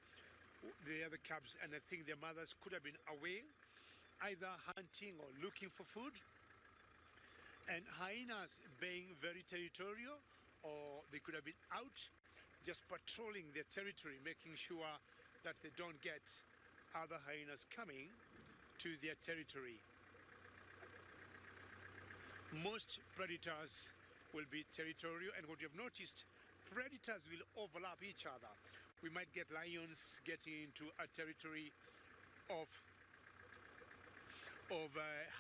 the other cubs, and I think their mothers could have been away, either hunting or looking for food. And hyenas being very territorial, or they could have been out just patrolling their territory, making sure that they don't get other hyenas coming to their territory. Most predators will be territorial, and what you have noticed, predators will overlap each other. We might get lions getting into a territory of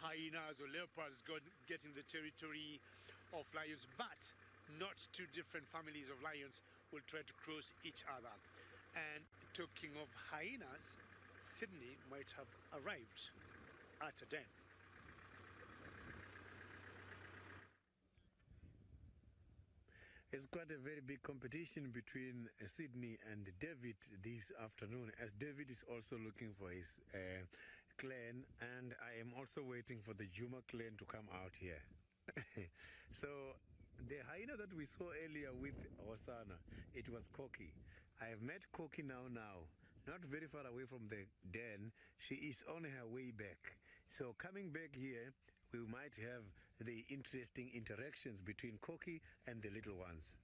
hyenas, or leopards getting the territory of lions, but not two different families of lions will try to cross each other. And talking of hyenas, Sydney might have arrived at a den. It's quite a very big competition between Sydney and David this afternoon, as David is also looking for his clan, and I am also waiting for the Juma clan to come out here. So the hyena that we saw earlier with Hosanna, it was Koki. I have met Koki now, not very far away from the den. She is on her way back. So coming back here, we might have the interesting interactions between Koki and the little ones.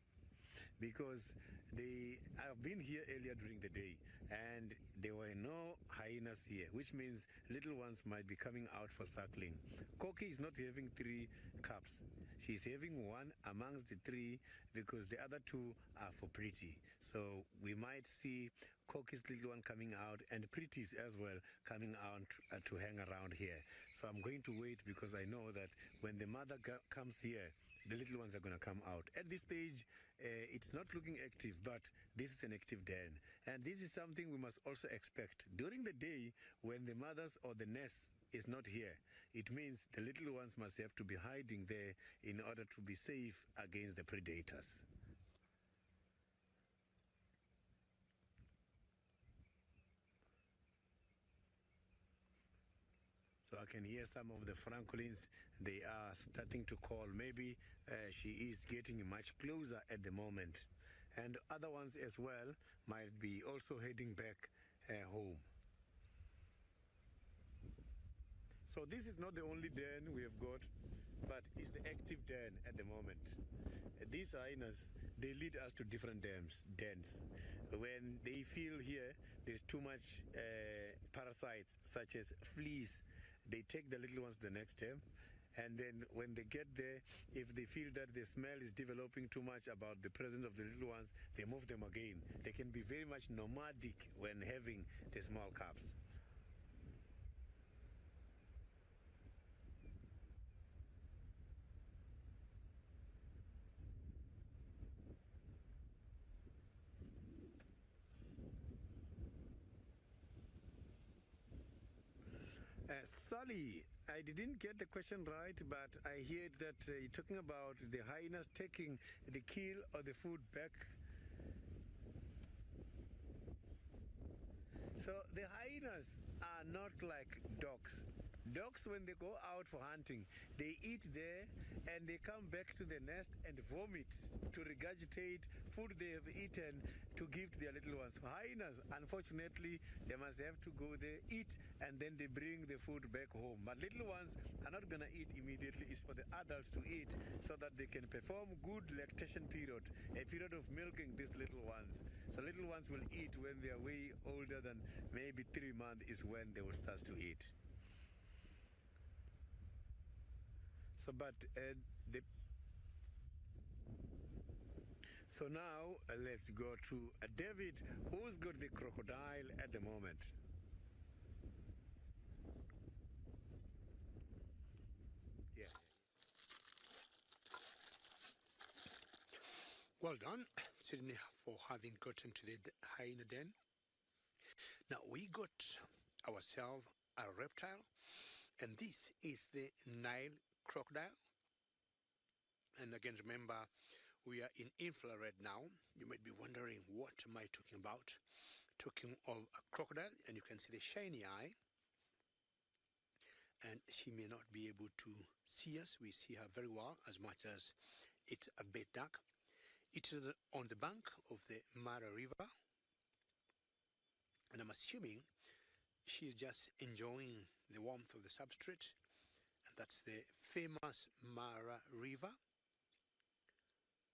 Because I've been here earlier during the day and there were no hyenas here, which means little ones might be coming out for suckling. Koki is not having 3 cubs. She's having 1 amongst the 3 because the other 2 are for Pretty. So we might see Koki's little one coming out and Pretty's as well coming out to hang around here. So I'm going to wait because I know that when the mother comes here, the little ones are going to come out. At this stage, it's not looking active, but this is an active den. And this is something we must also expect. During the day, when the mothers or the nest is not here, it means the little ones must have to be hiding there in order to be safe against the predators. So I can hear some of the francolins, they are starting to call. Maybe she is getting much closer at the moment. And other ones as well might be also heading back home. So this is not the only den we have got, but it's the active den at the moment. These hyenas, they lead us to different dens. When they feel here there's too much parasites such as fleas, they take the little ones to the next den, and then when they get there, if they feel that the smell is developing too much about the presence of the little ones, they move them again. They can be very much nomadic when having the small cubs. Sally, I didn't get the question right, but I heard that you're talking about the hyenas taking the kill or the food back. So the hyenas are not like dogs. Dogs, when they go out for hunting, they eat there and they come back to the nest and vomit to regurgitate food they have eaten to give to their little ones. Hyenas, unfortunately, they must have to go there, eat, and then they bring the food back home. But little ones are not going to eat immediately. It's for the adults to eat so that they can perform good lactation period, a period of milking these little ones. So little ones will eat when they are way older than maybe 3 months is when they will start to eat. So, so now let's go to David, who's got the crocodile at the moment. Yeah. Well done. Sydney for having gotten to the hyena den. Now we got ourselves a reptile, and this is the Nile crocodile. And again, remember, we are in infrared now. You might be wondering, what am I talking about? Talking of a crocodile, and you can see the shiny eye. And she may not be able to see us. We see her very well, as much as it's a bit dark. It is on the bank of the Mara River, and I'm assuming she's just enjoying the warmth of the substrate, and that's the famous Mara River.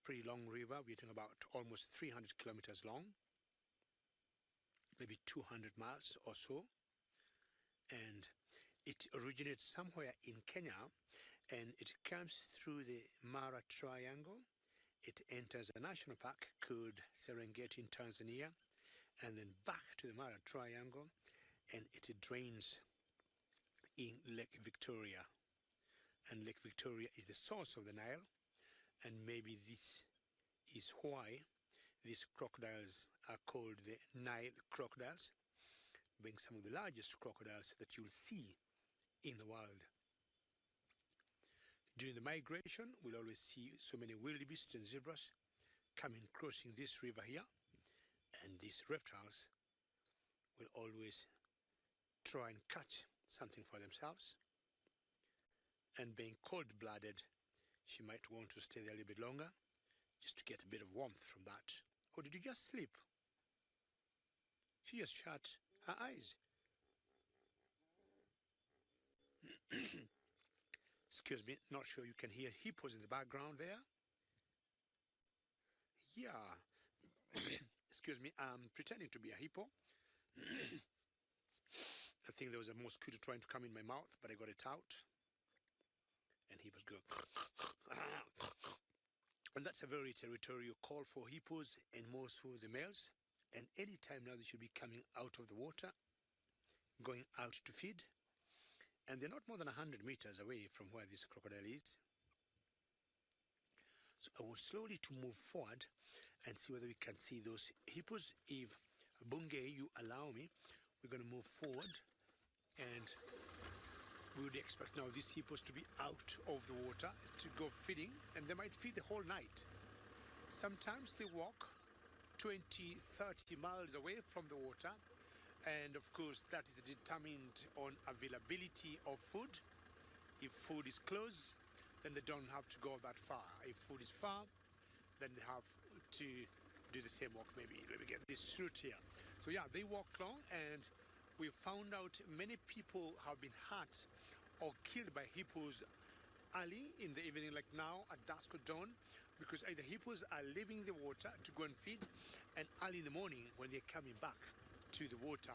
Pretty long river. We're talking about almost 300 kilometers long, maybe 200 miles or so, and it originates somewhere in Kenya, and it comes through the Mara Triangle. It enters a national park called Serengeti in Tanzania, and then back to the Mara Triangle, and it drains in Lake Victoria. And Lake Victoria is the source of the Nile, and maybe this is why these crocodiles are called the Nile crocodiles, being some of the largest crocodiles that you'll see in the world. During the migration, we'll always see so many wildebeest and zebras crossing this river here, and these reptiles will always try and catch something for themselves. And being cold-blooded, she might want to stay there a little bit longer just to get a bit of warmth from that. Or did you just sleep? She just shut her eyes. Excuse me, not sure you can hear hippos in the background there. Yeah. Excuse me, I'm pretending to be a hippo. I think there was a mosquito trying to come in my mouth, but I got it out. And hippos go. And that's a very territorial call for hippos, and more so the males. And any time now they should be coming out of the water, going out to feed. And they're not more than 100 meters away from where this crocodile is. So I want slowly to move forward and see whether we can see those hippos. If Bungay, you allow me, we're going to move forward, and we would expect now these hippos to be out of the water to go feeding, and they might feed the whole night. Sometimes they walk 20, 30 miles away from the water, and of course that is determined on availability of food. If food is close, then they don't have to go that far. If food is far, then they have to do the same walk. Maybe let me get this route here. So yeah, they walk long, and we found out many people have been hurt or killed by hippos early in the evening, like now at dusk or dawn, because either hippos are leaving the water to go and feed, and early in the morning when they're coming back to the water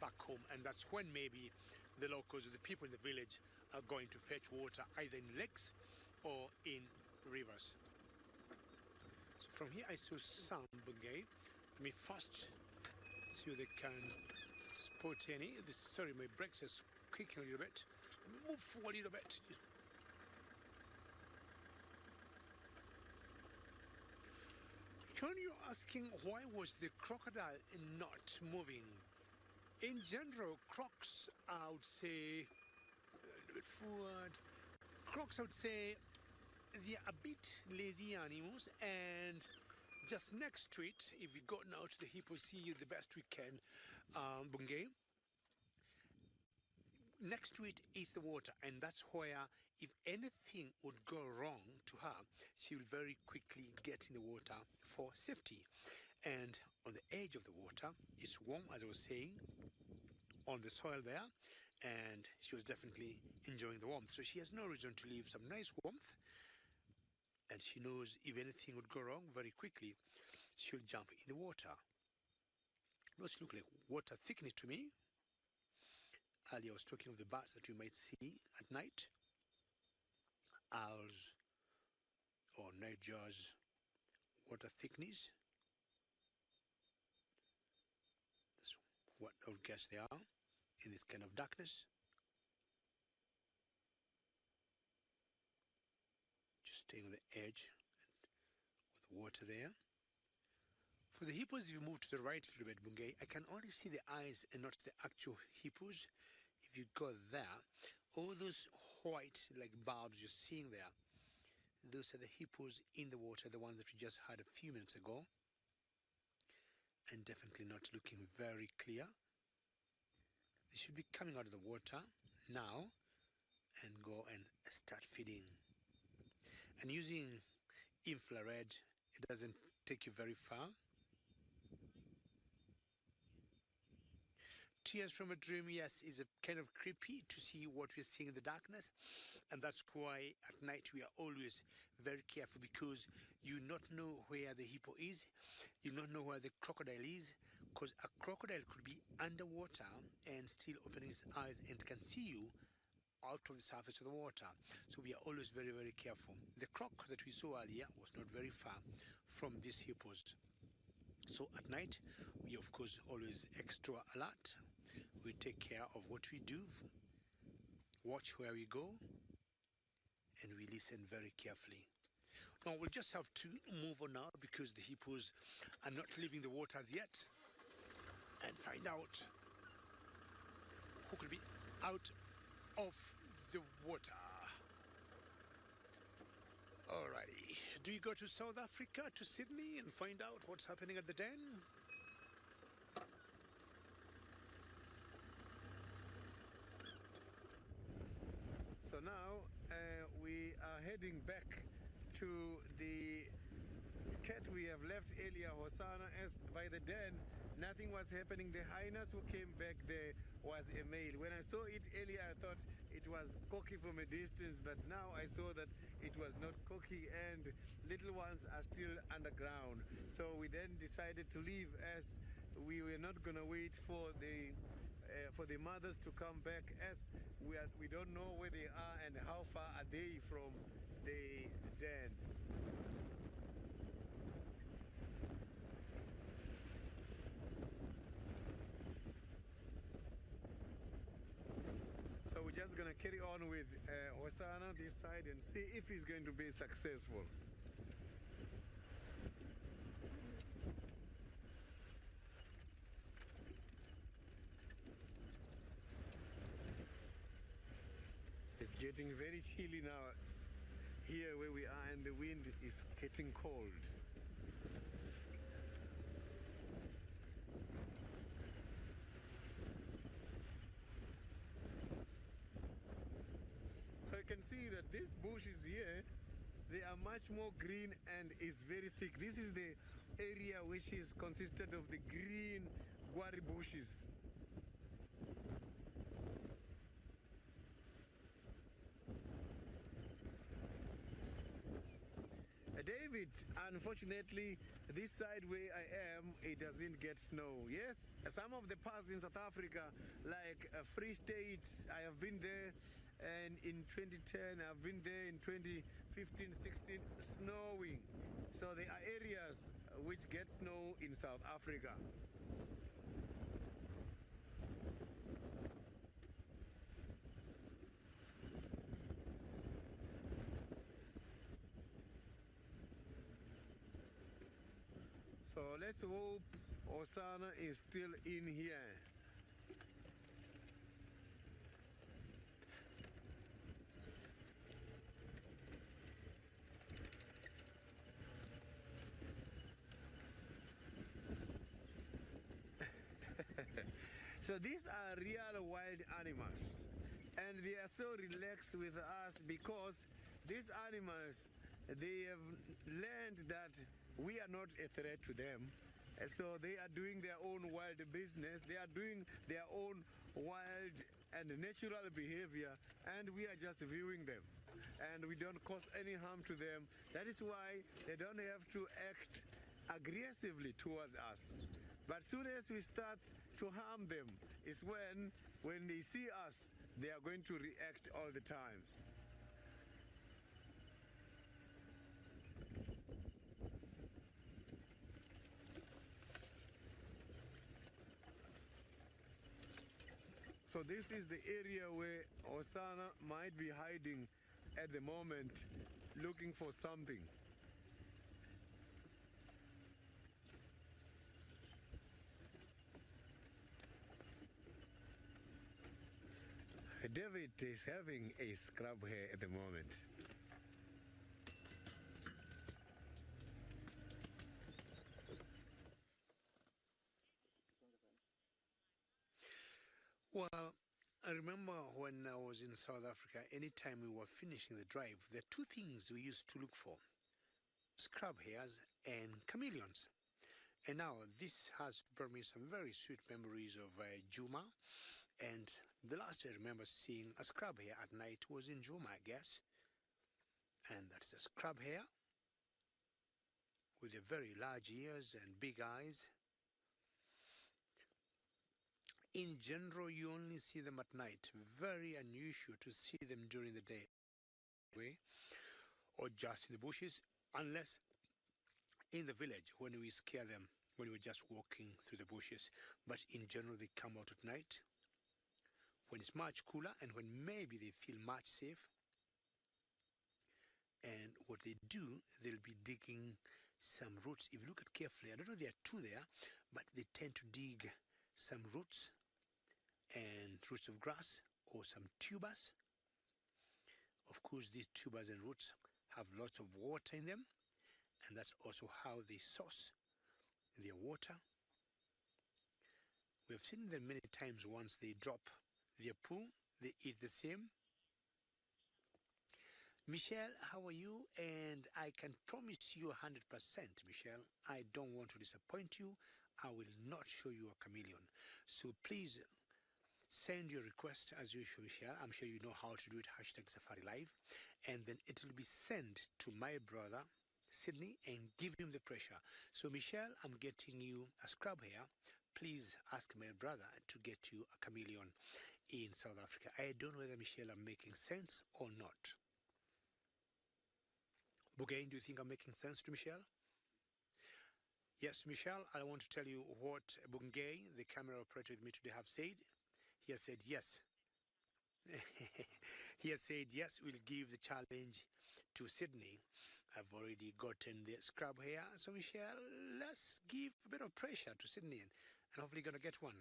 back home, and that's when maybe the locals or the people in the village are going to fetch water either in lakes or in rivers. So from here I saw some bungay. Let me first see whether they can spot any. Sorry, my brakes are squeaking a little bit. Move forward a little bit. Can you asking why was the crocodile not moving? In general, crocs, I would say, a little bit forward. Crocs, I would say, they're a bit lazy animals, and just next to it, if we go now to the hippo, see the best we can, Bungay. Next to it is the water, and that's where if anything would go wrong to her, she will very quickly get in the water for safety. And on the edge of the water, it's warm, as I was saying, on the soil there, and she was definitely enjoying the warmth. So she has no reason to leave some nice warmth, and she knows if anything would go wrong, very quickly she'll jump in the water. Those look like water thickness to me. Earlier I was talking of the bats that you might see at night. Owls or nightjars, water thickness. That's what I would guess they are in this kind of darkness. Just staying on the edge with the water there. For the hippos, if you move to the right a little bit, Bungay, I can only see the eyes and not the actual hippos. If you go there, all those white like bulbs you're seeing there, those are the hippos in the water, the ones that we just had a few minutes ago. And definitely not looking very clear. They should be coming out of the water now and go and start feeding. And using infrared, it doesn't take you very far. Tears from a Dream, yes, is a kind of creepy to see what we're seeing in the darkness. And that's why at night we are always very careful, because you not know where the hippo is, you not know where the crocodile is, because a crocodile could be underwater and still opening his eyes and can see you out of the surface of the water. So we are always very, very careful. The croc that we saw earlier was not very far from these hippos. So at night, we of course always extra alert. We take care of what we do, watch where we go, and we listen very carefully. Now we'll just have to move on now because the hippos are not leaving the waters yet, and find out who could be out of the water. Alrighty, do you go to South Africa, to Sydney, and find out what's happening at the den? So now we are heading back to the cat we have left earlier, Hosanna, as by the den. Nothing was happening. The hyenas who came back there was a male. When I saw it earlier, I thought it was cocky from a distance, but now I saw that it was not cocky and little ones are still underground. So we then decided to leave, as we were not going to wait for the mothers to come back, as we don't know where they are and how far are they from the den. So we're just going to carry on with Hosanna this side and see if he's going to be successful. It's getting very chilly now here where we are, and the wind is getting cold. So you can see that these bushes here, they are much more green and is very thick. This is the area which is consisted of the green guari bushes. David, unfortunately, this side where I am, it doesn't get snow. Yes, some of the parts in South Africa, like Free State, I have been there, and in 2010, I've been there in 2015, 16, snowing. So there are areas which get snow in South Africa. So let's hope Hosanna is still in here. So these are real wild animals, and they are so relaxed with us because these animals, they have learned that we are not a threat to them. And so they are doing their own wild business, they are doing their own wild and natural behavior, and we are just viewing them. And we don't cause any harm to them. That is why they don't have to act aggressively towards us. But soon as we start to harm them is when they see us, they are going to react all the time. So this is the area where Hosanna might be hiding at the moment, looking for something. David is having a scrub here at the moment. Well, I remember when I was in South Africa, anytime we were finishing the drive, there are two things we used to look for: scrub hairs and chameleons. And now this has brought me some very sweet memories of Juma. And the last I remember seeing a scrub hare at night was in Juma, I guess. And that's a scrub hare with a very large ears and big eyes. In general, you only see them at night. Very unusual to see them during the day or just in the bushes, unless in the village when we scare them when we're just walking through the bushes. But in general, they come out at night when it's much cooler and when maybe they feel much safe. And what they do, they'll be digging some roots. If you look at carefully, I don't know, there are two there, but they tend to dig some roots and roots of grass or some tubers. Of course, these tubers and roots have lots of water in them, and that's also how they source their water. We've seen them many times. Once they drop their poo, they eat the same. Michelle, how are you? And I can promise you 100%, Michelle, I don't want to disappoint you. I will not show you a chameleon. So please send your request as usual, Michelle. I'm sure you know how to do it, #SafariLive. And then it will be sent to my brother, Sydney, and give him the pressure. So Michelle, I'm getting you a scrub here. Please ask my brother to get you a chameleon in South Africa. I don't know whether, Michelle, I'm making sense or not. Bougain, do you think I'm making sense to Michelle? Yes, Michelle, I want to tell you what Bungay, the camera operator with me today, have said. He has said yes. He has said yes, we'll give the challenge to Sydney. I've already gotten the scrub here. So Michelle, let's give a bit of pressure to Sydney and hopefully gonna get one.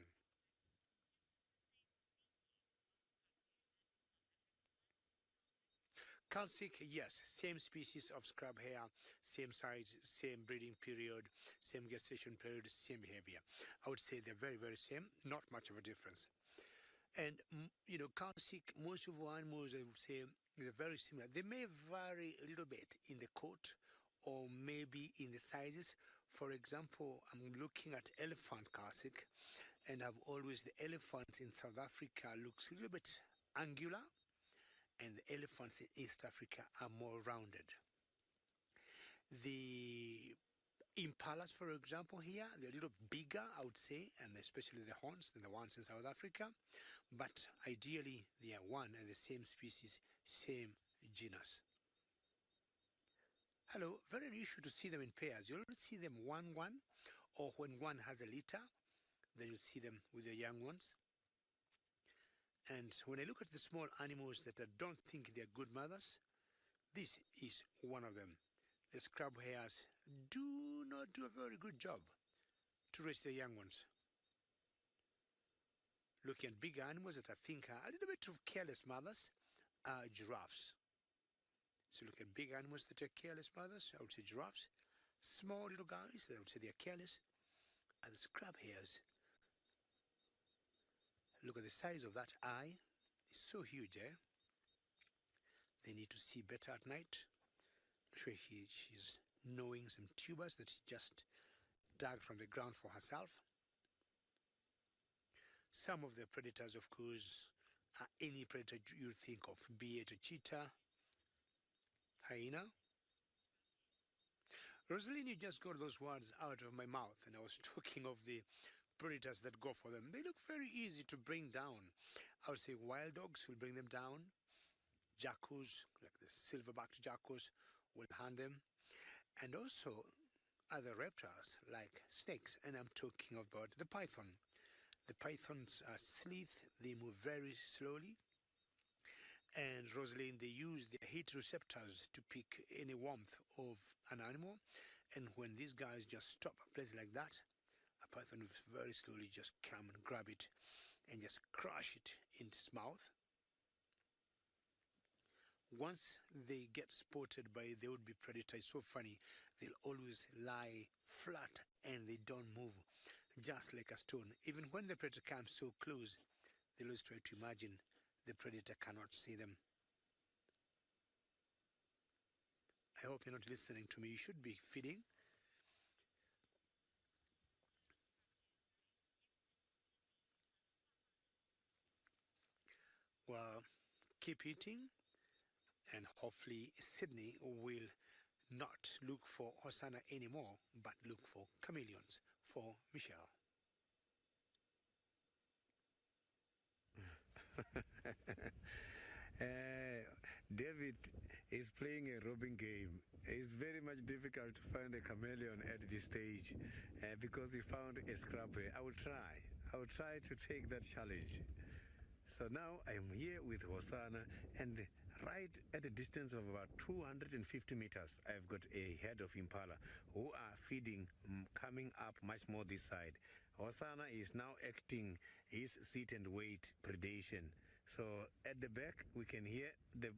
Calcic, yes, same species of scrub hare, same size, same breeding period, same gestation period, same behavior. I would say they're very, very same, not much of a difference. And, you know, Calcic, most of our animals, I would say, they're very similar. They may vary a little bit in the coat or maybe in the sizes. For example, I'm looking at elephant Calcic, and I've always, the elephant in South Africa looks a little bit angular, and the elephants in East Africa are more rounded. The impalas, for example, here, they're a little bigger, I would say, and especially the horns than the ones in South Africa. But ideally, they are one and the same species, same genus. Hello, very unusual to see them in pairs. You only see them one, or when one has a litter, then you'll see them with their young ones. And when I look at the small animals that I don't think they're good mothers, this is one of them. The scrub hares do not do a very good job to raise their young ones. Looking at big animals that I think are a little bit of careless mothers are giraffes. So look at big animals that are careless mothers, I would say giraffes. Small little guys, I would say they're careless, are the scrub hares. Look at the size of that eye. It's so huge, eh? They need to see better at night. I'm sure she's gnawing some tubers that she just dug from the ground for herself. Some of the predators, of course, are any predator you think of, be it a cheetah, hyena. Rosaline, you just got those words out of my mouth, and I was talking of the predators that go for them. They look very easy to bring down. I would say wild dogs will bring them down. Jackals, like the silverbacked jackals, will hunt them. And also other reptiles like snakes, and I'm talking about the python. The pythons are slith, they move very slowly. And Rosalind, they use their heat receptors to pick any warmth of an animal. And when these guys just stop a place like that, a python will very slowly just come and grab it and just crush it into its mouth. once they get spotted by the would-be predator, it's so funny. They'll always lie flat and they don't move, just like a stone. Even when the predator comes so close, they'll always try to imagine the predator cannot see them. I hope you're not listening to me. You should be feeding. Well, keep eating, and hopefully Sydney will not look for Hosanna anymore, but look for chameleons for Michelle. David is playing a robbing game. It's very much difficult to find a chameleon at this stage because he found a scrapper. I will try to take that challenge. So now I'm here with Hosanna, and right at a distance of about 250 meters, I've got a herd of impala who are feeding, coming up much more this side. Hosanna is now acting his sit and wait predation. So at the back, we can hear the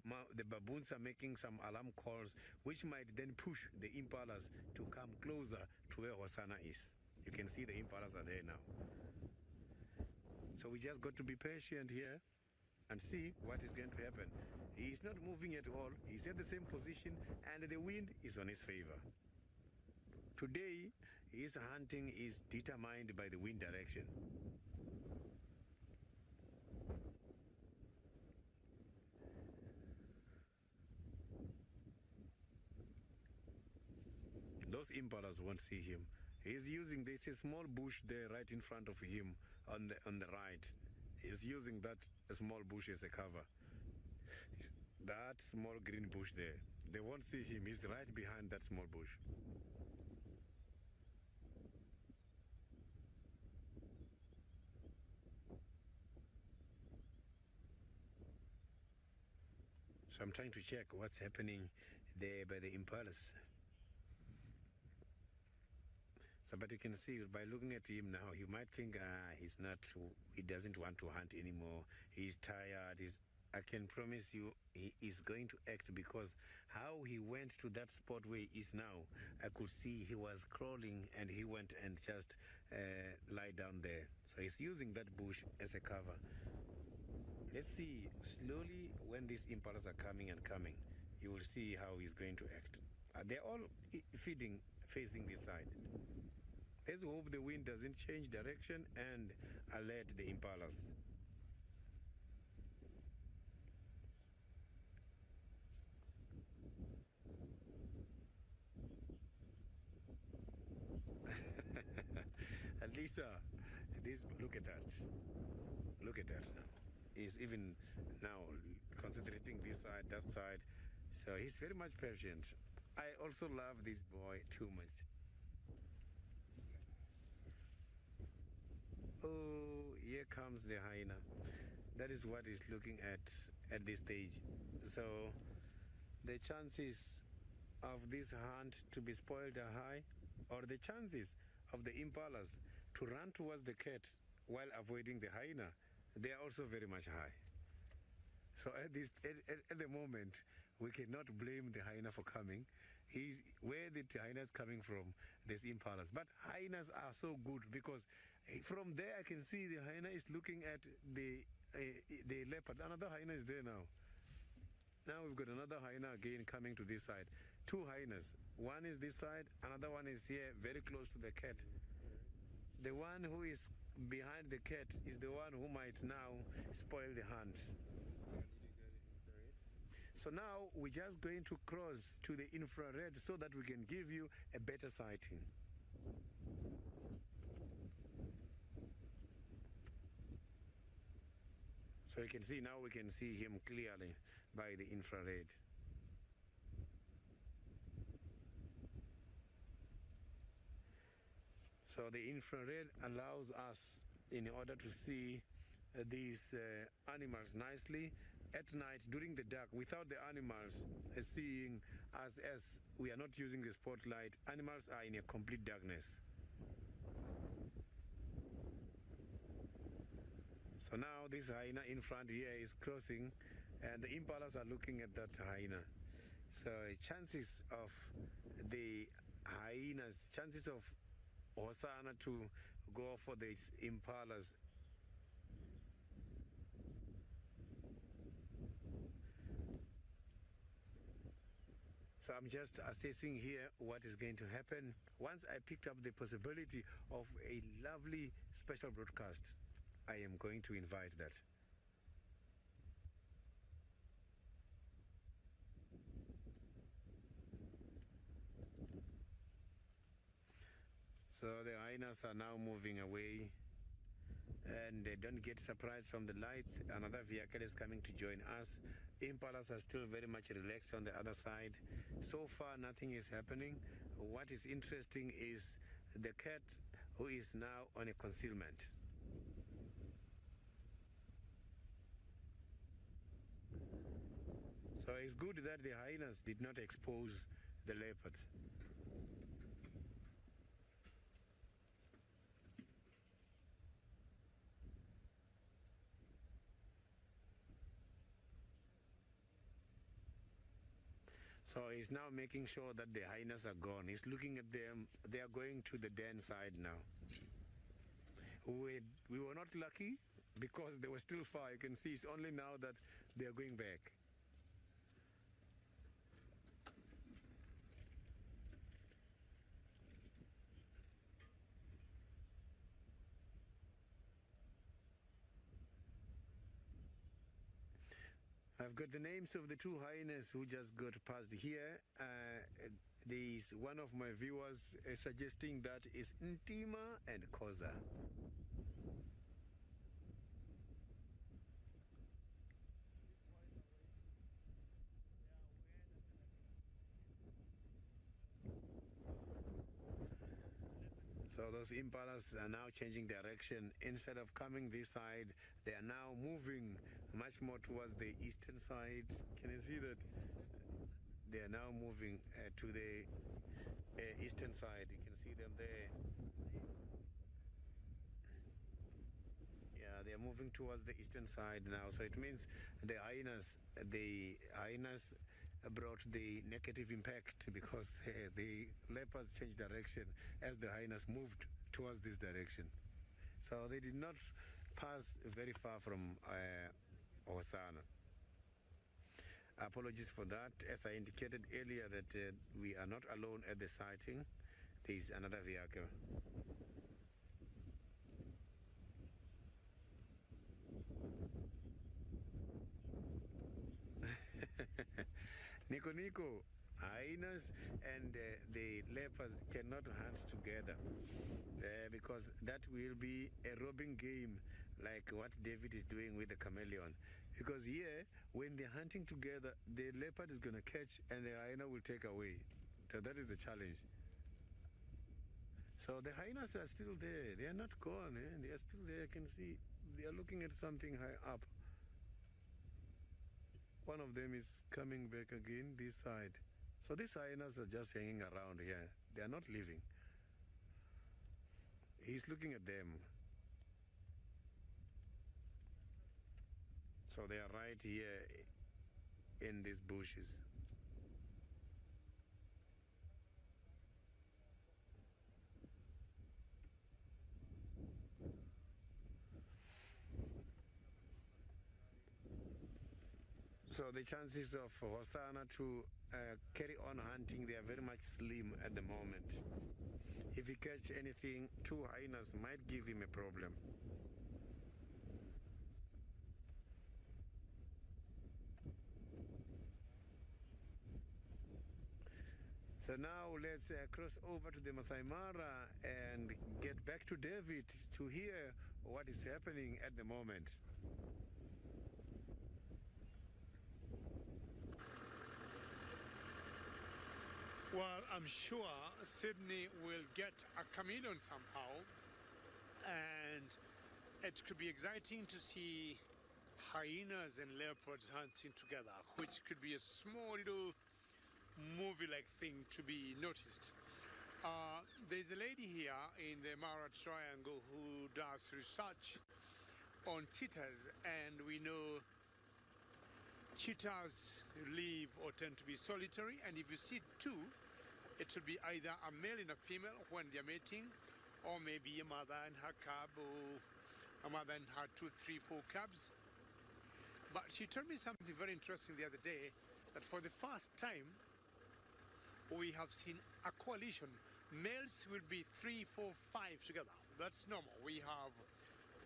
baboons are making some alarm calls, which might then push the impalas to come closer to where Hosanna is. You can see the impalas are there now. So we just got to be patient here and see what is going to happen. He is not moving at all. He's at the same position and the wind is on his favor. Today, his hunting is determined by the wind direction. Those impalas won't see him. He's using this small bush there right in front of him on the right. He's using that small bush as a cover. That small green bush there. They won't see him. He's right behind that small bush. So I'm trying to check what's happening there by the impalas. So, but you can see by looking at him now, you might think he doesn't want to hunt anymore. He's tired. I can promise you he is going to act, because how he went to that spot where he is now, I could see he was crawling and he went and just lie down there. So he's using that bush as a cover. Let's see, slowly when these impalas are coming and coming, you will see how he's going to act. They're all feeding, facing this side. Let's hope the wind doesn't change direction and alert the impalas. Lisa, look at that. Look at that now. He's even now concentrating this side, that side. So he's very much patient. I also love this boy too much. Oh, here comes the hyena. That is what he's looking at this stage. So the chances of this hunt to be spoiled are high, or the chances of the impalas to run towards the cat while avoiding the hyena, they are also very much high. So at the moment, we cannot blame the hyena for coming. Where the hyena is coming from, there's impalas. But hyenas are so good, because from there I can see the hyena is looking at the leopard. Another hyena is there now. Now we've got another hyena again coming to this side. Two hyenas. One is this side, another one is here, very close to the cat. The one who is behind the cat is the one who might now spoil the hunt. So now we're just going to cross to the infrared so that we can give you a better sighting. So you can see now, we can see him clearly by the infrared. So the infrared allows us, in order to see these animals nicely at night during the dark, without the animals seeing us, as we are not using the spotlight. Animals are in a complete darkness. So now this hyena in front here is crossing and the impalas are looking at that hyena. So chances of the hyenas, chances of Hosana to go for these impalas So I'm just assessing here what is going to happen. Once I picked up the possibility of a lovely special broadcast, I am going to invite that. So the hyenas are now moving away, and they don't get surprised from the lights. Another vehicle is coming to join us. Impalas are still very much relaxed on the other side. So far, nothing is happening. What is interesting is the cat, who is now on a concealment. So it's good that the hyenas did not expose the leopards. So he's now making sure that the hyenas are gone. He's looking at them. They are going to the den side now. We were not lucky because they were still far. You can see it's only now that they are going back. I've got the names of the two hyenas who just got passed here. There's one of my viewers suggesting that is Ntima and Koza. So those impalas are now changing direction. Instead of coming this side, they are now moving much more towards the eastern side. Can you see that? They are now moving to the eastern side. You can see them there. Yeah, they are moving towards the eastern side now. So it means the hyenas brought the negative impact because the leopards changed direction as the hyenas moved towards this direction. So they did not pass very far from Hosana. Apologies for that. As I indicated earlier that we are not alone at the sighting. There is another vehicle. Nico, hyenas and the leopards cannot hunt together because that will be a robbing game like what David is doing with the chameleon. Because here, when they're hunting together, the leopard is going to catch and the hyena will take away. So that is the challenge. So the hyenas are still there. They are not gone. They are still there. I can see they are looking at something high up. One of them is coming back again this side. So these hyenas are just hanging around here. They are not leaving. He's looking at them. So they are right here in these bushes. So the chances of Hosana to carry on hunting, they are very much slim at the moment. If he catch anything, two hyenas might give him a problem. So now let's cross over to the Masai Mara and get back to David to hear what is happening at the moment. Well, I'm sure Sydney will get a chameleon somehow, and it could be exciting to see hyenas and leopards hunting together, which could be a small little movie-like thing to be noticed. There's a lady here in the Mara Triangle who does research on cheetahs, and we know cheetahs live or tend to be solitary, and if you see two, it should be either a male and a female when they're mating, or maybe a mother and her cub, or a mother and her 2, 3, 4 cubs. But she told me something very interesting the other day, that for the first time we have seen a coalition. Males will be 3, 4, 5 together. That's normal. We have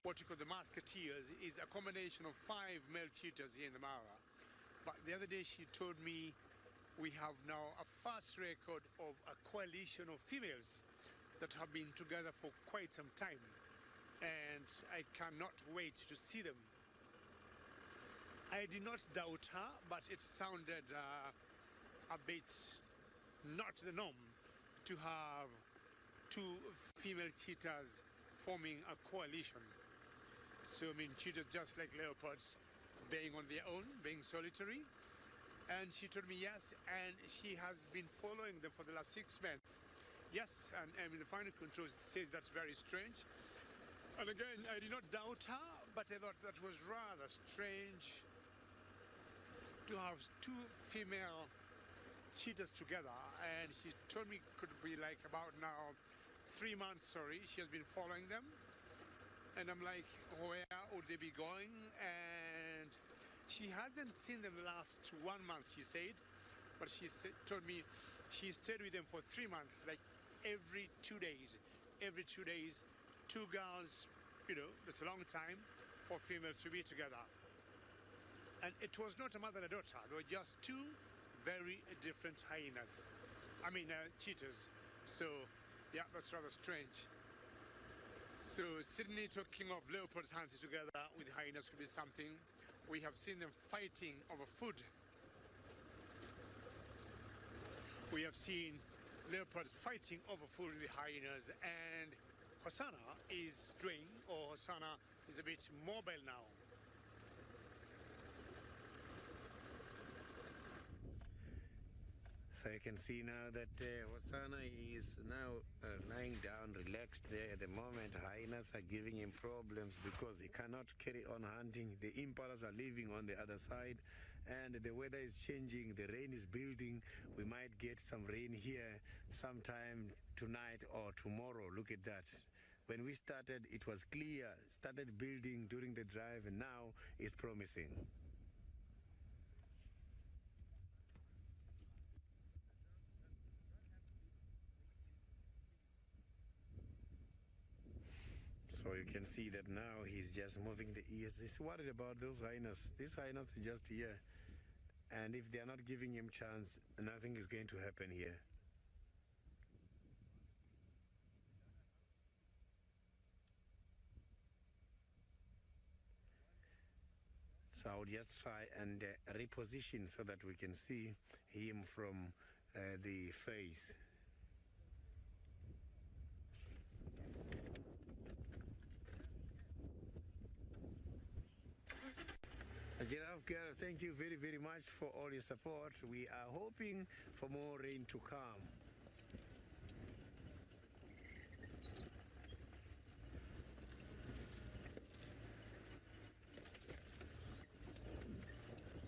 what you call the musketeers, is a combination of 5 male cheetahs here in the Mara. But the other day she told me we have now a first record of a coalition of females that have been together for quite some time, and I cannot wait to see them. I did not doubt her, but it sounded a bit not the norm to have 2 female cheetahs forming a coalition. So I mean, cheetahs just like leopards, being on their own, being solitary. And she told me yes, and she has been following them for the last 6 months. Yes, and I mean, the final control says that's very strange. And again, I did not doubt her, but I thought that was rather strange to have 2 female cheetahs together. And she told me it could be like about now 3 months, sorry, she has been following them. And I'm like, where would they be going? And she hasn't seen them the last 1 month, she said, but she told me she stayed with them for 3 months, like every 2 days. Every 2 days, 2 girls, you know, that's a long time for females to be together. And it was not a mother and a daughter, they were just 2 very different hyenas. I mean, cheetahs. So, yeah, that's rather strange. So, Sydney talking of leopards hunting together with hyenas could be something. We have seen them fighting over food. We have seen leopards fighting over food with hyenas, and Hosanna is doing, or Hosanna is a bit mobile now. So you can see now that Hosanna is now lying down, relaxed there at the moment. Hyenas are giving him problems because he cannot carry on hunting. The impalas are living on the other side, and the weather is changing. The rain is building. We might get some rain here sometime tonight or tomorrow. Look at that. When we started, it was clear. Started building during the drive, and now it's promising. So you can see that now he's just moving the ears. He's worried about those hyenas. These hyenas are just here. And if they are not giving him chance, nothing is going to happen here. So I'll just try and reposition so that we can see him from the face. Giraffe Girl, thank you very, very much for all your support. We are hoping for more rain to come.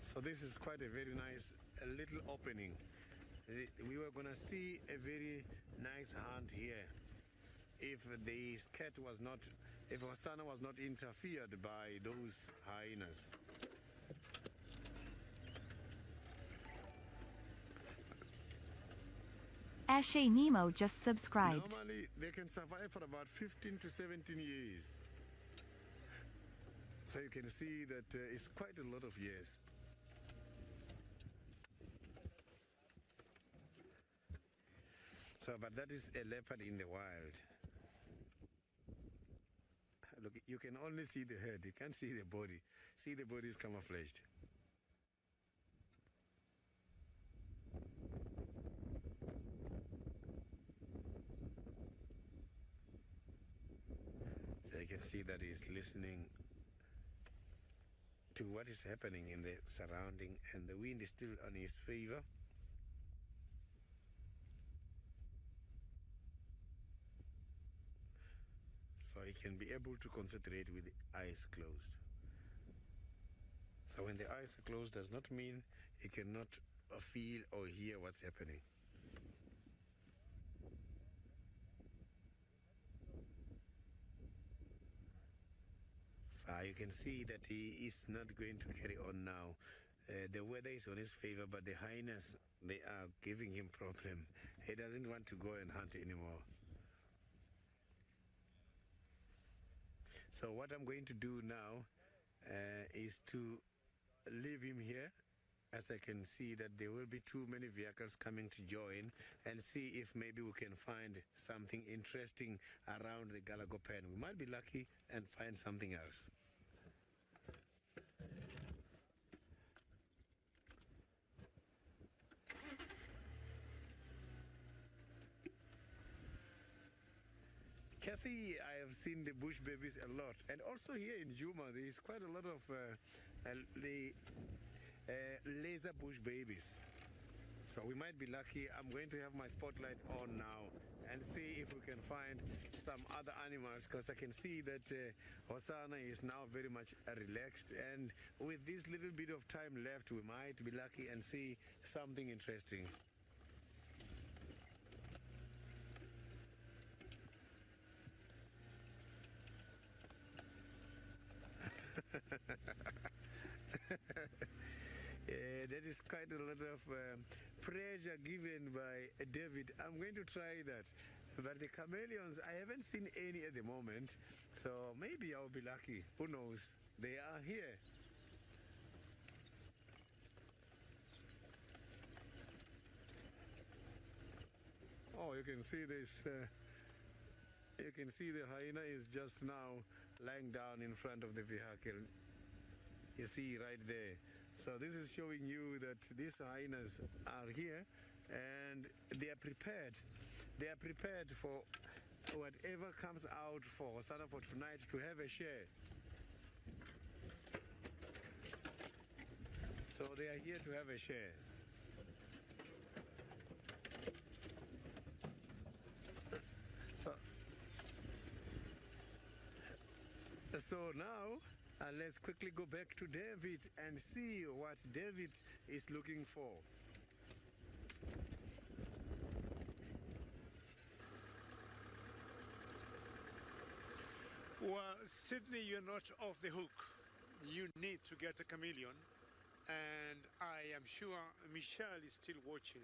So this is quite a very nice little opening. We were going to see a very nice hunt here if the cat was not, if Hosanna was not interfered by those hyenas. Ashe Nemo just subscribed. Normally, they can survive for about 15 to 17 years. So you can see that it's quite a lot of years. So, but that is a leopard in the wild. Look, you can only see the head. You can't see the body. See, the body is camouflaged. So you can see that he's listening to what is happening in the surrounding, and the wind is still on his favor. So he can be able to concentrate with the eyes closed. So when the eyes are closed does not mean he cannot feel or hear what's happening. So you can see that he is not going to carry on now. The weather is on his favor, but the hyenas, they are giving him problem. He doesn't want to go and hunt anymore. So what I'm going to do now is to leave him here, as I can see that there will be too many vehicles coming to join, and see if maybe we can find something interesting around the Galago pen. We might be lucky and find something else. Kathy, I have seen the bush babies a lot, and also here in Juma there is quite a lot of laser bush babies. So we might be lucky. I'm going to have my spotlight on now and see if we can find some other animals, because I can see that Hosanna is now very much relaxed, and with this little bit of time left we might be lucky and see something interesting. That is quite a lot of pressure given by David. I'm going to try that. But the chameleons, I haven't seen any at the moment, so maybe I'll be lucky. Who knows? They are here. Oh, you can see this. You can see the hyena is just now lying down in front of the vehicle. You see right there. So this is showing you that these hyenas are here and they are prepared. They are prepared for whatever comes out for Hosanna for tonight to have a share. So they are here to have a share. So now let's quickly go back to David and see what David is looking for. Well, Sydney, you're not off the hook. You need to get a chameleon, and I am sure Michelle is still watching,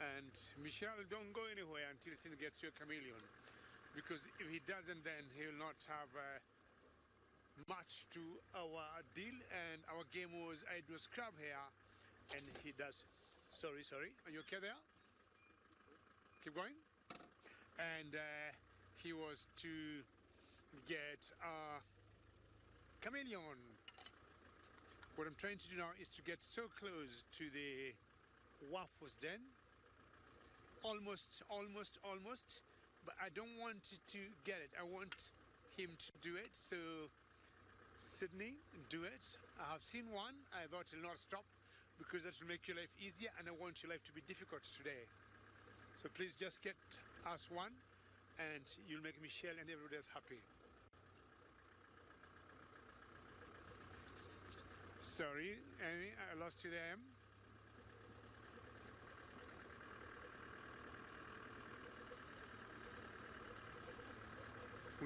and Michelle, don't go anywhere until Sydney gets your chameleon, because if he doesn't, then he'll not have much to our deal. And our game was I do scrub here, and he does. Sorry, are you okay there? Keep going. And he was to get a chameleon. What I'm trying to do now is to get so close to the waffles den. Almost, but I don't want to get it. I want him to do it. So Sydney, do it. I have seen one. I thought it'll not stop, because that will make your life easier, and I want your life to be difficult today. So please just get us one, and you'll make Michelle and everybody else happy. Sorry, Amy, I lost you there.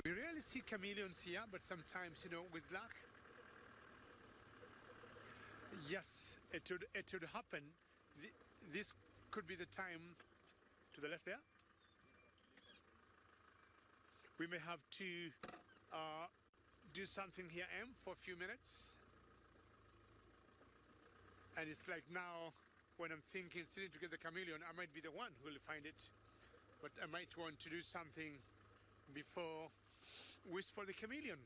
We rarely see chameleons here, but sometimes, with luck, yes, it would happen. This could be the time. To the left there. We may have to do something here, for a few minutes. And it's like now, when I'm thinking, sitting to get the chameleon, I might be the one who will find it. But I might want to do something before we spot the chameleon.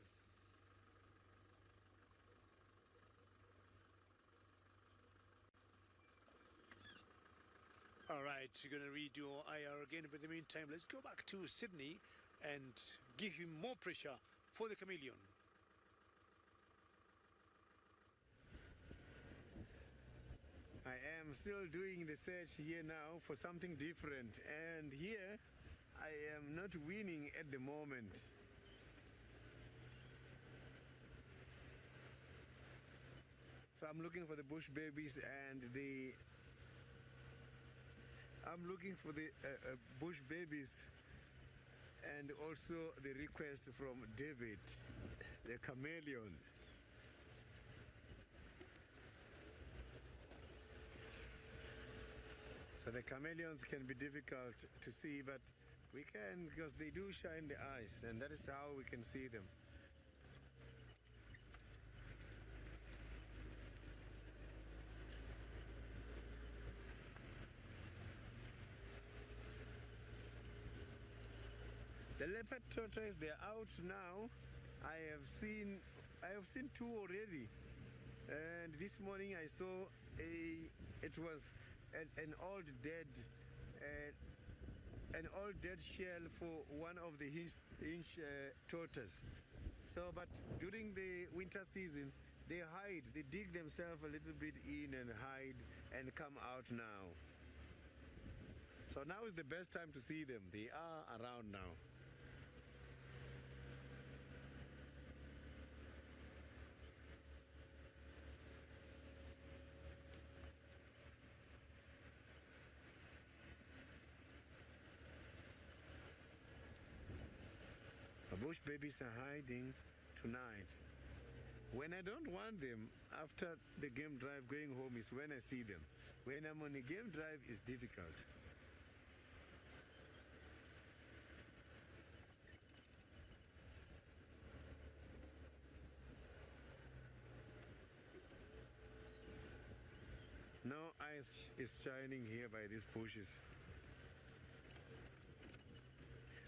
All right, you're going to redo IR again, but in the meantime, let's go back to Sydney and give him more pressure for the chameleon. I am still doing the search here now for something different, and here I am not winning at the moment. So I'm looking for the bush babies and the. I'm looking for the bush babies and also the request from David, the chameleon. So the chameleons can be difficult to see, but we can, because they do shine the eyes, and that is how we can see them. The leopard tortoise, they're out now. I have seen two already, and this morning I saw it was an old dead shell for one of the hinge tortoise. So, but during the winter season, they hide. They dig themselves a little bit in and hide and come out now. So now is the best time to see them. They are around now. The bush babies are hiding tonight. When I don't want them, after the game drive going home is when I see them. When I'm on a game drive, it's difficult. No ice is shining here by these bushes.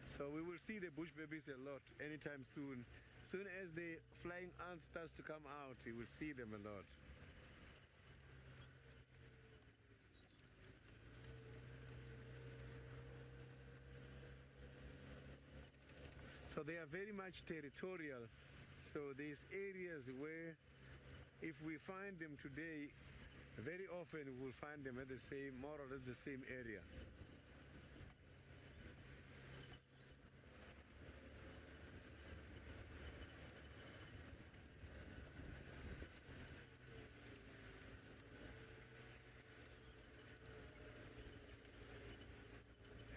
So we will see the bush babies a lot anytime soon. Soon as the flying ant starts to come out, you will see them a lot. So they are very much territorial. So these areas where if we find them today, very often we will find them at the same, more or less the same area.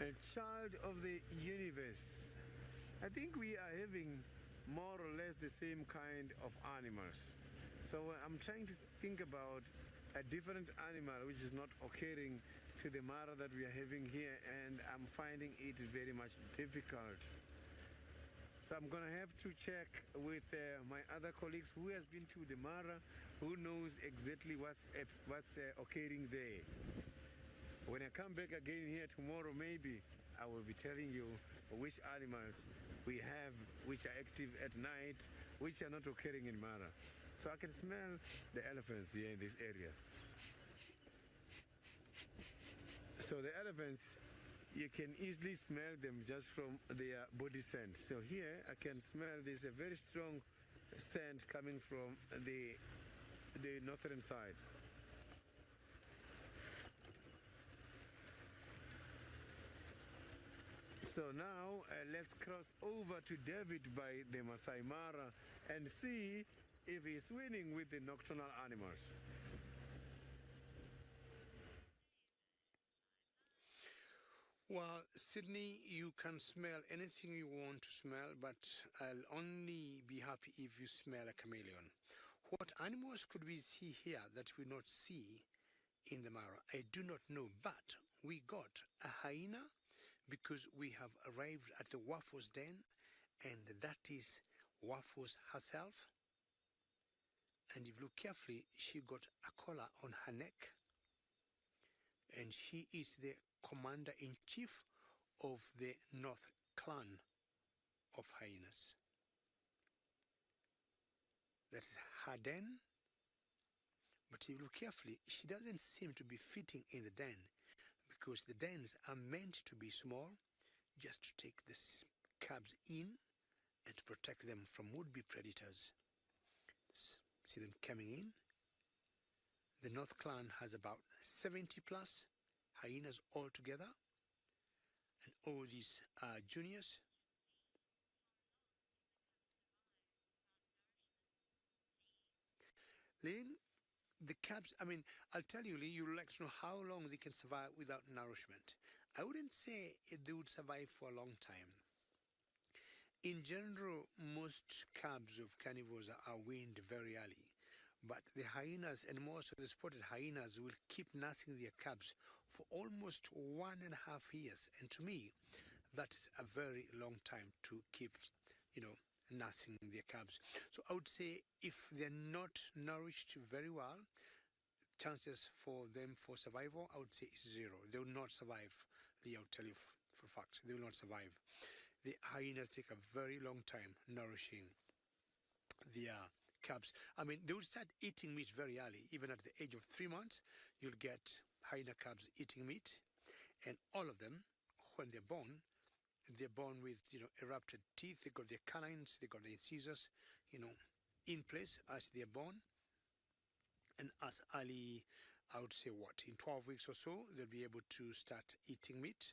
A child of the universe. I think we are having more or less the same kind of animals. So I'm trying to think about a different animal which is not occurring to the Mara that we are having here, and I'm finding it very much difficult. So I'm going to have to check with my other colleagues who has been to the Mara, who knows exactly what's occurring there. When I come back again here tomorrow, maybe I will be telling you which animals we have which are active at night, which are not occurring in Mara. So I can smell the elephants here in this area. So the elephants, you can easily smell them just from their body scent. So here I can smell there's a very strong scent coming from the northern side. So now let's cross over to David by the Masai Mara and see if he's winning with the nocturnal animals. Well, Sydney, you can smell anything you want to smell, but I'll only be happy if you smell a chameleon. What animals could we see here that we not see in the Mara? I do not know, but we got a hyena because we have arrived at the Waffles den, and that is Waffles herself. And if you look carefully, she got a collar on her neck, and she is the commander-in-chief of the North clan of hyenas. That is her den, but if you look carefully, she doesn't seem to be fitting in the den, because the dens are meant to be small, just to take the cubs in and to protect them from would-be predators. See them coming in. The North clan has about 70 plus hyenas altogether, and all these are juniors. Lynn, the cubs, I mean, I'll tell you, Lee, you'd like to know how long they can survive without nourishment. I wouldn't say they would survive for a long time. In general, most cubs of carnivores are weaned very early, but the hyenas and most of the spotted hyenas will keep nursing their cubs for almost 1.5 years. And to me, that is a very long time to keep, nursing their cubs. So I would say if they're not nourished very well, chances for them for survival, I would say is 0. They will not survive. I'll tell you for a fact, they will not survive. The hyenas take a very long time nourishing their cubs. I mean, they will start eating meat very early. Even at the age of 3 months, you'll get hyena cubs eating meat. And all of them, when they're born with, erupted teeth. They got their canines, they got their incisors, in place as they're born. And as early, I would say in 12 weeks or so, they'll be able to start eating meat.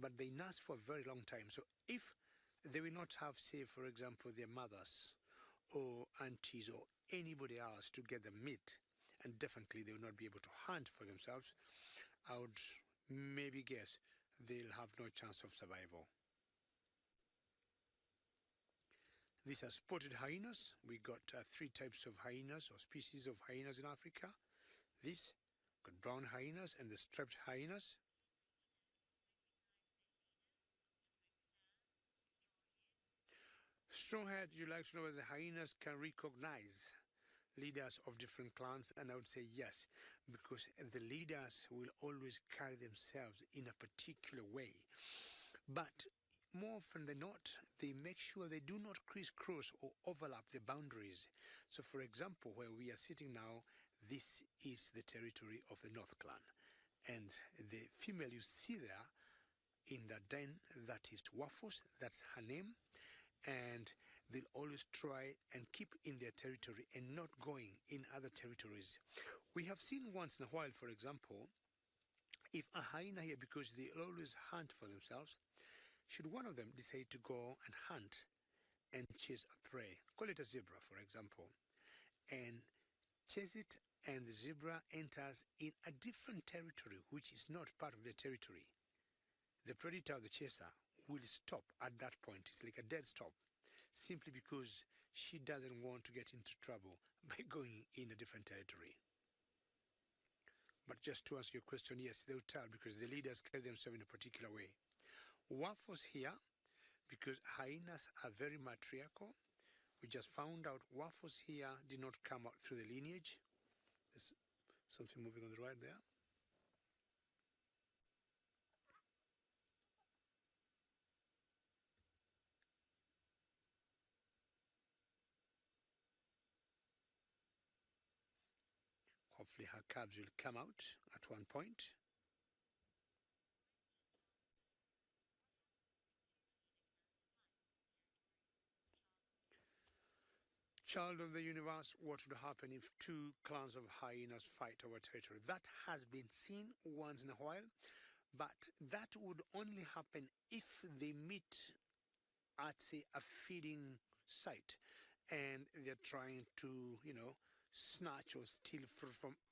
But they nurse for a very long time. So if they will not have, say, for example, their mothers or aunties or anybody else to get them meat, and definitely they will not be able to hunt for themselves, I would maybe guess they'll have no chance of survival. These are spotted hyenas. We got 3 types of hyenas or species of hyenas in Africa. This got brown hyenas and the striped hyenas. Strawhead, you like to know whether the hyenas can recognize leaders of different clans, and I would say yes, because the leaders will always carry themselves in a particular way. But more often than not, they make sure they do not crisscross or overlap the boundaries. So for example, where we are sitting now, this is the territory of the North Clan. And the female you see there in the den, that is Waffles, that's her name. And they'll always try and keep in their territory and not going in other territories. We have seen once in a while, for example, if a hyena here, because they always hunt for themselves, should one of them decide to go and hunt and chase a prey, call it a zebra, for example, and chase it, and the zebra enters in a different territory, which is not part of their territory, the predator or the chaser will stop at that point. It's like a dead stop, simply because she doesn't want to get into trouble by going in a different territory. But just to answer your question, yes, they'll tell because the leaders carry themselves in a particular way. Waffles here, because hyenas are very matriarchal. We just found out Waffles here did not come out through the lineage. There's something moving on the right there. Hopefully her cubs will come out at one point. Child of the universe, what would happen if 2 clans of hyenas fight over territory? That has been seen once in a while, but that would only happen if they meet at, say, a feeding site and they're trying to, snatch or steal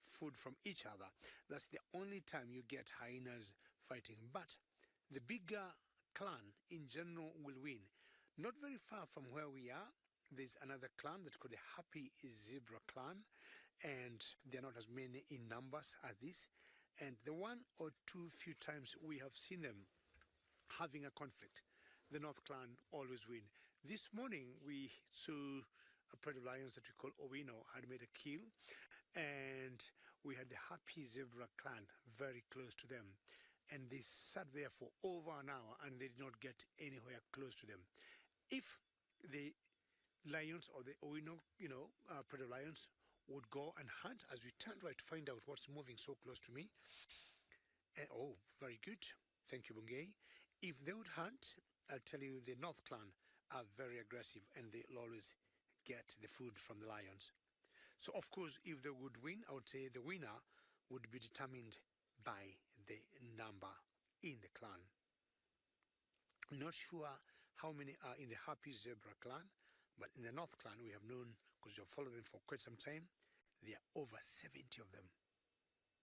food from each other. That's the only time you get hyenas fighting. But the bigger clan in general will win. Not very far from where we are, there's another clan that's called the Happy Zebra clan, and they're not as many in numbers as this. And the 1 or 2 few times we have seen them having a conflict, the North clan always win. This morning we saw a pride of lions that we call Owino had made a kill, and we had the Happy Zebra clan very close to them, and they sat there for over an hour and they did not get anywhere close to them. If the lions or the Owino, pride of lions would go and hunt, as we turned right to find out what's moving so close to me, and oh, very good, thank you, Bungay. If they would hunt, I'll tell you the North clan are very aggressive and they'll always get the food from the lions. So of course, if they would win, I would say the winner would be determined by the number in the clan. Not sure how many are in the Happy Zebra clan, but in the North clan we have known, because we've followed them for quite some time, There are over 70 of them.